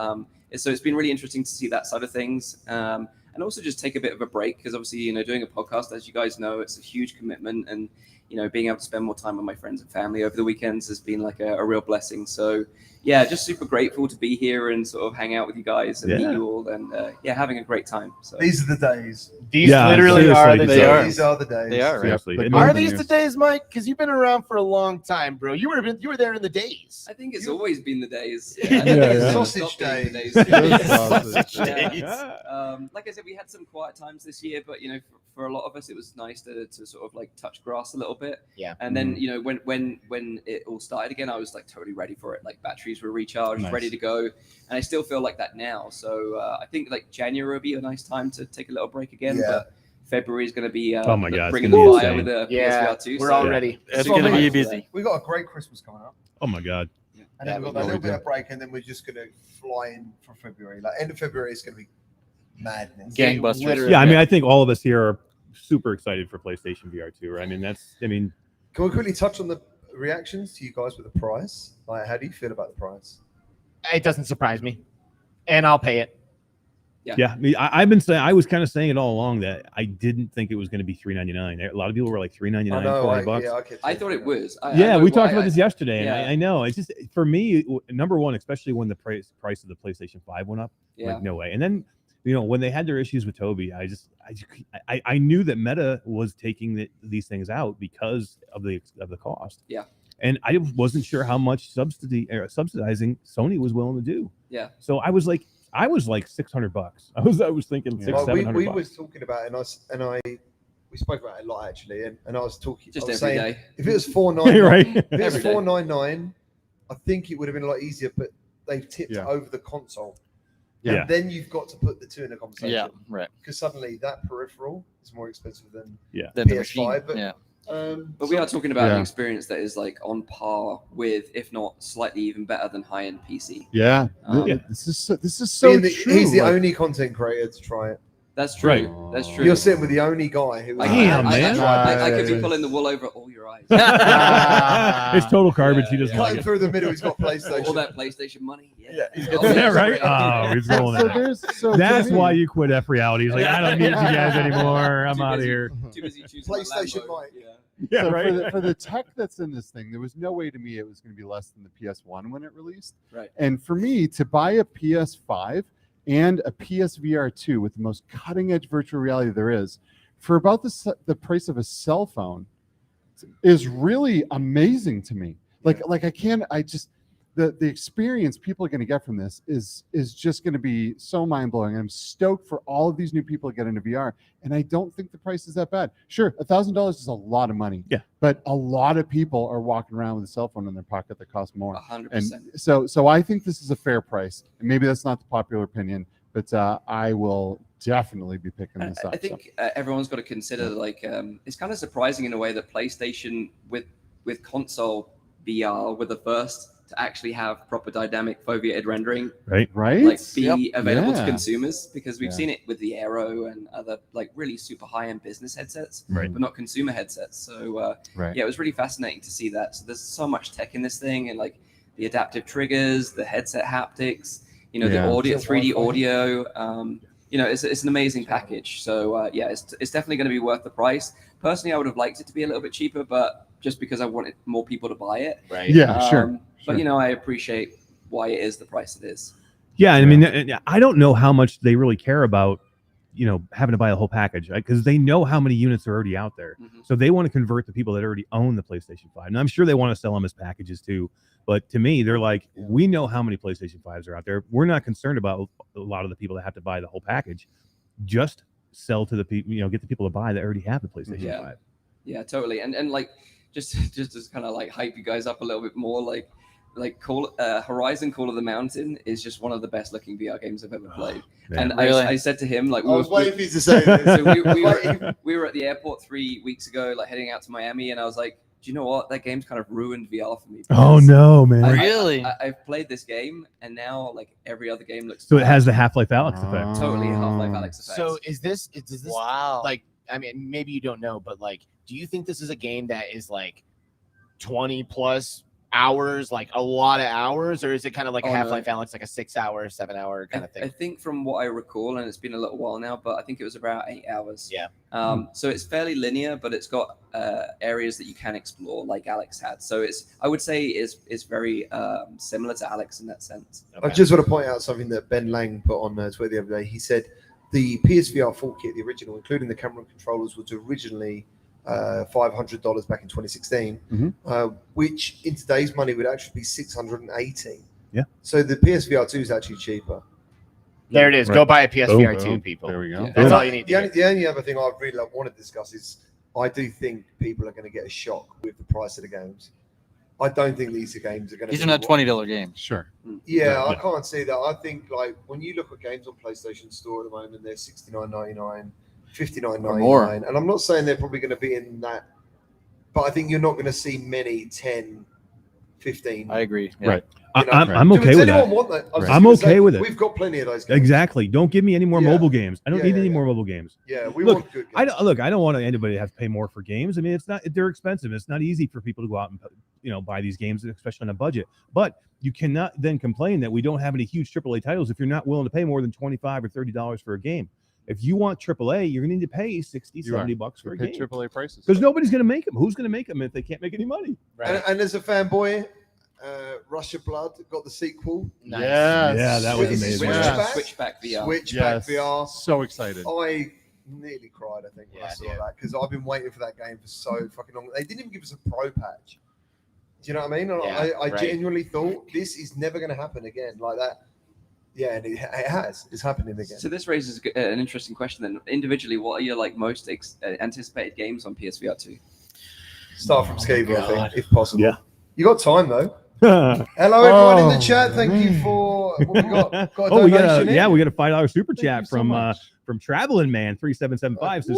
so it's been really interesting to see that side of things. And also just take a bit of a break, because obviously, you know, doing a podcast, as you guys know, it's a huge commitment, and you know, being able to spend more time with my friends and family over the weekends has been like a real blessing. So yeah, just super grateful to be here and sort of hang out with you guys and meet you all, and yeah, having a great time. So These are the days. These literally are the days. These are the days. They are. Right? Seriously. Are these the days, Mike? Because you've been around for a long time, bro. You were there in the days. I think it's always been the days. Yeah, yeah. Sausage days. Like I said, we had some quiet times this year, but you know, for a lot of us, it was nice to sort of like touch grass a little bit. Yeah. And then you know, when it all started again, I was like totally ready for it. Like batteries were recharged, ready to go, and I still feel like that now. So I think like January will be a nice time to take a little break again. Yeah. But February is going to be Oh my God, bringing it's the gonna be fire insane. with the Yeah, PSVR 2. we're all ready. It's going to be busy. We got a great Christmas coming up, Oh my god. and then we've got a little bit of break, and then we're just gonna fly in for February. Like end of February is gonna be madness. Gangbusters. Literally. Yeah, I mean, I think all of us here are super excited for PlayStation VR 2. Right? I mean, Can we quickly touch on the reactions to you guys with the price? Like, how do you feel about the price? It doesn't surprise me, and I'll pay it. yeah. I mean, I've been saying, I was kind of saying it all along that I didn't think it was going to be $399. A lot of people were like $399, I know, $400. I thought it was. Yeah, know we talked why about this yesterday, and yeah. I know it's just, for me, number one, especially when the price of the PlayStation 5 went up, Yeah. like no way. And then, you know, when they had their issues with Toby, I knew that Meta was taking these things out because of the cost. Yeah. And I wasn't sure how much subsidizing Sony was willing to do. Yeah. So I was like $600. I was thinking Well, $700. we was talking about it, we spoke about it a lot actually, and I was talking. Just I was every saying, day. if it was $499, Right. if it was Every day. $499, I think it would have been a lot easier. But they've tipped over the console. Yeah. And then you've got to put the two in a conversation. Yeah, right. Because suddenly that peripheral is more expensive than Yeah. Then the PS5. machine. But, Yeah. But we are talking about an Yeah. experience that is like on par with, if not slightly even better than high-end PC. Yeah. Yeah. This is so true. He's the like- only content creator to try it. That's true. Right. That's true. You're sitting with the only guy who. I could be pulling the wool over all your eyes. It's total garbage. He doesn't like Cutting it. through the middle. He's got PlayStation. All that PlayStation money. Yeah. Yeah, right. Oh, he's rolling So it. there's so That's to me- why you quit F Reality. He's like, I don't need you guys anymore. I'm out of here. Too busy choosing my PlayStation Lambo. Mike. Yeah. Yeah, so right. for the tech that's in this thing, there was no way to me it was going to be less than the PS1 when it released. Right. And for me to buy a PS5 and a PSVR 2 with the most cutting edge virtual reality there is for about the price of a cell phone is really amazing to me. Like the experience people are going to get from this is just going to be so mind-blowing. I'm stoked for all of these new people to get into VR, and I don't think the price is that bad. Sure, $1,000 is a lot of money. Yeah, but a lot of people are walking around with a cell phone in their pocket that costs more. 100%. And so I think this is a fair price. And maybe that's not the popular opinion, but I will definitely be picking this up. I think everyone's got to consider like it's kind of surprising in a way that PlayStation with console VR were the first to actually have proper dynamic foveated rendering, right, like be available to Yeah. consumers, because we've Yeah. seen it with the Aero and other like really super high-end business headsets, Right. but not consumer headsets. So Right. yeah, it was really fascinating to see that. So there's so much tech in this thing, and like the adaptive triggers, the headset haptics, you know, Yeah. the audio, 3D audio. You know, it's an amazing package. So yeah, it's definitely going to be worth the price. Personally, I would have liked it to be a little bit cheaper, but just because I wanted more people to buy it. Right. Yeah, sure. But you know, I appreciate why it is the price it is. Yeah, I mean, I don't know how much they really care about, you know, having to buy the whole package, right? Because they know how many units are already out there, so they want to convert the people that already own the PlayStation 5, and I'm sure they want to sell them as packages too. But to me, they're like, we know how many PlayStation 5s are out there. We're not concerned about a lot of the people that have to buy the whole package. Just sell to the people, you know, get the people to buy that already have the PlayStation 5. Yeah, totally. And like just to kind of like hype you guys up a little bit more, like Horizon Call of the Mountain is just one of the best looking VR games I've ever played. Man. And Really? I said to him, like, I was waiting for you to say this. So we were at the airport 3 weeks ago, like heading out to Miami, and I was like, do you know what? That game's kind of ruined VR for me. Oh, because no, man. I've played this game, and now like every other game looks. So it has the Half-Life Alex effect. Totally Half-Life Alex effect. So is this like, I mean, maybe you don't know, but like, do you think this is a game that is like 20 plus hours, like a lot of hours, or is it kind of like a Oh, no. Half-Life Alex, like a 6 hour, 7 hour kind of thing? I think from what I recall, and it's been a little while now, but I think it was about 8 hours. Yeah. So it's fairly linear, but it's got areas that you can explore, like Alex had. So I would say it's very similar to Alex in that sense. I just want to point out something that Ben Lang put on Twitter the other day. He said the PSVR full kit, the original, including the camera and controllers, was originally $500 back in 2016, which in today's money would actually be $618. Yeah. So the PSVR 2 is actually cheaper. There it is. Go buy a PSVR 2, people. There we go. That's all you need. The only other thing I really want to discuss is I do think people are going to get a shock with the price of the games. I don't think these games are going to. These are not $20 games. Sure. Yeah, I can't see that. I think like when you look at games on PlayStation Store at the moment, they're $69.99, $59.99, more. and I'm not saying they're probably going to be in that, but I think you're not going to see many 10, 15. I agree. Yeah. Right. You know? I'm okay Does with anyone that. want that? I was I'm just gonna okay say, with it. We've got plenty of those games. Exactly. Don't give me any more Yeah. mobile games. I don't Yeah, need yeah, any yeah. more mobile games. Yeah, we Look, want good games. I don't want anybody to have to pay more for games. I mean, they're expensive. It's not easy for people to go out and, you know, buy these games, especially on a budget. But you cannot then complain that we don't have any huge AAA titles if you're not willing to pay more than $25 or $30 for a game. If you want AAA, you're going to need to pay $60, $70 for a Pay game. AAA prices. Because nobody's going to make them. Who's going to make them if they can't make any money? And as a fanboy, Russia Blood got the sequel. Nice. Yes. Yeah, that was amazing. Switchback VR. Switchback Yes. VR. So excited. I nearly cried, I think, when I saw that, because I've been waiting for that game for so fucking long. They didn't even give us a pro patch. Do you know what I mean? And Yeah, I right. genuinely thought this is never going to happen again like that. Yeah, and it has. It's happening again. So this raises an interesting question then. Individually, what are your like most anticipated games on PSVR 2? Start from Skeeva, I think, if possible. Yeah. You got time though. Hello, everyone in the chat. Thank you man. for what we got. Got a Oh, we got donation in? we got a $5 super chat you so from much. From Traveling Man 3775 says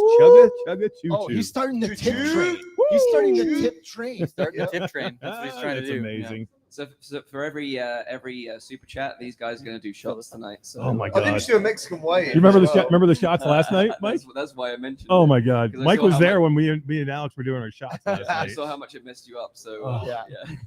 chugga choo Oh, choo. he's starting the tip train. He's starting the tip train. Starting the tip train. That's what he's trying to That's do. amazing. So for every super chat, these guys are going to do shots tonight. So Oh my I think we god. should do a Mexican way. You remember remember the shots last night, Mike? That's why I mentioned. Oh it, my god. because I Mike saw was how there much- when me and Alex were doing our shots last I night. saw how much it messed you up. So Oh. Yeah.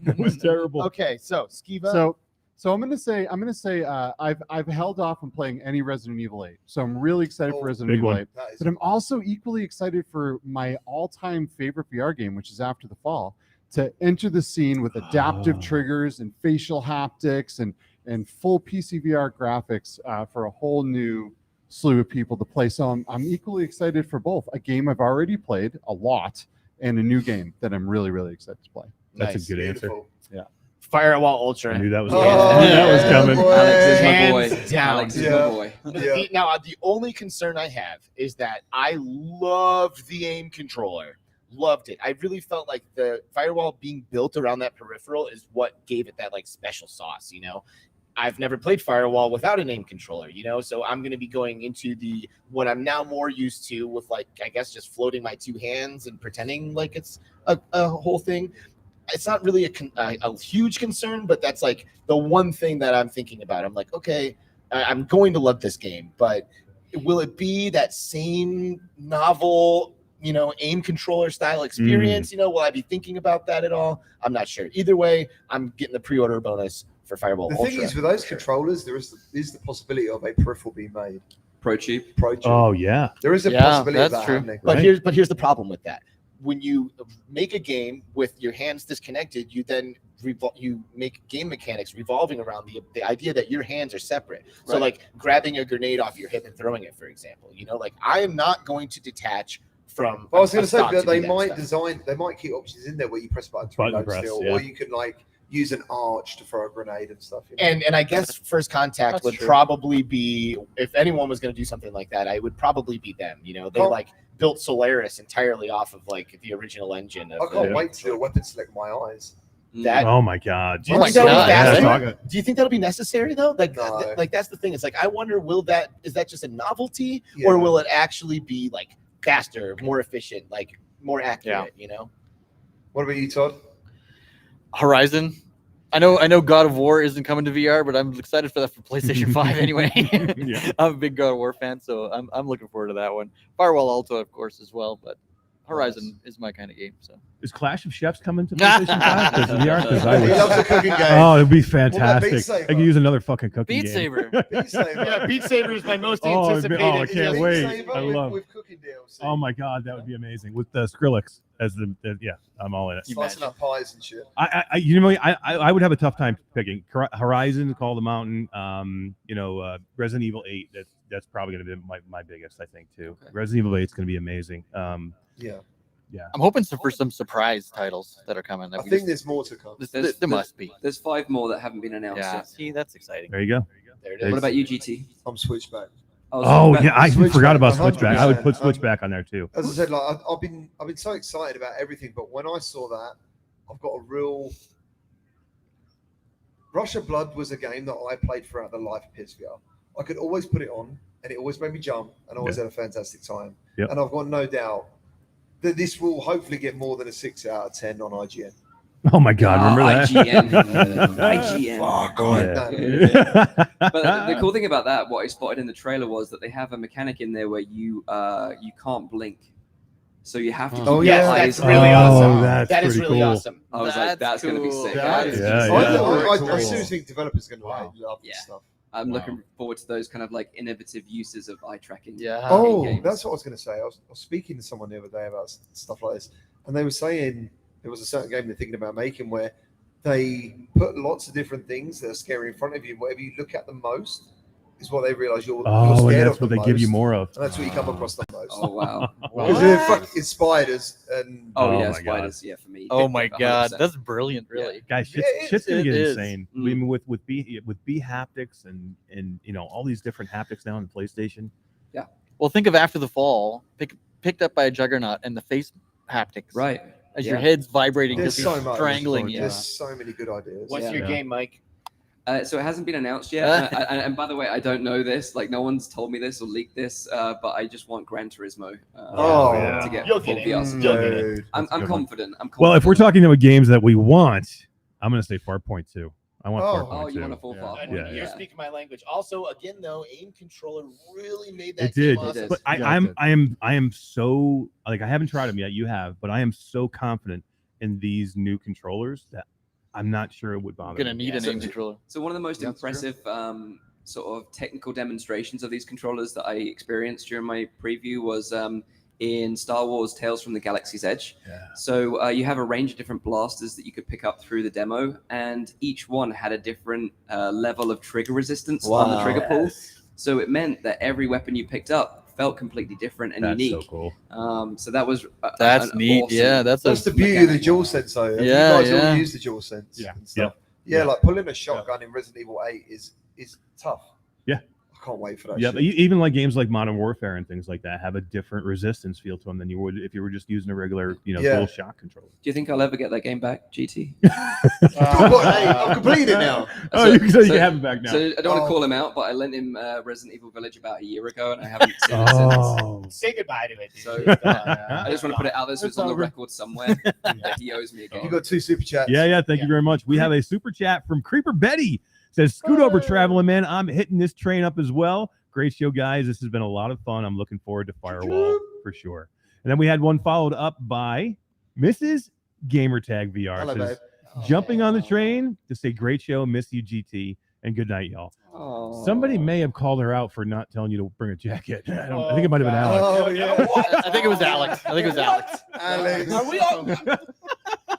It was terrible. Okay, so Skeeva. So I'm gonna say I've held off on playing any Resident Evil 8. So I'm really excited for Resident Big Evil one. 8. That is- But I'm also equally excited for my all-time favorite VR game, which is After the Fall, to enter the scene with adaptive triggers and facial haptics and full PC VR graphics for a whole new slew of people to play. So I'm equally excited for both a game I've already played a lot and a new game that I'm really, really excited to play. That's Nice. a good answer. Beautiful. Yeah. Firewall Ultra. I knew that was coming. That was coming. Alex is my Hands boy. down. Alex is my boy. Now, the only concern I have is that I loved the aim controller. Loved it. I really felt like the Firewall being built around that peripheral is what gave it that like special sauce, you know. I've never played Firewall without an aim controller, you know, so I'm going to be going into what I'm now more used to with, like, I guess just floating my two hands and pretending like it's a whole thing. It's not really a huge concern, but that's like the one thing that I'm thinking about. I'm like, okay, I'm going to love this game, but will it be that same novel, you know, aim controller style experience? You know, will I be thinking about that at all? I'm not sure. Either way, I'm getting the pre-order bonus for Firewall The Ultra. thing is, with those controllers, there is the possibility of a peripheral being made. Pro cheap. Oh yeah. There is a possibility of that happening. But here's the problem with that. When you make a game with your hands disconnected, you then you make game mechanics revolving around the idea that your hands are separate. So like grabbing a grenade off your hip and throwing it, for example. You know, like I am not going to detach from. Well, I was going to say stock that to they do might stuff. they might keep options in there where you press button to Button reload press, still, yeah. or you can like use an arch to throw a grenade and stuff. You know? And I guess First Contact That's would true. probably be, if anyone was going to do something like that, I would probably be them. You know, they like built Solaris entirely off of like the original engine. I can't wait to do a weapon select my eyes. That. Oh my God. Do you think that'll be faster? Yeah. Do you think that'll be necessary though? Like, like that's the thing. It's like I wonder, is that just a novelty, or will it actually be like faster, more efficient, like more accurate? You know. What about you, Todd? Horizon. I know God of War isn't coming to VR, but I'm excited for that for PlayStation 5 anyway. I'm a big God of War fan, so I'm looking forward to that one. Firewall Ultra, of course, as well, but Horizon is my kind of game. So is Clash of Chefs coming to PlayStation 5? Because VR, because I He would. loves a cooking game. Oh, it'd be What about Beat fantastic. Saber? I could use another fucking cooking Beat game. Saber. Beat Saber. Yeah, Beat Saber is my most Oh, anticipated. I can't Beat wait. Saber I love. with cooking DLC. Oh my God, that would be amazing with the Skrillex as the yeah. I'm all in it. Slicing up pies and shit. You know, I would have a tough time picking Horizon, Call of the Mountain. You know, Resident Evil 8. That's probably going to be my biggest, I think, too. Okay. Resident Evil 8 is going to be amazing. Yeah. I'm hoping for some surprise titles that are coming. I think there's more to come. There must be. There's 5 more that haven't been announced Yeah, yet. see, that's exciting. There you go. There it is. What about you, GT? I'm Switchback. Oh yeah, I forgot about Switchback. I would 100%. put Switchback on there too. As I said, like I've been so excited about everything, but when I saw that, I've got a real. Rush of Blood was a game that I played throughout the life of PSVR. I could always put it on, and it always made me jump, and I always had a fantastic time. Yep. And I've got no doubt that this will hopefully get more than a 6 out of 10 on IGN. Oh my God, remember that? IGN. Fuck, But the cool thing about that, what I spotted in the trailer, was that they have a mechanic in there where you can't blink, so you have to keep your yes, eyes. that's really awesome. That's That is pretty really cool. awesome. I was like, that's going to be sick. That is I seriously think developers are going to love this stuff. I'm looking forward to those kind of like innovative uses of eye tracking. Oh, games. that's what I was going to say. I was speaking to someone the other day about stuff like this, and they were saying there was a certain game they're thinking about making where they put lots of different things that are scary in front of you. Whatever you look at the most is what they realize you're Oh, scared and of that's what the they give you most, more of. and that's what you come across the most. Oh wow! It's spiders and Oh, yeah, my spiders. God. Yeah, for me. Oh my God, 100%. that's brilliant, really. Guys, Yeah, shit's gonna it get is. insane. I mean, with B haptics and you know all these different haptics now on the PlayStation. Yeah. Well, think of After the Fall, picked up by a juggernaut, and the face haptics. Right. As your head's vibrating, There's just so much. strangling you. There's so many good ideas. What's your game, Mike? So it hasn't been announced yet. And by the way, I don't know this. Like, no one's told me this or leaked this. But I just want Gran Turismo. To get You'll full get it. VR support. You'll get it. I'm That's a good confident. I'm confident. Well, if we're talking about games that we want, I'm gonna say Farpoint 2. I want Oh. Farpoint 2. you want a full Farpoint. Yeah, You're yeah. speaking my language. Also, again, though, aim controller really made that It did, game awesome. but I am so like I haven't tried them yet. You have, but I am so confident in these new controllers that I'm not sure it would bother. Gonna me. need an aim controller. So one of the most impressive sort of technical demonstrations of these controllers that I experienced during my preview was in Star Wars Tales from the Galaxy's Edge. So you have a range of different blasters that you could pick up through the demo, and each one had a different level of trigger resistance on the trigger pull. So it meant that every weapon you picked up felt completely different and That's unique. so cool. So that was That's an neat. awesome Yeah, that's the beauty of the DualSense, though. Yeah, You guys yeah. all use the DualSense. Yeah. And stuff. Yeah, like pulling a shotgun in Resident Evil 8 is tough. Yeah. I can't wait for that. Yeah, shit. but even like games like Modern Warfare and things like that have a different resistance feel to them than you would if you were just using a regular, dual shock controller. Do you think I'll ever get that game back, GT? I've completed it now. You can have it back now. So I don't want to call him out, but I lent him Resident Evil Village about a year ago, and I haven't seen it since. Say goodbye to it, dude. So I just want to put it out there so it's on the record somewhere that he owes me a game. You got 2 super chats. Yeah. Thank you very much. We have a super chat from Creeper Betty. Says, scoot over, traveling man. I'm hitting this train up as well. Great show, guys. This has been a lot of fun. I'm looking forward to Firewall for sure. And then we had one followed up by Mrs. Gamertag VR. Hello, Says, babe. jumping on the train to say great show, miss you, GT, and good night, y'all. Oh. Somebody may have called her out for not telling you to bring a jacket. I think it might have been Alex. Oh, yeah. I think it was Alex. Alex. Are we all?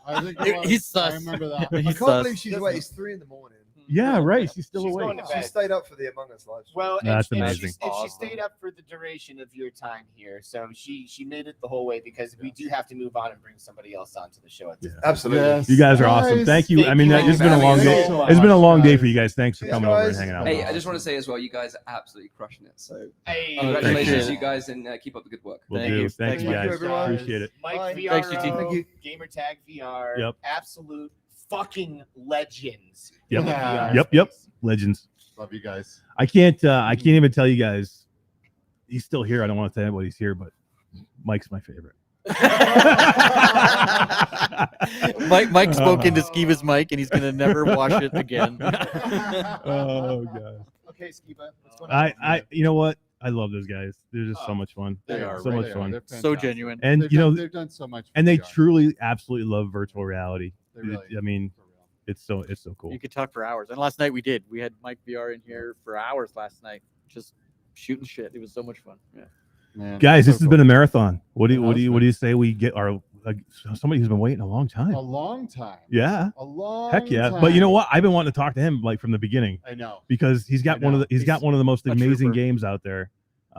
I think He's sus. I remember that. I can't believe she's awake. It's 3 in the morning. Yeah, right. She's still She's awake. going to She bed. stayed up for the Among Us live stream. Well, That's and amazing. if she stayed up for the duration of your time here, so she made it the whole way because we do have to move on and bring somebody else onto the show. At this point. Absolutely. Yes. You guys are awesome. Thank you. I mean, Thank it's you been a for long having day. us. So It's been a long day guys. for you guys. Thanks for coming over and guys. hanging out. Hey, with I us. just want to say as well, you guys are absolutely crushing it. So Hey, congratulations, you guys, and keep up the good work. We'll Thank do. you. Thank you, Thank you, guys. everyone. Appreciate it. Mike Bye. VR, Thanks, GT. Thank you. Gamertag VR, Yep. absolute fucking legends. Yep. in the VR Yep. space. Legends. Love you guys. I can't even tell you guys. He's still here. I don't want to tell you what he's here, but Mike's my favorite. Mike spoke into Skeeva's mic, and he's gonna never wash it again. Oh god. Okay, Skeeva, what's going on? You know what? I love those guys. They're just so much fun. They are so right much there. fun. They're So fantastic. genuine. And they've done so much. and they for VR. truly, absolutely love virtual reality. They really I mean, for real. it's so cool. You could talk for hours. And last night we did. We had Mike VR in here for hours last night, just shooting shit. It was so much fun. Yeah. Man, Guys, so this has cool. been a marathon. What do It has you say we get our somebody who's been waiting a long time? a long time. Yeah. A long Heck yeah. time. But you know what? I've been wanting to talk to him like from the beginning I know. because he's got I one of know. the He's one of the most a amazing trooper. games out there.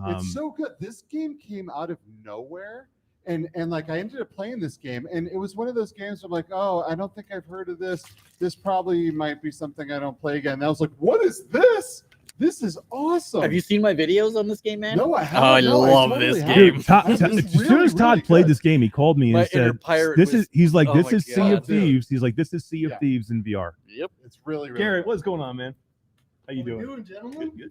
It's so good. This game came out of nowhere. And like I ended up playing this game, and it was one of those games where I'm like, oh, I don't think I've heard of this. This probably might be something I don't play again. And I was like, what is this? This is awesome. Have you seen my videos on this game, man? No, I haven't. Oh, I No, love totally this haven't. game. Dude, Todd, This is as soon really, as Todd really played good. this game, he called me My and inner said, pirate "This was- is." He's like, oh "This my is Sea God, of dude. Thieves." He's like, "This is Sea of Yeah. Thieves in VR." Yep. It's really, really Garrett, good. what's going on, man? How you doing? Gentlemen? Good.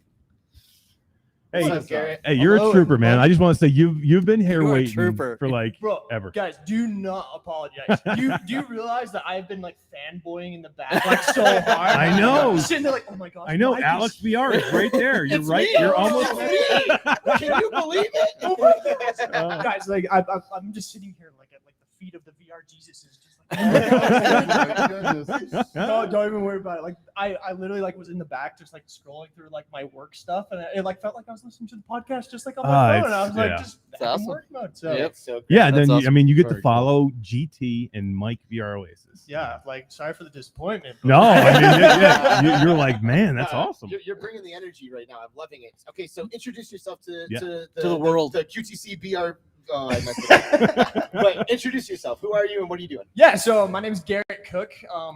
Hey, What's up, Garrett? hey, you're Hello, a trooper, man. everybody. I just want to say you've been here You're a waiting trooper. for like Bro, ever. guys, do not apologize. Do you realize that I've been like fanboying in the back like so hard? I know. Sitting there like, oh my gosh. I know. Mike Alex is- VR is right there. You're It's right. me. You're almost. Can you believe it? Oh my gosh. Guys, like I'm just sitting here like at like the feet of the VR Jesus is just like. My goodness. No, don't even worry about it. Like I literally like was in the back just like scrolling through like my work stuff, and it like felt like I was listening to the podcast just like on my phone. And I was like just It's back in awesome. work mode. So Yep. So good. Yeah, That's then awesome. I mean, you get to Very cool. follow GT and Mike VR Oasis. yeah, like sorry for the disappointment. No, I mean, you're like, man, that's awesome. You're bringing the energy right now. I'm loving it. Okay, so introduce yourself to Yeah. to the world. the QTC-VR. Oh, I messed it up. But introduce yourself. Who are you and what are you doing? Yeah, so my name is Garett Cook.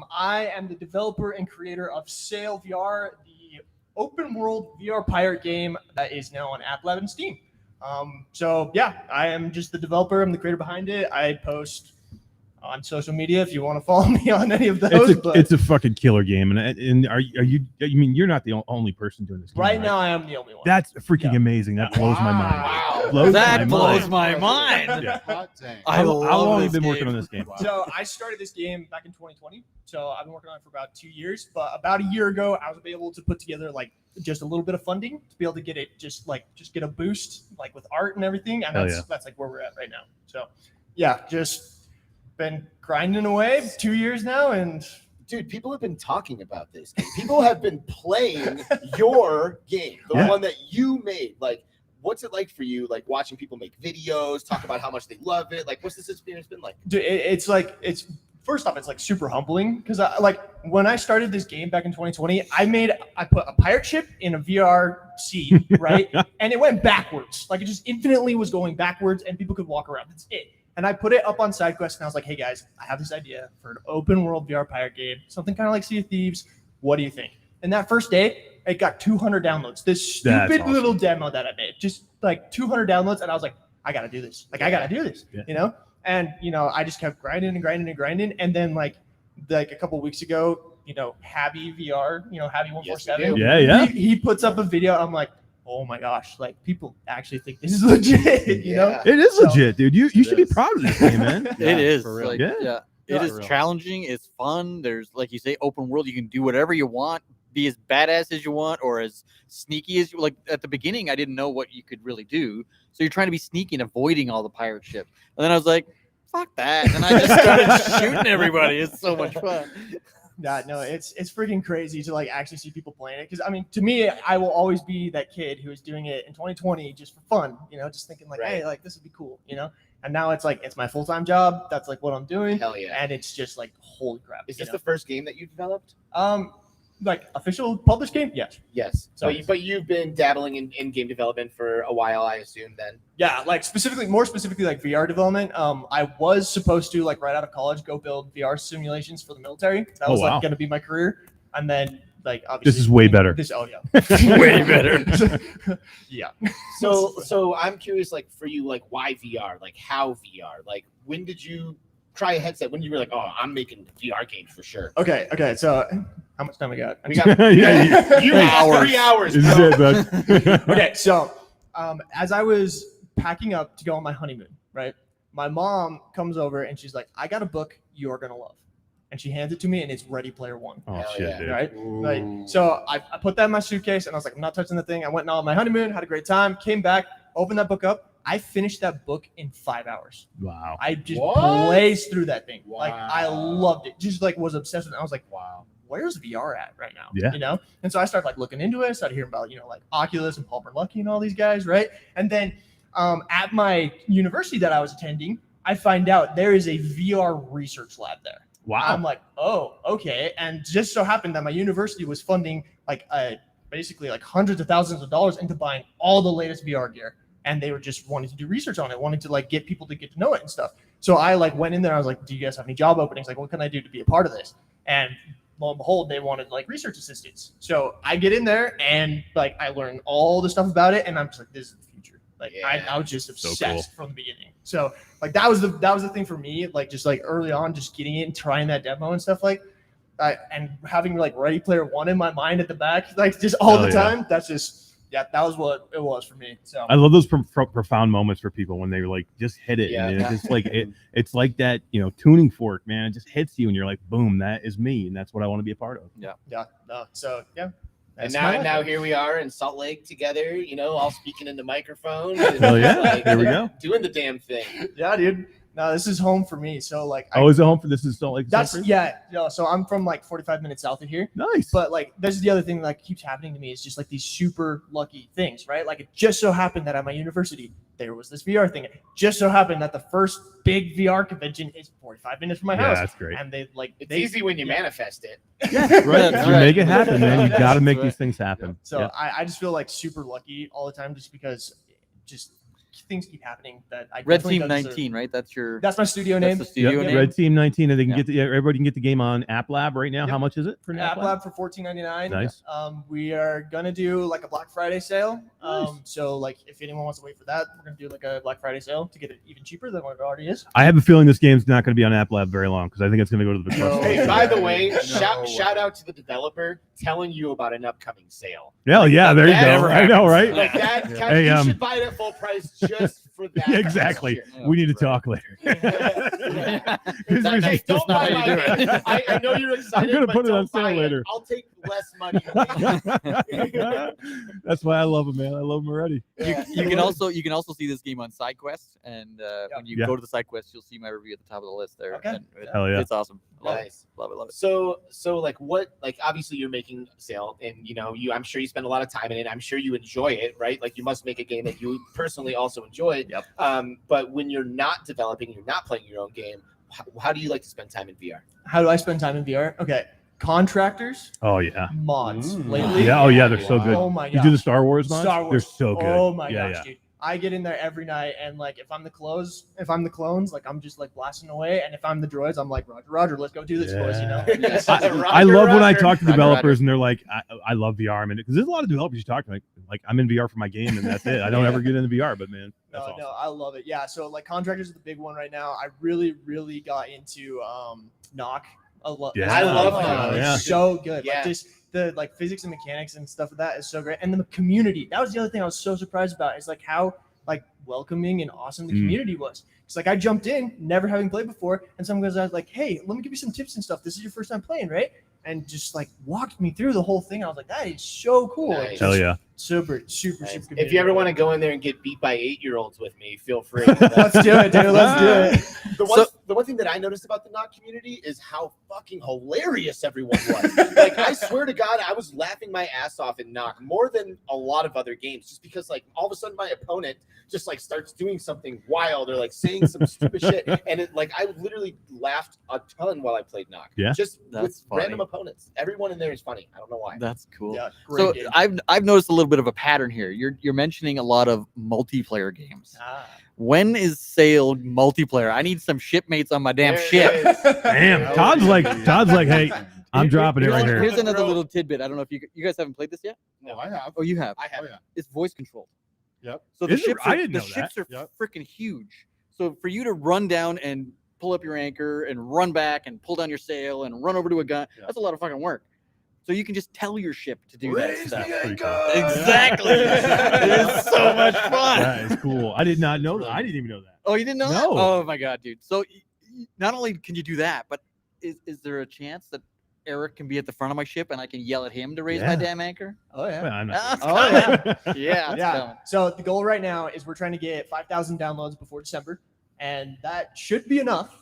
I am the developer and creator of Sail VR, the open world VR pirate game that is now on App Lab and Steam. So yeah, I am just the developer. I'm the creator behind it. I post on social media if you want to follow me on any of those. It's a fucking killer game, and are you? I mean, you're not the only person doing this game, right now, I am the only one. That's freaking amazing. That blows my mind. Wow. Blows That my blows mind. my mind. Yeah. Hot dang. I How love long have you this been working game. on this game? So I started this game back in 2020. So I've been working on it for about 2 years. But about a year ago, I was able to put together like just a little bit of funding to be able to get it just get a boost like with art and everything. And Hell yeah. that's like where we're at right now. So yeah, just been grinding away 2 years now, and Dude, people have been talking about this game. People have been playing your game, the Yeah. one that you made. Like, what's it like for you? Like watching people make videos, talk about how much they love it. Like, what's this experience been like? dude, it's like first off, it's like super humbling because like when I started this game back in 2020, I put a pirate ship in a VR seat, right? And it went backwards. Like it just infinitely was going backwards and people could walk around. That's it. And I put it up on SideQuest, and I was like, hey guys, I have this idea for an open world VR pirate game, something kind of like Sea of Thieves. What do you think? And that first day, it got 200 downloads. This stupid little demo that I made, just like 200 downloads. And I was like, I got to do this. Like, I got to do this, you know? And, you know, I just kept grinding and grinding and grinding. And then like a couple weeks ago, you know, Habby VR, you know, Habby147. He puts up a video. I'm like, oh my gosh, like people actually think this is legit, you know? It is legit, dude. You should be proud of this game, man. It is. For real. Like, it is challenging. It's fun. There's, like you say, open world. You can do whatever you want, be as badass as you want or as sneaky as you like. At the beginning, I didn't know what you could really do. So you're trying to be sneaky and avoiding all the pirate ship. And then I was like, fuck that. And I just started shooting everybody. It's so much fun. Yeah, no, it's freaking crazy to like actually see people playing it. Because I mean, to me, I will always be that kid who is doing it in 2020 just for fun, you know, just thinking like, hey, like this would be cool, you know. And now it's like it's my full-time job. That's like what I'm doing. Hell yeah! And it's just like holy crap. Is this the first game that you developed? Like official published game? Yes. Yes. So, but you've been dabbling in game development for a while, I assume. Then. Yeah, like more specifically, like VR development. I was supposed to like right out of college go build VR simulations for the military. That was like going to be my career, and then like obviously this is way better. Way better. Yeah. So I'm curious, like for you, like why VR? Like how VR? Like when did you try a headset? When you were like, oh, I'm making VR games for sure. Okay. So how much time we got? We got 3 hours. Okay, so as I was packing up to go on my honeymoon, right? My mom comes over and she's like, I got a book you're gonna love. And she hands it to me and it's Ready Player One. Oh shit, dude. Right? Like, so I put that in my suitcase and I was like, I'm not touching the thing. I went on my honeymoon, had a great time, came back, opened that book up. I finished that book in 5 hours. Wow. I just blazed through that thing. Wow. Like I loved it. Just like was obsessed with it. I was like, wow, where's VR at right now? Yeah. You know? And so I started like looking into it, started hearing about, you know, like Oculus and Palmer Luckey and all these guys, right? And then at my university that I was attending, I find out there is a VR research lab there. Wow. I'm like, oh, okay. And just so happened that my university was funding like basically like hundreds of thousands of dollars into buying all the latest VR gear. And they were just wanting to do research on it, wanting to like get people to get to know it and stuff. So I like went in there. I was like, do you guys have any job openings? Like, what can I do to be a part of this? And lo and behold, they wanted like research assistants. So I get in there and like I learn all the stuff about it. And I'm just like, this is the future. Like I was just obsessed from the beginning. So like that was the thing for me. Like just like early on, just getting it and trying that demo and stuff like, and having like Ready Player One in my mind at the back, like just all the time. That's just. Yeah, that was what it was for me. So I love those profound moments for people when they like just hit it. Yeah, and it's just like it's like that, you know, tuning fork, man. It just hits you, and you're like, boom, that is me, and that's what I want to be a part of. Yeah. No. So yeah. And now here we are in Salt Lake together, you know, all speaking in the microphone. Hell yeah! Like, there we go. Doing the damn thing. Yeah, dude. No, this is home for me. So like, is it home for this? Is Salt Lake? That's so I'm from like 45 minutes south of here. Nice. But like, this is the other thing that like keeps happening to me is just like these super lucky things, right? Like it just so happened that at my university there was this VR thing. It just so happened that the first big VR convention is 45 minutes from my house. Yeah, that's great. And it's easy when you manifest it. Yeah, right. You make it happen, man. You got to make these things happen. So I just feel like super lucky all the time, just because things keep happening that I Red Team 19, right? That's my studio name. That's the studio name. Red Team 19, and they can everybody can get the game on App Lab right now. How much is it for App Lab for $14.99? Nice. We are gonna do like a Black Friday sale. Nice. So like if anyone wants to wait for that, we're gonna do like a Black Friday sale to get it even cheaper than what it already is. I have a feeling this game's not going to be on App Lab very long because I think it's going to go to the big Hey, by the way, shout out to the developer telling you about an upcoming sale. Yeah, there you go. I know, right? Like that, hey, you should buy it at full price just for that. Yeah, exactly. We need to talk later. Hey, don't buy my I know you're excited. I'm going to put it on sale later. I'll take less money. That's why I love him, man. I love him already. You can also see this game on SideQuest, and when you go to the SideQuest, you'll see my review at the top of the list there. Okay. Hell yeah. It's awesome. Love it. So like what, like obviously you're making a sale, and you know, I'm sure you spend a lot of time in it. I'm sure you enjoy it, right? Like you must make a game that you personally also enjoy. Yep. But when you're not developing, you're not playing your own game, how do you like to spend time in VR? How do I spend time in VR? Okay. Contractors. Oh yeah. Mods lately. Yeah. Oh yeah. They're so good. Oh my god. You do the Star Wars mods? Star Wars. They're so good. Oh my gosh, dude. I get in there every night, and like if I'm the clones, like I'm just like blasting away, and if I'm the droids, I'm like Roger, let's go do this, boys. You know. I love when I talk to developers and they're like, I love VR, man, because there's a lot of developers you talk to like I'm in VR for my game and that's it. I don't ever get into VR, but man, that's awesome. No, I love it. Yeah, so like contractors are the big one right now. I really got into Knock. I love Knock. Yeah. It's so good. Yeah. Like just the like physics and mechanics and stuff of that is so great. And the community. That was the other thing I was so surprised about. Is like how like welcoming and awesome the community was. It's like I jumped in, never having played before, and someone goes out like, "Hey, let me give you some tips and stuff. This is your first time playing, right?" And just like walked me through the whole thing. I was like, that is so cool. Nice. Hell yeah. Super. If you ever want to go in there and get beat by 8-year-olds with me, feel free. Let's do it, dude. Let's do it. The one thing that I noticed about the Knock community is how fucking hilarious everyone was. Like, I swear to God, I was laughing my ass off in Knock more than a lot of other games, just because like all of a sudden my opponent just like starts doing something wild or like saying some stupid shit, and it like I literally laughed a ton while I played Knock. Yeah, just That's with funny. random opponents. Everyone in there is funny. I don't know why. That's cool. Yeah, So great game. I've noticed a little bit of a pattern here. You're mentioning a lot of multiplayer games. When is Sail multiplayer? I need some shipmates on my damn There it ship. is. Damn, Todd's like, hey, I'm dropping it right here. Here's another little tidbit. I don't know if you guys haven't played this yet. No, I have. Oh, you have. I have. Oh, yeah. It's voice controlled. Yep. So the Is it? ships I are, didn't the know that. ships are Yep. freaking huge. So for you to run down and pull up your anchor and run back and pull down your sail and run over to a gun, that's a lot of fucking work. So you can just tell your ship to do that stuff. Exactly. It is so much fun. That is cool. I did not know that. I didn't even know that. Oh, you didn't know that? No. Oh my god, dude. So not only can you do that, but is there a chance that Eric can be at the front of my ship and I can yell at him to raise my damn anchor? Oh yeah. Well, I'm not Oh yeah. Yeah. Yeah. So the goal right now is we're trying to get 5,000 downloads before December, and that should be enough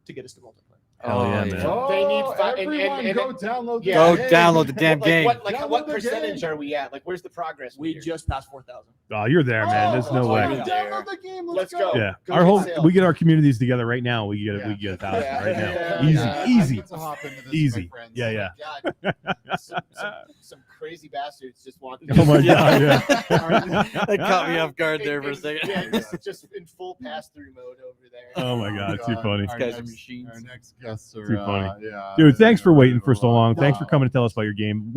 to get us to multiplayer. Hell yeah, man. They need five. Everyone go download. Go download the damn Like game. what percentage are we at? Like, where's the progress? We just passed 4,000. Oh, you're there, man. There's no way. Download the game. Let's go. Yeah, Go our get whole Sail. we get our communities together right now. We get 1,000 right now. Easy. Let's hop into this, Easy. my friends. Yeah. God, some crazy bastards just walked. Oh my god, yeah. That caught me off guard there for a second. Yeah, just in full pass-through mode over there. Oh my god, too funny. Our guys are next- machines. Our next guests are Too funny. yeah, Dude, thanks for waiting for a so lot. long. Thanks for No. coming to tell us about your game.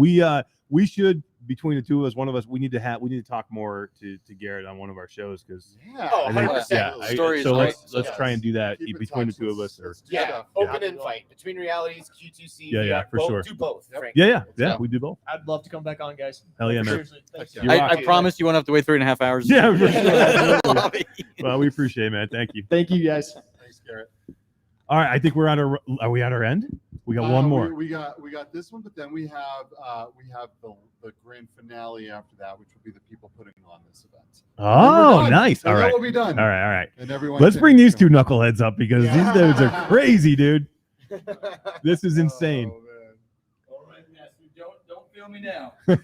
We should, between the two of us, one of us, we need to talk more to Garett on one of our shows because Yeah. Oh, I think- 100%. Stories, so right? let's try and do that Keep in between the touch. two of us. Or Let's Yeah, do that. open invite between realities, Q2C. Yeah, for both, sure. Do both. Yep. Frank. yeah, go. we do both. I'd love to come back on, guys. Hell yeah, man. Seriously, thanks. Yeah. You're I rocking. promise you won't have to wait 3.5 hours. Yeah, for Yeah. sure. Well, we appreciate it, man. Thank you. Thank you, guys. Thanks, Garett. All right, I think we're on our. Are we at our end? We got one more. We got this one, but then we have the grand finale after that, which will be the people putting on this event. Oh, done. nice. And All then right. we'll be done. All right. And everyone Let's can- bring these two knuckleheads up because these dudes are crazy, dude. This is insane. Oh, man. All right, Master. Don't feel me now. Good,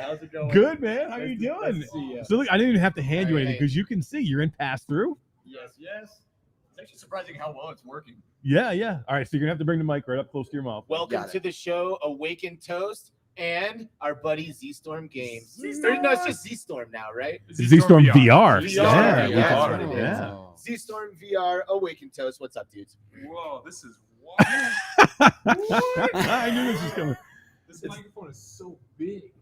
How's it going? man. How are you doing? Nice to see ya. So look, I didn't even have to hand you All anything right. because you can see you're in pass through. Yes. It's actually surprising how well it's working. Yeah. All right, so you're gonna have to bring the mic right up close to your mouth. Welcome to the show, Awaken Toast, and our buddy Z-Storm Games. No, it's just Z-Storm now, right? Z-Storm VR. VR. Yeah. That's what it is. Yeah. Z-Storm VR, Awaken Toast. What's up, dudes? Whoa, this is I knew this was coming. This microphone is so big.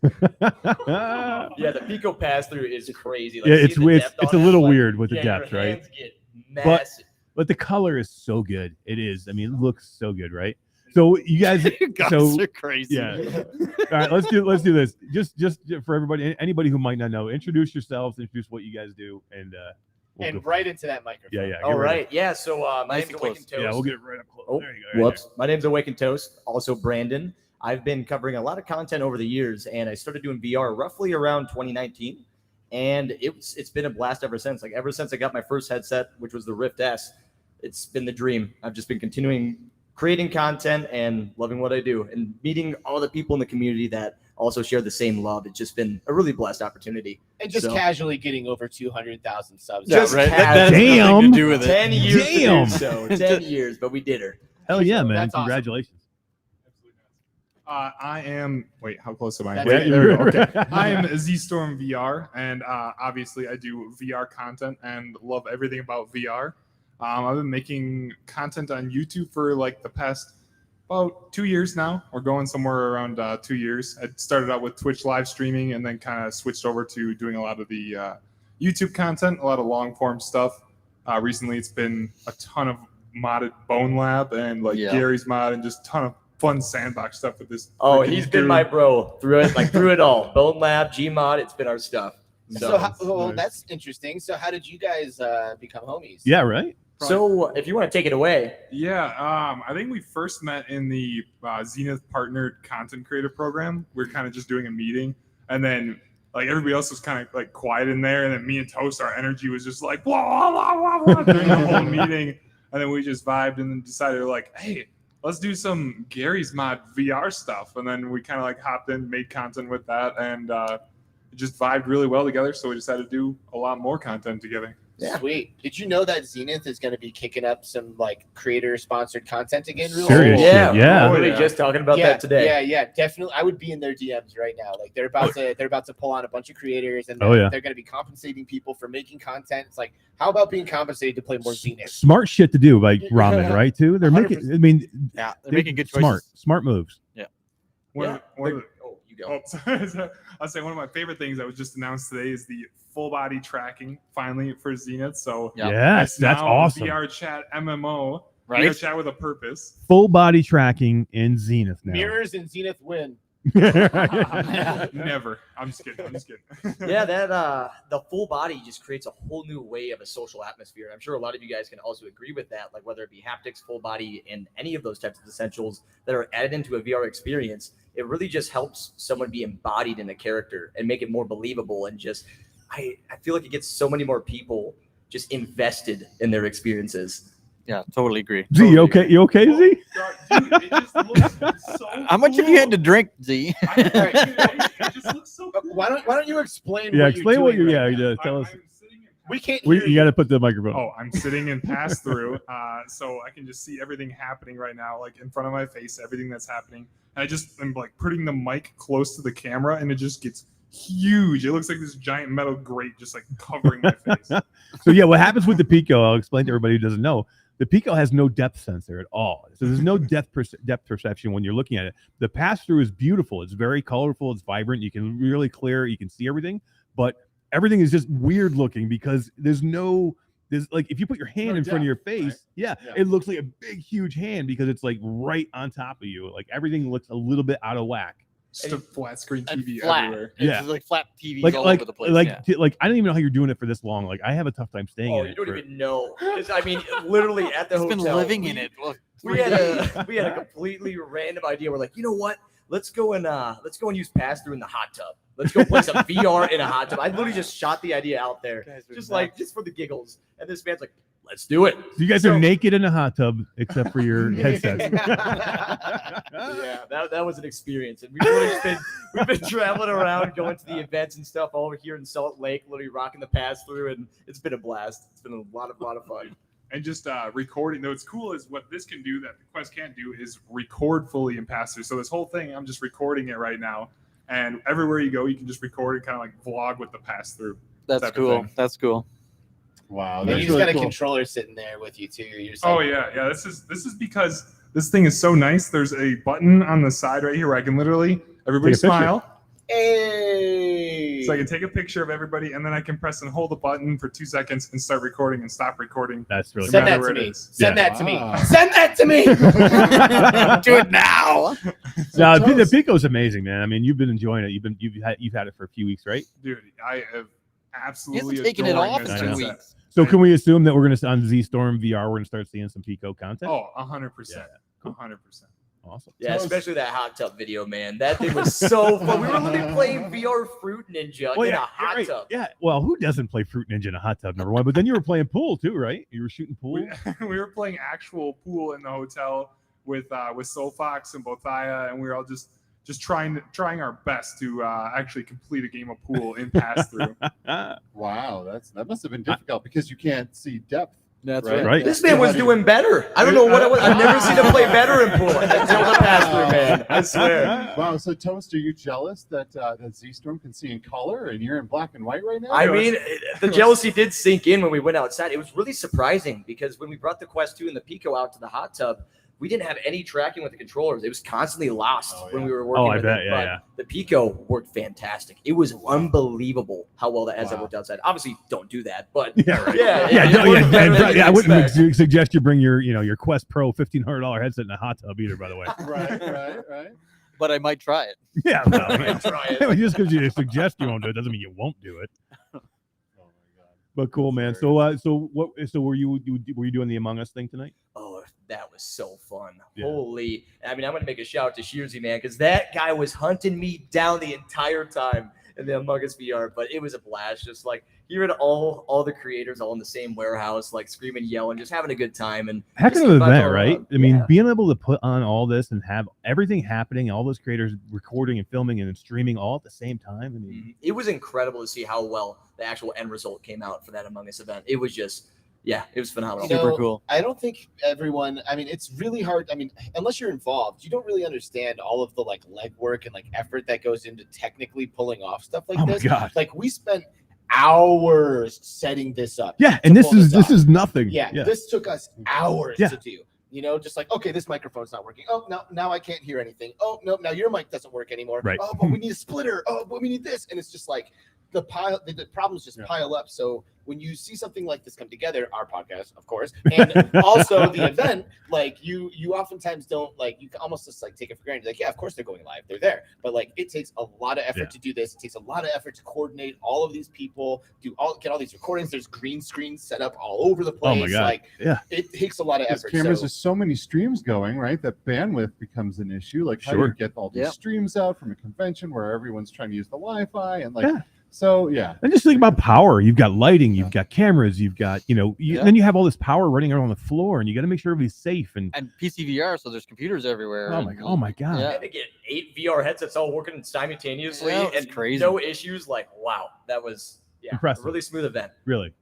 Yeah, the Pico pass through is crazy. Like, Yeah, seeing the depth it's on a it, little like, weird with the yeah, depth, your right? hands get But massive. the color is so good. It is. I mean, it looks so good, right? So you guys, guys are crazy. Yeah. All right, let's do this. Just for everybody, anybody who might not know, introduce yourselves, introduce what you guys do, and we'll And go. right into that microphone. Yeah. All right. Yeah. So my Nice name's and Awaken close. Toast. Yeah, we'll get it right up close. Oh, There you go. Right whoops. My name's Awaken Toast. Also Brandon. I've been covering a lot of content over the years, and I started doing VR roughly around 2019, and it's been a blast ever since. Like ever since I got my first headset, which was the Rift S, it's been the dream. I've just been continuing creating content and loving what I do, and meeting all the people in the community that also share the same love. It's just been a really blessed opportunity. And just So- casually getting over 200,000 subs. Just right. casually. That has nothing to do with it. 10 years Damn. to do so. 10 years, but we did her. Hell yeah, man! That's awesome. Congratulations. I am. Wait, how close am I? That's Wait, it. there we go. Okay. I am ZStormVR, and obviously I do VR content and love everything about VR. I've been making content on YouTube for like the past about 2 years now. We're going somewhere around 2 years. I started out with Twitch live streaming, and then kind of switched over to doing a lot of the YouTube content, a lot of long form stuff. Recently, it's been a ton of modded Bone Lab and like Gary's mod, and just a ton of fun sandbox stuff with this. Oh, he's been my bro through it all. Bone Lab, Gmod, it's been our stuff. So that's interesting. So how did you guys become homies? Yeah, right. So if you want to take it away. Yeah, I think we first met in the Zenith partnered content creator program. We were kind of just doing a meeting, and then like everybody else was kind of like quiet in there, and then me and Toast, our energy was just like blah blah blah blah during the whole meeting, and then we just vibed and then decided like, hey, let's do some Gary's mod VR stuff, and then we kind of like hopped in, made content with that, and it just vibed really well together. So we decided to do a lot more content together. Yeah. Sweet. Did you know that Zenith is going to be kicking up some like creator sponsored content again? Really? Serious shit, yeah. We're really just talking about that today. Yeah, definitely. I would be in their DMs right now. Like they're about to pull on a bunch of creators, and they're going to be compensating people for making content. It's like, how about being compensated to play more Zenith? Smart shit to do by Ramen, right? Too. They're making. I mean, they're making good choices. Smart moves. Yeah. I'll say one of my favorite things that was just announced today is the full body tracking finally for Zenith. So yes, that's awesome. VR chat MMO, right? VR chat with a purpose. Full body tracking in Zenith now. Mirrors and Zenith win. Never. I'm just kidding. Yeah, that the full body just creates a whole new way of a social atmosphere. I'm sure a lot of you guys can also agree with that, like whether it be haptics, full body, and any of those types of essentials that are added into a VR experience. It really just helps someone be embodied in a character and make it more believable. And just, I feel like it gets so many more people just invested in their experiences. Yeah, totally agree. Z, you okay? You okay, Z? How much have you had to drink, Z? Why don't you explain? Yeah, explain what you're. Tell us. We can't. You got to put the microphone. Oh, I'm sitting in pass through, so I can just see everything happening right now, like in front of my face, everything that's happening. And I just am like putting the mic close to the camera, and it just gets huge. It looks like this giant metal grate just like covering my face. So yeah, what happens with the Pico? I'll explain to everybody who doesn't know. The Pico has no depth sensor at all. So there's no depth perception when you're looking at it. The pass-through is beautiful. It's very colorful. It's vibrant. You can really clear. You can see everything. But everything is just weird looking because there's like if you put your hand in front of your face, right? It looks like a big, huge hand because it's like right on top of you. Like everything looks a little bit out of whack. Just a flat screen TV flat. everywhere. It's like flat TVs all over the place. Like I don't even know how you're doing it for this long. Like I have a tough time staying in it. You don't even know. Because I mean, literally at the hotel, been living in it. We had a completely random idea. We're like, you know what? Let's go and use pass through in the hot tub. Let's go play some VR in a hot tub. I literally just shot the idea out there, just for the giggles. And this man's like, let's do it. So you guys are naked in a hot tub except for your headsets. Yeah, that was an experience. And we've been traveling around, going to the events and stuff all over here in Salt Lake, literally rocking the pass through, and it's been a blast. It's been a lot of fun. And just recording. Though what's cool is what this can do that the Quest can't do is record fully and pass through. So this whole thing, I'm just recording it right now. And everywhere you go, you can just record and kind of like vlog with the pass through. That's cool. That's cool. Wow. And you just got a controller sitting there with you too. You're oh yeah. This is because this thing is so nice. There's a button on the side right here where I can literally everybody smile. Hey. So I can take a picture of everybody, and then I can press and hold the button for 2 seconds and start recording and stop recording. That's really Send that to me. Send that to me. Send that to me. Do it now. No, the Pico's amazing, man. I mean, you've been enjoying it. You've had it for a few weeks, right? Dude, I have absolutely taken it off this in 2 headset. weeks. So can we assume that we're gonna on ZStormVR we're gonna start seeing some Pico content? Oh, 100%. 100%. Awesome. Yeah, especially that hot tub video, man. That thing was so fun. We were literally playing VR Fruit Ninja in a hot tub. Yeah. Well, who doesn't play Fruit Ninja in a hot tub, number one? But then you were playing pool too, right? You were shooting pool. We were playing actual pool in the hotel with SoulFox and Bahja, and we were all just trying our best to actually complete a game of pool in pass through. Wow, that must have been difficult because you can't see depth. That's right. Right. This man was doing better. I don't know what it was. I've never seen him play better in pool until the pass-through, man. I swear. Wow. So, Toast, are you jealous that that Z-Storm can see in color and you're in black and white right now? I mean, the jealousy did sink in when we went outside. It was really surprising because when we brought the Quest 2 and the Pico out to the hot tub, we didn't have any tracking with the controllers. It was constantly lost when we were working with it. But the Pico worked fantastic. It was unbelievable how well that headset worked outside. Obviously, don't do that, but I wouldn't suggest you bring your Quest Pro $1,500 headset in a hot tub either. By the way, right. But I might try it. Yeah, no, try it. Just because you suggest you won't do it doesn't mean you won't do it. But cool, man. So were you doing the Among Us thing tonight? Oh, that was so fun. Yeah. Holy. I mean, I'm going to make a shout out to Shearsy, man, because that guy was hunting me down the entire time in the Among Us VR, but it was a blast. Just like hearing all the creators all in the same warehouse, like screaming, yelling, just having a good time. And heck of an event, right? I mean, being able to put on all this and have everything happening, all those creators recording and filming and streaming all at the same time. I mean, it was incredible to see how well the actual end result came out for that Among Us event. It was just, yeah, it was phenomenal. Super cool. I don't think everyone, I mean, it's really hard. I mean, unless you're involved, you don't really understand all of the like legwork and like effort that goes into technically pulling off stuff like this. My God. Like we spent hours setting this up. Yeah, and this is nothing. Yeah, this took us hours Yeah. to do. You know, just like, okay, this microphone's not working. Oh, no, now I can't hear anything. Oh, no, now your mic doesn't work anymore. Right. Oh, but we need a splitter. Oh, but we need this. And it's just like the problems just pile up. So when you see something like this come together, our podcast, of course, and also the event, like you oftentimes don't like, you can almost just like take it for granted. Like, yeah, of course they're going live. They're there. But like, it takes a lot of effort to do this. It takes a lot of effort to coordinate all of these people, get all these recordings. There's green screens set up all over the place. Oh my God. Like, Yeah. it takes a lot of Because effort. cameras, So- there's so many streams going, right? That bandwidth becomes an issue. Like, how do you get all these streams out from a convention where everyone's trying to use the Wi-Fi and like, so yeah. And just think about power. You've got lighting, you've got cameras, you've got, then you have all this power running around the floor, and you got to make sure everybody's safe. And PC VR, so there's computers everywhere. Oh my God. I had to get 8 VR headsets all working simultaneously Yeah, it was and crazy. no issues. Like, wow, that was Impressive. a really smooth event. Really?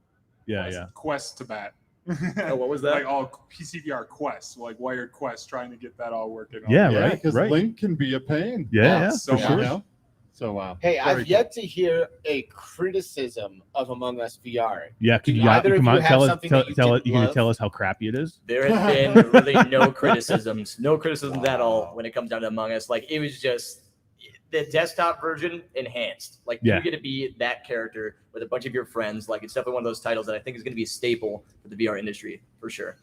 Yeah. Quest to bat. Oh, what was that? Like all PCVR quests, like wired quests, trying to get that all working. Because Link can be a pain. So for sure. So wow. Hey, Very I've yet to hear a criticism of Among Us VR. Yeah, could you either of come you on, have tell us, something that you didn't you gonna love? tell us how crappy it is? There has been really no criticisms at all when it comes down to Among Us. Like, it was just the desktop version enhanced. Like, you get to be that character with a bunch of your friends. Like, it's definitely one of those titles that I think is going to be a staple for the VR industry for sure.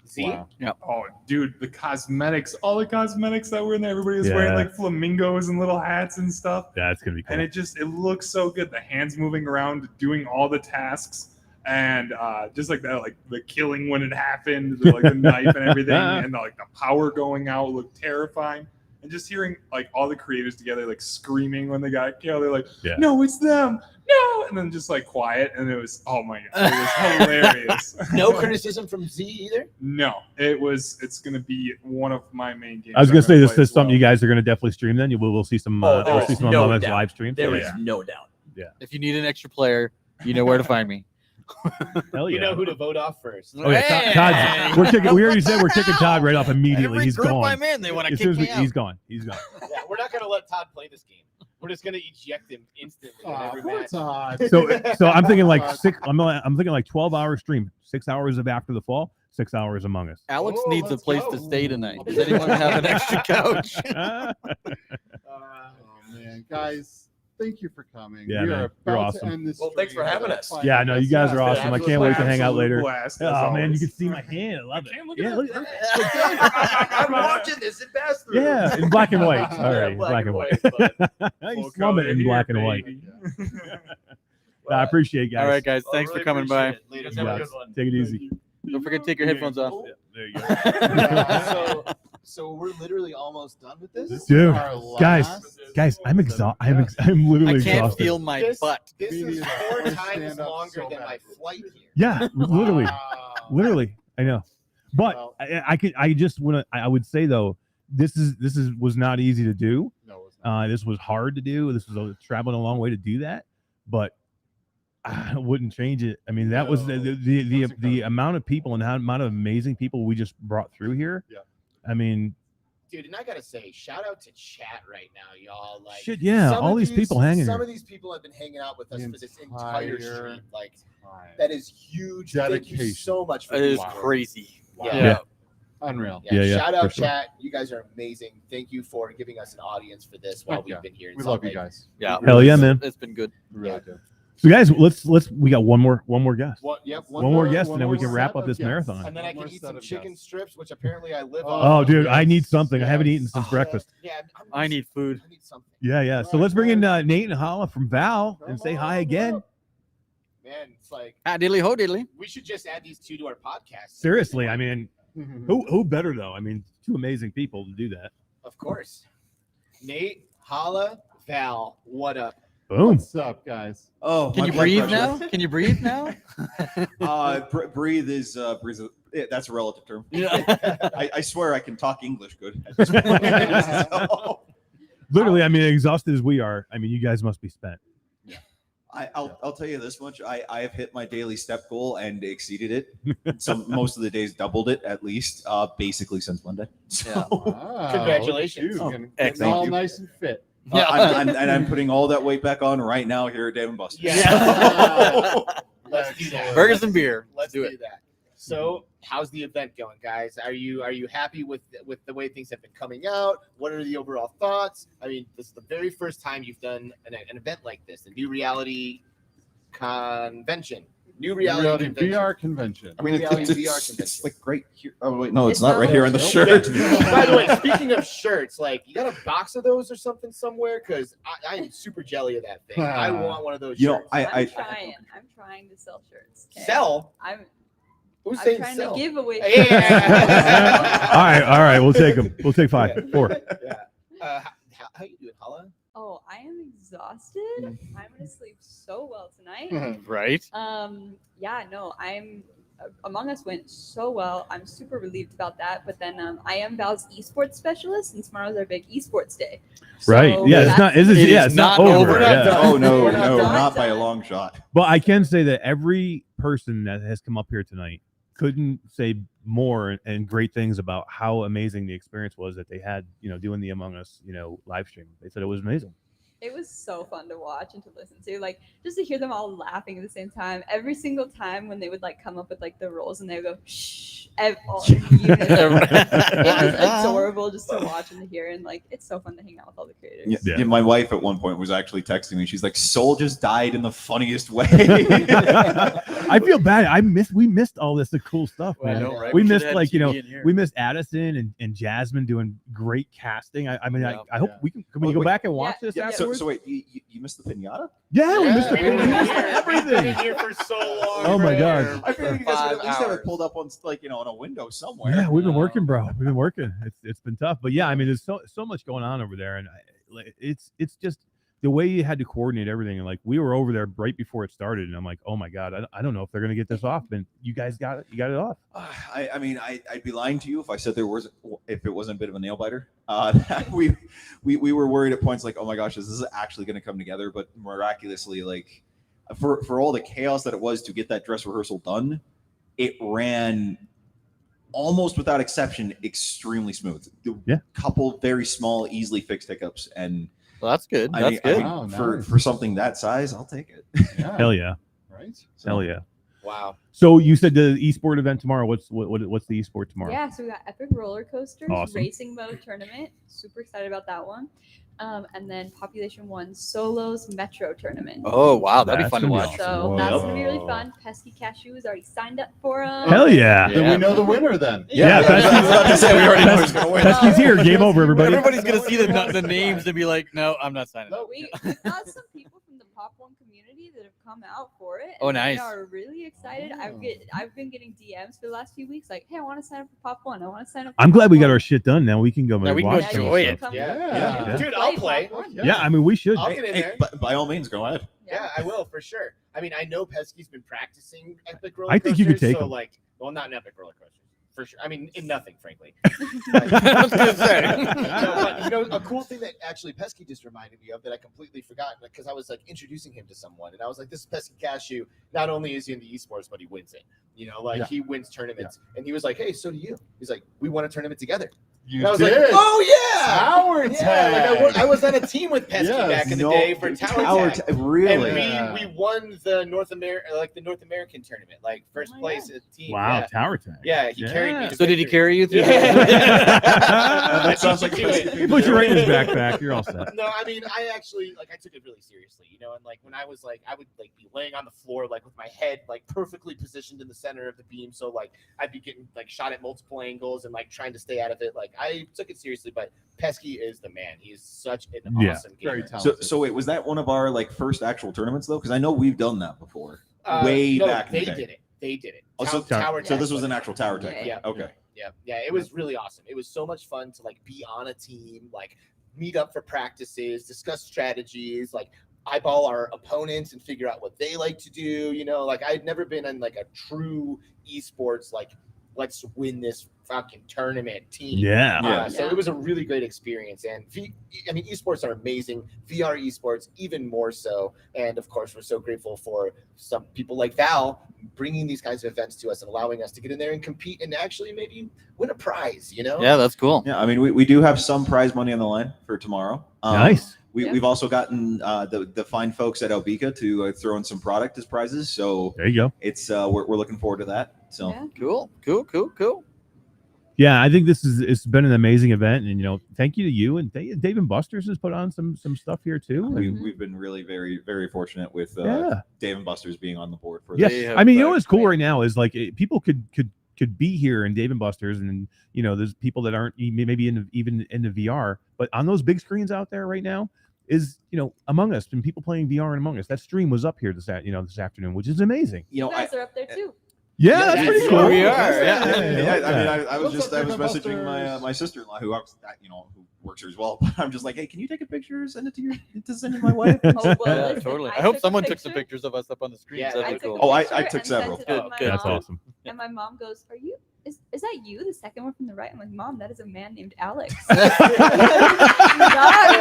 See? Yeah. Oh, dude, the cosmetics, all the cosmetics that were in there, everybody was wearing like flamingos and little hats and stuff. Yeah, it's gonna be cool. And it looks so good. The hands moving around, doing all the tasks, and just like that, like the killing when it happened, like the knife and everything, and like the power going out looked terrifying. And just hearing like all the creators together, like screaming when they got killed, they're like, "No, it's them, no!" And then just like quiet, and it was, oh my God, it was hilarious. No criticism from Z either? No, it's gonna be one of my main games. I was gonna say this play is something you guys are gonna definitely stream. Then we'll see some we'll see some no Among Us doubt. live streams. There is no doubt. Yeah. If you need an extra player, you know where to find me. Hell You know who to vote off first. Oh yeah, Todd's, we already said we're kicking Todd right off immediately. He's group gone. I'm in, they wanna As kick soon as me out. He's gone. He's gone. Yeah, we're not gonna let Todd play this game. We're just gonna eject him instantly in every match. So I'm thinking like I'm thinking like 12-hour stream, 6 hours of After the Fall, 6 hours Among Us. Alex needs a place to stay tonight. Does anyone have an extra couch? Oh man, guys, thank you for coming. Yeah, we man, are you're about awesome. to end this. Well, thanks for having us. Yeah, no, you guys are awesome. I can't wait to hang out later. Blast, as Oh man, you always. can see my hand. I love it. Yeah, look, I'm watching this in pass through. yeah, in black and white. All Yeah, right, black and white. but- You slum it in black and white. I appreciate it, guys. All right, guys. Thanks for coming by. You guys You have a guys. good one. Take it easy. Don't forget to take your headphones off. There you go. So we're literally almost done with this? Dude, guys, I'm exhausted. I'm literally I can't exhausted. feel my butt. This is 4 times longer than my flight here. Yeah, literally. I know, but I would say though, this was not easy to do. No, it's not. This was hard to do. This was traveling a long way to do that, but I wouldn't change it. I mean, that was the amount of people and how amount of amazing people we just brought through here. Yeah. I mean, dude, and I gotta say, shout out to chat right now, y'all. Like, shit, yeah, all these people hanging. Some of these people have been hanging out with us for this entire stream. Like, that is huge. Dedication. Thank you so much for It is this work. crazy. Wow. Yeah. Unreal. Yeah, Shout out for sure. chat. You guys are amazing. Thank you for giving us an audience for this while we've been here. in We Salt love you Lake. guys. Yeah. Hell yeah, man. It's been good. Really do. So guys, let's we got one more guest. One more guest, and then we more can wrap set up of this guests. marathon. And then I One can more eat set some of chicken guests. strips, which apparently I live Oh, on. dude, I need something. I haven't eaten since breakfast. Yeah, I need food. I need something. Yeah. So let's bring in Nate and Hala from Val and say hi again. Man, it's like Ah, diddly ho diddly. we should just add these two to our podcast. Seriously, I mean, who better though? I mean, two amazing people to do that. Of course. Nate, Hala, Val, what up? Boom. What's up, guys? Oh, Can my you blood breathe pressure. now? Can you breathe now? Breathe is that's a relative term. Yeah. I swear I can talk English good at this point. So, Literally, I mean, exhausted as we are, I mean, you guys must be spent. I'll tell you this much: I have hit my daily step goal and exceeded it. Most of the days doubled it at least. Basically since Monday. So, Congratulations. Oh, getting thank all you. nice and fit. I'm putting all that weight back on right now here at Dave & Buster's. Yeah. Let's do that. Burgers and beer. Let's do do it. that. So, how's the event going, guys? Are you happy with the way things have been coming out? What are the overall thoughts? I mean, this is the very first time you've done an event like this, the New Reality Convention. New Reality Convention. VR convention. I mean, Reality it's VR convention. like right here. Oh wait, no, it's not right here on the shirt. By the way, speaking of shirts, like you got a box of those or something somewhere? Because I am super jelly of that thing. I want one of those You know, shirts. I I'm trying to sell shirts. Okay? Sell? Who's I'm saying trying sell? to give away. All right. We'll take them. We'll take 5, 4. Yeah. How you doing, Hala? Oh, I am exhausted. I'm gonna sleep so well tonight. Right. Yeah, no, Among Us went so well. I'm super relieved about that. But then I am Val's esports specialist, and tomorrow's our big esports day. Right. So Yeah. It's not. It's not over. Yeah. Oh no, not by a long shot. But I can say that every person that has come up here tonight couldn't say more and great things about how amazing the experience was that they had, doing the Among Us, live stream. They said it was amazing. It was so fun to watch and to listen to, like just to hear them all laughing at the same time. Every single time when they would like come up with like the roles and they would go shh, all in unison. It was adorable just to watch and to hear, and like it's so fun to hang out with all the creators. Yeah. My wife at one point was actually texting me. She's like, "Soul just died in the funniest way." I feel bad. We missed all this cool stuff, man. I know, right? We We missed should've like had TV in here. we missed Addison and Jasmine doing great casting. I hope we can we go back and watch this afterwards? So wait, you missed the pinata? Yeah, we missed We've been everything. here for so long. Oh my god. I figured you guys would at least have it pulled up on on a window somewhere. Yeah, we've been working, bro. We've been working. It's been tough, but yeah, I mean, there's so much going on over there, and it's just the way you had to coordinate everything. And like we were over there right before it started, and I'm like, oh my god, I don't know if they're gonna get this off. And you guys got it. You got it off. I mean, I'd be lying to you if I said if it wasn't a bit of a nail biter. We were worried at points like, oh my gosh, is this actually going to come together? But miraculously, like for all the chaos that it was to get that dress rehearsal done, it ran almost without exception extremely smooth. Yeah, couple very small, easily fixed hiccups, and well, that's good. I That's mean, good. I mean, for something that size, I'll take it. Yeah. Hell yeah. Right. Hell yeah. Wow. So you said the esport event tomorrow. What's the esport tomorrow? Yeah, so we got Epic Roller Coasters Awesome. Racing Mode Tournament. Super excited about that one. And then Population 1 Solos Metro Tournament. Oh wow, that'd be fun to gonna be watch. So Whoa. that's gonna be really fun. Pesky Cashew has already signed up for them. Hell yeah. Then we know the winner then. Yeah, we already know who's gonna win. Pesky's here. Game over, everybody. Everybody's gonna see the names and be like, no, I'm not signing up. We got some people from the Pop One community that have come out for it. Oh, and nice. They are really excited. I've been getting DMs for the last few weeks, like, hey, I want to sign up for Pop One. I want to sign up. I'm glad we got our shit done. Now we can go Yeah, we can go watch some enjoy it. stuff. Yeah. Dude, I'll play. Yeah, I mean, we should. I'll get in there. By all means, go ahead. Yeah, I will for sure. I mean, I know Pesky's been practicing Epic Roller I think you could Coasters, take so him. like, well, not an Epic Roller Coaster. for sure. I mean, in nothing, frankly. I was gonna say. But, a cool thing that actually Pesky just reminded me of that I completely forgot, because I was like introducing him to someone, and I was like, "This is Pesky Cashew. Not only is he in the esports, but he wins it. He wins tournaments." And he was like, "Hey, so do you?" He's like, "We won a tournament together." You I was did. like, "Oh yeah, Tower Tag. Like I was on a team with Pesky back in the day for Tower Tag. Really? And we won the North American tournament, like first place at team. Wow, yeah. Tower Tag. Yeah, he carried me. So did he carry you through? That sounds like He put you right in his backpack. You're all set. No, I mean, I actually I took it really seriously, and like when I was like, I would like be laying on the floor like with my head like perfectly positioned in the center of the beam, so like I'd be getting like shot at multiple angles and like trying to stay out of it. Like I took it seriously, but Pesky is the man. He's such an awesome gamer. Very talented. So wait, was that one of our like first actual tournaments though? Because I know we've done that before, way no, back. They did it. They did it. Oh, so Tower so this Tag was an actual Tower Tag. Yeah. Okay. Yeah. It was really awesome. It was so much fun to like be on a team, like meet up for practices, discuss strategies, like eyeball our opponents and figure out what they like to do. Like I'd never been in like a true esports like let's win this fucking tournament team. So it was a really great experience. And esports are amazing. VR esports even more so. And of course, we're so grateful for some people like Val bringing these kinds of events to us and allowing us to get in there and compete and actually maybe win a prize. Yeah, that's cool. Yeah, I mean, we do have some prize money on the line for tomorrow. Nice. We've also gotten the fine folks at Albika to throw in some product as prizes. So there you go. It's we're looking forward to that. So cool. Yeah, I think it's been an amazing event, and thank you to you and Dave and Buster's has put on some stuff here too. We've been really very very fortunate with Dave and Buster's being on the board for Yeah, this. I mean, what's cool right now is like people could be here in Dave and Buster's, and there's people that aren't maybe even in the VR, but on those big screens out there right now is Among Us and people playing VR and Among Us. That stream was up here this afternoon, which is amazing. You guys are up there too. Yeah, that's pretty cool. We are. Yeah. I was messaging my sister-in-law who works here as well. But I'm just like, hey, can you take a picture, send it to send it to my wife? Yeah, totally. I hope someone took some pictures of us up on the screen. Yeah, That'd be cool. Oh, I took several. Good. That's awesome. And my mom goes, "Are you? Is that you? The second one from the right?" I'm like, "Mom, that is a man named Alex." Not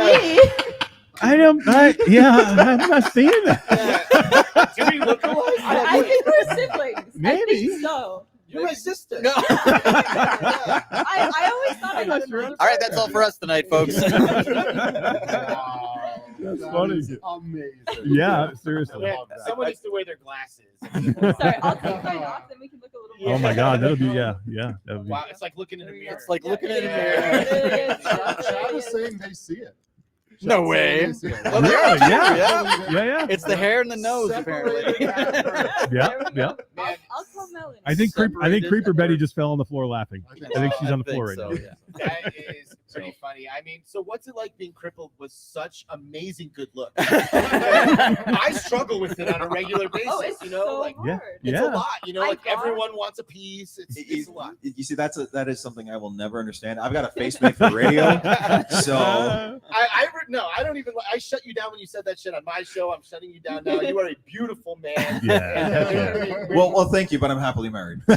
me. I'm not seeing that. Do we look alike? I think we're siblings. Maybe. I think so. You're my sister. I always thought I was. All right, that's all for us tonight, folks. That's funny. Amazing. Yeah, seriously. Someone needs to wear their glasses. Sorry, I'll take mine off, then we can look a little more. Oh my God, that'll be That'd be... Wow, it's like looking in a mirror. It's like looking in a mirror. Chad was saying they see it. No way. Well, yeah. It's the hair and the nose, apparently. Yeah. I'll call Melanie. I think Creeper Betty just fell on the floor laughing. I think she's on the floor right now. That is pretty funny. I mean, so what's it like being crippled with such amazing good looks? I struggle with it on a regular basis. Oh, it's so hard. It's a lot. Like everyone wants a piece. It's a lot. You see, that is something I will never understand. I've got a face made for radio, so I don't even. I shut you down when you said that shit on my show. I'm shutting you down now. You are a beautiful man. Yeah. Well, thank you, but I'm happily married. So.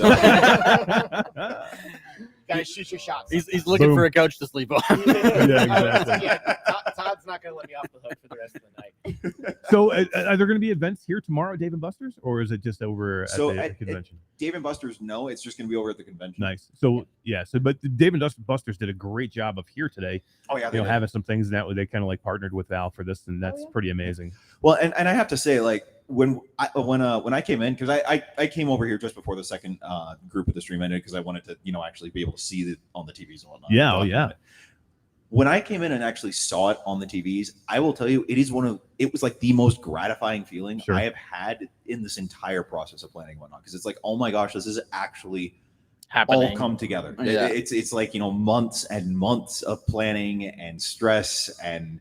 Guys, shoot your shots. He's looking for a couch to sleep on. Yeah, exactly. Todd's not going to let me off the hook for the rest of the night. So, are there going to be events here tomorrow at Dave and Buster's, or is it just over at the convention? Dave and Buster's, no, it's just going to be over at the convention. Nice. So, but Dave and Buster's did a great job of here today. Oh yeah, having some things that they kind of like partnered with Val for this, and that's pretty amazing. Well, and I have to say, like when I came in, because I came over here just before the second group of the stream ended, because I wanted to actually be able to see it on the TVs and whatnot. Yeah, yeah. When I came in and actually saw it on the TVs, I will tell you, it was like the most gratifying feeling I have had in this entire process of planning and whatnot. Because it's like, oh my gosh, this is actually happening. All come together. Yeah. It's like, months and months of planning and stress and,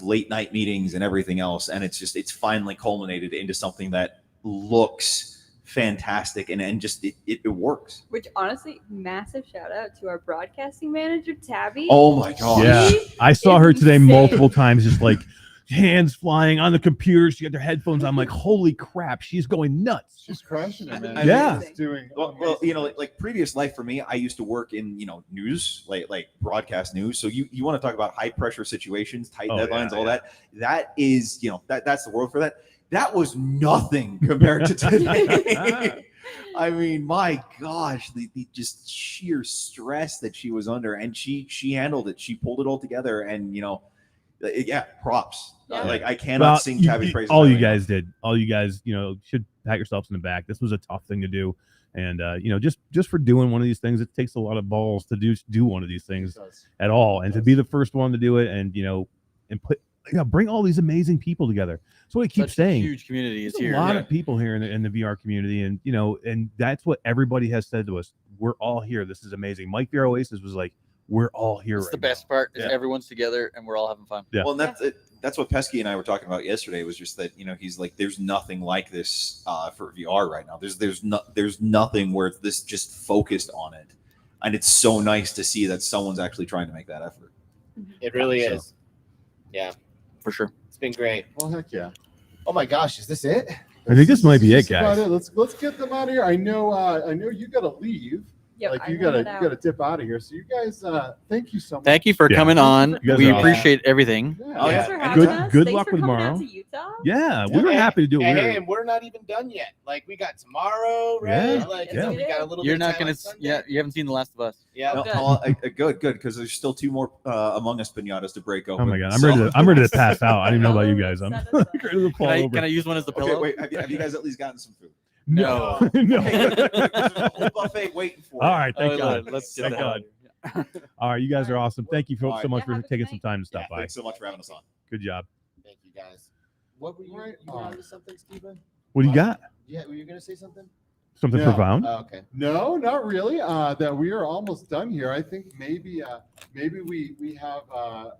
late night meetings and everything else. And it's finally culminated into something that looks fantastic and just it works. Which honestly, massive shout out to our broadcasting manager Tabby. Oh my god! Yeah, I saw her today multiple times, just like hands flying on the computer. She got their headphones. I'm like, holy crap, she's going nuts. She's crushing it, man. Yeah. She's doing Well, like previous life for me, I used to work in news, like broadcast news. So you want to talk about high pressure situations, tight deadlines, all that. That is that's the world for that. That was nothing compared to today. I mean, my gosh, the just sheer stress that she was under, and she handled it. She pulled it all together, and props. Yeah. Like I cannot sing Tabby's praises. All you guys did. All you guys, should pat yourselves in the back. This was a tough thing to do, and just for doing one of these things, it takes a lot of balls to do one of these things at all, and to be the first one to do it, and bring all these amazing people together. So what I keep saying, huge community is there's here. a lot of people here in the VR community, and and that's what everybody has said to us. We're all here. This is amazing. Mike VR Oasis was like, we're all here. That's the best part is everyone's together and we're all having fun. Yeah. Well, and that's what Pesky and I were talking about yesterday. Was just that he's like, there's nothing like this for VR right now. There's nothing where this just focused on it, and it's so nice to see that someone's actually trying to make that effort. It really is. Yeah, for sure. It's been great. Well, heck yeah. Oh my gosh, is this it? I think this might be it, That's about guys. Let's get them out of here. I know you got to leave. Yep, like I you headed gotta dip out of here. So you guys, thank you so much. Thank you for coming on. We appreciate everything. Thanks for having us. Good Thanks luck for with coming tomorrow. out to Utah. Yeah, we were happy to do it. And we're not even done yet. Like we got tomorrow, right? Yeah, Like yeah. we got a little. You're bit of not time gonna. on Sunday. Yeah, you haven't seen The Last of Us. Yeah, Good, because there's still 2 more Among Us pinatas to break open. Oh my god, I'm ready to pass out. I don't even know about you guys. I'm ready to fall over. Can I use one as the Okay, pillow? wait. Have you guys at least gotten some food? No. No. Okay, good. There's a whole buffet waiting for you. All right, thank God. Let's get Thank that God. out. All right, you guys are awesome. Thank you so All right. much for taking some time to stop by. Thanks so much for having us on. Good job. Thank you guys. What were you? You were on to something, Skeeva? What do you got? Yeah, were you gonna say something? Something No. profound? Oh, okay. No, not really. That we are almost done here. I think maybe we have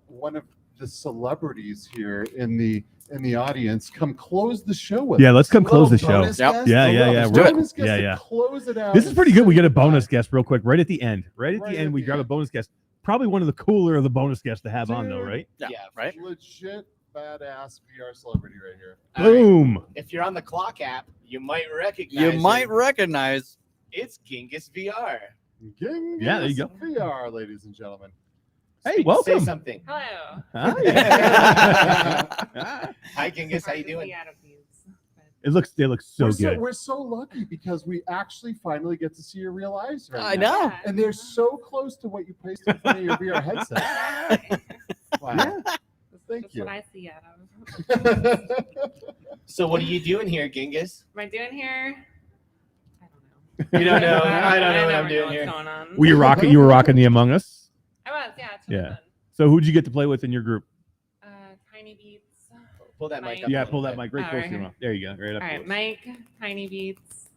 one of the celebrities here in the audience come close the show with Yeah, us. let's come close the show. bonus Yep. guest? Yeah, A yeah, little yeah. bonus guest Yeah, to yeah. Close it out. This is pretty good. We get a bonus guest real quick right at the end. Right at Right the at end, we the grab a end. bonus guest. Probably one of the cooler of the bonus guests to have on, though, Dude. right? Yeah, right. Legit badass VR celebrity right here. All right. Boom. If you're on the Clock app, you might recognize. You might him. recognize. It's Genghis VR. Yeah, there you go. VR, ladies and gentlemen. Hey, welcome. Say something. Hello. Hi. Hi, Genghis. How you doing? They look so we're good. We're so lucky because we actually finally get to see your real eyes right I now. know. And they're so close to what you placed in front of your VR headset. Wow. Thank That's you. what I see out of. So what are you doing here, Genghis? Am I doing here? You don't know. I don't know what never I'm doing what's here. going on. You were rocking the Among Us? I was, yeah. It's really Yeah. fun. So who'd you get to play with in your group? Tiny Beats. Pull that mic up. Yeah, a pull little that bit. mic right Oh, close right to your here. mouth. There you go. Right up All right, close. Mike, Tiny Beats.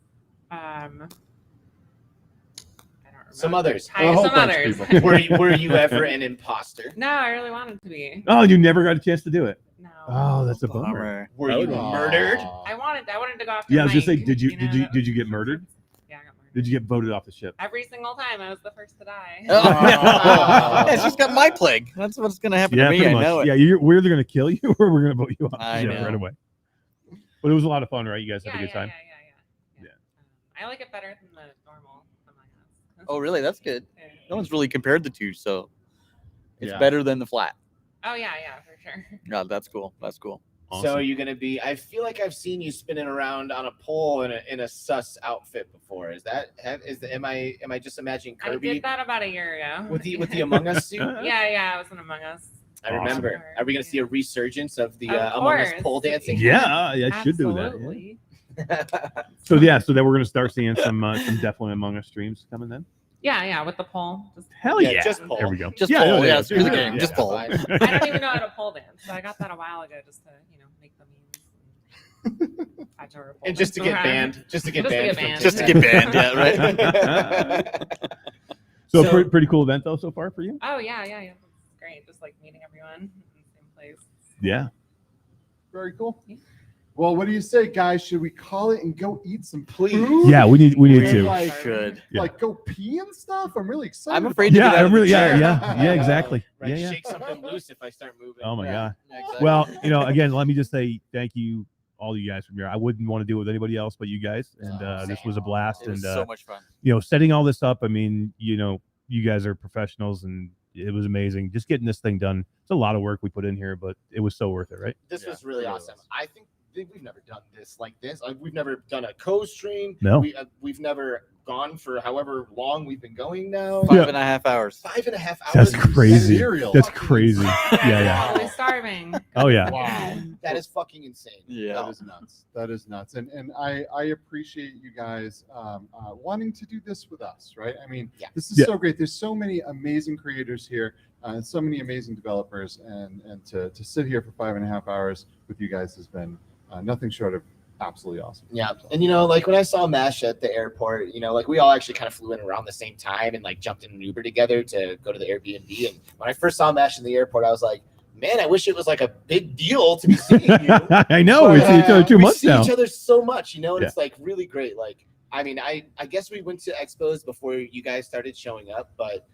Some others. Hi, some others. Were you ever an imposter? No, I really wanted to be. Oh, you never got a chance to do it. No. Oh, that's a bummer. Were you murdered? I wanted to go after Yeah, I was Mike, just saying, did you know? did you get murdered? Yeah, I got murdered. Did you get voted off the ship? Every single time, I was the first to die. Oh, it's just got my plague. That's what's gonna happen Yeah, to me. pretty I much. know it. Yeah, we're either gonna kill you or we're gonna vote you off I the ship know. right away. But it was a lot of fun, right? You guys had a Yeah, good time. yeah. I like it better than the normal Among Us. Oh, really? That's good. No one's really compared the two, so it's Yeah. better than the flat. Oh yeah, for sure. Yeah, that's cool. That's cool. So are you gonna be? I feel like I've seen you spinning around on a pole in a sus outfit before. Am I just imagining I Kirby did that about a year ago. with the Among Us suit? Yeah, I was in Among Us. I remember. Are we gonna see a resurgence of the Of Among Us course. pole dancing? Yeah, I should do that. Absolutely. So then we're gonna start seeing some definitely Among Us streams coming then. Yeah, with the pole. Just Hell yeah! just pole. There we go. Just pole, yeah, screw the game, yeah. just pole. I don't even know how to pole dance, so I got that a while ago just to make the memes. I had to report And just to them get somehow. banned. Just to get banned. Just to get banned, yeah, right. So pretty cool event though so far for you. Oh yeah. It's great. Just like meeting everyone in the same place. Yeah. Very cool. Well, what do you say, guys? Should we call it and go eat some Please. food? Yeah, we need to. Like, Should. like go pee and stuff. I'm really excited. I'm afraid to Yeah, get out I of the really. chair. Yeah, exactly. Right, Yeah, yeah. shake something loose if I start moving. Oh my god. Exactly. Well, again, let me just say thank you, all you guys from here. I wouldn't want to do it with anybody else but you guys, and this was a blast. It was and so much fun. setting all this up. I mean, you guys are professionals, and it was amazing. Just getting this thing done. It's a lot of work we put in here, but it was so worth it, right? This was really awesome. I think we've never done this like this. We've never done a co-stream. No. We've never gone for however long we've been going now. 5.5 hours. 5.5 hours. That's crazy. Cereal. That's crazy. Yeah. Really starving. Oh yeah. Wow. That is fucking insane. Yeah. That is nuts. That is nuts. And I appreciate you guys wanting to do this with us, right? I mean, this is so great. There's so many amazing creators here and so many amazing developers, and to sit here for 5.5 hours with you guys has been nothing short of absolutely awesome. Yeah. And like when I saw Mash at the airport, like we all actually kind of flew in around the same time and like jumped in an Uber together to go to the Airbnb. And when I first saw Mash in the airport, I was like, man, I wish it was like a big deal to be seeing you. I know. We see each other 2 months now. We see each other so much, and it's like really great. Like, I mean, I guess we went to expos before you guys started showing up, but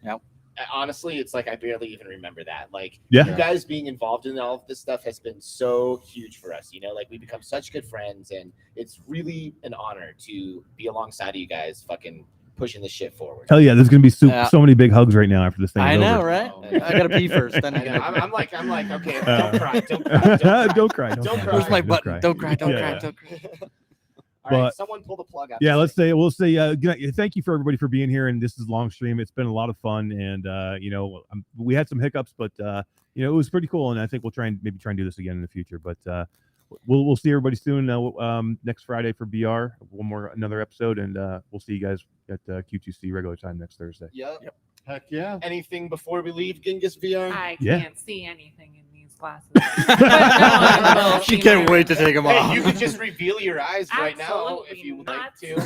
honestly, it's like I barely even remember that. Like, you guys being involved in all of this stuff has been so huge for us. Like we become such good friends, and it's really an honor to be alongside of you guys, fucking pushing this shit forward. Hell yeah, there's gonna be so many big hugs right now after this thing. I is know, over. right? I gotta pee first. Then I'm like, okay, don't cry, don't cry, don't cry. Where's my button? Don't cry, don't cry, don't cry. All right, But someone pull the plug out. yeah, we'll say good night. Thank you for everybody for being here, and this is long stream. It's been a lot of fun, and we had some hiccups, but it was pretty cool, and I think we'll try and do this again in the future. But we'll see everybody soon next Friday for BR. Another episode, and we'll see you guys at Q2C regular time next Thursday. Yep. Heck yeah. Anything before we leave, Genghis VR? I Yeah. can't see anything in these glasses. She can't wait to take them Hey, off. you can just reveal your eyes right now if you would like to.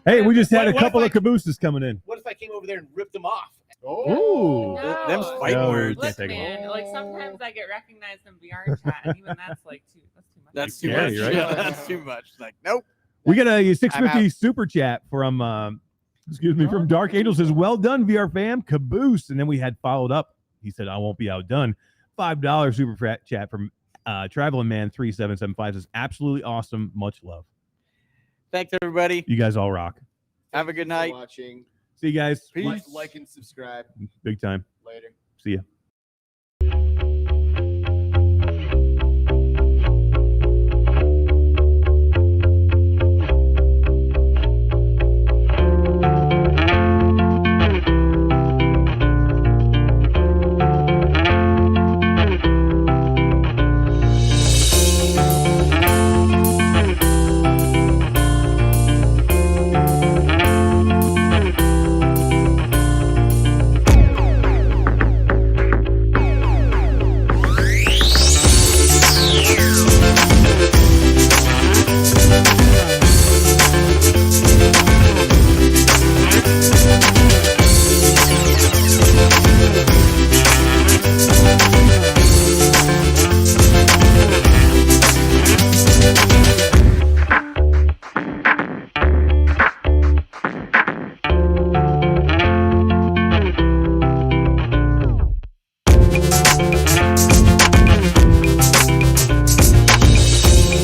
Hey, we just had a What couple if of cabooses coming in. What if I came over there and ripped them off? Ooh. No. Them's fight No, words. we can't Look, take 'em man, like sometimes I get recognized in VR chat, and even that's like That's too Scary, much. right? Yeah, that's too much. Like, nope. We got a I'm 650 out. super chat from from Dark Angel. Says, well done, VR fam, caboose. And then we had followed up. He said, I won't be outdone. $5 super chat from Traveling Man 3775 says, absolutely awesome. Much love. Thanks, everybody. You guys all rock. Have a good Thanks night. for watching. See you guys. Peace. Like and subscribe. Big time. Later. See ya.